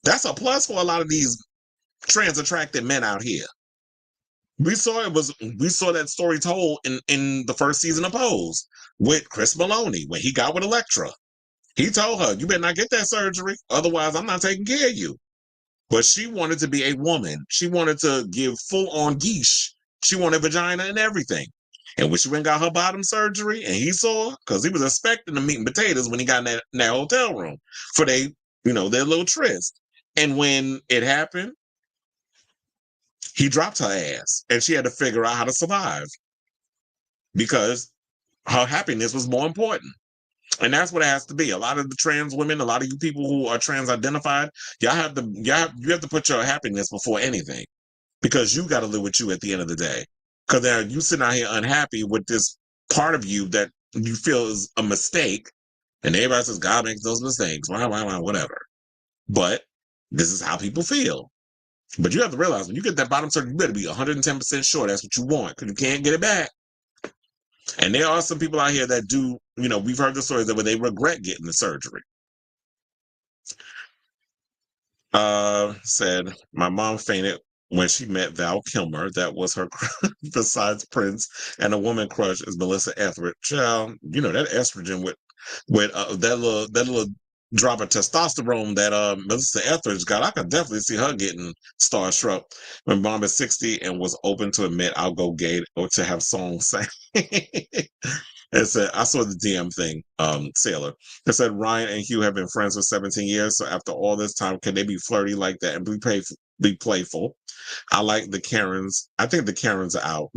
that's a plus for a lot of these trans attracted men out here. We saw that story told in the first season of Pose with Chris Maloney when he got with Elektra. He told her, "You better not get that surgery, otherwise I'm not taking care of you." But she wanted to be a woman. She wanted to give full on geesh. She wanted vagina and everything. And when she went and got her bottom surgery, and he saw her, because he was expecting the meat and potatoes when he got in that hotel room for their little tryst. And when it happened, he dropped her ass, and she had to figure out how to survive because her happiness was more important. And that's what it has to be. A lot of the trans women, a lot of you people who are trans identified, you have to put your happiness before anything, because you got to live with you at the end of the day. Because you sitting out here unhappy with this part of you that you feel is a mistake, and everybody says God makes those mistakes, whatever. But this is how people feel. But you have to realize when you get that bottom surgery, you better be 110% sure that's what you want, because you can't get it back. And there are some people out here that do, we've heard the stories where they regret getting the surgery. Said, "My mom fainted when she met Val Kilmer. That was her besides Prince, and a woman crush is Melissa Etheridge." Child, that estrogen with that little drop of testosterone that Melissa Etheridge got, I could definitely see her getting starstruck. When mom is 60 and was open to admit I'll go gay or to have songs sang. It said, I saw the DM thing, Sailor. It said, "Ryan and Hugh have been friends for 17 years. So after all this time, can they be flirty like that and be playful? I like the Karens. I think the Karens are out."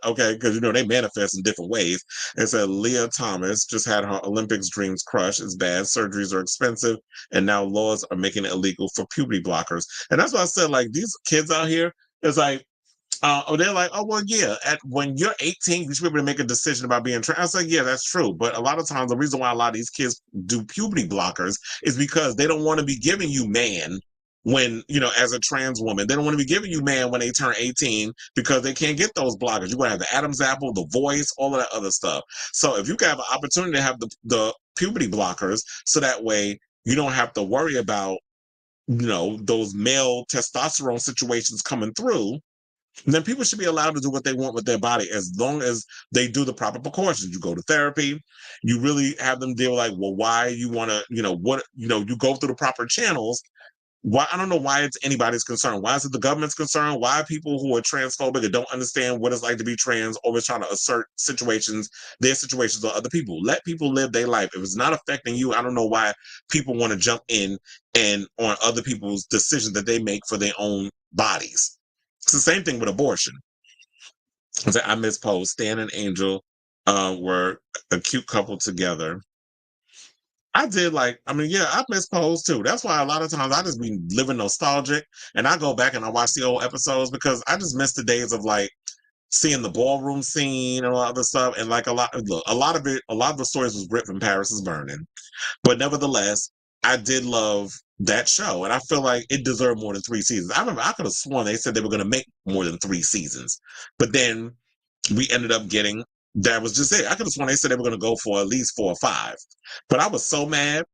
Okay, because they manifest in different ways. It said, "Leah Thomas just had her Olympics dreams crushed. It's bad. Surgeries are expensive, and now laws are making it illegal for puberty blockers." And that's why I said, like, these kids out here, it's like, they're like, "Oh, well, yeah, when you're 18, you should be able to make a decision about being trans." I was like, yeah, that's true. But a lot of times, the reason why a lot of these kids do puberty blockers is because they don't want to be giving you man when, as a trans woman. They don't want to be giving you man when they turn 18 because they can't get those blockers. You're going to have the Adam's apple, the voice, all of that other stuff. So if you can have an opportunity to have the puberty blockers, so that way you don't have to worry about, those male testosterone situations coming through, then people should be allowed to do what they want with their body as long as they do the proper precautions. You go to therapy, you really have them deal like, well, why you want to, you go through the proper channels why I don't know why it's anybody's concern. Why is it the government's concern? Why are people who are transphobic and don't understand what it's like to be trans always trying to assert their situations on other people? Let people live their life. If it's not affecting you, I don't know why people want to jump in and on other people's decisions that they make for their own bodies. It's the same thing with abortion. I misposed. Stan and Angel were a cute couple together. I misposed too. That's why a lot of times I just be living nostalgic and I go back and I watch the old episodes because I just miss the days of like seeing the ballroom scene and all other stuff. And like a lot of the stories was ripped from Paris is Burning. But nevertheless, I did love that show. And I feel like it deserved more than 3 seasons. I remember I could have sworn they said they were going to make more than 3 seasons. But then we ended up getting, that was just it. I could have sworn they said they were going to go for at least 4 or 5. But I was so mad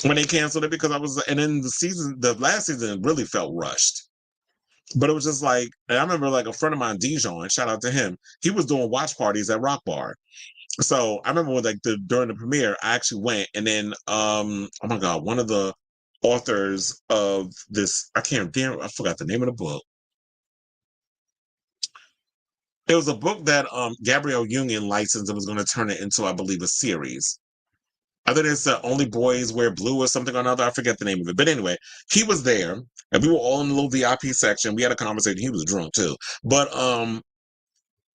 when they canceled it because and then the last season really felt rushed. But it was just like, and I remember like a friend of mine, Dijon, shout out to him, he was doing watch parties at Rock Bar. So I remember when during the premiere, I actually went, and then oh my God, one of the authors of this, I forgot the name of the book. It was a book that Gabrielle Union licensed and was going to turn it into, I believe, a series. I think it's Only Boys Wear Blue or something or another. I forget the name of it. But anyway, he was there, and we were all in the little VIP section. We had a conversation. He was drunk too. But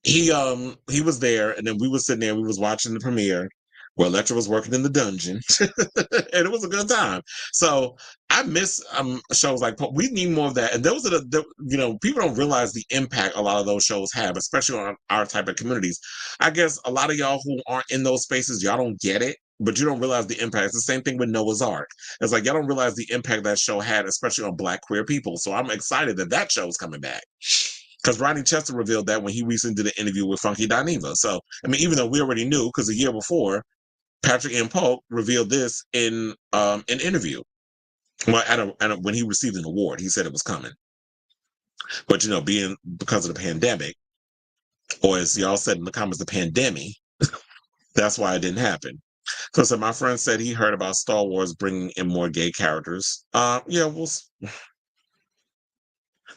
he was there, and then we were sitting there. We was watching the premiere where Electra was working in the dungeon, and it was a good time. So I miss shows like we need more of that. And those are people don't realize the impact a lot of those shows have, especially on our type of communities. I guess a lot of y'all who aren't in those spaces, y'all don't get it, but you don't realize the impact. It's the same thing with Noah's Ark. It's like y'all don't realize the impact that show had, especially on Black queer people. So I'm excited that show's coming back. Because Ronnie Chester revealed that when he recently did an interview with Funky Dineva. So, I mean, even though we already knew, because the year before, Patrick M. Polk revealed this in an interview. Well, when he received an award, he said it was coming. But, because of the pandemic, or as y'all said in the comments, the pandemic, that's why it didn't happen. So my friend said he heard about Star Wars bringing in more gay characters.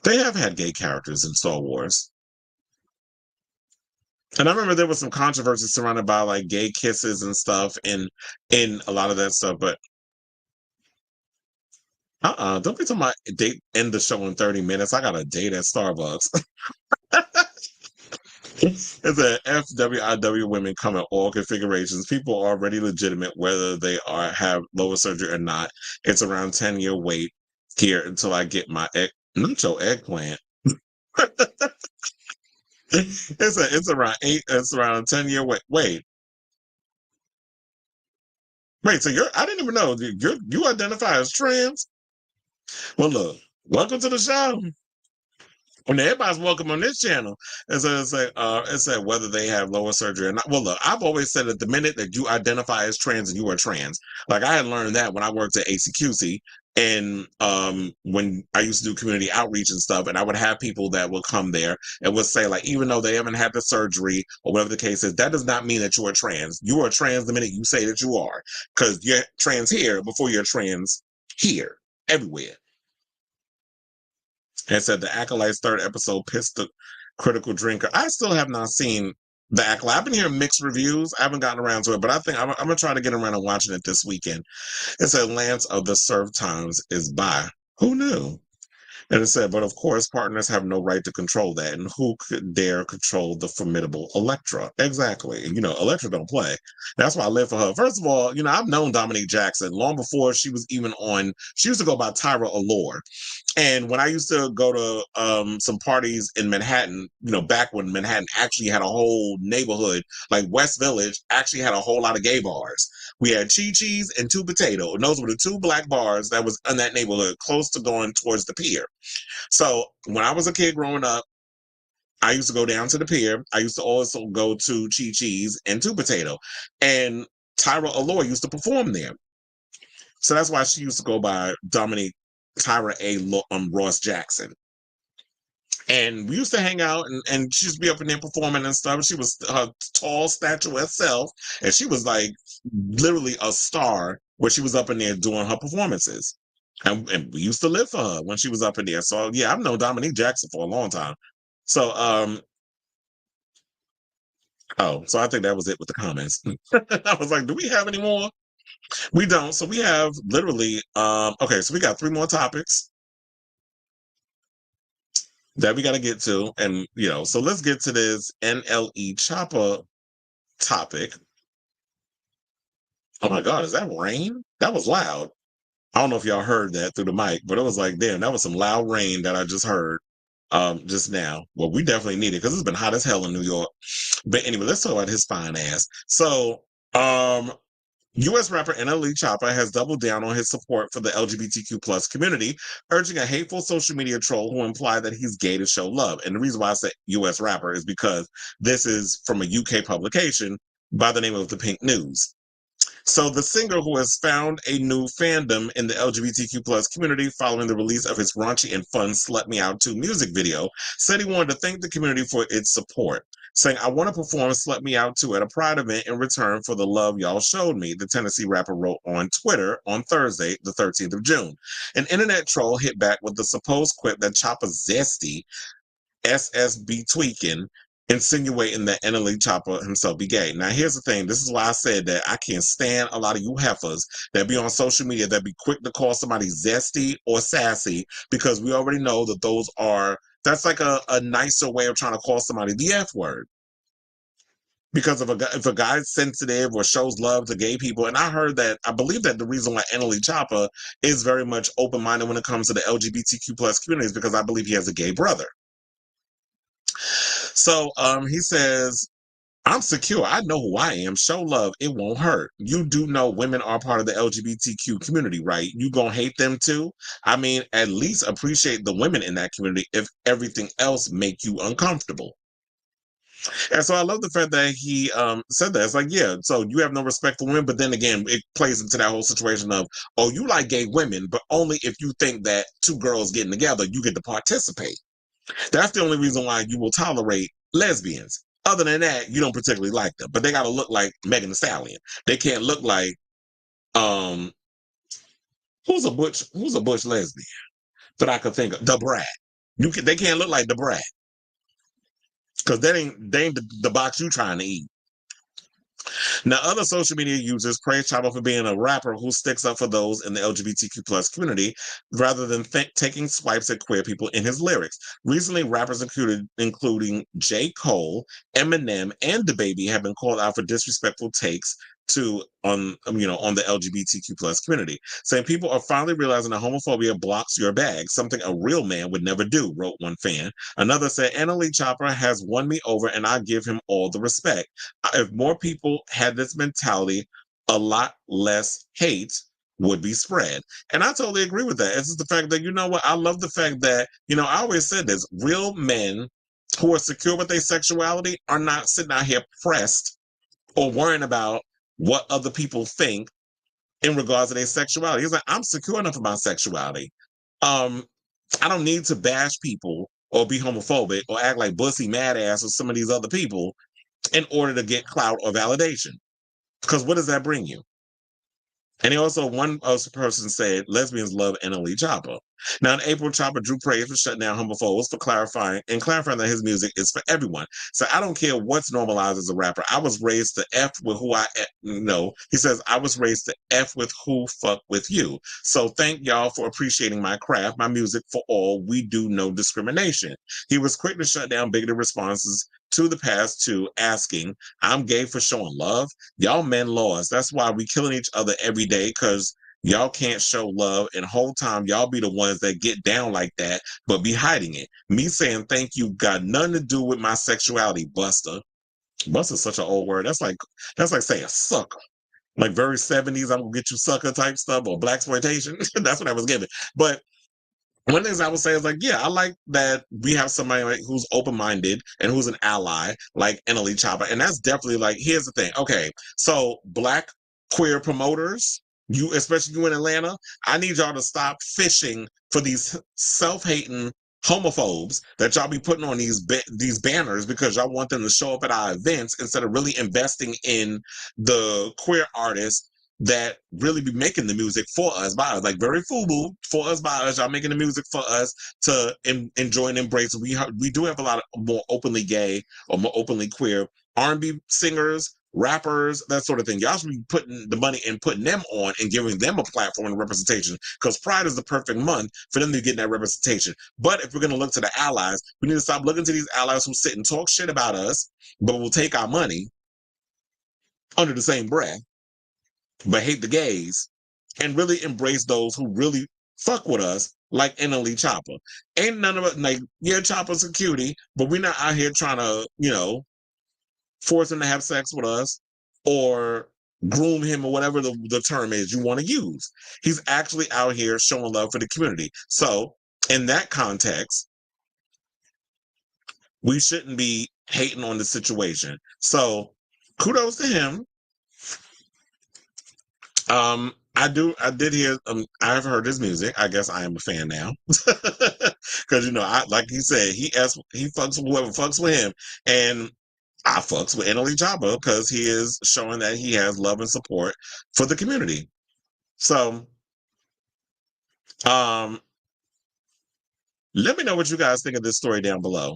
They have had gay characters in Star Wars. And I remember there was some controversy surrounded by like gay kisses and stuff in a lot of that stuff, but don't be talking about end the show in 30 minutes. I got a date at Starbucks. It's a FWIW women come in all configurations. People are already legitimate, whether they have lower surgery or not. It's around 10-year wait here until I get my nacho eggplant. It's around 10-year wait. Wait, so I didn't even know you identify as trans? Well, look, welcome to the show. And everybody's welcome on this channel. And so it said whether they have lower surgery or not. Well, look, I've always said that the minute that you identify as trans and you are trans, like I had learned that when I worked at ACQC and when I used to do community outreach and stuff, and I would have people that would come there and would say, like, even though they haven't had the surgery or whatever the case is, that does not mean that you are trans. You are trans the minute you say that you are, because you're trans here before you're trans here, everywhere. And said the Acolyte's 3rd episode pissed the critical drinker. I still have not seen the Acolyte. I've been hearing mixed reviews. I haven't gotten around to it, but I think I'm going to try to get around and watching it this weekend. It said Lance of the Surf Times is bi. Who knew? And it said, but of course, partners have no right to control that. And who could dare control the formidable Elektra? Exactly. Elektra don't play. That's why I live for her. First of all, I've known Dominique Jackson long before she was even on. She used to go by Tyra Allure. And when I used to go to some parties in Manhattan, back when Manhattan actually had a whole neighborhood, like West Village actually had a whole lot of gay bars. We had Chi Chi's and Two Potato. And those were the 2 black bars that was in that neighborhood, close to going towards the pier. So when I was a kid growing up, I used to go down to the pier. I used to also go to Chi Chi's and Two Potato. And Tyra Allure used to perform there. So that's why she used to go by Dominique Tyra A. Ross Jackson. And we used to hang out and she used to be up in there performing and stuff. She was her tall, statuesque self. And she was like literally a star where she was up in there doing her performances. And we used to live for her when she was up in there. So yeah, I've known Dominique Jackson for a long time. So so I think that was it with the comments. I was like, do we have any more? We don't. So we have literally okay, so we got 3 more topics that we got to get to. And so let's get to this NLE Choppa topic. Oh my God, is that rain? That was loud. I don't know if y'all heard that through the mic, but it was like, damn, that was some loud rain that I just heard just now. Well, we definitely need it because it's been hot as hell in New York. But anyway, let's talk about his fine ass. So U.S. rapper NLE Choppa has doubled down on his support for the LGBTQ plus community, urging a hateful social media troll who implied that he's gay to show love. And the reason why I say U.S. rapper is because this is from a UK publication by the name of The Pink News. So the singer, who has found a new fandom in the LGBTQ plus community following the release of his raunchy and fun Slut Me Out 2 music video, said he wanted to thank the community for its support, saying, "I want to perform Slut Me Out 2 at a Pride event in return for the love y'all showed me," the Tennessee rapper wrote on Twitter on Thursday, the 13th of June. An internet troll hit back with the supposed quip that Choppa's zesty, SSB tweaking, insinuating that NLE Choppa himself be gay. Now, here's the thing. This is why I said that I can't stand a lot of you heifers that be on social media that be quick to call somebody zesty or sassy, because we already know that that's like a nicer way of trying to call somebody the F word. Because if a guy's sensitive or shows love to gay people, and I believe that the reason why NLE Choppa is very much open-minded when it comes to the LGBTQ plus community is because I believe he has a gay brother. So he says, "I'm secure. I know who I am. Show love. It won't hurt. You do know women are part of the LGBTQ community, right? You gonna hate them too? I mean, at least appreciate the women in that community if everything else make you uncomfortable." And so I love the fact that he said that. It's like, yeah, so you have no respect for women, but then again, it plays into that whole situation of, oh, you like gay women, but only if you think that 2 girls getting together, you get to participate. That's the only reason why you will tolerate lesbians. Other than that, you don't particularly like them. But they got to look like Megan Thee Stallion. They can't look like who's a butch lesbian that I could think of? Da Brat. They can't look like Da Brat. Because they ain't the box you trying to eat. Now, other social media users praise Choppa for being a rapper who sticks up for those in the LGBTQ plus community rather than taking swipes at queer people in his lyrics. Recently, rappers including J. Cole, Eminem, and DaBaby have been called out for disrespectful takes on the LGBTQ plus community, saying people are finally realizing that homophobia blocks your bag, something a real man would never do, wrote one fan. Another said, NLE Choppa has won me over and I give him all the respect. If more people had this mentality, a lot less hate would be spread. And I totally agree with that. It's just the fact that, you know what, I love the fact that, I always said this, real men who are secure with their sexuality are not sitting out here pressed or worrying about what other people think in regards to their sexuality. He's like, I'm secure enough about sexuality. I don't need to bash people or be homophobic or act like bussy mad ass or some of these other people in order to get clout or validation. Because what does that bring you? And one person said, lesbians love NLE Choppa. Now, in April, Choppa drew praise for shutting down homophobes for clarifying that his music is for everyone. So I don't care what's normalized as a rapper. I was raised to F with who I know. He says, I was raised to F with who fuck with you. So thank y'all for appreciating my craft, my music for all. We do no discrimination. He was quick to shut down bigoted responses to the past to asking, I'm gay for showing love? Y'all men lost. That's why we killing each other every day, because y'all can't show love, and whole time y'all be the ones that get down like that, but be hiding it. Me saying thank you got nothing to do with my sexuality, Buster. Buster's such an old word. That's like saying sucker. Like very 70s, I'm gonna get you sucker type stuff, or blaxploitation. That's what I was giving. But one of the things I would say is, like, yeah, I like that we have somebody who's open-minded and who's an ally, like NLE Choppa. And that's definitely, like, here's the thing. Okay, so Black queer promoters, especially you in Atlanta, I need y'all to stop fishing for these self-hating homophobes that y'all be putting on these banners because y'all want them to show up at our events instead of really investing in the queer artists that really be making the music for us, by us, like very FUBU, for us, by us. Y'all making the music for us to enjoy and embrace. We do have a lot of more openly gay or more openly queer R&B singers, rappers, that sort of thing. Y'all should be putting the money and putting them on and giving them a platform and representation, because Pride is the perfect month for them to get that representation. But if we're going to look to the allies, we need to stop looking to these allies who sit and talk shit about us, but will take our money under the same breath, but hate the gays, and really embrace those who really fuck with us, like NLE Choppa. Ain't none of us, like, yeah, Choppa's a cutie, but we're not out here trying to, force him to have sex with us or groom him or whatever the term is you want to use. He's actually out here showing love for the community. So in that context, we shouldn't be hating on the situation. So kudos to him. I did hear, I've heard his music. I guess I am a fan now. Because, like he said, he fucks with whoever fucks with him. And I fucks with NLE Choppa because he is showing that he has love and support for the community. So, let me know what you guys think of this story down below.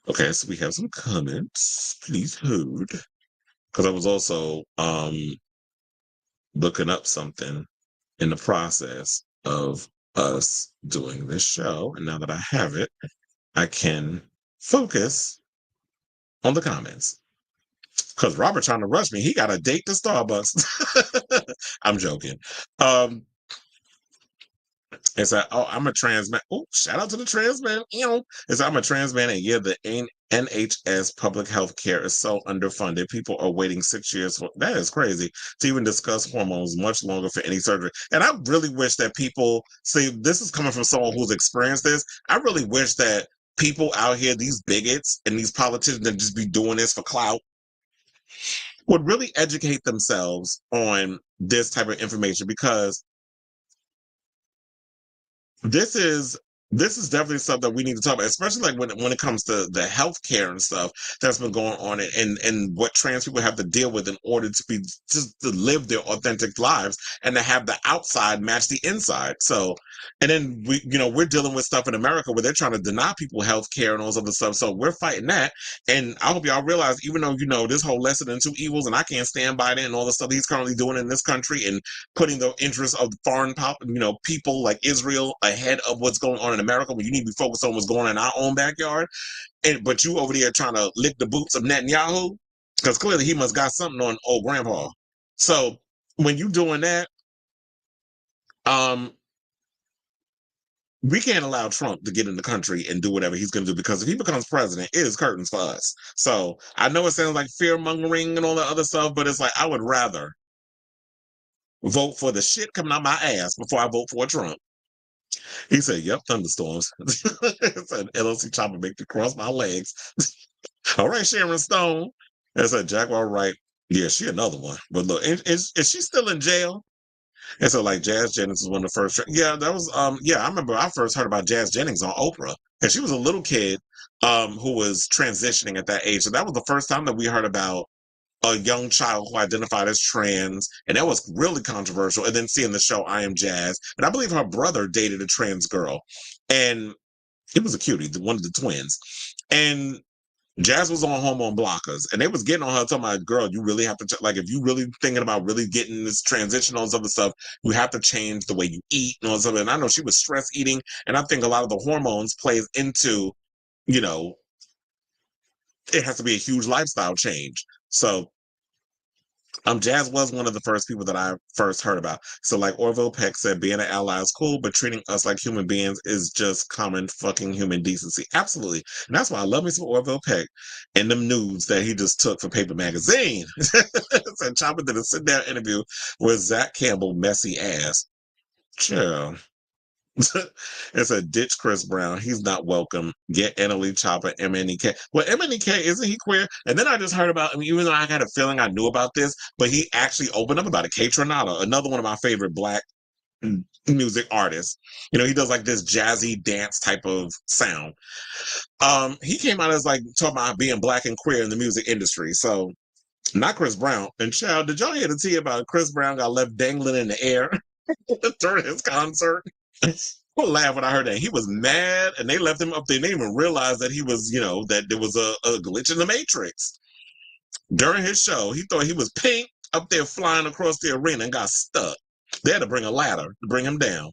Okay, so we have some comments. Please hold. Because I was also looking up something in the process of us doing this show. And now that I have it, I can focus on the comments. Because Robert trying to rush me. He got a date to Starbucks. I'm joking. It's like, oh, I'm a trans man. Oh, shout out to the trans man. It's like, I'm a trans man, and yeah, the NHS public health care is so underfunded. People are waiting 6 years for that is crazy to even discuss hormones, much longer for any surgery. And I really wish that people see, this is coming from someone who's experienced this. I really wish that people out here, these bigots and these politicians that just be doing this for clout, would really educate themselves on this type of information, because this is definitely something that we need to talk about, especially like when it comes to the healthcare and stuff that's been going on, and what trans people have to deal with in order to live their authentic lives and to have the outside match the inside. So, and then we're dealing with stuff in America where they're trying to deny people healthcare and all this other stuff. So we're fighting that. And I hope y'all realize, even though this whole lesser than two evils, and I can't stand Biden and all the stuff he's currently doing in this country and putting the interests of foreign people like Israel ahead of what's going on in America, when you need to be focused on what's going on in our own backyard, but you over there trying to lick the boots of Netanyahu, because clearly he must got something on old grandpa. So when you doing that, we can't allow Trump to get in the country and do whatever he's going to do, because if he becomes president, it is curtains for us. So I know it sounds like fear mongering and all that other stuff, but it's like, I would rather vote for the shit coming out my ass before I vote for Trump. He said, yep, thunderstorms. Said NLE Choppa make me cross my legs. All right, Sharon Stone. I said, Jaguar, right. Yeah, she another one. But look, is she still in jail? And so, like, Jazz Jennings was one of the first. Yeah, that was, I remember I first heard about Jazz Jennings on Oprah. And she was a little kid who was transitioning at that age. So that was the first time that we heard about a young child who identified as trans, and that was really controversial. And then seeing the show I Am Jazz, and I believe her brother dated a trans girl, and he was a cutie, one of the twins. And Jazz was on hormone blockers, and they was getting on her, talking about, girl, you really have to, like, if you really thinking about really getting this transition on some of the stuff, you have to change the way you eat and all something. And I know she was stress eating, and I think a lot of the hormones plays into, it has to be a huge lifestyle change. So Jazz was one of the first people that I first heard about. So like Orville Peck said, being an ally is cool, but treating us like human beings is just common fucking human decency. Absolutely. And that's why I love me some Orville Peck and them nudes that he just took for Paper Magazine. So Choppa did a sit-down interview with Zach Campbell, messy ass. Chill. It's a ditch Chris Brown. He's not welcome. Get NLE Choppa, MNEK. Well, MNEK, isn't he queer? And then I just heard about, even though I had a feeling I knew about this, but he actually opened up about it. K Tronada, another one of my favorite Black music artists. He does like this jazzy dance type of sound. He came out as like talking about being Black and queer in the music industry. So Not Chris Brown. And child, did y'all hear the tea about Chris Brown got left dangling in the air during his concert? I laughed when I heard that. He was mad, and they left him up there. They didn't even realize that he was, that there was a glitch in the Matrix. During his show, he thought he was pink up there flying across the arena and got stuck. They had to bring a ladder to bring him down.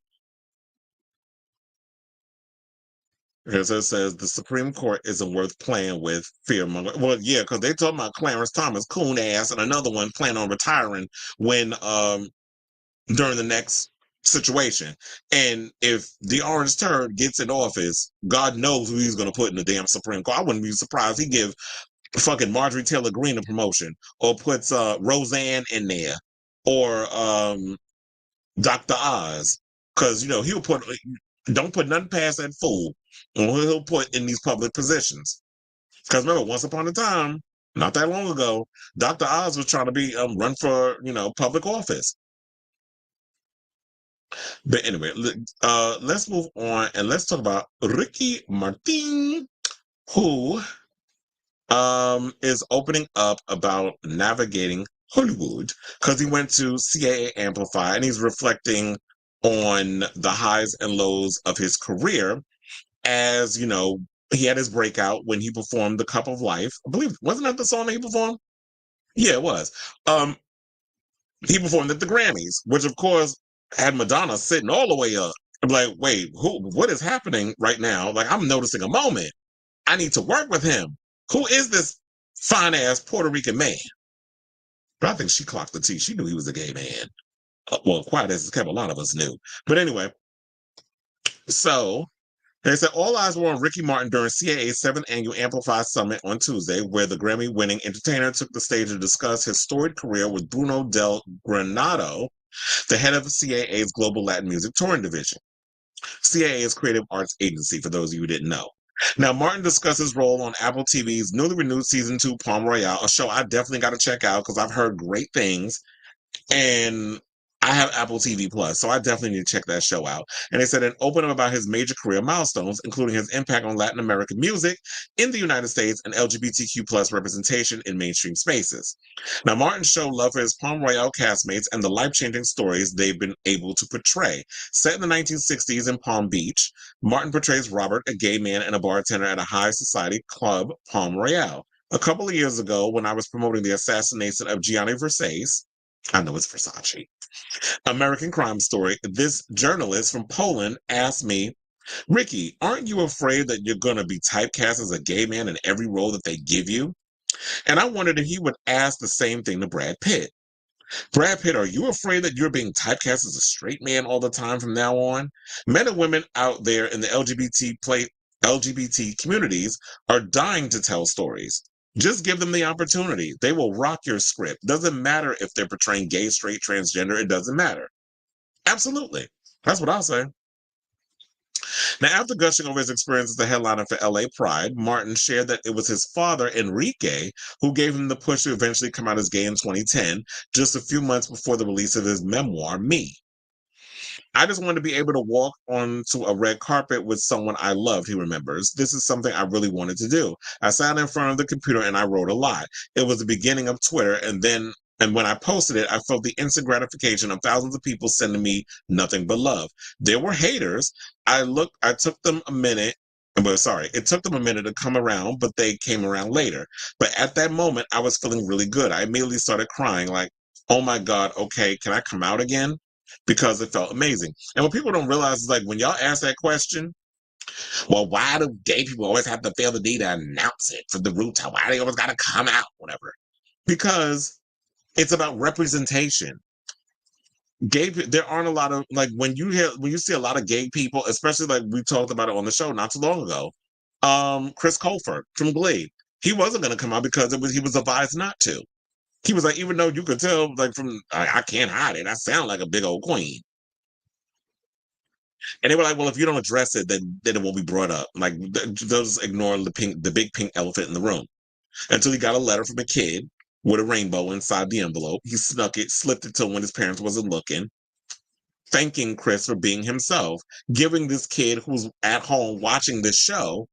As it says, the Supreme Court isn't worth playing with, fearmonger. Well, yeah, because they talking about Clarence Thomas, coon ass, and another one planning on retiring when during the next situation. And if the orange turd gets in office, God knows who he's going to put in the damn Supreme Court. I wouldn't be surprised he give fucking Marjorie Taylor Greene a promotion, or puts Roseanne in there, or Dr. Oz, because he'll put. Don't put nothing past that fool, and he'll put in these public positions. Because remember, once upon a time, not that long ago, Dr. Oz was trying to be run for public office. But anyway, let's move on and let's talk about Ricky Martin, who is opening up about navigating Hollywood because he went to CAA Amplify and he's reflecting on the highs and lows of his career. As he had his breakout when he performed The Cup of Life. I believe, wasn't that the song that he performed? Yeah, it was. He performed at the Grammys, which of course had Madonna sitting all the way up. I'm like, wait, what is happening right now? Like, I'm noticing a moment. I need to work with him. Who is this fine ass Puerto Rican man? But I think she clocked the tea. She knew he was a gay man. Well, quite as kept, a lot of us knew. But anyway, so they said all eyes were on Ricky Martin during CAA's 7th Annual Amplify Summit on Tuesday, where the Grammy-winning entertainer took the stage to discuss his storied career with Bruno Del Granado, the head of CAA's Global Latin Music Touring Division. CAA is Creative Arts Agency, for those of you who didn't know. Now, Martin discussed his role on Apple TV's newly renewed Season 2 Palm Royale, a show I definitely got to check out because I've heard great things. And I have Apple TV Plus, so I definitely need to check that show out. And they said an open about his major career milestones, including his impact on Latin American music in the United States and LGBTQ plus representation in mainstream spaces. Now, Martin's show love for his Palm Royale castmates and the life-changing stories they've been able to portray. Set in the 1960s in Palm Beach, Martin portrays Robert, a gay man and a bartender at a high society club, Palm Royale. A couple of years ago, when I was promoting the assassination of Gianni Versace, I know it's Versace, American Crime Story, this journalist from Poland asked me, Ricky, aren't you afraid that you're going to be typecast as a gay man in every role that they give you? And I wondered if he would ask the same thing to Brad Pitt. Brad Pitt, are you afraid that you're being typecast as a straight man all the time from now on? Men and women out there in the LGBT communities are dying to tell stories. Just give them the opportunity. They will rock your script. Doesn't matter if they're portraying gay, straight, transgender. It doesn't matter. Absolutely. That's what I'll say. Now, after gushing over his experience as the headliner for LA Pride, Martin shared that it was his father, Enrique, who gave him the push to eventually come out as gay in 2010, just a few months before the release of his memoir, Me. I just wanted to be able to walk onto a red carpet with someone I loved, he remembers. This is something I really wanted to do. I sat in front of the computer and I wrote a lot. It was the beginning of Twitter, and when I posted it, I felt the instant gratification of thousands of people sending me nothing but love. There were haters. It took them a minute to come around, but they came around later. But at that moment, I was feeling really good. I immediately started crying like, oh my God, okay, can I come out again? Because it felt amazing. And what people don't realize is like when y'all ask that question, well, why do gay people always have to feel the need to announce it from the rooftop? Why do they always got to come out? Whatever. Because it's about representation. There aren't a lot of, like, when you see a lot of gay people, especially like we talked about it on the show not too long ago, Chris Colfer from Glee, he wasn't going to come out because he was advised not to. He was like, even though you could tell, like, I can't hide it. I sound like a big old queen. And they were like, well, if you don't address it, then it won't be brought up. Like, they'll just ignore the big pink elephant in the room. Until he got a letter from a kid with a rainbow inside the envelope. He snuck it, slipped it to him when his parents wasn't looking, thanking Chris for being himself, giving this kid who's at home watching this show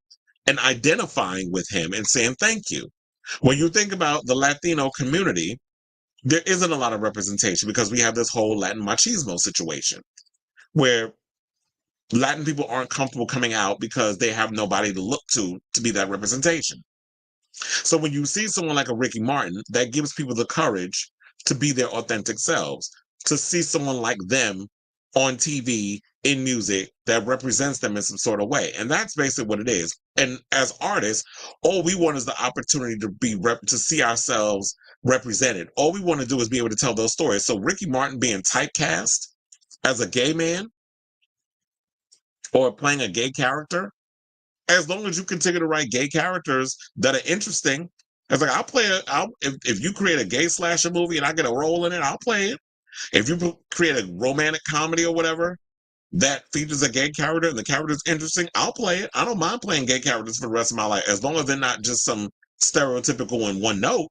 and identifying with him and saying thank you. When you think about the Latino community, there isn't a lot of representation because we have this whole Latin machismo situation where Latin people aren't comfortable coming out because they have nobody to look to be that representation. So when you see someone like a Ricky Martin, that gives people the courage to be their authentic selves, to see someone like them on TV, in music, that represents them in some sort of way. And that's basically what it is. And as artists, all we want is the opportunity to to see ourselves represented. All we want to do is be able to tell those stories. So Ricky Martin being typecast as a gay man or playing a gay character, as long as you continue to write gay characters that are interesting, it's like if you create a gay slasher movie and I get a role in it, I'll play it. If you create a romantic comedy or whatever that features a gay character and the character is interesting, I'll play it. I don't mind playing gay characters for the rest of my life, as long as they're not just some stereotypical in one note.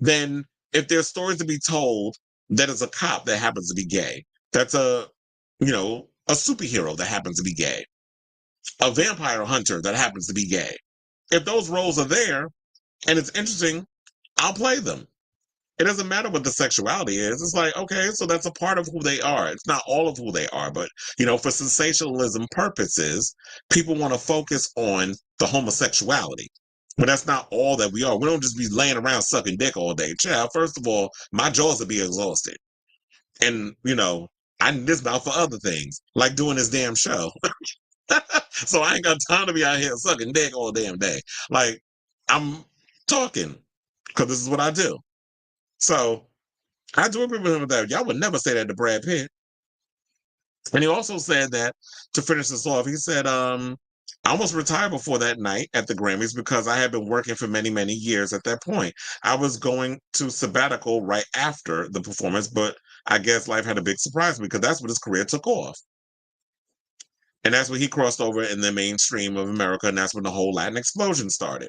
Then if there's stories to be told that is a cop that happens to be gay, that's a superhero that happens to be gay, a vampire hunter that happens to be gay, if those roles are there and it's interesting, I'll play them. It doesn't matter what the sexuality is. It's like, okay, so that's a part of who they are. It's not all of who they are, but, for sensationalism purposes, people want to focus on the homosexuality. But that's not all that we are. We don't just be laying around sucking dick all day. Child, first of all, my jaws would be exhausted. And, I need this mouth for other things, like doing this damn show. So I ain't got time to be out here sucking dick all damn day. Like, I'm talking because this is what I do. So I do agree with him with that. Y'all would never say that to Brad Pitt. And he also said that, to finish this off, he said, I almost retired before that night at the Grammys because I had been working for many, many years at that point. I was going to sabbatical right after the performance, but I guess life had a big surprise because that's when his career took off. And that's when he crossed over in the mainstream of America, and that's when the whole Latin explosion started.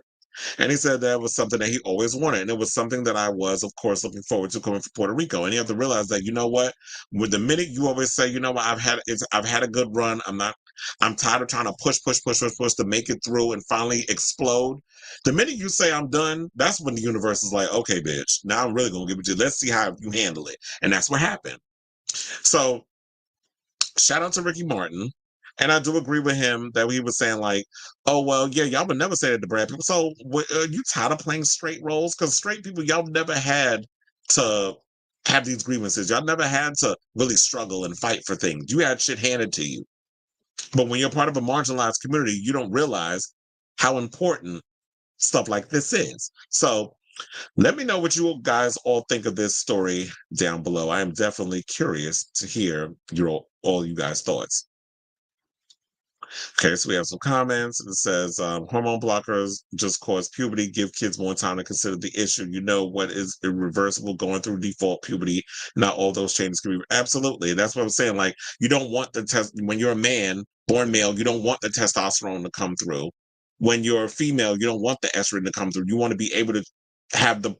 And he said that was something that he always wanted. And it was something that I was, of course, looking forward to coming from Puerto Rico. And you have to realize that, with the minute you always say, I've had a good run. I'm tired of trying to push to make it through and finally explode. The minute you say I'm done, that's when the universe is like, okay, bitch, now I'm really going to give it to you. Let's see how you handle it. And that's what happened. So shout out to Ricky Martin. And I do agree with him that he was saying like, oh, well, yeah, y'all would never say that to Brad people. So you tired of playing straight roles? Because straight people, y'all never had to have these grievances. Y'all never had to really struggle and fight for things. You had shit handed to you. But when you're part of a marginalized community, you don't realize how important stuff like this is. So let me know what you guys all think of this story down below. I am definitely curious to hear all you guys' thoughts. Okay, so we have some comments. It says, hormone blockers just cause puberty, give kids more time to consider the issue. You know what is irreversible going through default puberty. Not all those changes can be. Absolutely. That's what I'm saying. Like, you don't want when you're a man, born male, you don't want the testosterone to come through. When you're a female, you don't want the estrogen to come through. You want to be able to have the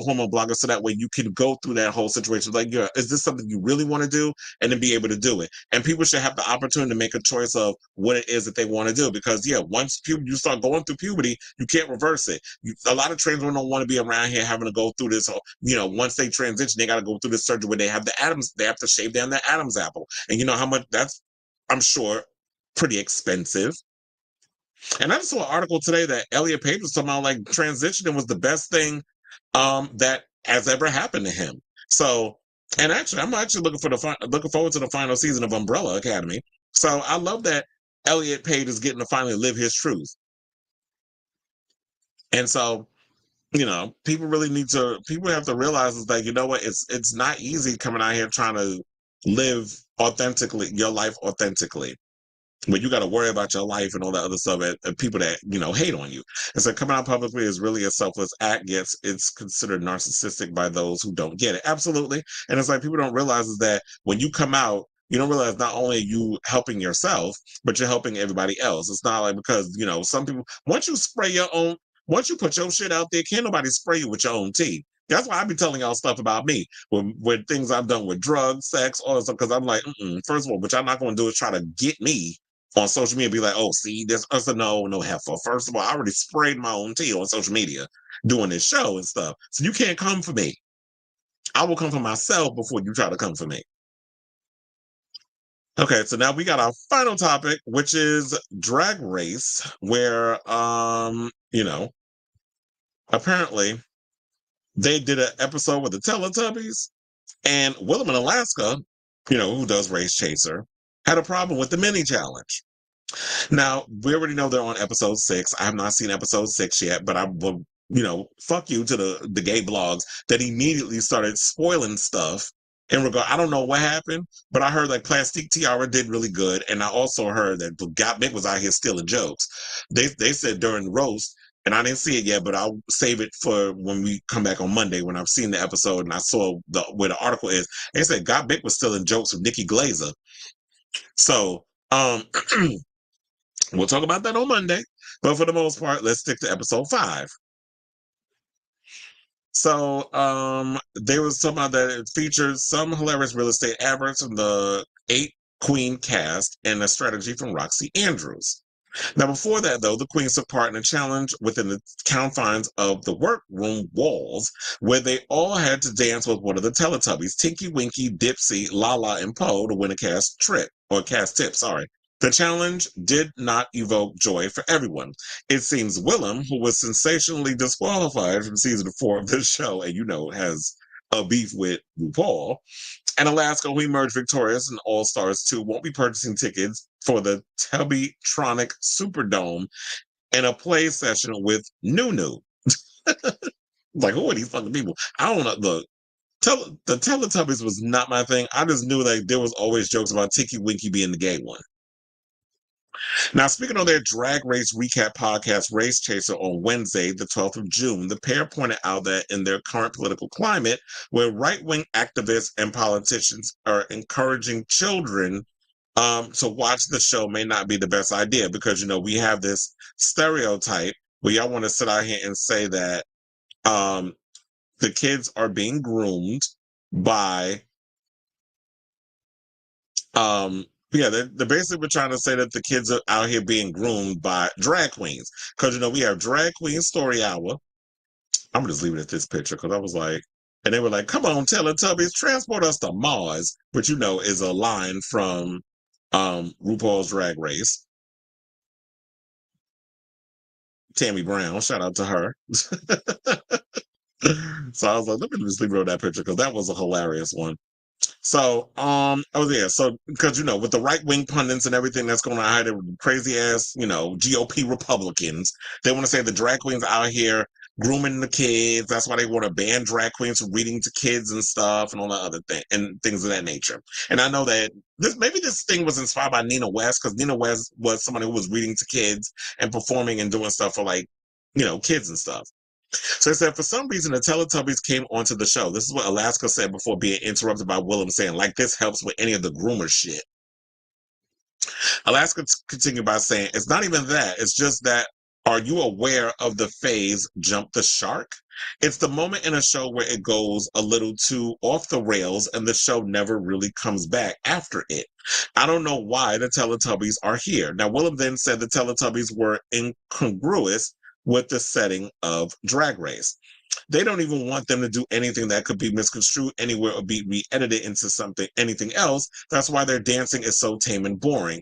hormone blocker so that way you can go through that whole situation. Like, is this something you really want to do? And then be able to do it. And people should have the opportunity to make a choice of what it is that they want to do. Because, once you start going through puberty, you can't reverse it. A lot of trans women don't want to be around here having to go through this. Once they transition, they got to go through this surgery where they have they have to shave down their Adam's apple. And you know how much that's, I'm sure, pretty expensive. And I just saw an article today that Elliot Page was talking about like transitioning was the best thing that has ever happened to him. So, and actually, I'm actually looking forward to the final season of Umbrella Academy. So I love that Elliot Page is getting to finally live his truth. And so, people have to realize is that, what, it's not easy coming out here trying to live authentically, your life authentically. But you got to worry about your life and all that other stuff and people that, hate on you. And so coming out publicly is really a selfless act, yet it's considered narcissistic by those who don't get it. Absolutely. And it's like people don't realize is that when you come out, you don't realize not only are you helping yourself, but you're helping everybody else. It's not like because, some people, once you put your shit out there, can't nobody spray you with your own tea. That's why I be telling y'all stuff about me with things I've done with drugs, sex, all that stuff. Because I'm like, first of all, what y'all not going to do is try to get me on social media, be like, oh, see, this. I said, no, heifer. First of all, I already sprayed my own tea on social media doing this show and stuff. So you can't come for me. I will come for myself before you try to come for me. Okay, so now we got our final topic, which is Drag Race, where apparently they did an episode with the Teletubbies, and Willem in Alaska, who does Race Chaser, had a problem with the mini challenge. Now, we already know they're on episode 6. I have not seen episode 6 yet, but I will, fuck you to the gay blogs that immediately started spoiling stuff in regard. I don't know what happened, but I heard like Plastique Tiara did really good. And I also heard that Got Big was out here stealing jokes. They said during the roast, and I didn't see it yet, but I'll save it for when we come back on Monday when I've seen the episode and I saw where the article is. They said Got Big was stealing jokes from Nikki Glazer. So, we'll talk about that on Monday, but for the most part, let's stick to episode 5. So, there was some that it featured some hilarious real estate adverts from the 8 Queen cast and a strategy from Roxy Andrews. Now, before that, though, the Queens took part in a challenge within the confines of the workroom walls, where they all had to dance with one of the Teletubbies, Tinky Winky, Dipsy, Lala, and Poe, to win a cast tip. The challenge did not evoke joy for everyone. It seems Willem, who was sensationally disqualified from season 4 of this show, and has a beef with RuPaul, and Alaska, who emerged victorious in All Stars 2, won't be purchasing tickets for the Tubbytronic Superdome and a play session with Nunu. Like, who are these fucking people? I don't know. Look, the Teletubbies was not my thing. I just knew that there was always jokes about Tinky Winky being the gay one. Now, speaking on their Drag Race recap podcast, Race Chaser, on Wednesday, the 12th of June, the pair pointed out that in their current political climate, where right-wing activists and politicians are encouraging children to watch the show may not be the best idea because, we have this stereotype where y'all want to sit out here and say that the kids are being groomed by they're basically trying to say that the kids are out here being groomed by drag queens. Because, we have Drag Queen Story Hour. I'm going to just leave it at this picture because I was like, and they were like, come on, Teletubbies, transport us to Mars, which, is a line from RuPaul's Drag Race. Tammy Brown, shout out to her. So I was like, let me just leave it on that picture because that was a hilarious one. So, so because with the right wing pundits and everything that's going on, the crazy ass, GOP Republicans, they want to say the drag queens out here grooming the kids. That's why they want to ban drag queens from reading to kids and stuff and all that other thing and things of that nature. And I know that this thing was inspired by Nina West because Nina West was somebody who was reading to kids and performing and doing stuff for kids and stuff. So it said, for some reason, the Teletubbies came onto the show. This is what Alaska said before being interrupted by Willem saying, like, this helps with any of the groomer shit. Alaska continued by saying, it's not even that. It's just that, are you aware of the phase jump the shark? It's the moment in a show where it goes a little too off the rails and the show never really comes back after it. I don't know why the Teletubbies are here. Now, Willem then said the Teletubbies were incongruous with the setting of Drag Race. They don't even want them to do anything that could be misconstrued anywhere or be re-edited into anything else. That's why their dancing is so tame and boring.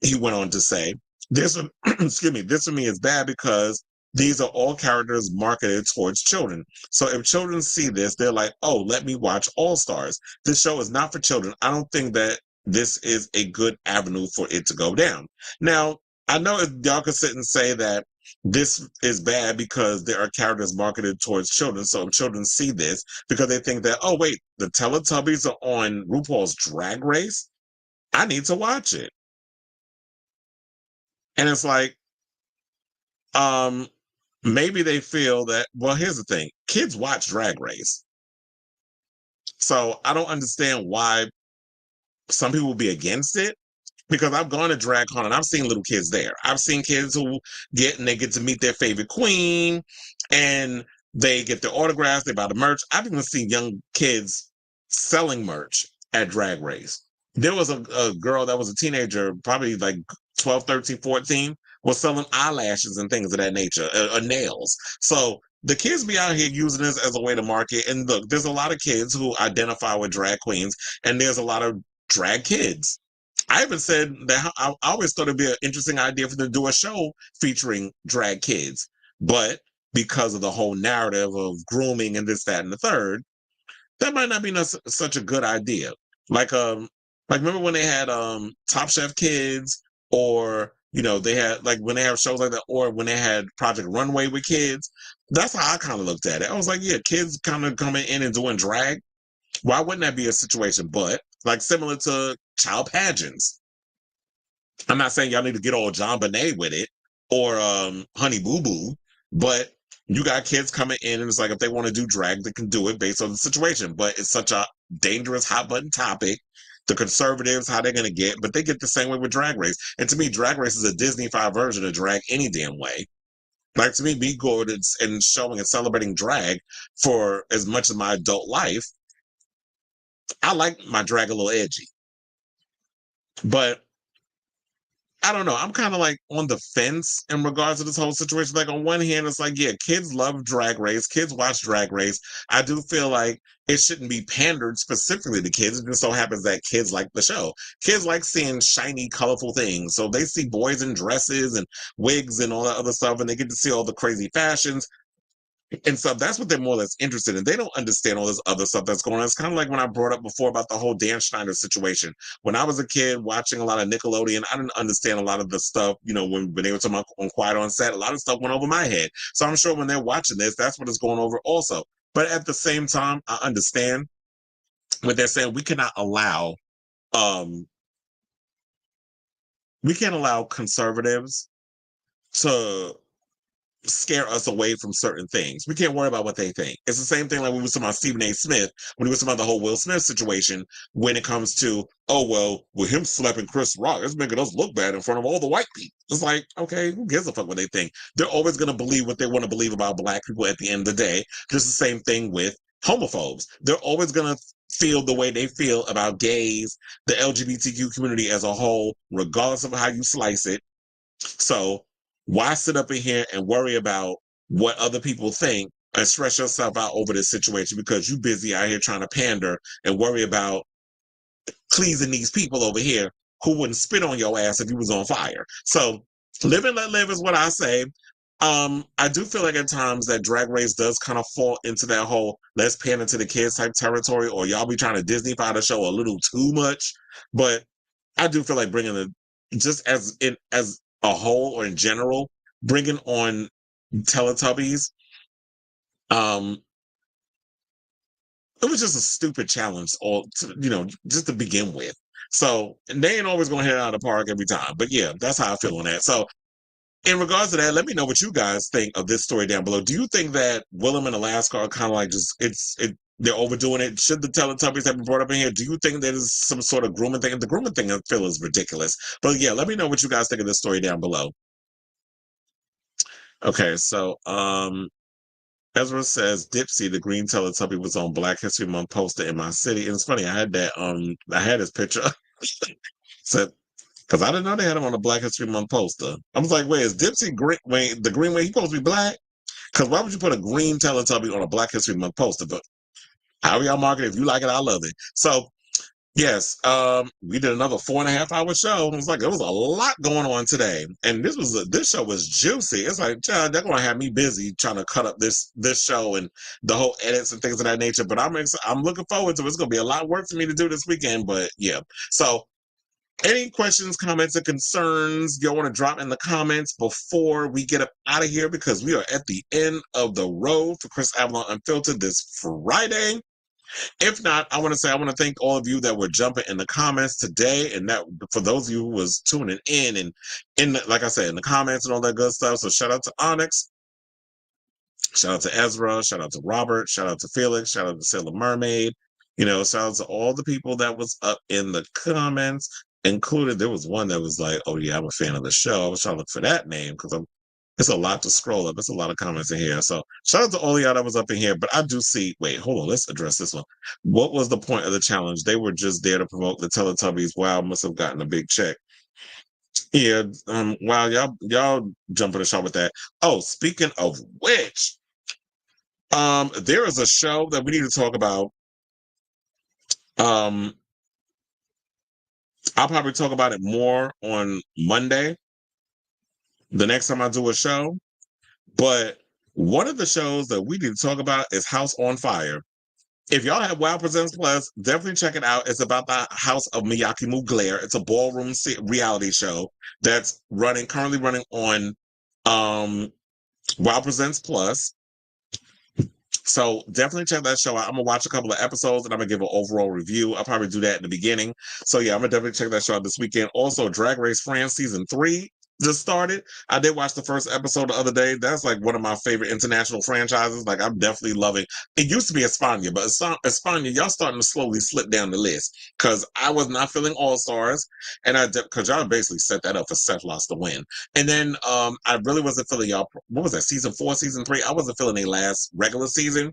He went on to say, this for me is bad because these are all characters marketed towards children. So if children see this, they're like, oh, let me watch All Stars. This show is not for children. I don't think that this is a good avenue for it to go down. Now, I know y'all can sit and say that this is bad because there are characters marketed towards children. So if children see this because they think that, oh, wait, the Teletubbies are on RuPaul's Drag Race, I need to watch it. And it's like, maybe they feel that, well, here's the thing. Kids watch Drag Race. So I don't understand why some people will be against it. Because I've gone to DragCon and I've seen little kids there. I've seen kids who get to meet their favorite queen and they get their autographs, they buy the merch. I've even seen young kids selling merch at Drag Race. there was a girl that was a teenager, probably like 12, 13, 14, was selling eyelashes and things of that nature, nails. So the kids be out here using this as a way to market. And look, there's a lot of kids who identify with drag queens, and there's a lot of drag kids. I even said that I always thought it'd be an interesting idea for them to do a show featuring drag kids. But because of the whole narrative of grooming and this, that, and the third, that might not be such a good idea. Like remember when they had Top Chef Kids, or they had like when they have shows like that, or when they had Project Runway with kids. That's how I kind of looked at it. I was like, yeah, kids kind of coming in and doing drag. Why wouldn't that be a situation? But like similar to child pageants. I'm not saying y'all need to get all John Bonet with it or Honey Boo Boo, but you got kids coming in, and it's like if they want to do drag, they can do it based on the situation. But it's such a dangerous hot button topic. The conservatives, how they're going to get, but they get the same way with Drag Race. And to me, Drag Race is a Disney-fied version of drag any damn way. Like to me going and showing and celebrating drag for as much of my adult life, I like my drag a little edgy. But I don't know. I'm kind of like on the fence in regards to this whole situation. Like on one hand, it's like, yeah, kids love Drag Race. Kids watch Drag Race. I do feel like it shouldn't be pandered specifically to kids. It just so happens that kids like the show. Kids like seeing shiny, colorful things. So they see boys in dresses and wigs and all that other stuff, and they get to see all the crazy fashions. And so that's what they're more or less interested in. They don't understand all this other stuff that's going on. It's kind of like when I brought up before about the whole Dan Schneider situation. When I was a kid watching a lot of Nickelodeon, I didn't understand a lot of the stuff, when they were talking about on Quiet on Set, a lot of stuff went over my head. So I'm sure when they're watching this, that's what it's going over also. But at the same time, I understand what they're saying. We cannot allow conservatives to scare us away from certain things. We can't worry about what they think. It's the same thing like we were talking about Stephen A. Smith when he was talking about the whole Will Smith situation when it comes to, with him slapping Chris Rock, it's making us look bad in front of all the white people. It's like, okay, who gives a fuck what they think? They're always going to believe what they want to believe about black people at the end of the day. Just the same thing with homophobes. They're always going to feel the way they feel about gays, the LGBTQ community as a whole, regardless of how you slice it. So why sit up in here and worry about what other people think and stress yourself out over this situation because you busy out here trying to pander and worry about pleasing these people over here who wouldn't spit on your ass if you was on fire. So live and let live is what I say. I do feel like at times that Drag Race does kind of fall into that whole let's pander to the kids type territory, or y'all be trying to Disney-fy the show a little too much. But I do feel like bringing just as a whole or in general, bringing on Teletubbies, it was just a stupid challenge, just to begin with. So they ain't always gonna hit it out of the park every time. But yeah, that's how I feel on that. So in regards to that, let me know what you guys think of this story down below. Do you think that Willem and Alaska are kind of like they're overdoing it? Should the Teletubbies have been brought up in here? Do you think there's some sort of grooming thing? The grooming thing I feel is ridiculous. But yeah, let me know what you guys think of this story down below. Okay, so Ezra says Dipsy, the green Teletubby, was on Black History Month poster in my city. And it's funny, I had his picture. So because I didn't know they had him on a Black History Month poster. I was like, wait, is Dipsy green? Wait, the green way he supposed to be black? Because why would you put a green Teletubby on a Black History Month poster? But how y'all market it? If you like it, I love it. So yes, we did another 4.5-hour show. It was like there was a lot going on today, and this show was juicy. It's like they're gonna have me busy trying to cut up this show and the whole edits and things of that nature. But I'm looking forward to it. It's gonna be a lot of work for me to do this weekend. But yeah, so. Any questions, comments, or concerns you want to drop in the comments before we get up out of here, because we are at the end of the road for Chris Avalon Unfiltered this Friday. If not, I want to thank all of you that were jumping in the comments today, and that for those of you who was tuning in and like I said, in the comments and all that good stuff. So shout out to Onyx, shout out to Ezra, shout out to Robert, shout out to Felix, shout out to Sailor Mermaid. Shout out to all the people that was up in the comments. Included, there was one that was like, "Oh yeah, I'm a fan of the show." I was trying to look for that name because It's a lot to scroll up. It's a lot of comments in here. So shout out to all y'all that was up in here. But I do see, wait, hold on. Let's address this one. What was the point of the challenge? They were just there to promote the Teletubbies. Wow, must have gotten a big check. Yeah, wow, y'all jumping the shot with that. Oh, speaking of which, there is a show that we need to talk about. I'll probably talk about it more on Monday, the next time I do a show. But one of the shows that we need to talk about is House on Fire. If y'all have Wow Presents Plus, definitely check it out. It's about the house of Miyake Mugler. It's a ballroom reality show that's currently running on Wow Presents Plus. So definitely check that show out. I'm gonna watch a couple of episodes and I'm gonna give an overall review. I'll probably do that in the beginning. So yeah, I'm gonna definitely check that show out this weekend. Also, Drag Race France season 3 just started. I did watch the first episode the other day. That's like one of my favorite international franchises. Like I'm definitely loving. It used to be España, but España, y'all starting to slowly slip down the list because I was not feeling All Stars, and because y'all basically set that up for Seth Lost to win. And then I really wasn't feeling y'all. What was that? Season 4, season 3. I wasn't feeling their last regular season.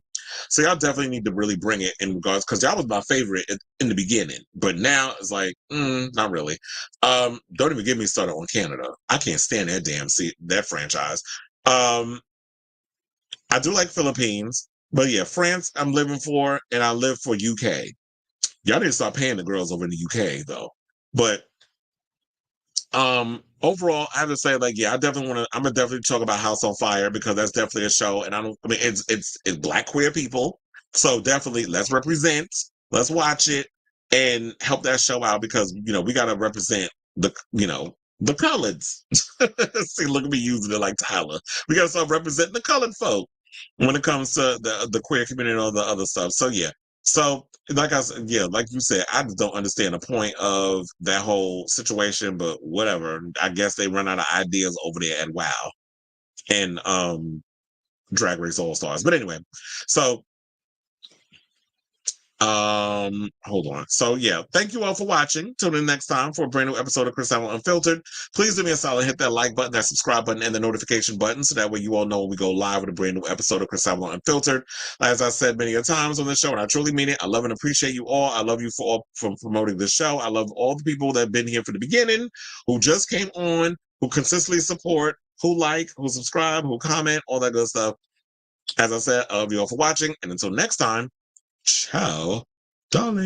So y'all definitely need to really bring it in regards because y'all was my favorite in the beginning, but now it's like not really. Don't even get me started on Canada. I can't stand that franchise. I do like Philippines, but yeah, France I'm living for, and I live for UK. Y'all need to start paying the girls over in the UK though. But overall, I have to say, like, yeah, I'm gonna definitely talk about House on Fire because that's definitely a show, and it's Black queer people, so definitely let's represent, let's watch it, and help that show out because we gotta represent the coloreds. See, look at me using it like Tyla. We gotta start representing the colored folk when it comes to the queer community and all the other stuff. So yeah. So, like I said, yeah, like you said, I just don't understand the point of that whole situation, but whatever. I guess they run out of ideas over there at WoW and Drag Race All Stars. But anyway, so hold on. So yeah, thank you all for watching. Tune in next time for a brand new episode of Chris Allen Unfiltered. Please do me a solid, hit that like button, that subscribe button, and the notification button so that way you all know when we go live with a brand new episode of Chris Allen Unfiltered. As I said many a times on this show, and I truly mean it, I love and appreciate you all. I love you for promoting the show. I love all the people that have been here from the beginning, who just came on, who consistently support, who like, who subscribe, who comment, all that good stuff. As I said, I love you all for watching, and until next time, ciao, darling.